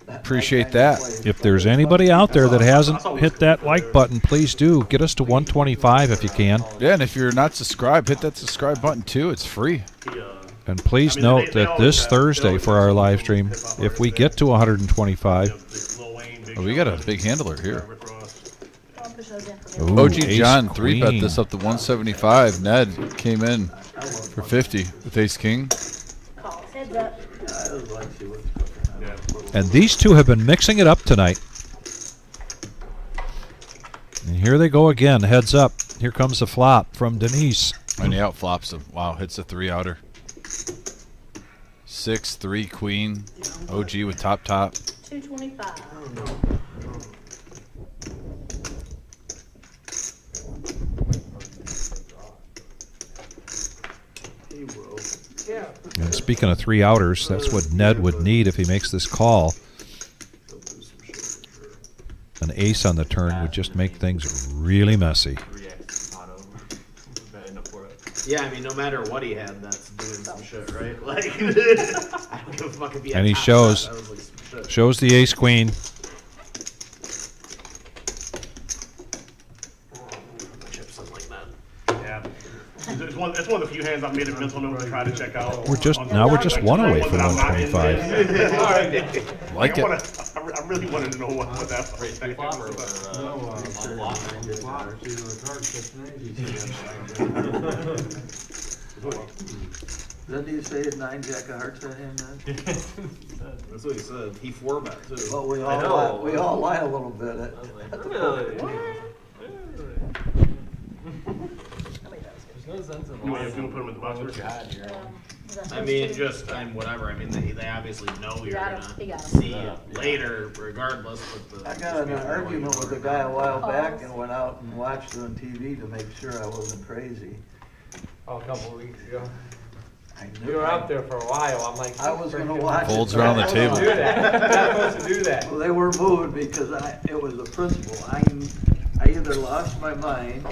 Appreciate that. If there's anybody out there that hasn't hit that like button, please do. Get us to 125 if you can. Yeah, and if you're not subscribed, hit that subscribe button too. It's free. And please note that this Thursday for our live stream, if we get to 125, Oh, we got a big handler here. I'll push those in for me. Ooh, OG ace John 3-bet queen. this up to 175. Ned came in for 50 with ace king. Calls. Heads up. I just like to see what's cooking. And these two have been mixing it up tonight. And here they go again, heads up. Here comes the flop from Denise. And he outflops him. Wow, hits a 3-outer. 6-3 queen. OG with top. 225. And speaking of 3-outers, that's what Ned would need if he makes this call. ace on the turn would just make things really messy. 3x auto. Bet into for it. Yeah, I mean, no matter what he had, that's doing some shit, right? Like, I don't give a fuck if he had And he top shows. shot, that was like some shit. Shows the ace queen. My chips something like that. Yeah. It's one of the few hands I've made a mental note to try to check out. We're just one away from 125. Like it. I really wanted to know what that was. Flop or unlock? Didn't you say it 9 jack of hearts at him then? That's what he said. He 4-bet too. Well, we I know. all lie a little bit. I was like, really? There's no sense in You want lying. to put him in the box first? I mean, just, whatever. I mean, they obviously know you're got him. gonna He got him. see it later, regardless. But the, I got in an argument with a guy a while back and went out and watched it on TV to make sure I wasn't crazy. Oh, a couple of weeks ago. I You knew were out there for a while. I'm like, I was gonna watch it. Folds around the You're table. supposed to do that. You're not supposed to do that. Well, they were moved because it was a principle. I either lost my mind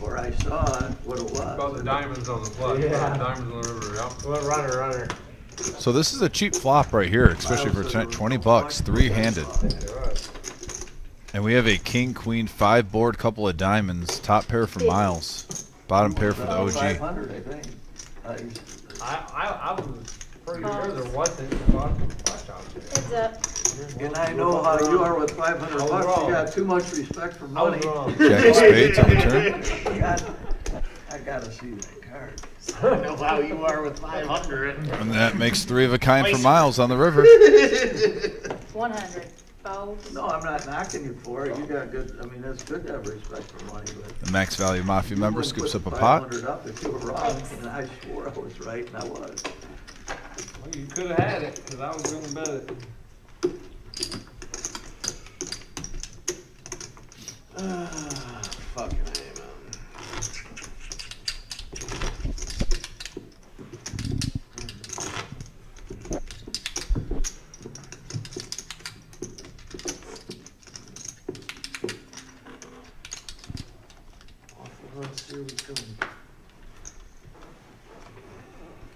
or I saw what it About was. the diamonds on the flush, Yeah. diamonds on the river, yep. Well, runner. So this is a cheap flop right here, especially for tonight. 20 bucks, three-handed. And we have a king, queen, 5 board, couple of diamonds, top pair for Miles, bottom pair for the OG. 500, I think. I was pretty sure there wasn't a flush out there. Heads up. And I know how you are with 500 I was bucks. wrong. You got too much respect for I money. was wrong. Jack of spades on the turn. I gotta see that card. I know how you are with 500. And that makes 3 of a kind for Miles on the river. 100. Folds. No, I'm not knocking you for it. You got good, I mean, it's good to have respect for money, but. The Max Value Mafia member You wouldn't scoops put up a pot. 500 up if you were wrong, and I swore I was right, and I was. Well, you could have had it, because I was gonna bet it. Fucking A, man.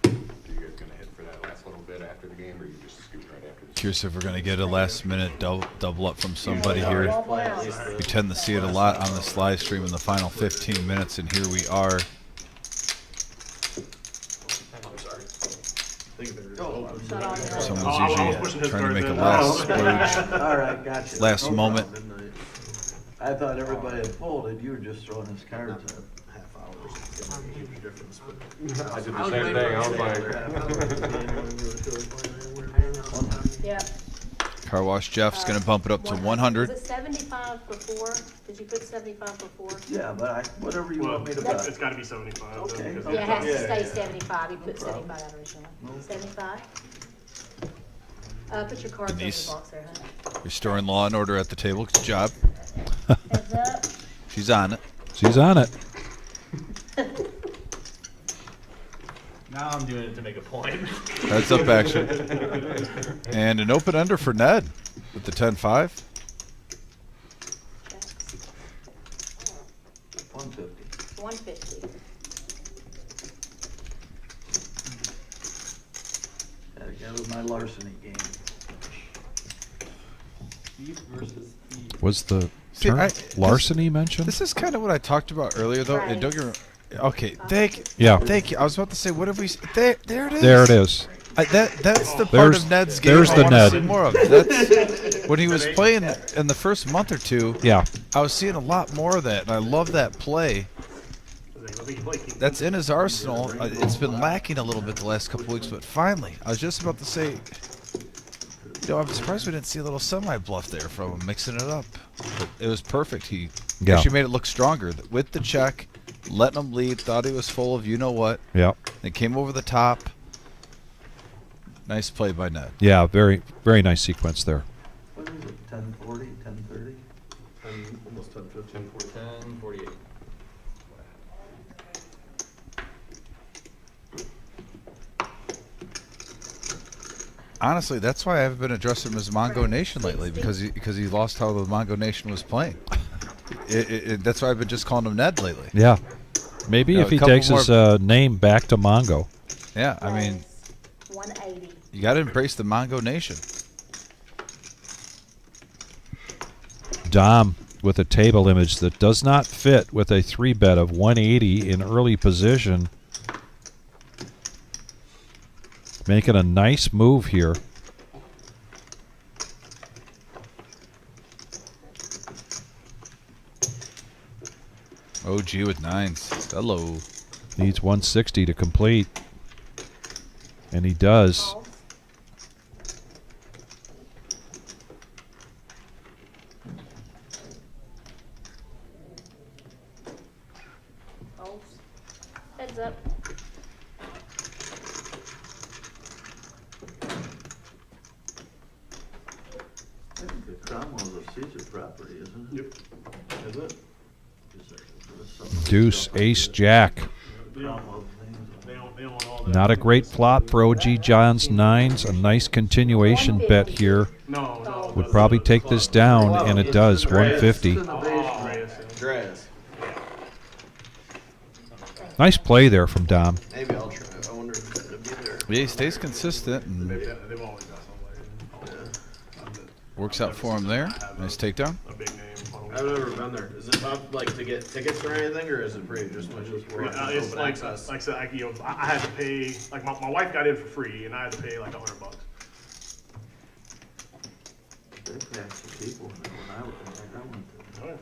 Are you guys gonna hit for that last little bit after the game, or you just scoot right after the Curious if we're going to get a last-minute double up from somebody here. Play out. We tend to see it a lot on this live stream in the final 15 minutes, and here we are. I'm sorry. Shut on your own. Someone's I was usually pushing his trying to card make a then. last splurge. All right, gotcha. Last No moment. problem. I thought everybody had folded, you were just throwing his cards Not in. a half hour is gonna make a huge difference, but. I did the same thing, I was like. Yeah. Car Wash Jeff's going to bump it up to 100. Was it 75 for 4? Did you put 75 for 4? Yeah, but whatever you Well, want me to it's bet. got to be 75. though, Okay. because Yeah, it has to Yeah, stay yeah. 75. You put No problem. 75 out originally. 75? Put your cards in the Denise. box there, honey. Restoring law and order at the table. Good job. Heads up. She's on it. She's on it. Now I'm doing it to make a point. Heads up action. And an open under for Ned with the 10-5. Checks. 150. 150. That was my larceny game. Thief versus thief. Was the See, term larceny mentioned? This is kind of what I talked about earlier, though. And don't get me okay, thank Yeah. you. I was about to say, what have we? There it is. There it is. That's the part There's- of Ned's game there's I the want to Ned. see more of. That's when he was playing in the first month or two. Yeah. I was seeing a lot more of that, and I love that play. That's in his arsenal. It's been lacking a little bit the last couple weeks, but finally, I was just about to say, I'm surprised we didn't see a little semi-bluff there from him, mixing it up. But it was perfect. He Yeah. actually made it look stronger with the check, letting him lead, thought he was full of you-know-what. Yeah. Then came over the top. Nice play by Ned. Yeah, very, very nice sequence there. What is it, 1040, 1030? Almost 10, 15, 10:48. honestly, that's why I haven't been addressing him as Mongo Nation lately, because he lost how the Mongo Nation was playing. That's why I've been just calling him Ned lately. Yeah. Maybe if he takes his name back to Mongo. Yeah, I mean, 180. you got to embrace the Mongo Nation. Dom with a table image that does not fit with a 3-bet of 180 in early position. Making a nice move here. OG with 9s. Hello. Needs 160 to complete. And he does. Calls. Heads up. I think the Cromwell's a Caesar property, isn't it? Yep. Is it? Deuce, ace, jack. Cromwell things. They don't want all that. Not a great flop for OG John's 9s. A nice continuation bet here. No. Would probably take this down, and it does. 150. Andreas. Nice play there from Dom. Maybe I'll try. I wonder if it'll be there. Yeah, he stays consistent and They've always got somebody. works out for him there. Nice takedown. A big name. I've never been there. Is it tough, like, to get tickets or anything, or is it free? Just much as we're It's open like access? I said, I had to pay. Like my wife got in for free, and I had to pay like $100. They packed some people when I went there.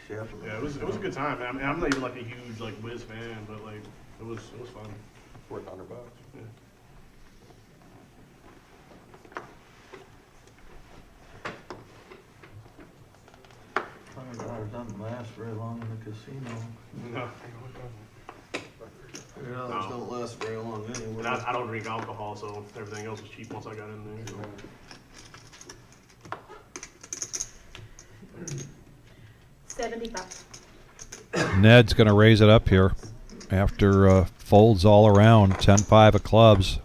Yeah, it was a good time. I mean, I'm not even like a huge like Wiz fan, but like it was fun. Worth $100. Yeah. $100 doesn't last very long in the casino. No. $100 don't last very long anyway. And I don't drink alcohol, so everything else was cheap once I got in there. So. 75. Ned's going to raise it up here after folds all around. 10-5 of clubs.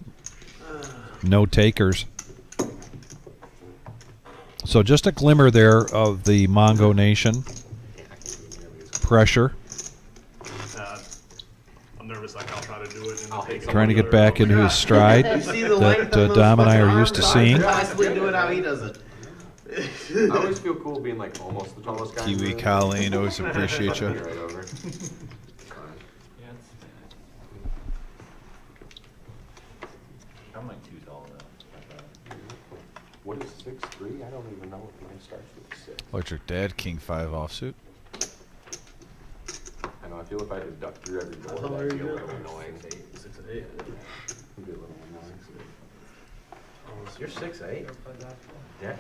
No takers. So just a glimmer there of the Mongo Nation. Pressure. I'm nervous. Like I'll try to do it. And take Trying to get back into his stride You see the that length on those Dom and I fucking are used to arms? seeing. I can possibly do it how he does it. I always feel cool being like almost the tallest guy. in the Kiwi room. Colleen, always appreciate you. Right over. I'm like too tall though. What is 6'3"? I don't even know if mine starts with 6. Electric Dad, King 5 offsuit. I know, I feel if I had to duck through every door, How tall are that'd be you a now? little annoying. 6'8". It'd be a little annoying. You're 6'8"? Yeah.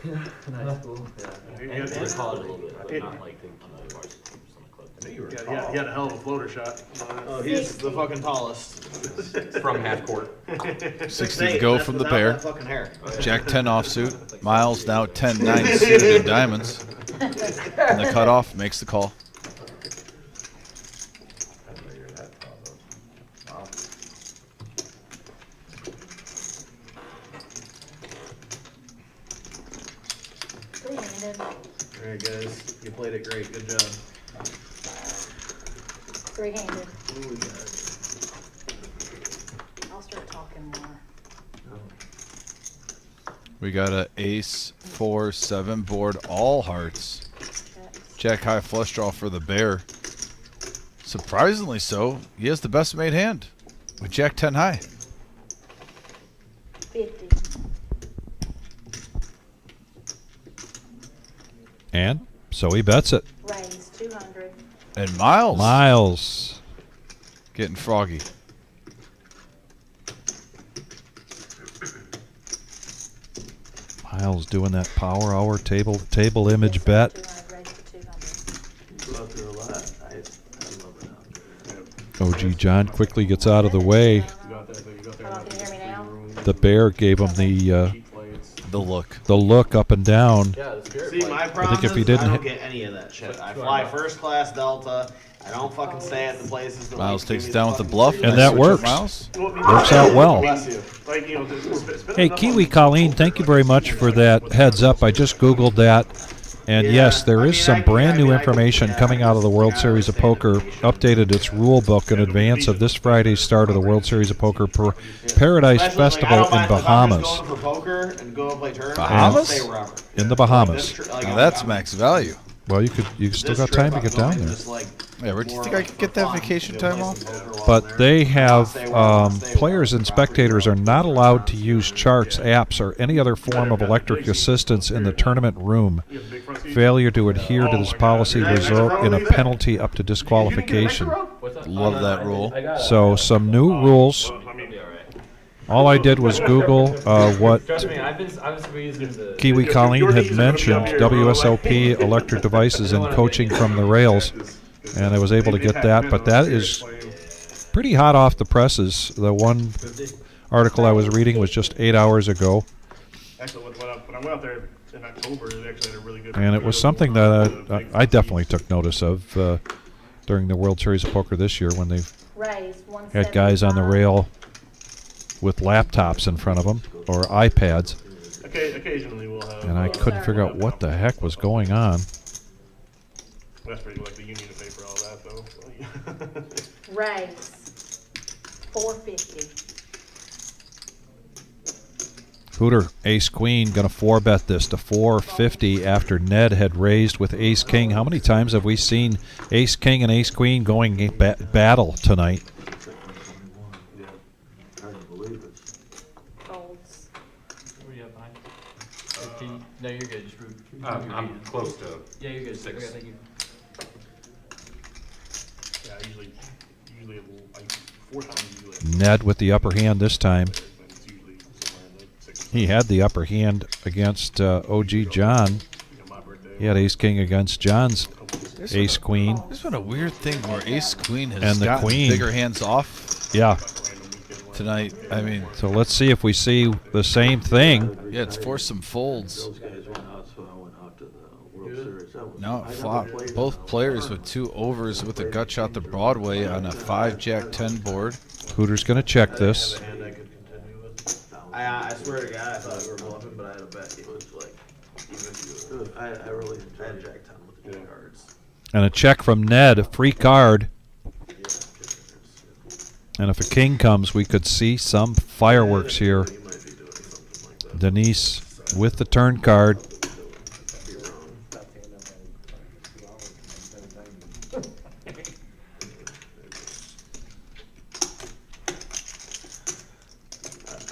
Nice, cool. Yeah. Yeah. And college a little bit, but not like on the varsity teams on the club. I knew you were Yeah, he had a hell of a floater shot. Oh, he's the fucking tallest. From half court. 60 to go from the pair. Fucking hair. Jack 10 offsuit. Miles now 10-9 suited in diamonds. And the cutoff makes the call. I didn't know you were that tall though. Wow. Three-handed. All right, guys, you played it great. Good job. Three-handed. Who we got? I'll start talking more. We got a ace 4-7 board, all hearts. Checks. Jack high flush draw for the bear. Surprisingly so, he has the best made hand with Jack 10 high. 50. And so he bets it. Raise 200. And Miles getting froggy. Miles doing that power hour table image bet. 200. Raise to 200. You go out there a lot. I love it out there. OG John quickly gets out of the way. You got that. You got that. Hello, can you hear me now? The bear gave him the Cheap plates. The look. The look up and down. Yeah, the spirit See, flight. my problem if he is didn't I don't hit- get any of that shit. I fly first class Delta. I don't fucking stay at the places that Miles like, give takes me down the with the fucking bluff. free And Nice that switch up, works. Miles. Works out well. Bless you. Like, you know, spend Hey, enough Kiwi on- Colleen, thank you very much for that heads up. I just Googled that. And Yeah, yes, there I is mean, some I can- brand I new mean, I information can- yeah, coming I out of the just- World I Series of understand Poker. information. Updated its rule book in advance of this Friday's start of the World Series of Poker Paradise Especially, like, I Festival don't in mind if I'm just Bahamas. going for poker and go and play tournaments. Bahamas? I'll stay wherever. In the Bahamas. Now that's max value. Well, you still This got trip, time to I'm get going down there. just, like, Yeah, where do you more think I like could for get that fun. vacation Play time some off? poker while I'm But there. they I'll have stay where I wanna stay, players wherever and the property spectators are is. not allowed to use charts, apps, or any other form of electric assistance in the tournament room. You have a big front seat? Failure to adhere to this policy God. result in a penalty up to disqualification. What's that? Love that rule. I got it. So some new rules. I mean, All I did was Google what Trust me, I've been using the. Kiwi Colleen had mentioned WSOP electric devices and coaching from the rails, and I was able to get that. But that is pretty hot off the presses. The one article I was reading was just 8 hours ago, Actually, when I went out there in October, it actually had a really good. and it was something that I definitely took notice of during the World Series of Poker this year when they've Raised had guys on the 175. rail with laptops in front of them or iPads, Okay, occasionally we'll have. and I couldn't figure out what the heck was going on. That's pretty good. Like the union to pay for all that, though. Raise 450. Hooter, ace queen, gonna 4-bet this to 450 after Ned had raised with ace king. How many times have we seen ace king and ace queen going battle tonight? Hard to believe it. Folds. What are you up behind? 15? No, you're good. Just root. I'm close to. Yeah, you're good. 6. Okay, thank you. Yeah, I usually have like 4 times usually. Ned with the upper hand this time. But it's usually somewhere in the 6. He had the upper hand against OG John. My birthday. He had ace king against John's ace queen. There's been a weird thing where ace queen has And the gotten queen. bigger hands off Yeah. tonight. I mean, So let's see if we see the same thing. yeah, it's forced some folds. Those guys went out, so I went out to the World Series. That was, Now I it never flopped. played Both on players tournament. with 2 overs with a gut shot to Broadway on a 5-jack-10 board. Hooter's gonna check this. And I could continue with. I swear to God, I thought we were bluffing, but I had a bet. It was like, even if you. I really I had enjoyed Jack it. 10 with the 2 cards. And a check from Ned, a free card. And if a king comes, we could see some fireworks here. He might be doing something like that. Denise with the turn card. Be wrong.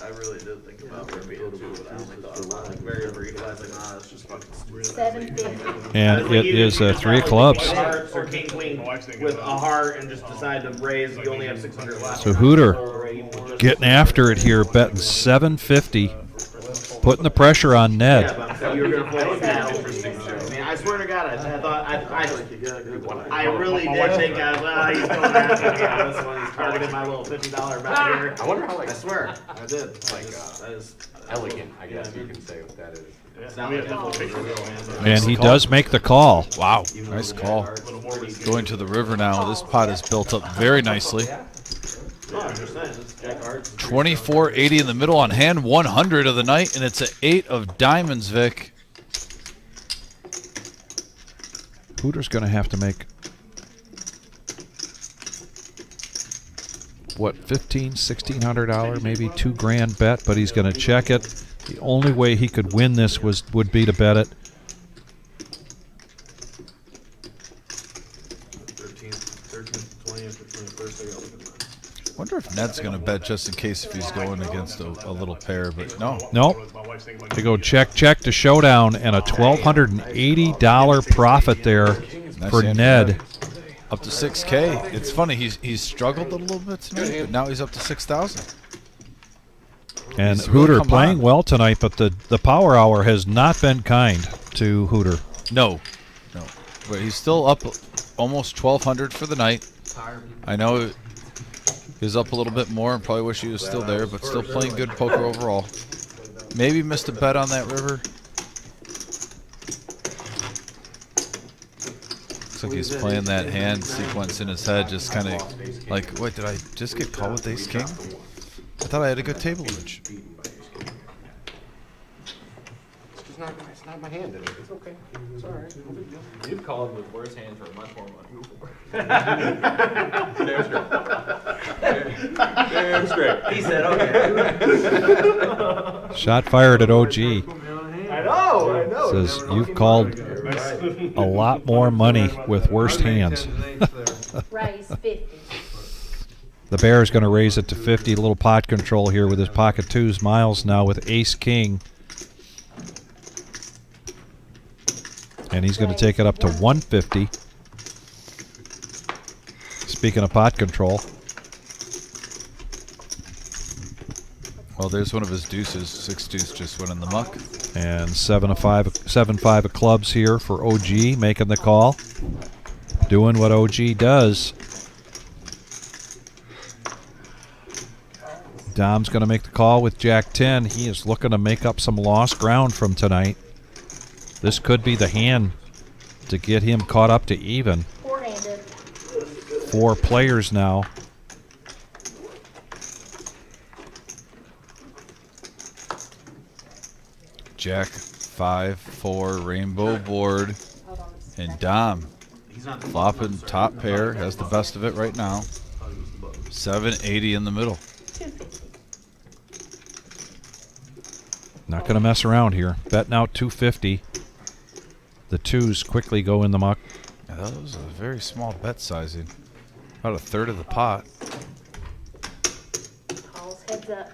I really did think about there being 2, but I only thought about like very briefly. I was like, nah, it's just fucking stupid. 750. And it is 3 of clubs. Hearts or king queen with a heart and just decide to raise. You only have 600 left. So Hooter getting after it here, betting 750, putting the pressure on Yeah, Ned. but I'm saying you were gonna play with that. I mean, I swear to God, I thought I really did think I was, he's going after me on this one. He's targeting my little $50 bet here. I wonder how like I swear, I did. Like, That is elegant, I guess you can say what that is. It's not like that takes a real hand. And he does make the call. Wow, nice call. Going to the river now. This pot is built up very nicely. No, I'm just saying, it's Jack Hearts. 24.80 in the middle on hand 100 of the night, and it's an 8 of diamonds, Vic. Hooter's going to have to make, what, $1,500, $1,600, maybe $2,000 bet, but he's going to check it. The only way he could win this would be to bet it. 13th, 20th, 21st, I got looking at. Wonder if Ned's going to bet just in case if he's going against a little pair, but no. Nope. They go check to showdown, and a $1,280 profit there Nice for hand Ned. Up to 6K. It's funny, he's struggled a little bit tonight, but now he's up to 6,000. And He's really Hooter come playing on. well tonight, but the power hour has not been kind to Hooter. No. But he's still up almost 1,200 for the night. I know he's up a little bit more and probably wish he was still there, but still playing good poker overall. Maybe missed a bet on that river. Looks like he's playing that hand sequence in his head, just kind of like, wait, did I just get called with ace king? I thought I had a good table image. It's not my hand today. It's okay. It's all right. No big deal. You've called with worse hands for much more money before. Damn straight. Damn straight. He said, okay. Shot fired at OG. I know. Says you've called a lot more money with worst hands. Raise 50. The bear is going to raise it to 50. A little pot control here with his pocket twos. Miles now with ace king. And he's going to take it up to 150. Speaking of pot control. Well, there's one of his deuces. 6 deuce just went in the muck. And 7-5 of clubs here for OG, making the call. Doing what OG does. Dom's going to make the call with Jack 10. He is looking to make up some lost ground from tonight. This could be the hand to get him caught up to even. Four-handed. 4 players now. Jack 5-4 rainbow board, and Dom flopping top pair, has the best of it right now. 780 in the middle. 250. Not going to mess around here. Betting out 250. The twos quickly go in the muck. Yeah, that was a very small bet sizing. About a third of the pot. Calls heads up.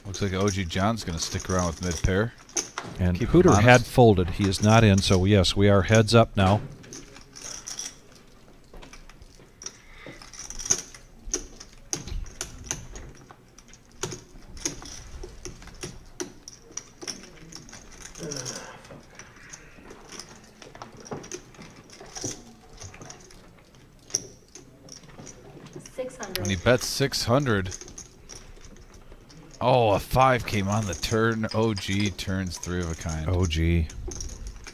Looks like OG John's going to stick around with mid pair. And Keep him Hooter honest. had folded. He is not in, so yes, we are heads up now. When he bets 600. Oh, a 5 came on the turn. OG turns 3 of a kind. OG.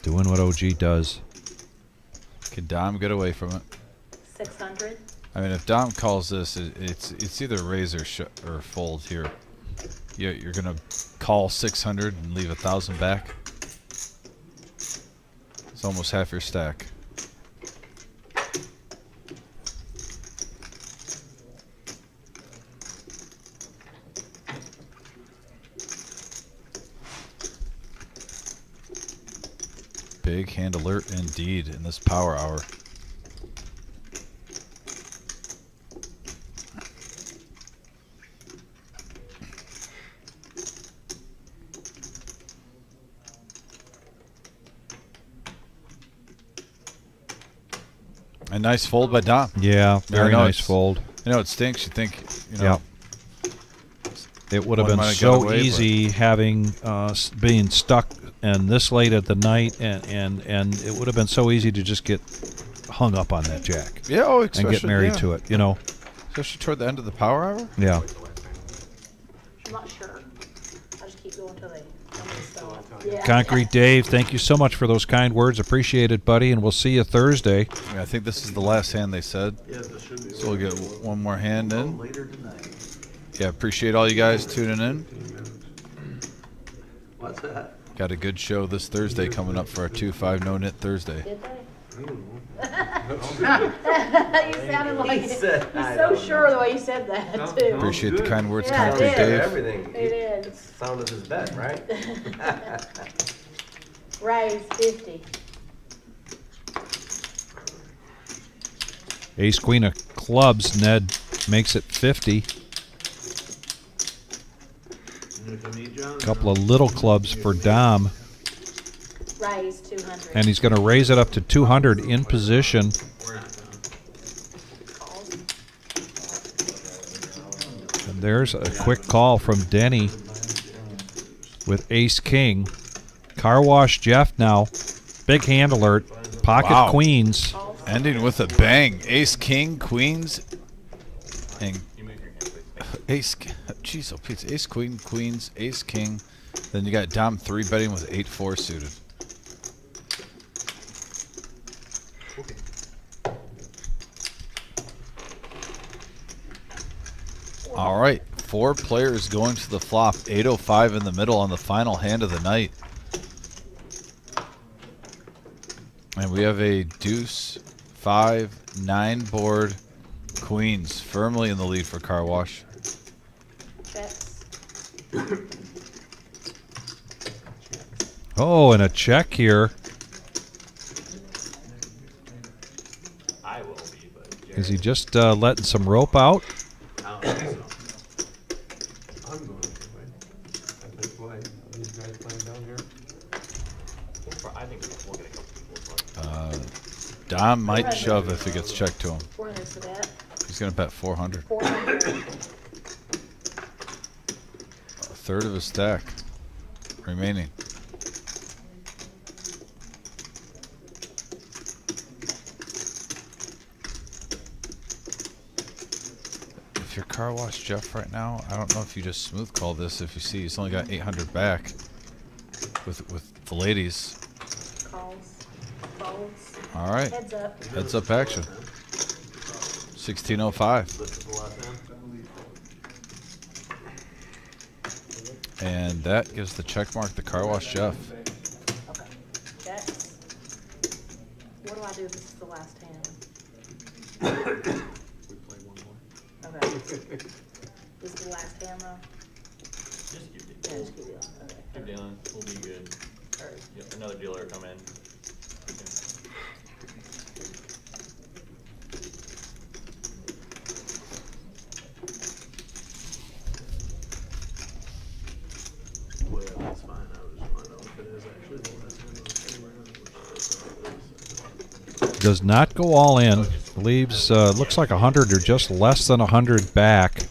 Doing what OG does. Can Dom get away from it? 600. I mean, if Dom calls this, it's either raise or fold here. You're gonna call 600 and leave 1,000 back. It's almost half your stack. Big hand alert indeed in this power hour. A nice fold by Dom. Yeah, very nice it's- fold. You know, it stinks. You think, you know. It would have One been might have got so away, easy having being stuck and this late at the night, and it would have been so easy to just get hung up on that jack. Yeah, oh, and get married to it, you know. Especially toward the end of the power hour. Yeah. I'm not sure. I'll just keep going till they tell me to stop. Yeah. Concrete Dave, thank you so much for those kind words. Appreciate it, buddy, and we'll see you Thursday. Yeah, I think this is the last hand they said. So we'll get one more hand in. Later tonight. Yeah, appreciate all you guys tuning in. What's that? Got a good show this Thursday coming up for our 2-5 No Knit Thursday. Did they? You sounded like He said, you're "I so don't sure the way you said that too. Appreciate the kind words, Yeah, Concrete it Dave. Everything. It is. Sound of his bet, right? Raise 50. Ace Queen of clubs, Ned makes it 50. Couple of little clubs for Dom. Raise 200. And he's going to raise it up to 200 in position. And there's a quick call from Denny with Ace King. Car Wash Jeff now. Big hand alert. Pocket Wow. queens. Ending with a bang. Ace, King, Queens, and Ace, jeez, oh pizza, ace queen, queens, ace king. Then you got Dom 3-betting with 8-4 suited. All right, 4 players going to the flop. 805 in the middle on the final hand of the night. And we have a deuce, 5, 9 board, queens firmly in the lead for Car Wash. Checks. Oh, and a check here. I will be, but Is he just letting some rope out? I don't think so. I'm going to play. I think play. Are these guys playing down here? I think we'll get a couple people playing. Dom might shove if he gets checked to him. 400 for that. He's going to bet 400. 400. A third of his stack remaining. If you're Car Wash Jeff right now, I don't know if you just smooth call this. If you see he's only got 800 back with the ladies. Calls. Folds. All right, Heads up. heads up action. 1605. This is the last hand. And that gives the check mark to Car Wash Jeff. Okay. Checks. What do I do if this is the last hand? We play one more. Okay. This is the last hand though? Just keep Yeah, just keep dealing. Okay. Keep dealing. We'll be good. Alright. Yep, another dealer come in. Well, yeah, that's fine. I was just wondering if it is actually the last hand of the streamer. Does not go all in. Leaves, looks like 100 or just less than 100 back.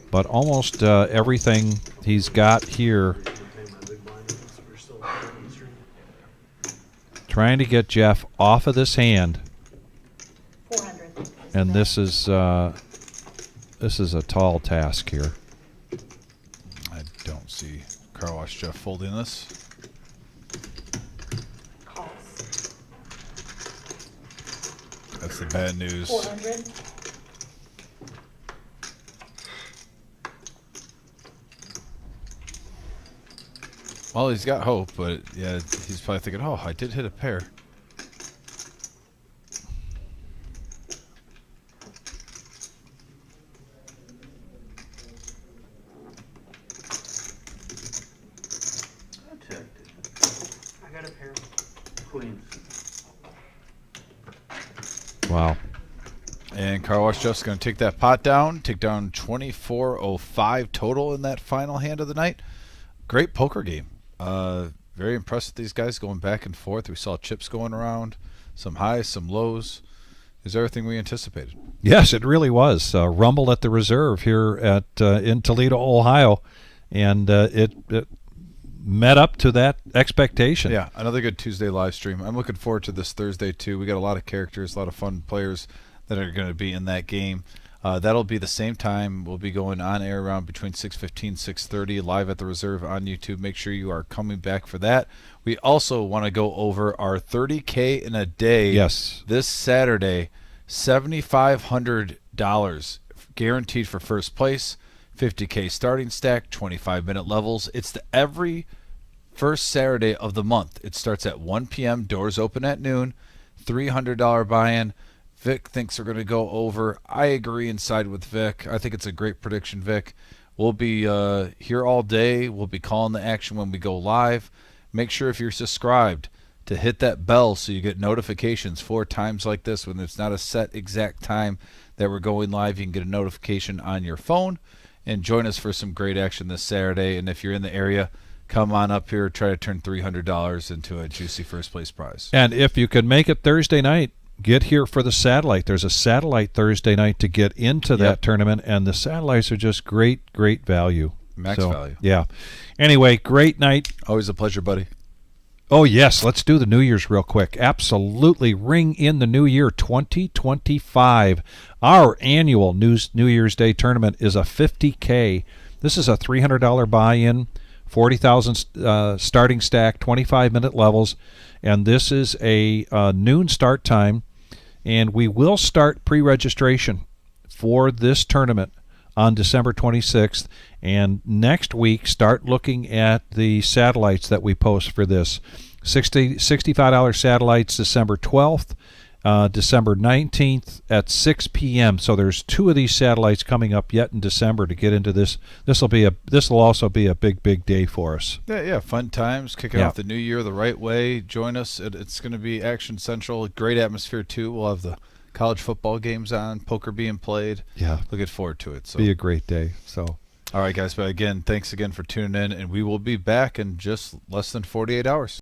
But almost everything he's got here. Trying to get Jeff off of this hand. 400. And this is a tall task here. I don't see Car Wash Jeff folding this. Calls. That's the bad news. 400. Well, he's got hope, but yeah, he's probably thinking, oh, I did hit a pair. I checked it. I got a pair of queens. Wow. And Car Wash Jeff's going to take that pot down, take down 2405 total in that final hand of the night. Great poker game. Very impressed with these guys going back and forth. We saw chips going around, some highs, some lows. Is everything we anticipated? Yes, it really was. Rumble at the Reserve here at in Toledo, Ohio, and it met up to that expectation. Yeah, another good Tuesday live stream. I'm looking forward to this Thursday too. We got a lot of characters, a lot of fun players that are going to be in that game. That'll be the same time. We'll be going on air around between 6:15, 6:30, live at the Reserve on YouTube. Make sure you are coming back for that. We also want to go over our 30K in a day. Yes. This Saturday, $7,500 guaranteed for first place. 50K starting stack, 25-minute levels. It's the every first Saturday of the month. It starts at 1 p.m. Doors open at noon. $300 buy-in. Vic thinks we're going to go over. I agree and side with Vic. I think it's a great prediction, Vic. We'll be here all day. We'll be calling the action when we go live. Make sure if you're subscribed to hit that bell so you get notifications for times like this when it's not a set exact time that we're going live. You can get a notification on your phone and join us for some great action this Saturday. And if you're in the area, come on up here. Try to turn $300 into a juicy first place prize. And if you can make it Thursday night, get here for the satellite. There's a satellite Thursday night to get into that tournament, and the satellites are just great value. Max value. Yeah. Anyway, great night. Always a pleasure, buddy. Oh, yes. Let's do the New Year's real quick. Absolutely. Ring in the new year 2025. Our annual New Year's Day tournament is a $50K. This is a $300 buy-in, 40,000 starting stack, 25-minute levels. And this is a noon start time. And we will start pre-registration for this tournament on December 26th, and next week start looking at the satellites that we post for this. $65 satellites December 12th, December 19th at 6 p.m. So there's 2 of these satellites coming up yet in December to get into this. This will also be a big day for us. Yeah, fun times, kicking off the new year the right way. Join us. It's going to be Action Central. Great atmosphere too. We'll have the college football games on, poker being played. Yeah. Looking forward to it. So be a great day. So all right, guys, but again, thanks again for tuning in, and we will be back in just less than 48 hours.